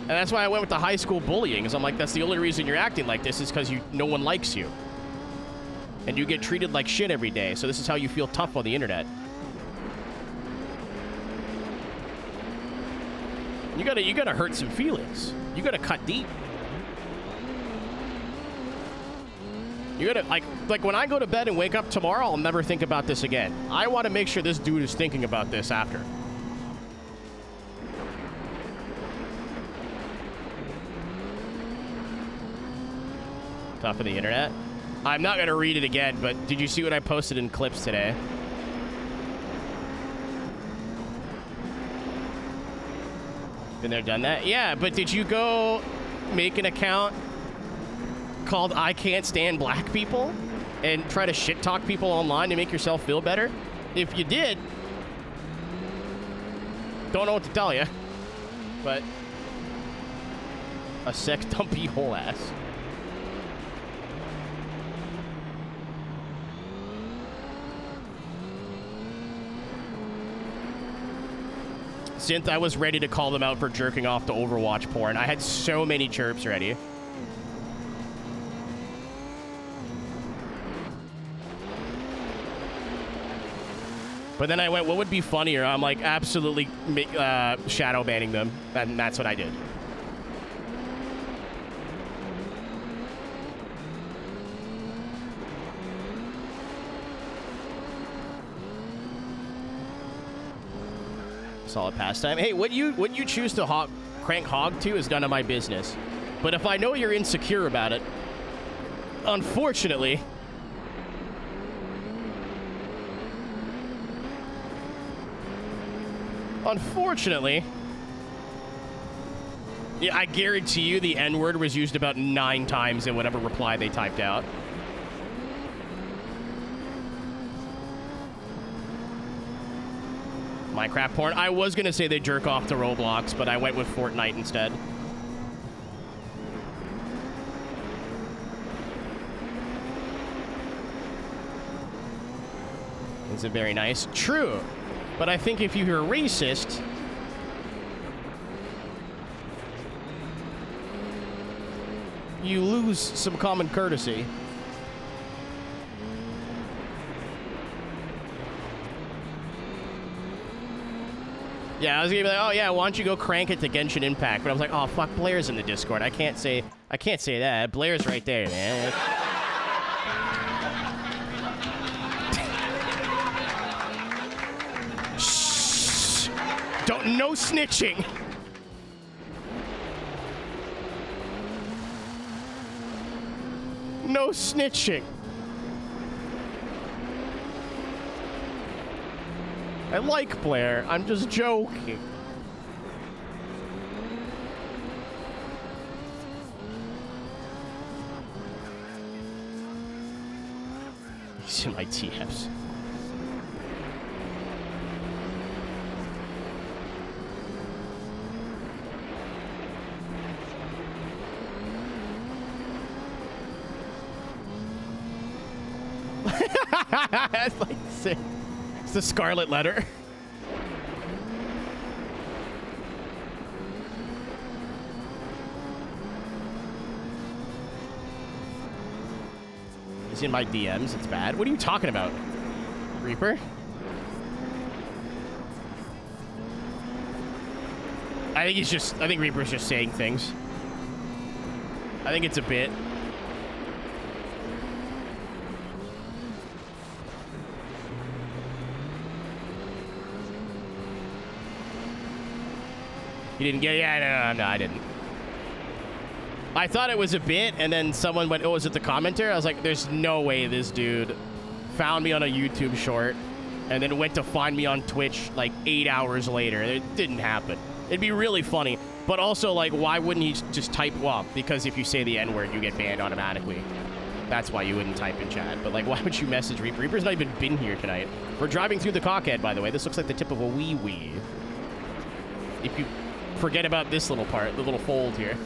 And that's why I went with the high school bullying, because I'm like, that's the only reason you're acting like this is because no one likes you. And you get treated like shit every day, so this is how you feel tough on the internet. You gotta hurt some feelings. You gotta cut deep. You gotta, like when I go to bed and wake up tomorrow, I'll never think about this again. I want to make sure this dude is thinking about this after. Tough of the internet. I'm not gonna read it again, but did you see what I posted in clips today? Been there, done that? Yeah, but did you go make an account called I Can't Stand Black People and try to shit talk people online to make yourself feel better? If you did, don't know what to tell you, but a sex dumpy whole ass. Synth, I was ready to call them out for jerking off to Overwatch porn. I had so many chirps ready. But then I went, what would be funnier? I'm like, absolutely shadow banning them. And that's what I did. Solid pastime. Hey, what you choose to crank hog to is none of my business. But if I know you're insecure about it, unfortunately, yeah, I guarantee you the N-word was used about 9 times in whatever reply they typed out. Minecraft porn. I was gonna say they jerk off to Roblox, but I went with Fortnite instead. Is it very nice? True. But I think if you're a racist, you lose some common courtesy. Yeah, I was gonna be like, oh yeah, why don't you go crank it to Genshin Impact? But I was like, oh fuck, Blair's in the Discord. I can't say that. Blair's right there, man. Shh. No snitching. No snitching. I like Blair. I'm just joking. It's in my TFs. That's like sick. It's the Scarlet Letter. He's in my DMs. It's bad. What are you talking about, Reaper? I think Reaper's just saying things. I think it's a bit. You didn't get it? Yeah, no, I didn't. I thought it was a bit, and then someone went, oh, is it the commenter? I was like, there's no way this dude found me on a YouTube short and then went to find me on Twitch like 8 hours later. It didn't happen. It'd be really funny. But also, like, why wouldn't he just type, well, because if you say the N-word, you get banned automatically. That's why you wouldn't type in chat. But, like, why would you message Reaper? Reaper's not even been here tonight. We're driving through the Cockhead, by the way. This looks like the tip of a wee-wee. If you forget about this little part, the little fold here.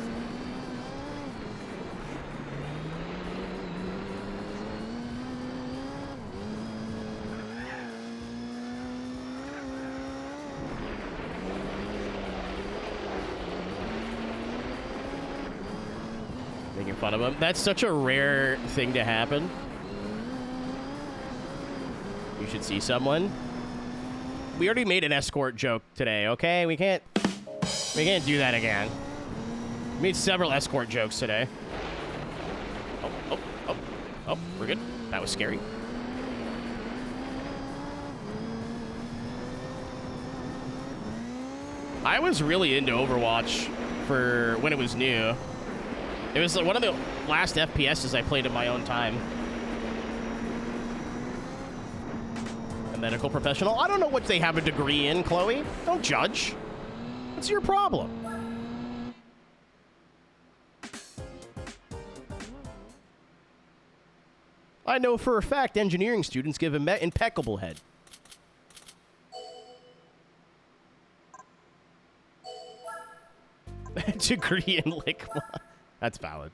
Making fun of him. That's such a rare thing to happen. You should see someone. We already made an escort joke today, okay? We can't do that again. We made several escort jokes today. Oh, we're good. That was scary. I was really into Overwatch for when it was new. It was like one of the last FPSs I played in my own time. A medical professional? I don't know what they have a degree in, Chloe. Don't judge. What's your problem? I know for a fact engineering students give an impeccable head. Degree in Lickma. That's valid.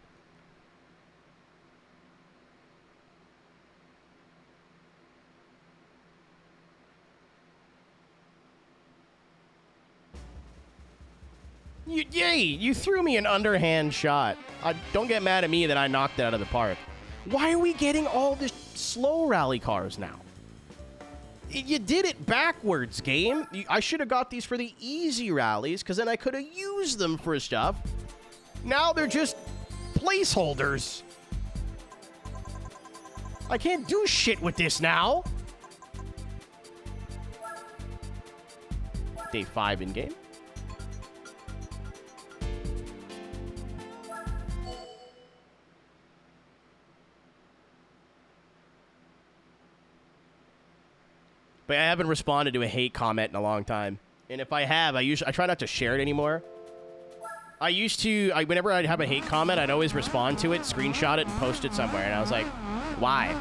You threw me an underhand shot. Don't get mad at me that I knocked it out of the park. Why are we getting all the slow rally cars now? You did it backwards, game. I should have got these for the easy rallies, because then I could have used them for stuff. Now they're just placeholders. I can't do shit with this now. Day 5 in game. But I haven't responded to a hate comment in a long time. And if I have, I try not to share it anymore. I used to, whenever I'd have a hate comment, I'd always respond to it, screenshot it, and post it somewhere. And I was like, why?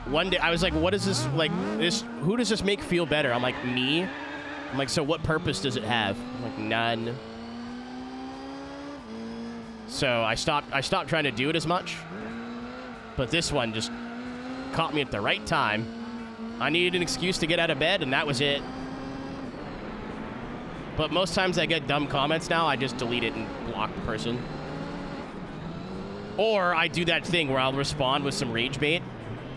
One day, I was like, what is this, like, who does this make feel better? I'm like, me? I'm like, so what purpose does it have? I'm like, none. So I stopped trying to do it as much. But this one just caught me at the right time. I needed an excuse to get out of bed, and that was it. But most times I get dumb comments now, I just delete it and block the person. Or I do that thing where I'll respond with some rage bait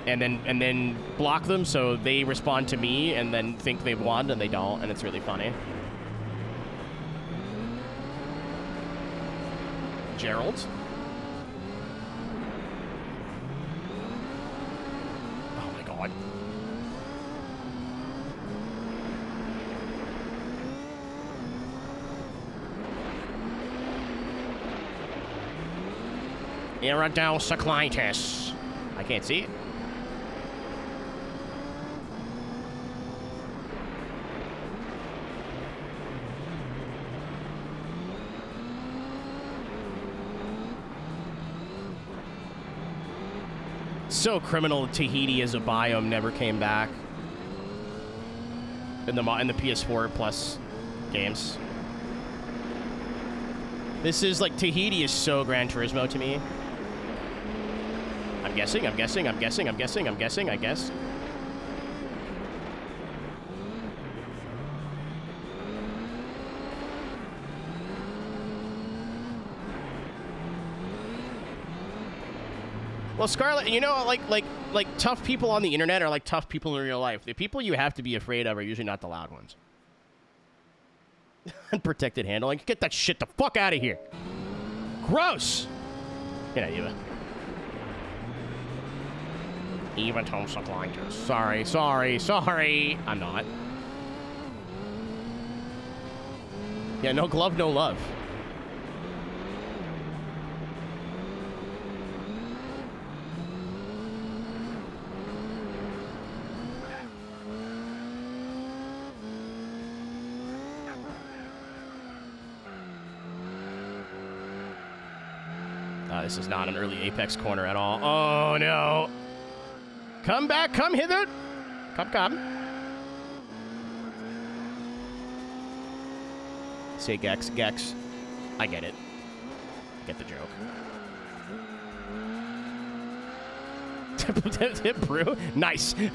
and then block them so they respond to me and then think they've won and they don't, and it's really funny. Gerald? Oh my god. Iridocyclitis. I can't see it. so criminal. Tahiti as a biome never came back in the PS4 Plus games. This is like Tahiti is so Gran Turismo to me. I'm guessing. I guess. Well, Scarlett, you know, like tough people on the internet are like tough people in real life. The people you have to be afraid of are usually not the loud ones. Unprotected handling. Get that shit the fuck out of here. Gross. Get out, Eva. Eva Thompson Klein. Sorry. I'm not. Yeah, no glove, no love. This is not an early Apex corner at all. Oh, no. Come back. Come hither. Come. Say Gex. Gex. I get it. Get the joke. Tip brew. Nice. You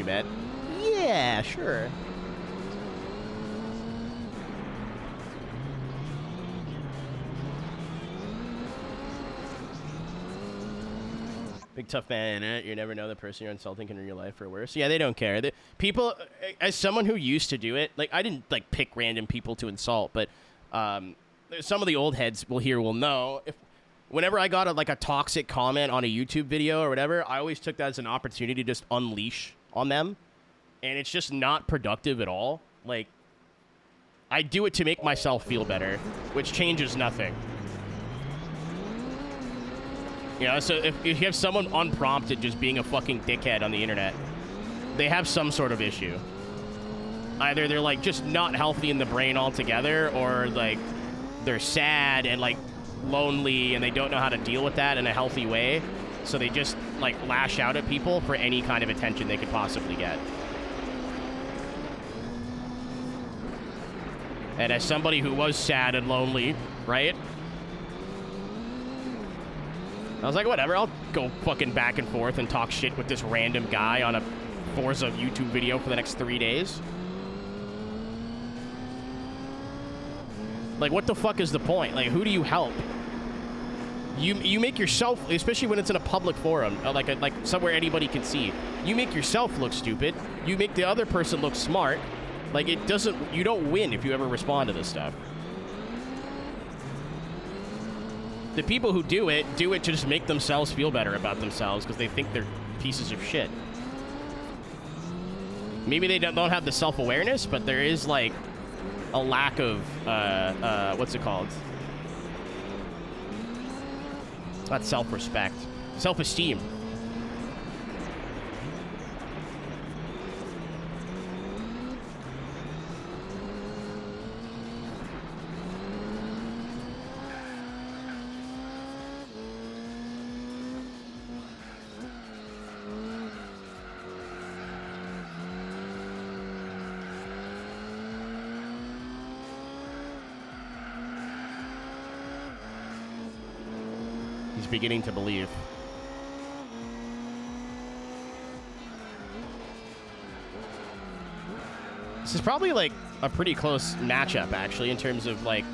bet? Yeah, sure. Big tough man, you never know the person you're insulting in real life or worse. Yeah, they don't care. People, as someone who used to do it, like I didn't like pick random people to insult, but some of the old heads will know. Whenever I got a toxic comment on a YouTube video or whatever, I always took that as an opportunity to just unleash on them, and it's just not productive at all. Like, I do it to make myself feel better, which changes nothing. You know, so if you have someone unprompted just being a fucking dickhead on the internet, they have some sort of issue. Either they're, like, just not healthy in the brain altogether, or, like, they're sad and, like, lonely and they don't know how to deal with that in a healthy way. So they just, like, lash out at people for any kind of attention they could possibly get. And as somebody who was sad and lonely, right? I was like, whatever, I'll go fucking back and forth and talk shit with this random guy on a Forza YouTube video for the next 3 days. Like, what the fuck is the point? Like, who do you help? You make yourself, especially when it's in a public forum, like somewhere anybody can see, you make yourself look stupid. You make the other person look smart. Like, you don't win if you ever respond to this stuff. The people who do it to just make themselves feel better about themselves because they think they're pieces of shit. Maybe they don't have the self-awareness, but there is, like, a lack of, what's it called? It's not self-respect. Self-esteem. Beginning to believe. This is probably like a pretty close matchup actually in terms of like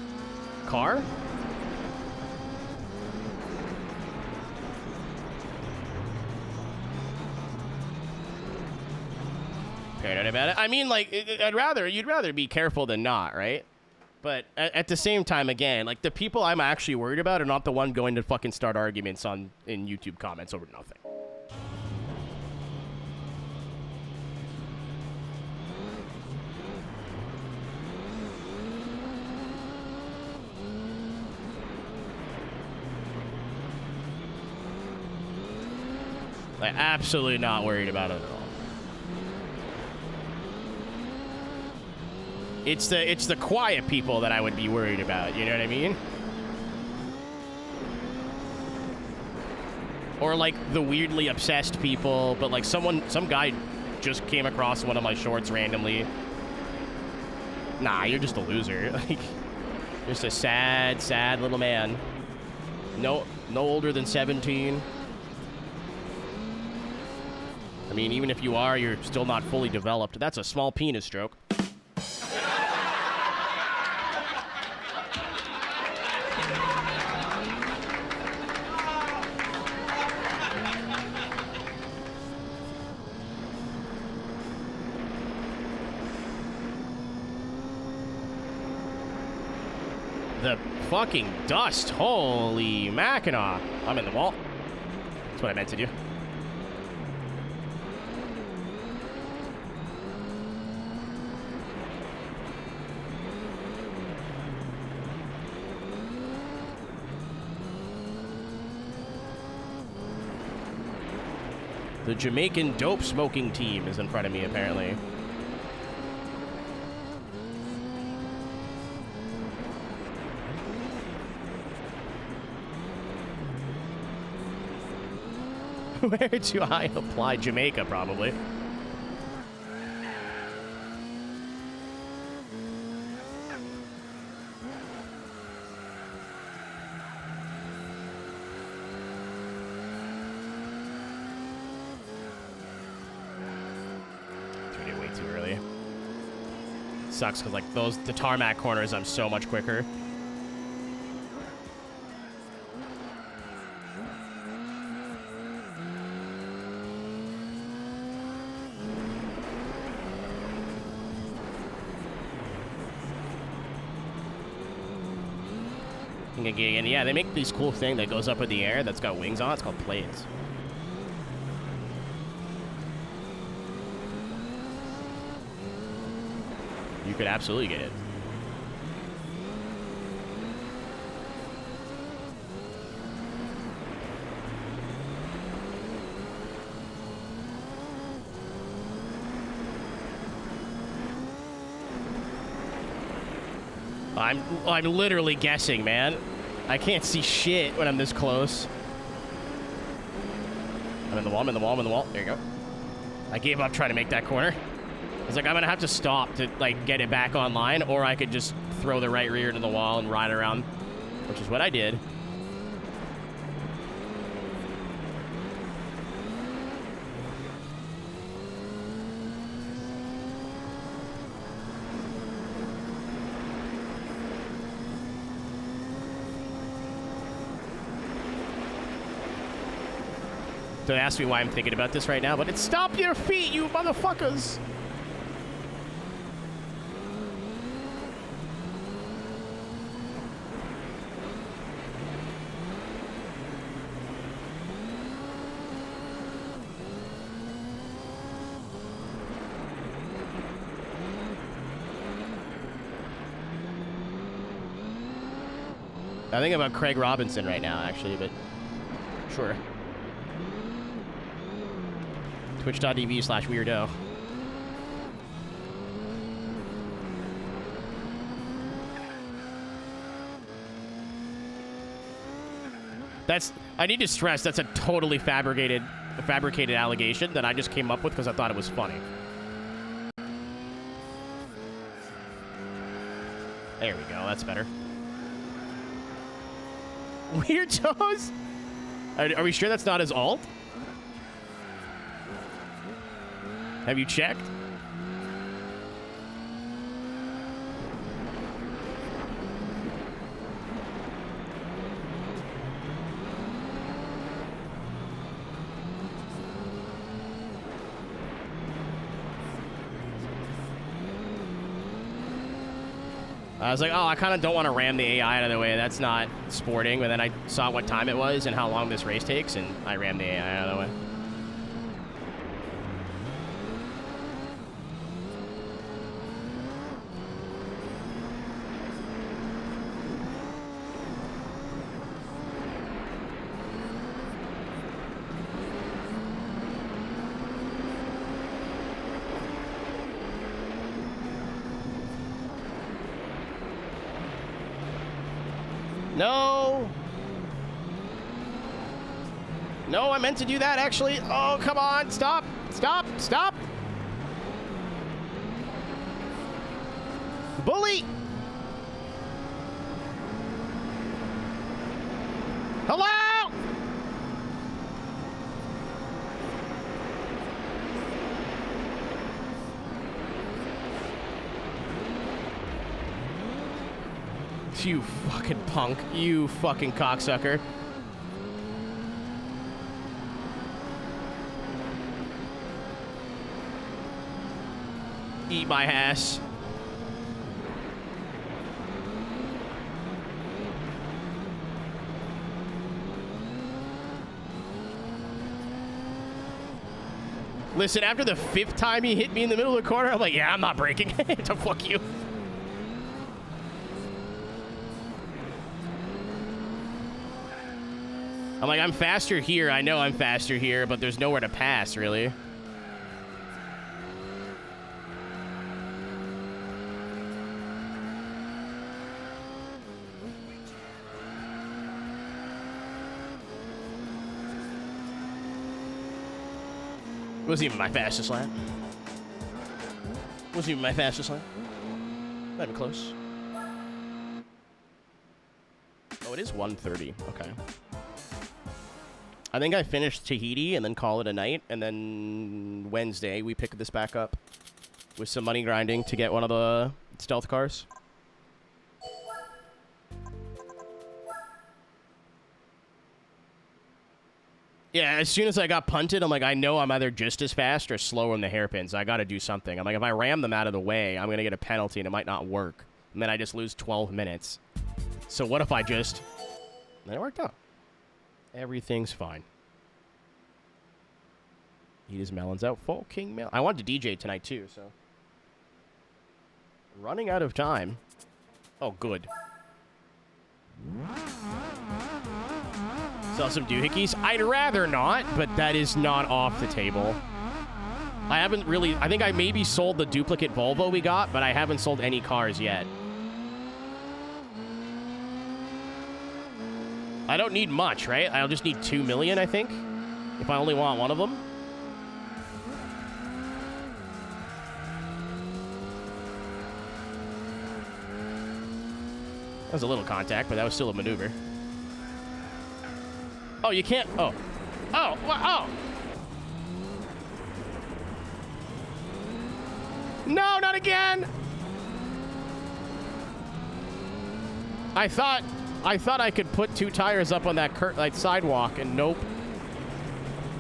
car. Paranoid about it. I mean, like, you'd rather be careful than not, right? But at the same time, again, like, the people I'm actually worried about are not the one going to fucking start arguments in YouTube comments over nothing. Like, absolutely not worried about it at all. It's the quiet people that I would be worried about, you know what I mean? Or like the weirdly obsessed people, but like some guy just came across one of my shorts randomly. Nah, you're just a loser. Like, just a sad, sad little man. No older than 17. I mean, even if you are, you're still not fully developed. That's a small penis stroke. The fucking dust. Holy Mackinac. I'm in the wall. That's what I meant to do. The Jamaican dope smoking team is in front of me, apparently. Where do I apply? Jamaica, probably. Doing it way too early. Sucks because like the tarmac corners, I'm so much quicker. And yeah, they make this cool thing that goes up in the air that's got wings on it. It's called planes. You could absolutely get it. I'm literally guessing, man. I can't see shit when I'm this close. I'm in the wall, I'm in the wall, I'm in the wall. There you go. I gave up trying to make that corner. I was like, I'm gonna have to stop to like get it back online, or I could just throw the right rear to the wall and ride around, which is what I did. Don't ask me why I'm thinking about this right now, but it's stop your feet, you motherfuckers! I think about Craig Robinson right now, actually, but sure. Twitch.tv/weirdo. I need to stress that's a totally fabricated allegation that I just came up with because I thought it was funny. There we go, that's better. Weird toes? Are we sure that's not his alt? Have you checked? I was like, oh, I kind of don't want to ram the AI out of the way. That's not sporting. But then I saw what time it was and how long this race takes, and I rammed the AI out of the way. No. No, I meant to do that, actually. Oh, come on. Stop. Stop. Stop. Bully. Hello? You fucking punk. You fucking cocksucker. Eat my ass. Listen, after the 5th time he hit me in the middle of the corner, I'm like, yeah, I'm not braking. To fuck you. I'm like, I'm faster here. I know I'm faster here, but there's nowhere to pass, really. Wasn't even my fastest lap. Wasn't even my fastest lap. Not even close. Oh, it is 1:30. Okay. I think I finished Tahiti and then call it a night, and then Wednesday we pick this back up with some money grinding to get one of the stealth cars. Yeah, as soon as I got punted, I'm like, I know I'm either just as fast or slower in the hairpins. I got to do something. I'm like, if I ram them out of the way, I'm going to get a penalty and it might not work. And then I just lose 12 minutes. So what if I just... And it worked out. Everything's fine. Eat his melons out. Full king melon. I wanted to DJ tonight too, so. Running out of time. Oh, good. Sell some doohickeys? I'd rather not, but that is not off the table. I haven't really... I think I maybe sold the duplicate Volvo we got, but I haven't sold any cars yet. I don't need much, right? I'll just need 2 million, I think, if I only want one of them. That was a little contact, but that was still a maneuver. Oh, you can't... Oh. Oh, oh! No, not again! I thought I could put 2 tires up on that sidewalk, and nope.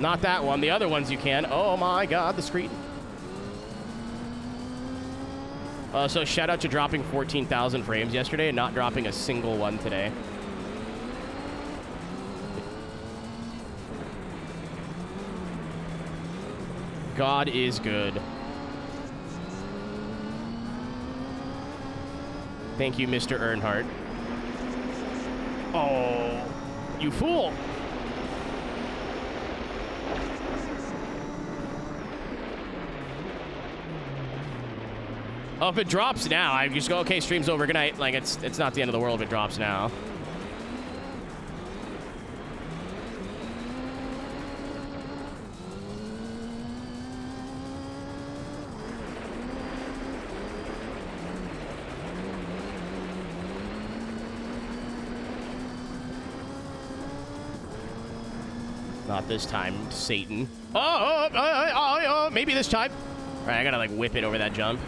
Not that one. The other ones you can. Oh my god, the screen. So shout out to dropping 14,000 frames yesterday and not dropping a single one today. God is good. Thank you, Mr. Earnhardt. Oh, you fool. Oh, if it drops now, I just go, okay, stream's over, good night. Like, it's not the end of the world if it drops now. Not this time, Satan. Oh, maybe this time. All right, I gotta, like, whip it over that jump.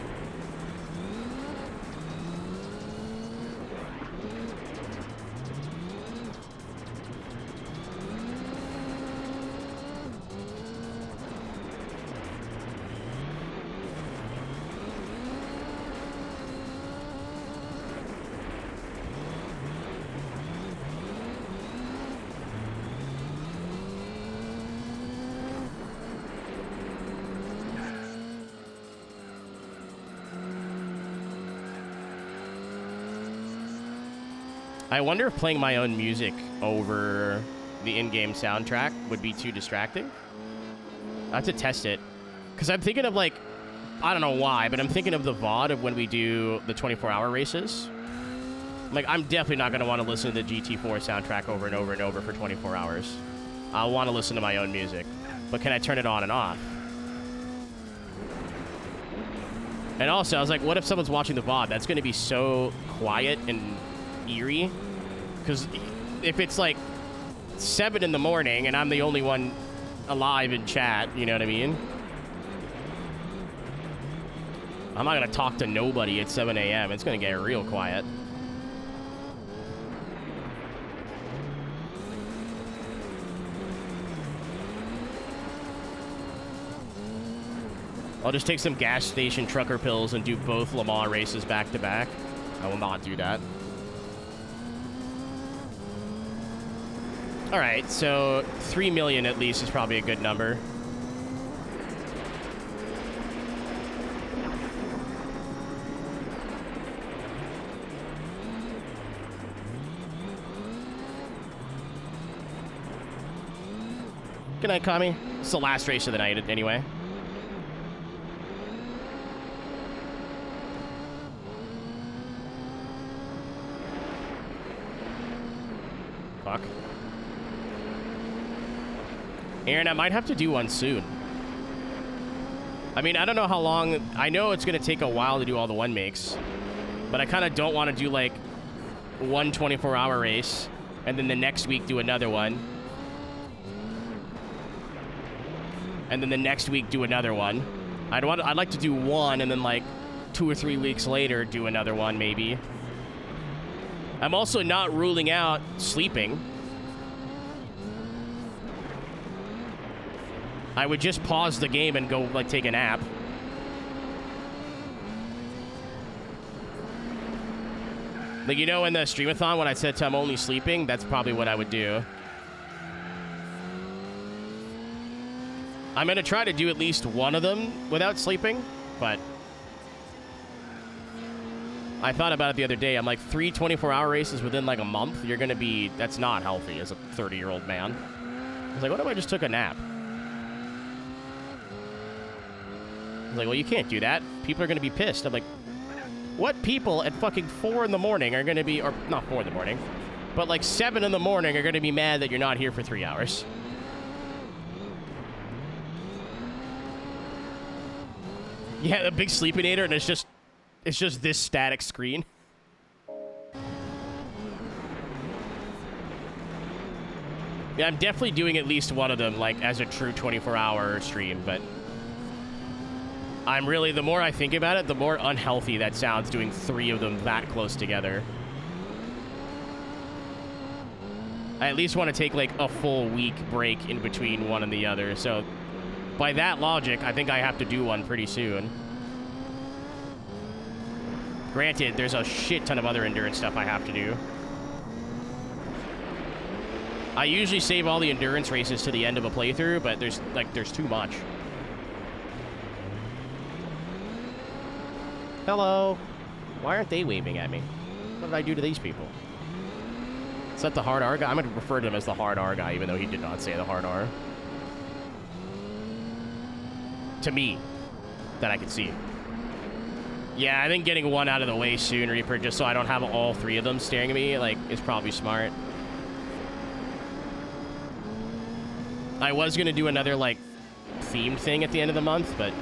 I wonder if playing my own music over the in-game soundtrack would be too distracting. I have to test it. Because I'm thinking of, like, I don't know why, but I'm thinking of the VOD of when we do the 24-hour races. Like, I'm definitely not going to want to listen to the GT4 soundtrack over and over and over for 24 hours. I want to listen to my own music. But can I turn it on and off? And also, I was like, what if someone's watching the VOD? That's going to be so quiet and eerie. Because if it's like 7 in the morning and I'm the only one alive in chat, you know what I mean? I'm not going to talk to nobody at 7 a.m. It's going to get real quiet. I'll just take some gas station trucker pills and do both Le Mans races back to back. I will not do that. All right, so 3 million at least is probably a good number. Good night, Kami. It's the last race of the night anyway. Fuck. Aaron, I might have to do one soon. I mean, I don't know how long. I know it's going to take a while to do all the one makes, but I kind of don't want to do like one 24-hour race and then the next week do another one. And then the next week do another one. I'd like to do one and then like 2 or 3 weeks later do another one maybe. I'm also not ruling out sleeping. I would just pause the game and go like take a nap. Like, you know, in the streamathon when I said to I'm only sleeping, that's probably what I would do. I'm gonna try to do at least one of them without sleeping, but I thought about it the other day. I'm like, 3 24-hour races within like a month, you're gonna be, that's not healthy as a 30-year-old man. I was like, what if I just took a nap? I was like, well, you can't do that. People are gonna be pissed. I'm like, what people at fucking 4 in the morning are gonna be, or not 4 in the morning, but like 7 in the morning are gonna be mad that you're not here for 3 hours? Yeah, the big sleepinator, and it's just this static screen. Yeah, I'm definitely doing at least one of them, like, as a true 24-hour stream, but I'm really, the more I think about it, the more unhealthy that sounds, doing 3 of them that close together. I at least want to take, like, a full week break in between one and the other, so by that logic, I think I have to do one pretty soon. Granted, there's a shit ton of other endurance stuff I have to do. I usually save all the endurance races to the end of a playthrough, but there's too much. Hello. Why aren't they waving at me? What did I do to these people? Is that the hard R guy? I'm going to refer to him as the hard R guy, even though he did not say the hard R. To me, that I could see. Yeah, I think getting one out of the way soon, Reaper, just so I don't have all 3 of them staring at me, like, is probably smart. I was gonna do another, like, themed thing at the end of the month, but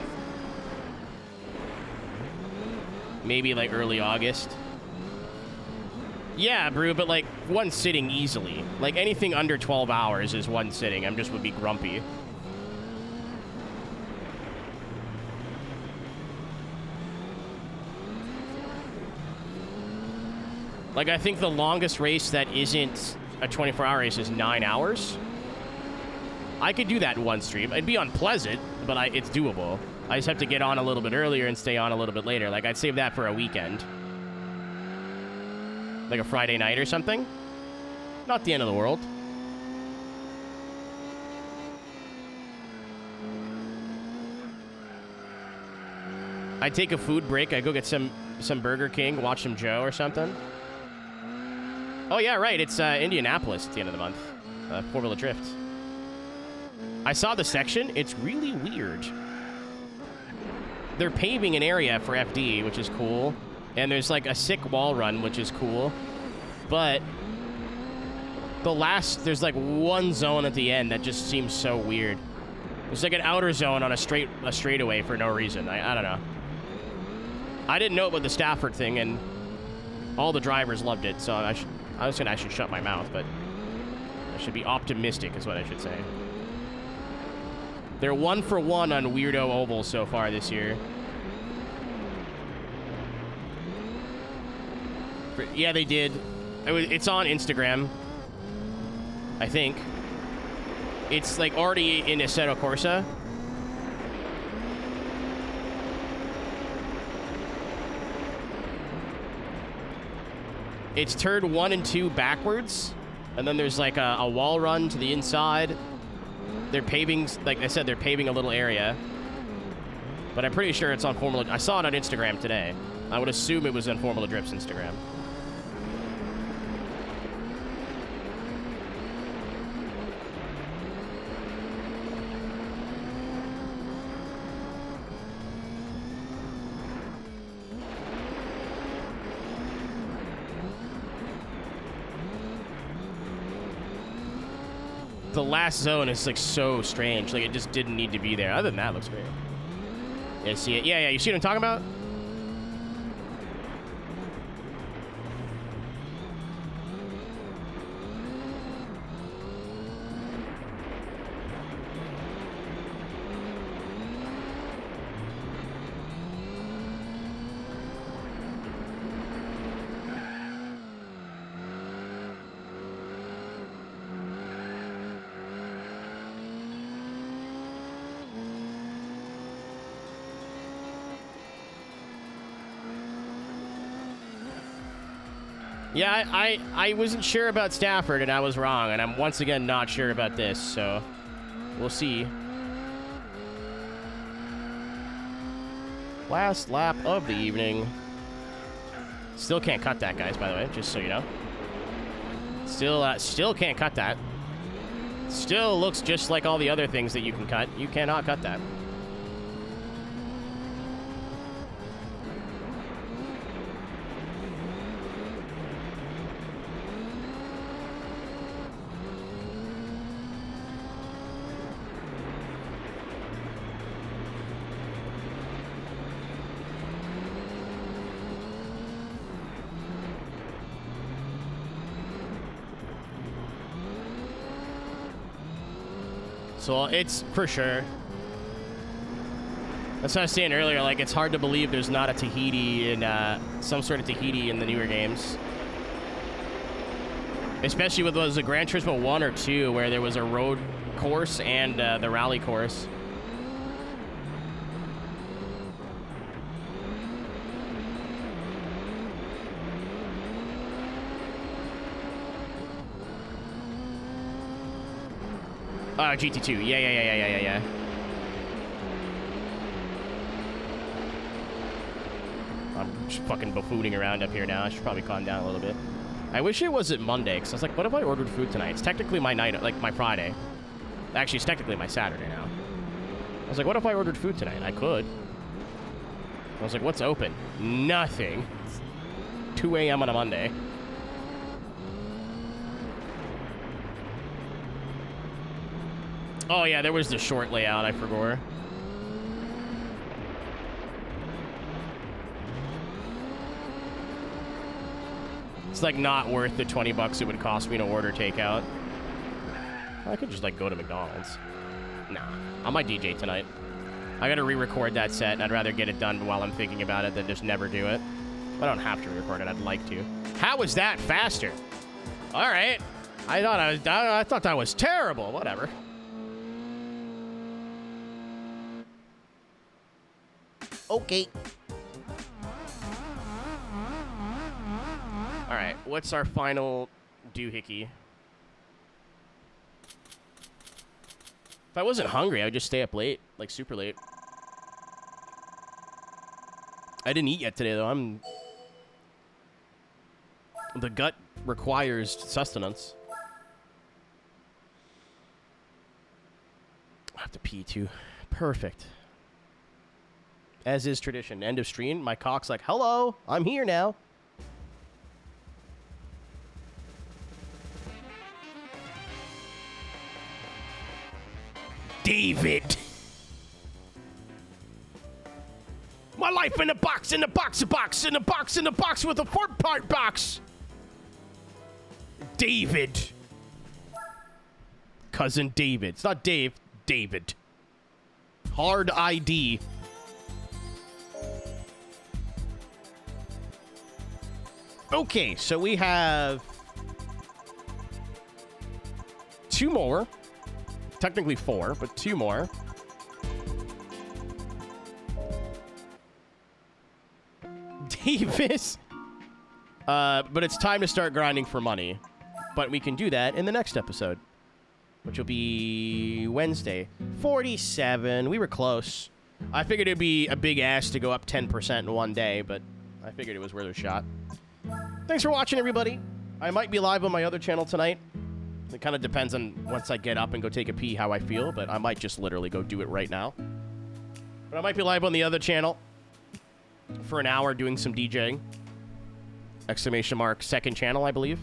maybe, like, early August. Yeah, Brew, but, like, one sitting easily. Like, anything under 12 hours is one sitting. I just would be grumpy. Like, I think the longest race that isn't a 24-hour race is 9 hours. I could do that in one stream. It'd be unpleasant, but it's doable. I just have to get on a little bit earlier and stay on a little bit later. Like, I'd save that for a weekend. Like a Friday night or something. Not the end of the world. I'd take a food break. I'd go get some Burger King, watch some Joe or something. Oh, yeah, right. It's Indianapolis at the end of the month. 4-wheeler drift. I saw the section. It's really weird. They're paving an area for FD, which is cool. And there's like a sick wall run, which is cool. But there's like one zone at the end that just seems so weird. It's like an outer zone on a straightaway for no reason. I don't know. I didn't know about the Stafford thing, and all the drivers loved it, so I was saying I should shut my mouth, but I should be optimistic is what I should say. They're 1 for 1 on weirdo ovals so far this year. Yeah, they did. It's on Instagram, I think. It's like already in Assetto Corsa. It's turn 1 and 2 backwards, and then there's like a wall run to the inside. They're paving, like I said, they're paving a little area. But I'm pretty sure it's on Formula. I saw it on Instagram today. I would assume it was on Formula Drift's Instagram. The last zone is like so strange. Like it just didn't need to be there. Other than that, it looks great. Yeah, see it? Yeah, you see what I'm talking about? Yeah, I wasn't sure about Stafford, and I was wrong, and I'm once again not sure about this, so we'll see. Last lap of the evening. Still can't cut that, guys, by the way, just so you know. Still can't cut that. Still looks just like all the other things that you can cut. You cannot cut that. So it's for sure. That's what I was saying earlier. Like, it's hard to believe there's not a Tahiti in some sort of Tahiti in the newer games. Especially with was a Gran Turismo 1 or 2 where there was a road course and the rally course. GT2. Yeah. I'm just fucking buffooning around up here now. I should probably calm down a little bit. I wish it wasn't Monday, because I was like, what if I ordered food tonight? It's technically my night, like my Friday. Actually, it's technically my Saturday now. I was like, what if I ordered food tonight? I could. I was like, what's open? Nothing. It's 2 a.m. on a Monday. Oh, yeah, there was the short layout. I forgot. It's, like, not worth the 20 bucks it would cost me to order takeout. I could just, like, go to McDonald's. Nah, I might DJ tonight. I gotta re-record that set, and I'd rather get it done while I'm thinking about it than just never do it. I don't have to re-record it. I'd like to. How was that faster? All right. I thought that was terrible. Whatever. Okay. All right, what's our final doohickey? If I wasn't hungry, I would just stay up late, like super late. I didn't eat yet today, though. The gut requires sustenance. I have to pee, too. Perfect. As is tradition. End of stream. My cock's like, hello, I'm here now. David. My life in a box, in a box, a box, in a box, in a box with a 4-part box. David. Cousin David. It's not Dave. David. Hard ID. Okay, so we have 2 more. Technically 4, but 2 more. Davis. But it's time to start grinding for money. But we can do that in the next episode, which will be Wednesday. 47. We were close. I figured it'd be a big ass to go up 10% in one day, but I figured it was worth a shot. Thanks for watching, everybody. I might be live on my other channel tonight. It kind of depends on once I get up and go take a pee how I feel, but I might just literally go do it right now. But I might be live on the other channel for an hour doing some DJing. ! Second channel, I believe.